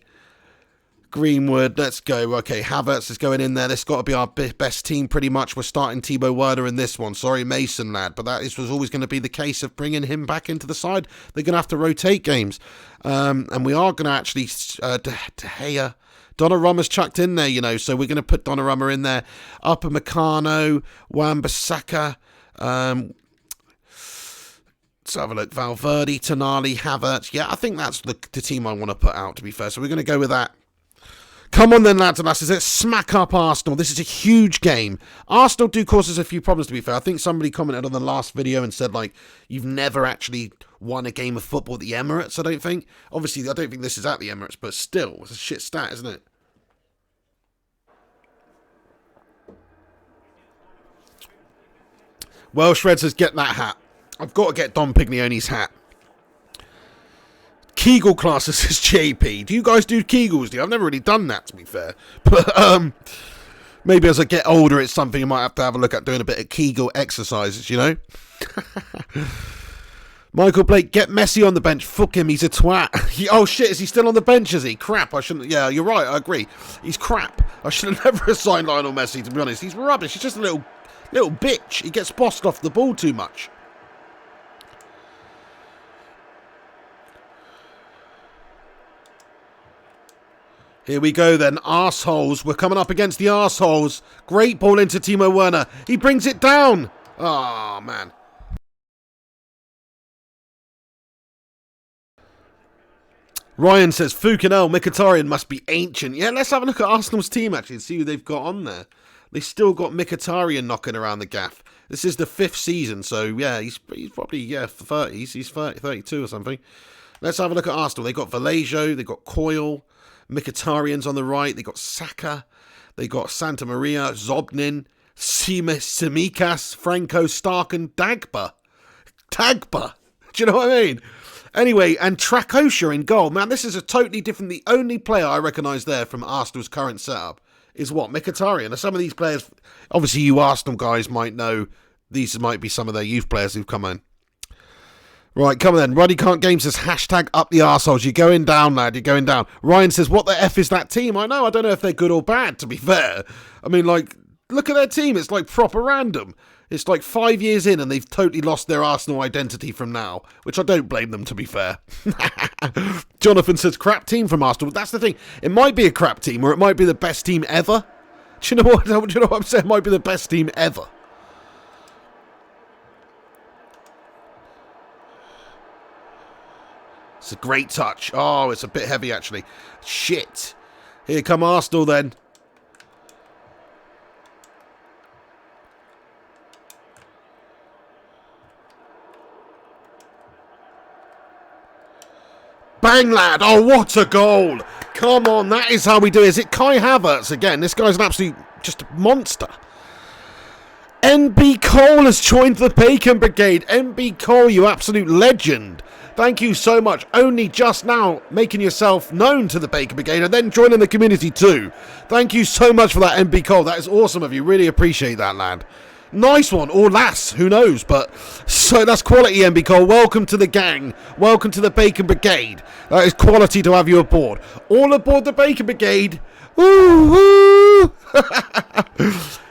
Greenwood, let's go. Okay, Havertz is going in there. This got to be our best team pretty much. We're starting Timo Werner in this one. Sorry, Mason, lad. But that was always going to be the case of bringing him back into the side. They're going to have to rotate games. And we are going to actually... De Gea. Donnarumma's chucked in there, you know. So we're going to put Donnarumma in there. Upper Meccano, Wan-Bissaka. Let's have a look. Valverde, Tonali, Havertz. Yeah, I think that's the team I want to put out, to be fair. So we're going to go with that. Come on then, lads and lasses, let's smack up Arsenal. This is a huge game. Arsenal do cause us a few problems, to be fair. I think somebody commented on the last video and said, like, you've never actually won a game of football at the Emirates, I don't think. Obviously, I don't think this is at the Emirates, but still, it's a shit stat, isn't it? Well, Shred says, get that hat. I've got to get Don Pignoni's hat. Kegel classes is JP. Do you guys do Kegels? I've never really done that, to be fair. But maybe as I get older, it's something I might have to have a look at, doing a bit of Kegel exercises, you know? Michael Blake, get Messi on the bench. Fuck him, he's a twat. Oh shit, is he still on the bench, is he? Crap, I shouldn't... Yeah, you're right, I agree. He's crap. I should have never assigned Lionel Messi, to be honest. He's rubbish. He's just a little bitch. He gets bossed off the ball too much. Here we go then, arseholes. We're coming up against the arseholes. Great ball into Timo Werner. He brings it down. Oh, man. Ryan says, Fukinel, Mkhitaryan must be ancient. Yeah, let's have a look at Arsenal's team, actually, and see who they've got on there. They still got Mkhitaryan knocking around the gaff. This is the 5th season, so, yeah, he's probably, yeah, 30s. He's 32 or something. Let's have a look at Arsenal. They got Vallejo. They got Coyle. Mkhitaryan's on the right. They got Saka. They got Santa Maria, Zobnin, Simikas, Franco, Stark, and Dagba. Dagba. Do you know what I mean? Anyway, and Trakosha in goal. Man, this is a totally different... The only player I recognise there from Arsenal's current setup is what? Mkhitaryan. Now, some of these players... Obviously, you Arsenal guys might know these might be some of their youth players who've come in. Right, come on then. Ruddy Can't Game says, hashtag up the arseholes. You're going down, lad. You're going down. Ryan says, what the F is that team? I know. I don't know if they're good or bad, to be fair. I mean, like, look at their team. It's like proper random. It's like 5 years in and they've totally lost their Arsenal identity from now, which I don't blame them, to be fair. Jonathan says, crap team from Arsenal. That's the thing. It might be a crap team or it might be the best team ever. Do you know what I'm saying? It might be the best team ever. It's a great touch. Oh, it's a bit heavy, actually. Shit. Here come Arsenal, then. Bang, lad. Oh, what a goal. Come on, that is how we do it. Is it Kai Havertz again? This guy's an absolute just monster. NB Cole has joined the Bacon Brigade. NB Cole, you absolute legend. Thank you so much. Only just now making yourself known to the Baker Brigade and then joining the community too. Thank you so much for that, MB Cole. That is awesome of you. Really appreciate that, lad. Nice one. Or lass. Who knows? But so that's quality, MB Cole. Welcome to the gang. Welcome to the Bacon Brigade. That is quality to have you aboard. All aboard the Bacon Brigade. Woo woo.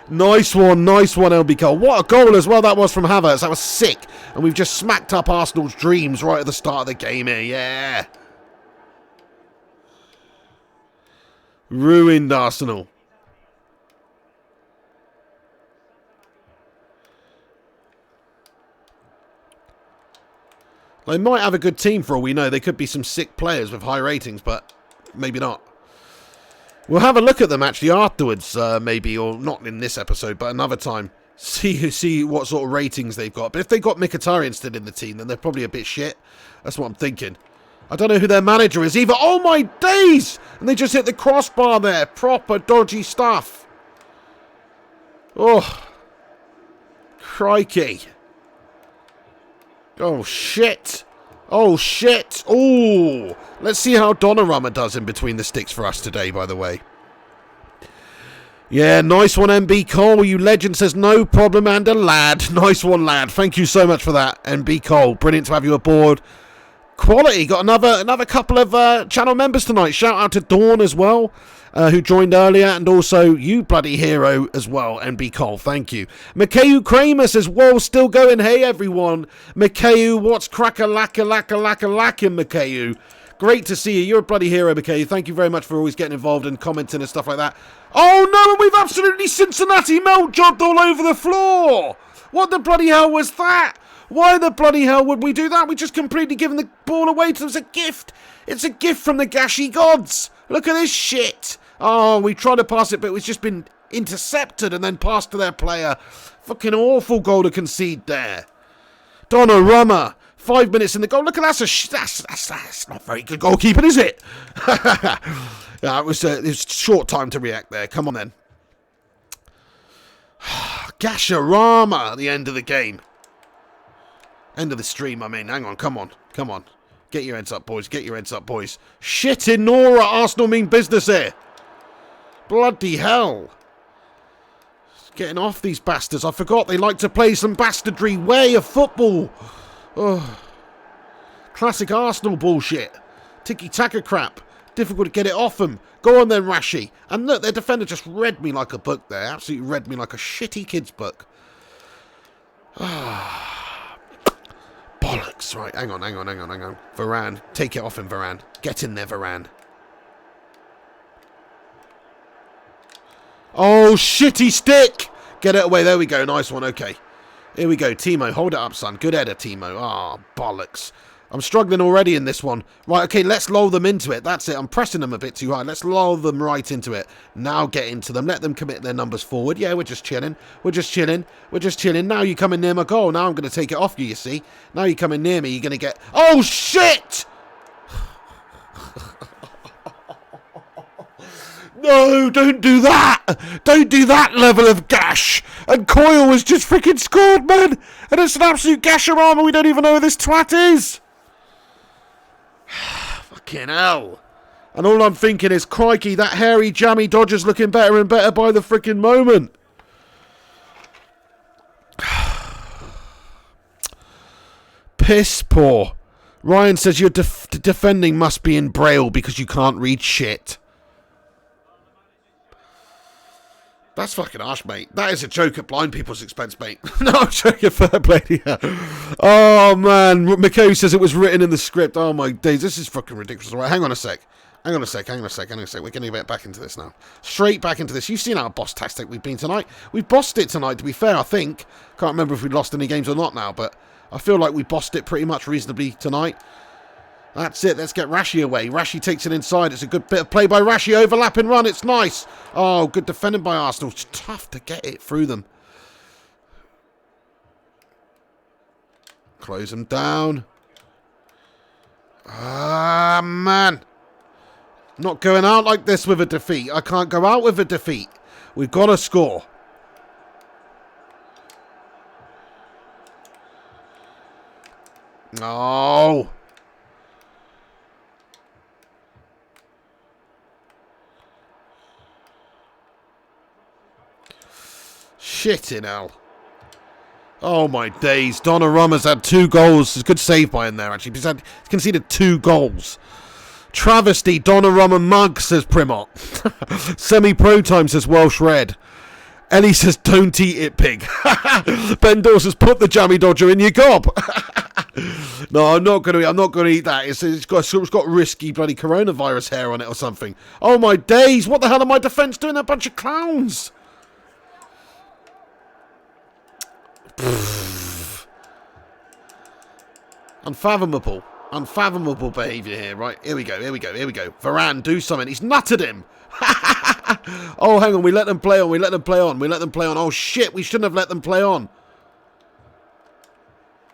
Nice one, LB Cole. What a goal as well that was from Havertz. That was sick. And we've just smacked up Arsenal's dreams right at the start of the game here. Yeah. Ruined Arsenal. They might have a good team for all we know. They could be some sick players with high ratings, but maybe not. We'll have a look at them actually afterwards, maybe, or not in this episode, but another time. See what sort of ratings they've got. But if they got Mkhitaryan instead in the team, then they're probably a bit shit. That's what I'm thinking. I don't know who their manager is either. Oh my days! And they just hit the crossbar there. Proper dodgy stuff. Oh. Crikey. Oh shit. Oh shit. Oh. Let's see how Donnarumma does in between the sticks for us today, by the way. Yeah, nice one, MB Cole. You legend, says no problem and a lad. Nice one, lad. Thank you so much for that, MB Cole. Brilliant to have you aboard. Quality. Got another couple of channel members tonight. Shout out to Dawn as well, who joined earlier, and also you bloody hero as well, MB Cole. Thank you. Mikhail Kramer says, whoa, still going. Hey, everyone. Mikhail, what's crack-a-lack-a-lack-a-lack-a-lackin', Mikhail? Great to see you. You're a bloody hero, Mikhail. Thank you very much for always getting involved and commenting and stuff like that. Oh, no, and we've absolutely Cincinnati melt-jobbed all over the floor. What the bloody hell was that? Why the bloody hell would we do that? We just completely given the ball away to them as a gift. It's a gift from the Gashi gods. Look at this shit. Oh, we tried to pass it, but it's just been intercepted and then passed to their player. Fucking awful goal to concede there. Donnarumma. 5 minutes in the goal. Look at that. That's not very good goalkeeping, is it? Yeah, it was short time to react there. Come on then. Gasharama at the end of the game. End of the stream, I mean. Hang on, come on. Come on. Get your heads up, boys. Get your heads up, boys. Shit in Nora. Arsenal mean business here. Bloody hell. Getting off these bastards. I forgot they like to play some bastardry way of football. Oh. Classic Arsenal bullshit. Tiki-taka crap. Difficult to get it off them. Go on then, Rashi. And look, their defender just read me like a book there. Absolutely read me like a shitty kid's book. Bollocks. Right, hang on. Varane. Take it off him, Varane. Get in there, Varane. Oh, shitty stick. Get it away. There we go. Nice one. Okay. Here we go. Timo, hold it up, son. Good header, Timo. Ah, bollocks. I'm struggling already in this one. Right, okay, let's lull them into it. That's it. I'm pressing them a bit too hard. Let's lull them right into it. Now get into them. Let them commit their numbers forward. Yeah, we're just chilling. We're just chilling. Now you're coming near my goal. Now I'm going to take it off you, you see. Now you're coming near me. You're going to get... Oh, shit! No, don't do that! Don't do that level of gash! And Coyle has just freaking scored, man! And it's an absolute gasharama. We don't even know who this twat is! Fucking hell. And all I'm thinking is, crikey, that hairy, jammy Dodger's looking better and better by the freaking moment. Piss poor. Ryan says your defending must be in Braille because you can't read shit. That's fucking harsh, mate. That is a joke at blind people's expense, mate. No, I'm joking. Fair play. Yeah. Oh, man. McKay says it was written in the script. Oh, my days. This is fucking ridiculous. All right, hang on a sec. We're going to get back into this now. Straight back into this. You've seen how boss tastic we've been tonight. We've bossed it tonight, to be fair, I think. Can't remember if we lost any games or not now, but I feel like we bossed it pretty much reasonably tonight. That's it. Let's get Rashi away. Rashi takes it inside. It's a good bit of play by Rashi. Overlap and run. It's nice. Oh, good defending by Arsenal. It's tough to get it through them. Close them down. Ah, man. Not going out like this with a defeat. I can't go out with a defeat. We've got to score. Oh. Shitting hell. Oh my days. Donnarumma's had 2 goals. It's a good save by him there, actually. He's conceded 2 goals. Travesty, Donnarumma mug, says Primot. Semi-pro time, says Welsh Red. Ellie says, don't eat it, pig. Ben Dawes says, put the jammy dodger in your gob. No, I'm not going to eat that. It's got risky bloody coronavirus hair on it or something. Oh my days, what the hell are my defence doing? A bunch of clowns. Unfathomable behaviour here, right? Here we go. Varane, do something. He's nutted him. Oh, hang on. We let them play on. Oh, shit. We shouldn't have let them play on.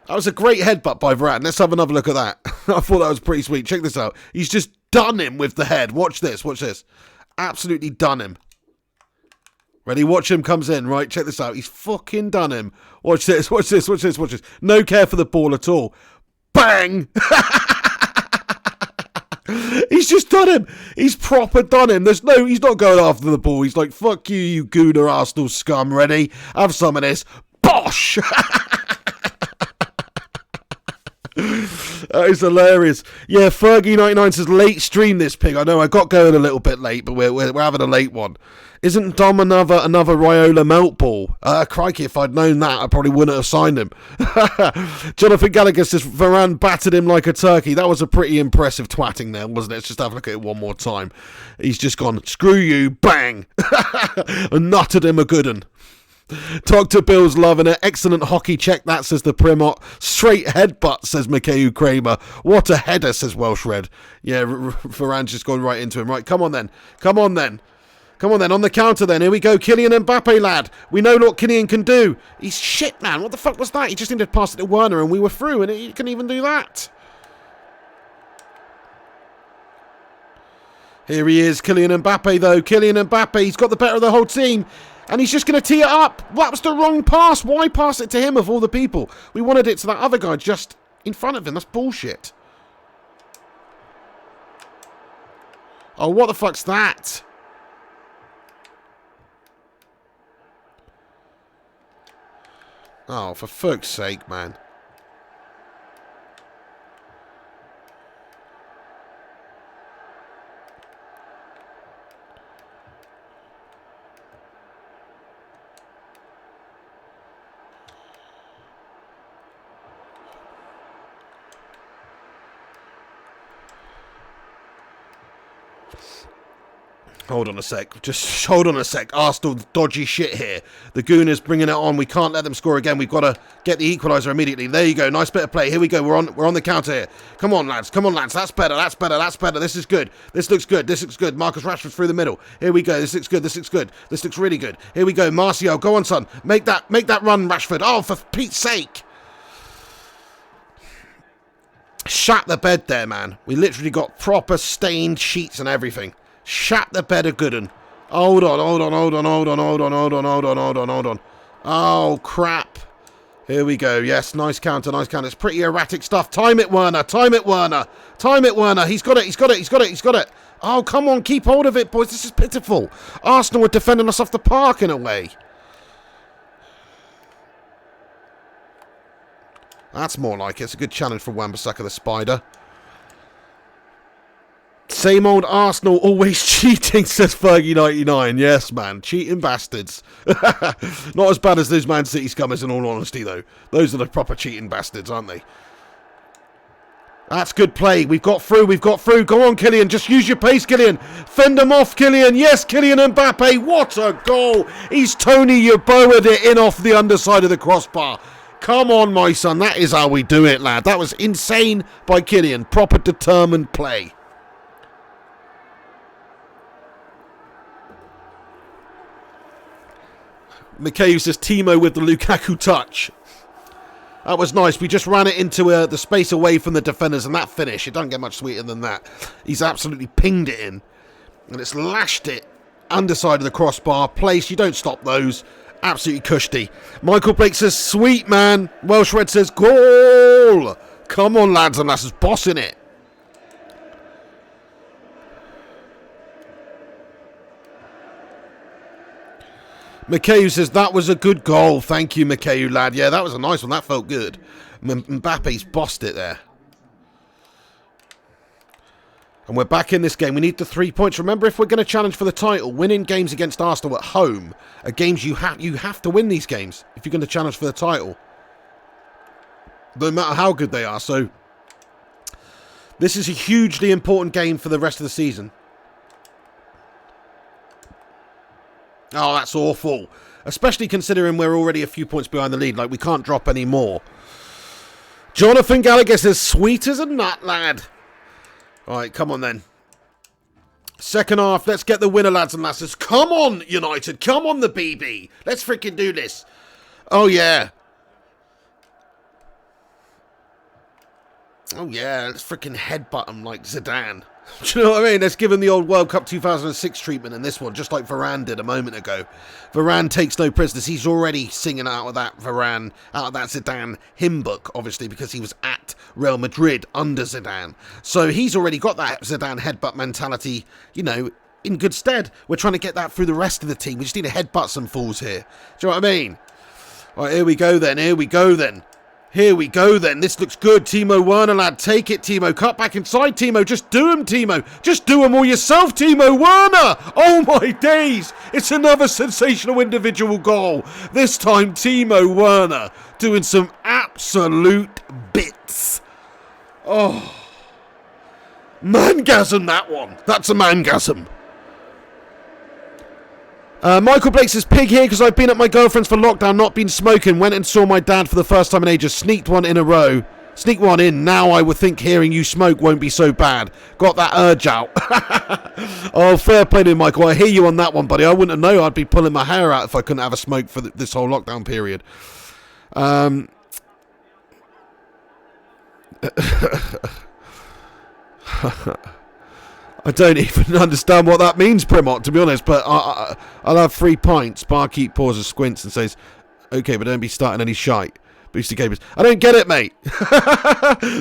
That was a great headbutt by Varane. Let's have another look at that. I thought that was pretty sweet. Check this out. He's just done him with the head. Watch this. Absolutely done him. Ready? Watch him comes in, right? Check this out. He's fucking done him. Watch this. No care for the ball at all. Bang! He's just done him. He's proper done him. He's not going after the ball. He's like, fuck you, you gooner Arsenal scum. Ready? Have some of this. Bosh! That is hilarious. Yeah, Fergie99 says late stream this pig. I know I got going a little bit late, but we're having a late one. Isn't Dom another Raiola melt ball? Crikey, if I'd known that, I probably wouldn't have signed him. Jonathan Gallagher says Varane battered him like a turkey. That was a pretty impressive twatting there, wasn't it? Let's just have a look at it one more time. He's just gone, screw you, bang! And nutted him a good un. Dr. Bill's loving it. Excellent hockey check, that, says the Primot. Straight headbutt, says Mikhail Kramer. What a header, says Welsh Red. Yeah, Varane's just gone right into him. Right, come on then, on the counter then. Here we go, Kylian Mbappe, lad. We know what Kylian can do. He's shit, man. What the fuck was that? He just needed to pass it to Werner and we were through, and he couldn't even do that. Here he is, Kylian Mbappe, though. Kylian Mbappe, he's got the better of the whole team. And he's just going to tee it up. That was the wrong pass. Why pass it to him of all the people? We wanted it to that other guy just in front of him. That's bullshit. Oh, what the fuck's that? Oh, for fuck's sake, man. Hold on a sec. Just hold on a sec. Arsenal dodgy shit here. The Gooners bringing it on. We can't let them score again. We've got to get the equaliser immediately. There you go. Nice bit of play. Here we go. We're on the counter here. Come on, lads. That's better. This is good. This looks good. Marcus Rashford through the middle. Here we go. This looks good. This looks really good. Here we go. Martial, go on, son. Make that run, Rashford. Oh, for Pete's sake. Shat the bed there, man. We literally got proper stained sheets and everything. Shat the bed a good un. Hold on. Oh, crap. Here we go. Yes, nice counter. It's pretty erratic stuff. Time it, Werner. He's got it. Oh, come on. Keep hold of it, boys. This is pitiful. Arsenal are defending us off the park in a way. That's more like it. It's a good challenge for Wan-Bissaka the Spider. Same old Arsenal, always cheating, says Fergie99. Yes, man. Cheating bastards. Not as bad as those Man City scummers, in all honesty, though. Those are the proper cheating bastards, aren't they? That's good play. We've got through. Go on, Kylian. Just use your pace, Kylian. Fend them off, Kylian. Yes, Kylian Mbappe. What a goal. He's Tony Yeboah'd it in off the underside of the crossbar. Come on, my son. That is how we do it, lad. That was insane by Kylian. Proper determined play. Mikhail says Timo with the Lukaku touch. That was nice. We just ran it into the space away from the defenders, and that finish, it doesn't get much sweeter than that. He's absolutely pinged it in, and it's lashed it underside of the crossbar. Place, you don't stop those. Absolutely cushy. Michael Blake says, sweet, man. Welsh Red says, goal. Come on, lads and lasses, bossing it. Mikhail says, that was a good goal. Thank you, Mikhail, lad. Yeah, that was a nice one. That felt good. Mbappe's bossed it there. And we're back in this game. We need the 3 points. Remember, if we're going to challenge for the title, winning games against Arsenal at home are games you have to win these games if you're going to challenge for the title. No matter how good they are. So, this is a hugely important game for the rest of the season. Oh, that's awful. Especially considering we're already a few points behind the lead. Like, we can't drop any more. Jonathan Gallagher says, sweet as a nut, lad. Alright, come on then. Second half, let's get the winner, lads and lasses. Come on, United. Come on, the BB. Let's freaking do this. Oh, yeah. Oh, yeah. Let's freaking headbutt him like Zidane. Do you know what I mean? Let's give him the old World Cup 2006 treatment in this one, just like Varane did a moment ago. Varane takes no prisoners. He's already singing out of that Zidane hymn book, obviously, because he was at Real Madrid under Zidane. So he's already got that Zidane headbutt mentality, you know, in good stead. We're trying to get that through the rest of the team. We just need to headbutt some fools here. Do you know what I mean? All right, here we go then. Here we go then. Here we go then. This looks good. Timo Werner, lad. Take it, Timo. Cut back inside, Timo. Just do him, Timo. Just do him all yourself, Timo Werner. Oh, my days. It's another sensational individual goal. This time, Timo Werner doing some absolute bits. Oh. Mangasm, that one. That's a mangasm. Michael Blake says, pig here because I've been at my girlfriend's for lockdown, not been smoking. Went and saw my dad for the first time in ages. Sneaked one in a row. Sneak one in. Now I would think hearing you smoke won't be so bad. Got that urge out. Oh, fair play to you, Michael. I hear you on that one, buddy. I wouldn't have known. I'd be pulling my hair out if I couldn't have a smoke for this whole lockdown period. I don't even understand what that means, Primot, to be honest, but I'll have 3 pints. Barkeep pauses, squints and says, okay, but don't be starting any shite. Boosted Capers. I don't get it, mate.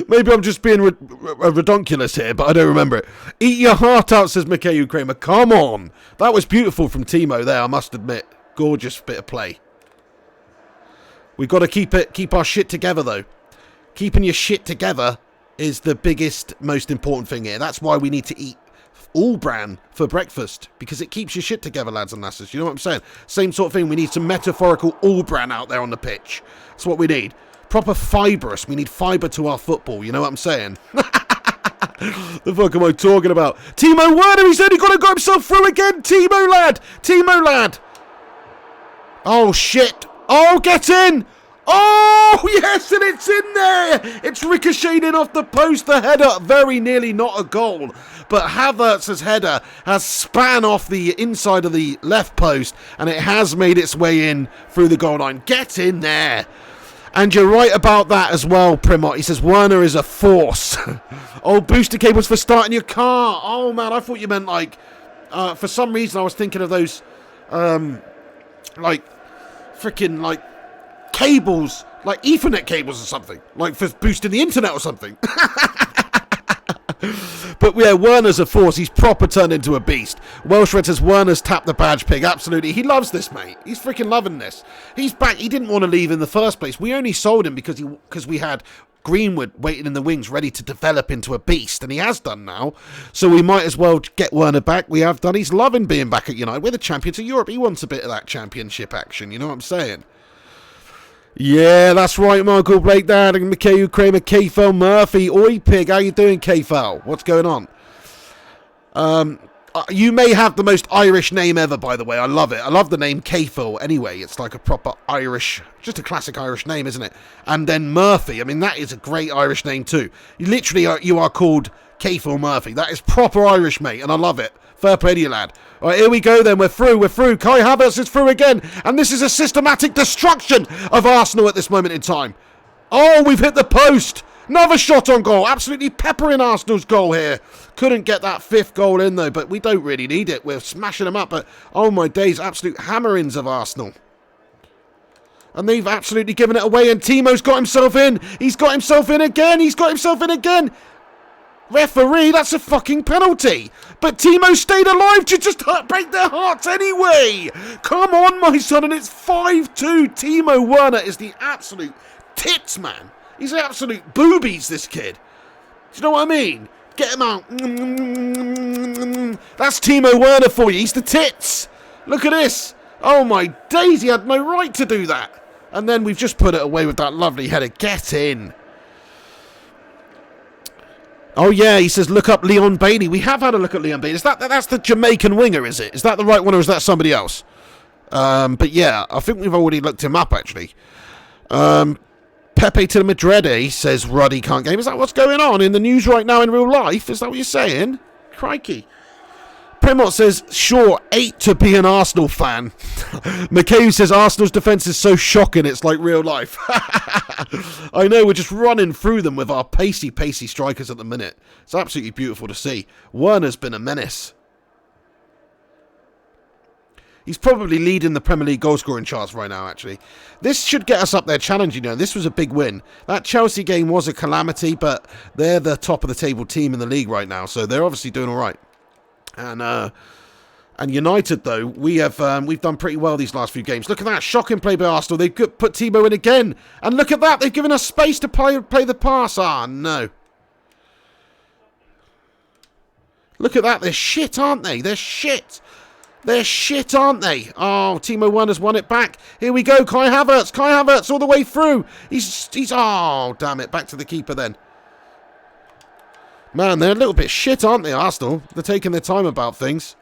Maybe I'm just being redonkulous here, but I don't remember it. Eat your heart out, says Mikhail Kramer. Come on. That was beautiful from Timo there, I must admit. Gorgeous bit of play. We've got to keep our shit together, though. Keeping your shit together is the biggest, most important thing here. That's why we need to eat all bran for breakfast, because it keeps your shit together, lads and lasses. You know what I'm saying? Same sort of thing. We need some metaphorical all bran out there on the pitch. That's what we need. Proper fibrous. We need fibre to our football. You know what I'm saying? The fuck am I talking about? Timo Werner, he's only got himself through again. Timo lad. Timo lad. Oh shit. Oh, get in. Oh, yes, and it's in there. It's ricocheting off the post. The header, very nearly not a goal. But Havertz's header has span off the inside of the left post, and it has made its way in through the goal line. Get in there. And you're right about that as well, Primot. He says Werner is a force. Oh, booster cables for starting your car. Oh, man, I thought you meant, like, for some reason I was thinking of those, like, freaking, like, cables, like Ethernet cables or something, like for boosting the internet or something. But yeah, Werner's a force. He's proper turned into a beast. Welsh Red says Werner's tapped the badge pig. Absolutely. He loves this, mate. He's freaking loving this. He's back. He didn't want to leave in the first place. We only sold him because we had Greenwood waiting in the wings ready to develop into a beast, and he has done now. So we might as well get Werner back. We have done. He's loving being back at United. We're the champions of Europe. He wants a bit of that championship action. You know what I'm saying? Yeah, that's right, Michael Blake, Dad, and Mikhail Kramer, K-Fel Murphy. Oi, pig, how you doing, K-Fel? What's going on? You may have the most Irish name ever, by the way. I love it. I love the name K-Fel anyway. It's like a proper Irish, just a classic Irish name, isn't it? And then Murphy. I mean, that is a great Irish name too. You literally you are called K-Fel Murphy. That is proper Irish, mate, and I love it. Fair play to you, lad. All right, here we go then. We're through. Kai Havertz is through again. And this is a systematic destruction of Arsenal at this moment in time. Oh, we've hit the post. Another shot on goal. Absolutely peppering Arsenal's goal here. Couldn't get that 5th goal in, though, but we don't really need it. We're smashing them up. But, oh, my days, absolute hammerings of Arsenal. And they've absolutely given it away. And Timo's got himself in. He's got himself in again. Referee, that's a fucking penalty. But Timo stayed alive to just break their hearts anyway. Come on, my son, and it's 5-2. Timo Werner is the absolute tits, man. He's absolute boobies, this kid. Do you know what I mean? Get him out. That's Timo Werner for you. He's the tits. Look at this. Oh, my days. He had no right to do that. And then we've just put it away with that lovely header. Get in. Oh, yeah, he says, look up Leon Bailey. We have had a look at Leon Bailey. That's the Jamaican winger, is it? Is that the right one, or is that somebody else? But, yeah, I think we've already looked him up, actually. Pepe to the Madrid, says Ruddy can't game. Is that what's going on in the news right now in real life? Is that what you're saying? Crikey. Primot says, sure, 8 to be an Arsenal fan. McKay says, Arsenal's defence is so shocking, it's like real life. I know, we're just running through them with our pacey strikers at the minute. It's absolutely beautiful to see. Werner's been a menace. He's probably leading the Premier League goal-scoring charts right now, actually. This should get us up there challenging, This was a big win. That Chelsea game was a calamity, but they're the top-of-the-table team in the league right now, so they're obviously doing all right. And United, though, we've done pretty well these last few games. Look at that shocking play by Arsenal. They've put Timo in again, and look at that. They've given us space to play the pass. Ah, no. Look at that. They're shit, aren't they? They're shit. They're shit, aren't they? Oh, Timo Werner's won it back. Here we go. Kai Havertz all the way through. He's oh, damn it. Back to the keeper then. Man, they're a little bit shit, aren't they, Arsenal? They're taking their time about things.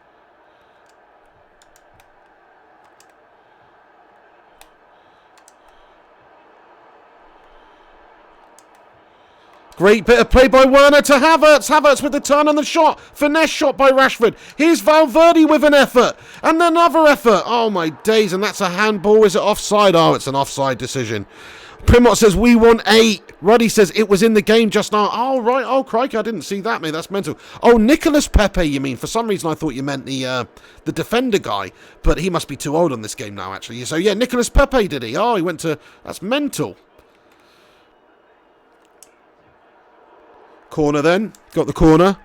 Great bit of play by Werner to Havertz. Havertz with the turn on the shot. Finesse shot by Rashford. Here's Valverde with an effort. And another effort. Oh, my days. And that's a handball. Is it offside? Oh, it's an offside decision. Primot says, we want 8. Ruddy says, it was in the game just now. Oh, right. Oh, crikey, I didn't see that, mate. That's mental. Oh, Nicolas Pepe, you mean? For some reason, I thought you meant the defender guy. But he must be too old on this game now, actually. So, yeah, Nicolas Pepe, did he? Oh, he went to... That's mental. Corner, then. Got the corner.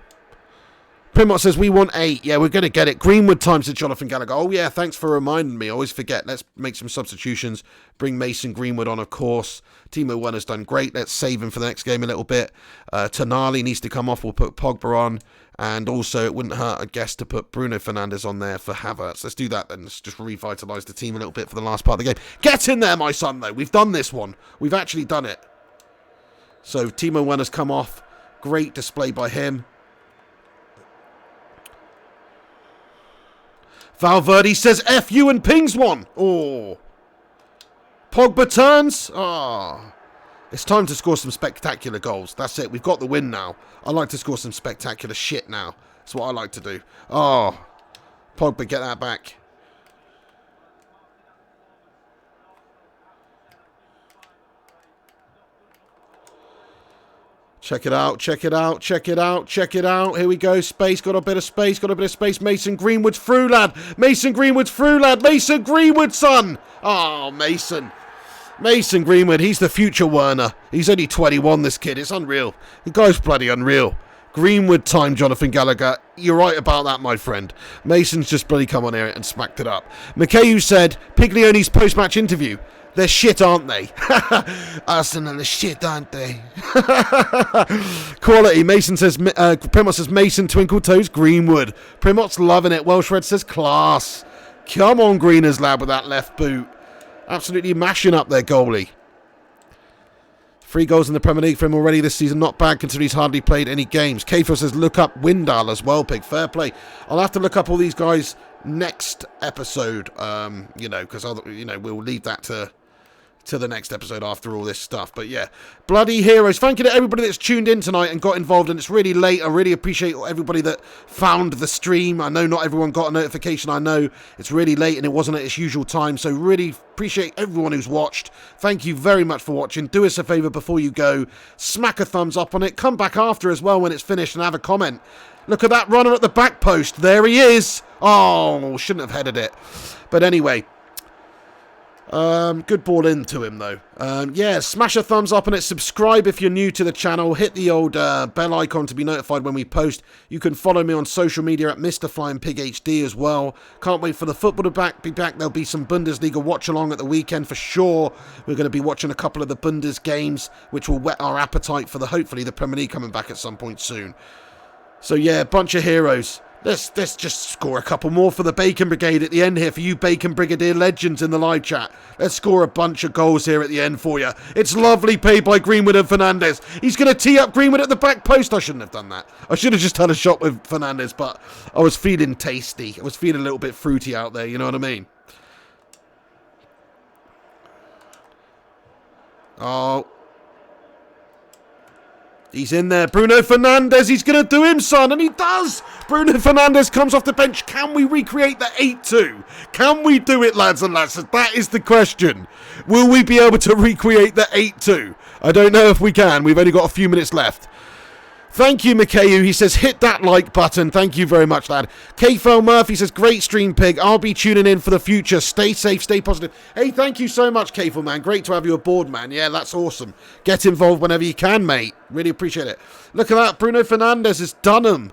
Primot says, we want 8. Yeah, we're going to get it. Greenwood time, said Jonathan Gallagher. Oh, yeah, thanks for reminding me. I always forget. Let's make some substitutions. Bring Mason Greenwood on, of course. Timo Werner's done great. Let's save him for the next game a little bit. Tonali needs to come off. We'll put Pogba on. And also, it wouldn't hurt, I guess, to put Bruno Fernandes on there for Havertz. Let's do that then. Let's just revitalise the team a little bit for the last part of the game. Get in there, my son, though. We've done this one. We've actually done it. So, Timo Werner's come off. Great display by him. Valverde says F you and pings one. Oh. Pogba turns. Oh. It's time to score some spectacular goals. That's it. We've got the win now. I like to score some spectacular shit now. That's what I like to do. Oh. Pogba, get that back. Check it out, check it out, check it out, check it out. Here we go. Space, got a bit of space, got a bit of space. Mason Greenwood's through, lad. Mason Greenwood's through, lad. Mason Greenwood, son. Oh, Mason. Mason Greenwood, he's the future Werner. He's only 21, this kid. It's unreal. The guy's bloody unreal. Greenwood time, Jonathan Gallagher. You're right about that, my friend. Mason's just bloody come on here and smacked it up. Mikhail said, Piglioni's post-match interview. They're shit, aren't they? Arsenal are shit, aren't they? Quality. Mason says, Primot says, Mason, twinkle toes, Greenwood. Primot's loving it. Welsh Red says, class. Come on, Greeners, lad, with that left boot. Absolutely mashing up their goalie. 3 goals in the Premier League for him already this season. Not bad, considering he's hardly played any games. Kafo says, look up Windal as well, Pig. Fair play. I'll have to look up all these guys next episode, because we'll leave that to the next episode after all this stuff. But yeah, bloody heroes. Thank you to everybody that's tuned in tonight and got involved. And it's really late. I really appreciate everybody that found the stream. I know not everyone got a notification. I know it's really late and it wasn't at its usual time. So really appreciate everyone who's watched. Thank you very much for watching. Do us a favour before you go. Smack a thumbs up on it. Come back after as well when it's finished and have a comment. Look at that runner at the back post. There he is. Oh, shouldn't have headed it. But anyway, Good ball into him, though. Yeah, smash a thumbs up on it. Subscribe if you're new to the channel. Hit the old bell icon to be notified when we post. You can follow me on social media at Mr. Flying Pig HD as well. Can't wait for the football to be back. There'll be some Bundesliga watch-along at the weekend for sure. We're going to be watching a couple of the Bundes games, which will whet our appetite for hopefully the Premier League coming back at some point soon. So yeah, bunch of heroes. Let's just score a couple more for the Bacon Brigade at the end here for you Bacon Brigadier legends in the live chat. Let's score a bunch of goals here at the end for you. It's lovely play by Greenwood and Fernandes. He's going to tee up Greenwood at the back post. I shouldn't have done that. I should have just had a shot with Fernandes, but I was feeling tasty. I was feeling a little bit fruity out there, you know what I mean? Oh. He's in there. Bruno Fernandes, he's going to do him, son. And he does. Bruno Fernandes comes off the bench. Can we recreate the 8-2? Can we do it, lads and lasses? That is the question. Will we be able to recreate the 8-2? I don't know if we can. We've only got a few minutes left. Thank you, Mikayu. He says, hit that like button. Thank you very much, lad. K-Fel Murphy says, great stream, Pig. I'll be tuning in for the future. Stay safe, stay positive. Hey, thank you so much, K-Fel, man. Great to have you aboard, man. Yeah, that's awesome. Get involved whenever you can, mate. Really appreciate it. Look at that. Bruno Fernandes has done him.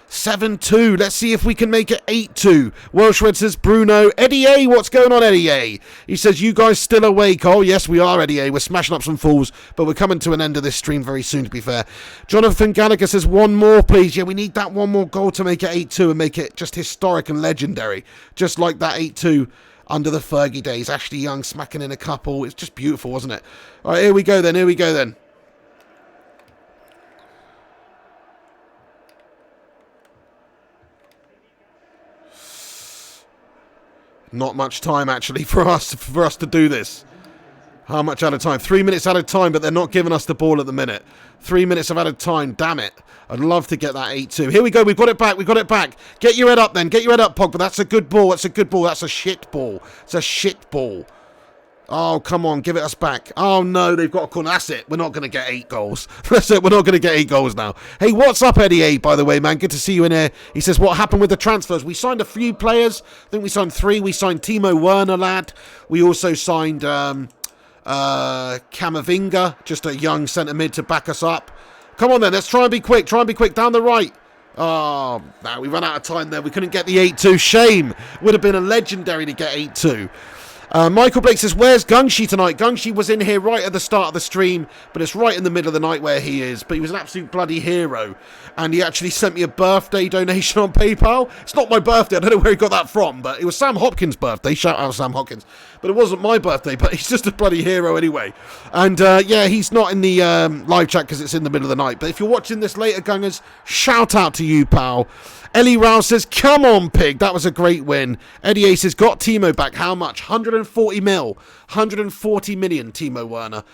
7-2. Let's see if we can make it 8-2. Welsh Red says, Bruno. Eddie A, what's going on, Eddie A? He says, you guys still awake? Oh, yes, we are, Eddie A. We're smashing up some fools, but we're coming to an end of this stream very soon, to be fair. Jonathan Gallagher says, one more, please. Yeah, we need that one more goal to make it 8-2 and make it just historic and legendary. Just like that 8-2 under the Fergie days. Ashley Young smacking in a couple. It's just beautiful, wasn't it? All right, here we go then. Not much time, actually, for us to do this. How much out of time? 3 minutes out of time, but they're not giving us the ball at the minute. 3 minutes of out of time, damn it. I'd love to get that 8-2. Here we go, we've got it back. Get your head up then, Pogba. That's a good ball, that's a shit ball. It's a shit ball. Oh, come on, give it us back. Oh, no, they've got a corner. That's it. We're not going to get 8 goals. That's it. We're not going to get 8 goals now. Hey, what's up, Eddie A, by the way, man? Good to see you in here. He says, what happened with the transfers? We signed a few players. I think we signed 3. We signed Timo Werner, lad. We also signed Camavinga, just a young centre mid to back us up. Come on, then. Let's try and be quick. Down the right. Oh, no, we ran out of time there. We couldn't get the 8-2. Shame. Would have been a legendary to get 8-2. Michael Blake says, where's Gungshi tonight? Gungshi was in here right at the start of the stream, but it's right in the middle of the night where he is. But he was an absolute bloody hero. And he actually sent me a birthday donation on PayPal. It's not my birthday. I don't know where he got that from, but it was Sam Hopkins' birthday. Shout out Sam Hopkins. But it wasn't my birthday, but he's just a bloody hero anyway. And yeah, he's not in the live chat because it's in the middle of the night. But if you're watching this later, Gungers, shout out to you, pal. Ellie Rouse says, come on, Pig. That was a great win. Eddie A says, got Timo back. How much? 140 mil. 140 million, Timo Werner.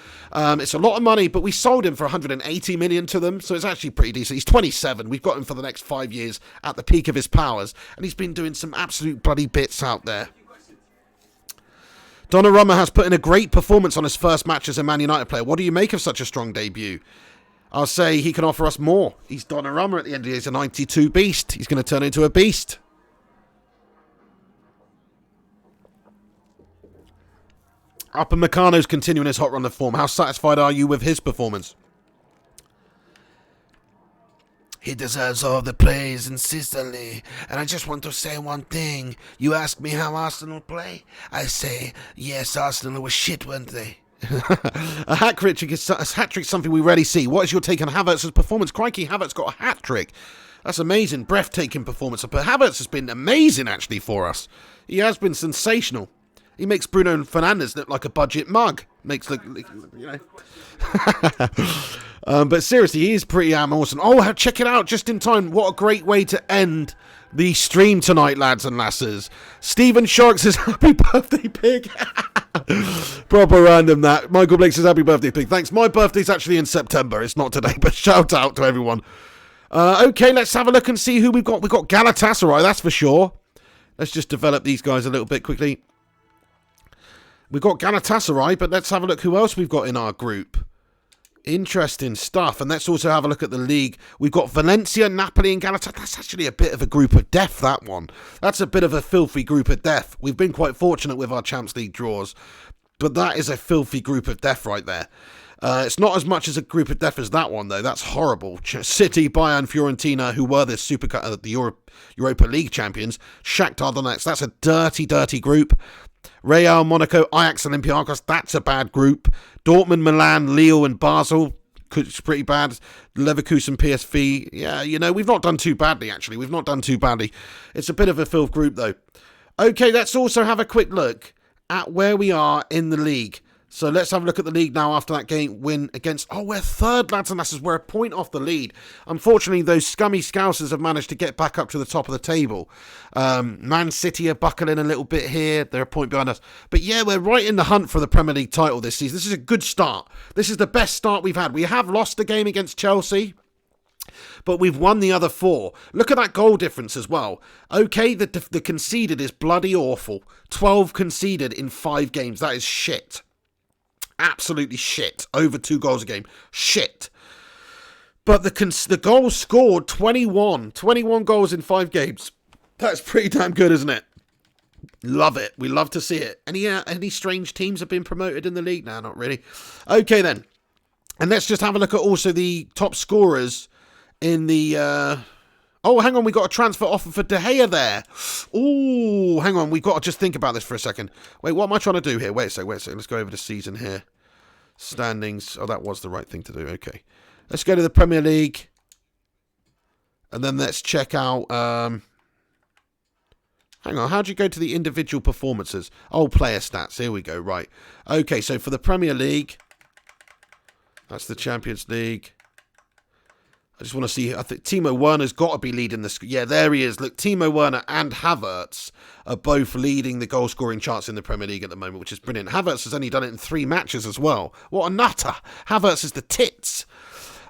It's a lot of money, but we sold him for 180 million to them, so it's actually pretty decent. He's 27. We've got him for the next 5 years at the peak of his powers, and he's been doing some absolute bloody bits out there. Donnarumma has put in a great performance on his first match as a Man United player. What do you make of such a strong debut? I'll say he can offer us more. He's Donnarumma at the end of the day. He's a 92 beast. He's going to turn into a beast. Upper Meccano's continuing his hot run of form. How satisfied are you with his performance? He deserves all the praise insistently. And I just want to say one thing. You ask me how Arsenal play? I say, yes, Arsenal was shit, weren't they? A hat-trick is something we rarely see. What is your take on Havertz's performance? Crikey, Havertz got a hat-trick. That's amazing. Breathtaking performance. But Havertz has been amazing, actually, for us. He has been sensational. He makes Bruno Fernandes look like a budget mug. Makes look, you know. But seriously, he is pretty awesome. Oh, check it out, just in time. What a great way to end the stream tonight, lads and lasses. Stephen Shark says, happy birthday, Pig. Proper random, that. Michael Blake says, happy birthday, Pig. Thanks. My birthday's actually in September. It's not today, but shout out to everyone. Okay, let's have a look and see who we've got. We've got Galatasaray, that's for sure. Let's just develop these guys a little bit quickly. We've got Galatasaray, but let's have a look who else we've got in our group. Interesting stuff. And let's also have a look at the league. We've got Valencia, Napoli and Galatasaray. That's actually a bit of a group of death, that one. That's a bit of a filthy group of death. We've been quite fortunate with our Champions League draws. But that is a filthy group of death right there. It's not as much as a group of death as that one, though. That's horrible. City, Bayern, Fiorentina, who were the Europa League champions. Shakhtar Donetsk, that's a dirty, dirty group. Real, Monaco, Ajax, Olympiacos, that's a bad group. Dortmund, Milan, Lille, and Basel, it's pretty bad. Leverkusen, PSV, yeah, you know, we've not done too badly, actually. We've not done too badly. It's a bit of a filth group, though. Okay, let's also have a quick look at where we are in the league. So let's have a look at the league now after that game win against... Oh, we're third, lads and lasses. We're a point off the lead. Unfortunately, those scummy Scousers have managed to get back up to the top of the table. Man City are buckling a little bit here. They're a point behind us. But yeah, we're right in the hunt for the Premier League title this season. This is a good start. This is the best start we've had. We have lost a game against Chelsea, but we've won the other 4. Look at that goal difference as well. Okay, the conceded is bloody awful. 12 conceded in 5 games. That is shit. Absolutely shit. Over 2 goals a game. Shit. But the goals scored, 21. 21 goals in 5 games. That's pretty damn good, isn't it? Love it. We love to see it. Any strange teams have been promoted in the league? No, not really. Okay, then. And let's just have a look at also the top scorers in the... Oh, hang on, we got a transfer offer for De Gea there. Oh, hang on, we've got to just think about this for a second. Wait, what am I trying to do here? Wait a second. Let's go over the season here. Standings. Oh, that was the right thing to do. Okay. Let's go to the Premier League. And then let's check out... Hang on, how do you go to the individual performances? Oh, player stats. Here we go, right. Okay, so for the Premier League, that's the Champions League. I just want to see, I think Timo Werner's got to be leading this. Yeah, there he is. Look, Timo Werner and Havertz are both leading the goal-scoring charts in the Premier League at the moment, which is brilliant. Havertz has only done it in 3 matches as well. What a nutter. Havertz is the tits.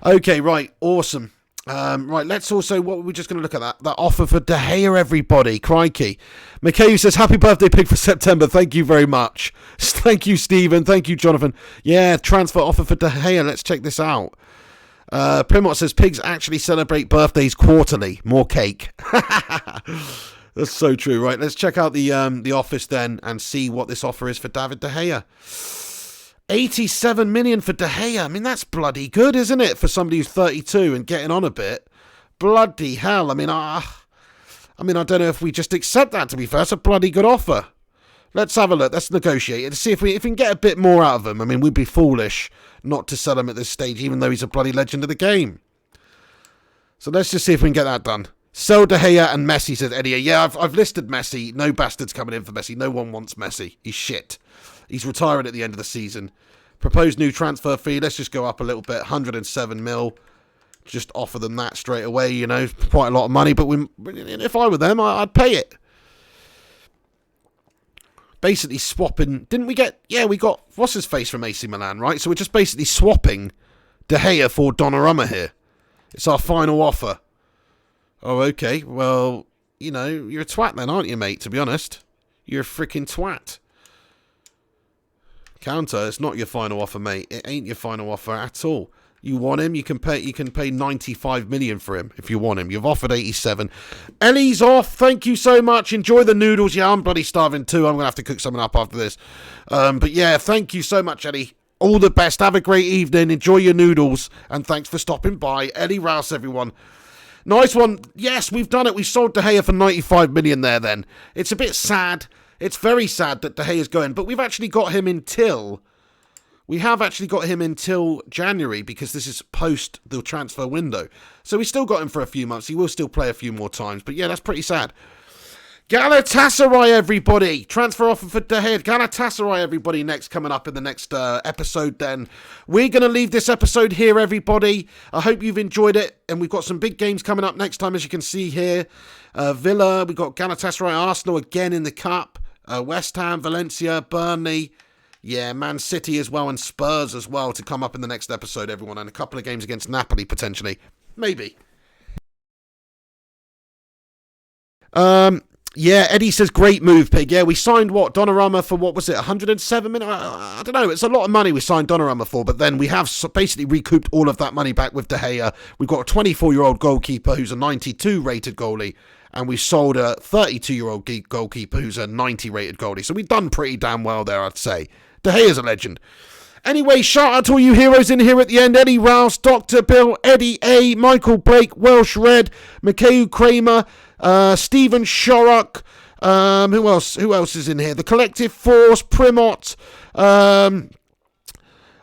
Okay, right, awesome. Right, let's also, what were we just going to look at that offer for De Gea, everybody. Crikey. Mikhail says, happy birthday, Pig, for September. Thank you very much. Thank you, Stephen. Thank you, Jonathan. Yeah, transfer offer for De Gea. Let's check this out. Primot says, pigs actually celebrate birthdays quarterly. More cake. That's so true. Right, let's check out the office then and see what this offer is for David De Gea. 87 million for De Gea. I mean, that's bloody good, isn't it, for somebody who's 32 and getting on a bit? Bloody hell. I mean, I don't know if we just accept that, to be fair. It's a bloody good offer. Let's have a look. Let's negotiate it to see if we can get a bit more out of him. I mean, we'd be foolish not to sell him at this stage, even though he's a bloody legend of the game. So let's just see if we can get that done. Sell De Gea and Messi, says Eddie. Yeah, I've listed Messi. No bastards coming in for Messi. No one wants Messi. He's shit. He's retiring at the end of the season. Proposed new transfer fee. Let's just go up a little bit. 107 mil. Just offer them that straight away. You know, quite a lot of money. But if I were them, I'd pay it. Basically swapping. Didn't we get... Yeah, we got... What's his face from AC Milan, right? So we're just basically swapping De Gea for Donnarumma here. It's our final offer. Oh, okay. Well, you know, you're a twat then, aren't you, mate? To be honest. You're a freaking twat. Counter, it's not your final offer, mate. It ain't your final offer at all. You want him, you can pay 95 million for him if you want him. You've offered 87. Ellie's off. Thank you so much. Enjoy the noodles. Yeah, I'm bloody starving too. I'm going to have to cook something up after this. But yeah, thank you so much, Ellie. All the best. Have a great evening. Enjoy your noodles. And thanks for stopping by. Ellie Rouse, everyone. Nice one. Yes, we've done it. We sold De Gea for 95 million there then. It's a bit sad. It's very sad that De Gea is going, but we've actually got him until... We have actually got him until January because this is post the transfer window. So we still got him for a few months. He will still play a few more times, but yeah, that's pretty sad. Galatasaray, everybody. Transfer offer for De Gea. Galatasaray, everybody, next coming up in the next episode then. We're going to leave this episode here, everybody. I hope you've enjoyed it. And we've got some big games coming up next time, as you can see here. Villa, we've got Galatasaray, Arsenal again in the Cup. West Ham, Valencia, Burnley. Yeah, Man City as well and Spurs as well to come up in the next episode, everyone. And a couple of games against Napoli, potentially. Maybe. Yeah, Eddie says, great move, Pig. Yeah, we signed what? Donnarumma for, what was it, 107 million? I don't know. It's a lot of money we signed Donnarumma for, but then we have basically recouped all of that money back with De Gea. We've got a 24-year-old goalkeeper who's a 92-rated goalie, and we sold a 32-year-old goalkeeper who's a 90-rated goalie. So we've done pretty damn well there, I'd say. De Gea's a legend. Anyway, shout out to all you heroes in here at the end. Eddie Rouse, Dr. Bill, Eddie A, Michael Blake, Welsh Red, Mikhail Kramer, Stephen Shorrock. Who else is in here? The Collective Force, Primot,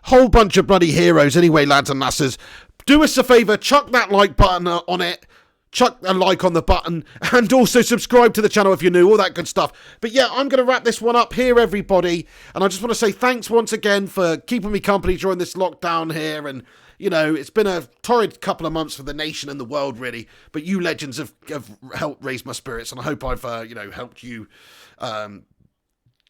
whole bunch of bloody heroes. Anyway, lads and lasses, do us a favour, chuck that like button on it. Chuck a like on the button and also subscribe to the channel if you're new, all that good stuff. But yeah, I'm going to wrap this one up here, everybody. And I just want to say thanks once again for keeping me company during this lockdown here. And, you know, it's been a torrid couple of months for the nation and the world, really. But you legends have helped raise my spirits. And I hope I've, helped you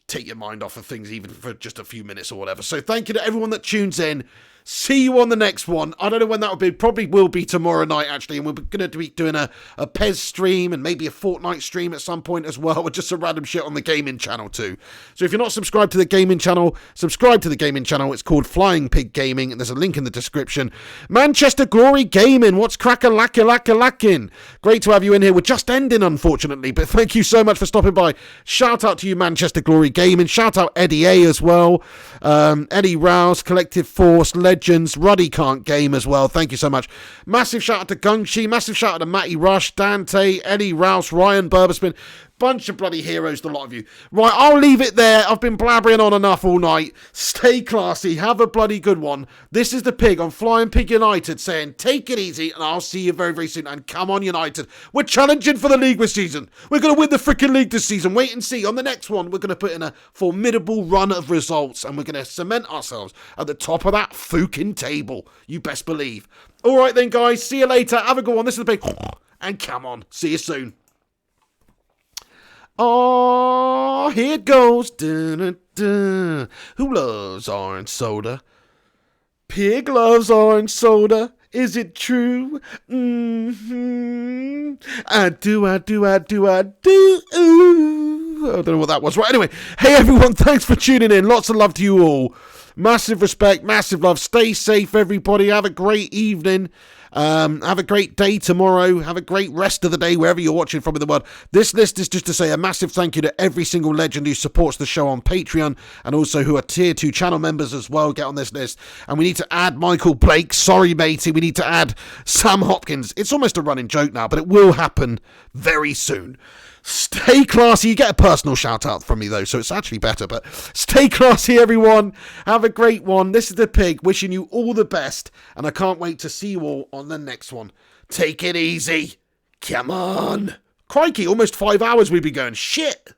take your mind off of things even for just a few minutes or whatever. So thank you to everyone that tunes in. See you on the next one. I don't know when that will be. Probably will be tomorrow night, actually. And we're going to be doing a PES stream and maybe a Fortnite stream at some point as well. With just some random shit on the gaming channel too. So if you're not subscribed to the gaming channel, subscribe to the gaming channel. It's called Flying Pig Gaming. And there's a link in the description. Manchester Glory Gaming. What's crack-a-lack-a-lack-a-lackin'? Great to have you in here. We're just ending, unfortunately. But thank you so much for stopping by. Shout out to you, Manchester Glory Gaming. Shout out Eddie A as well. Eddie Rouse, Collective Force, Legends, Ruddy Can't Game as well. Thank you so much. Massive shout out to Gungshi. Massive shout out to Matty Rush, Dante, Eddie Rouse, Ryan Burberspin. Bunch of bloody heroes, the lot of you. Right, I'll leave it there. I've been blabbering on enough all night. Stay classy. Have a bloody good one. This is the Pig on Flying Pig United saying, take it easy, and I'll see you very, very soon. And come on, United. We're challenging for the league this season. We're going to win the freaking league this season. Wait and see. On the next one, we're going to put in a formidable run of results, and we're going to cement ourselves at the top of that fucking table. You best believe. All right then, guys. See you later. Have a good one. This is the Pig. And come on. See you soon. Oh, here it goes. Dun-dun-dun. Who loves orange soda? Pig loves orange soda. Is it true? Mm-hmm. I do. I don't know what that was. Right, anyway. Hey, everyone. Thanks for tuning in. Lots of love to you all. Massive respect. Massive love. Stay safe, everybody. Have a great evening. Have a great day tomorrow. Have a great rest of the day wherever you're watching from in the world. This list is just to say a massive thank you to every single legend who supports the show on Patreon and also who are tier 2 channel members as well. Get on this list. And we need to add Michael Blake. Sorry, matey. We need to add Sam Hopkins. It's almost a running joke now, but it will happen very soon. Stay classy. You get a personal shout out from me though, so it's actually better. But stay classy, everyone. Have a great one. This is the Pig wishing you all the best, and I can't wait to see you all on the next one. Take it easy. Come on. Crikey, almost 5 hours we've been going. Shit.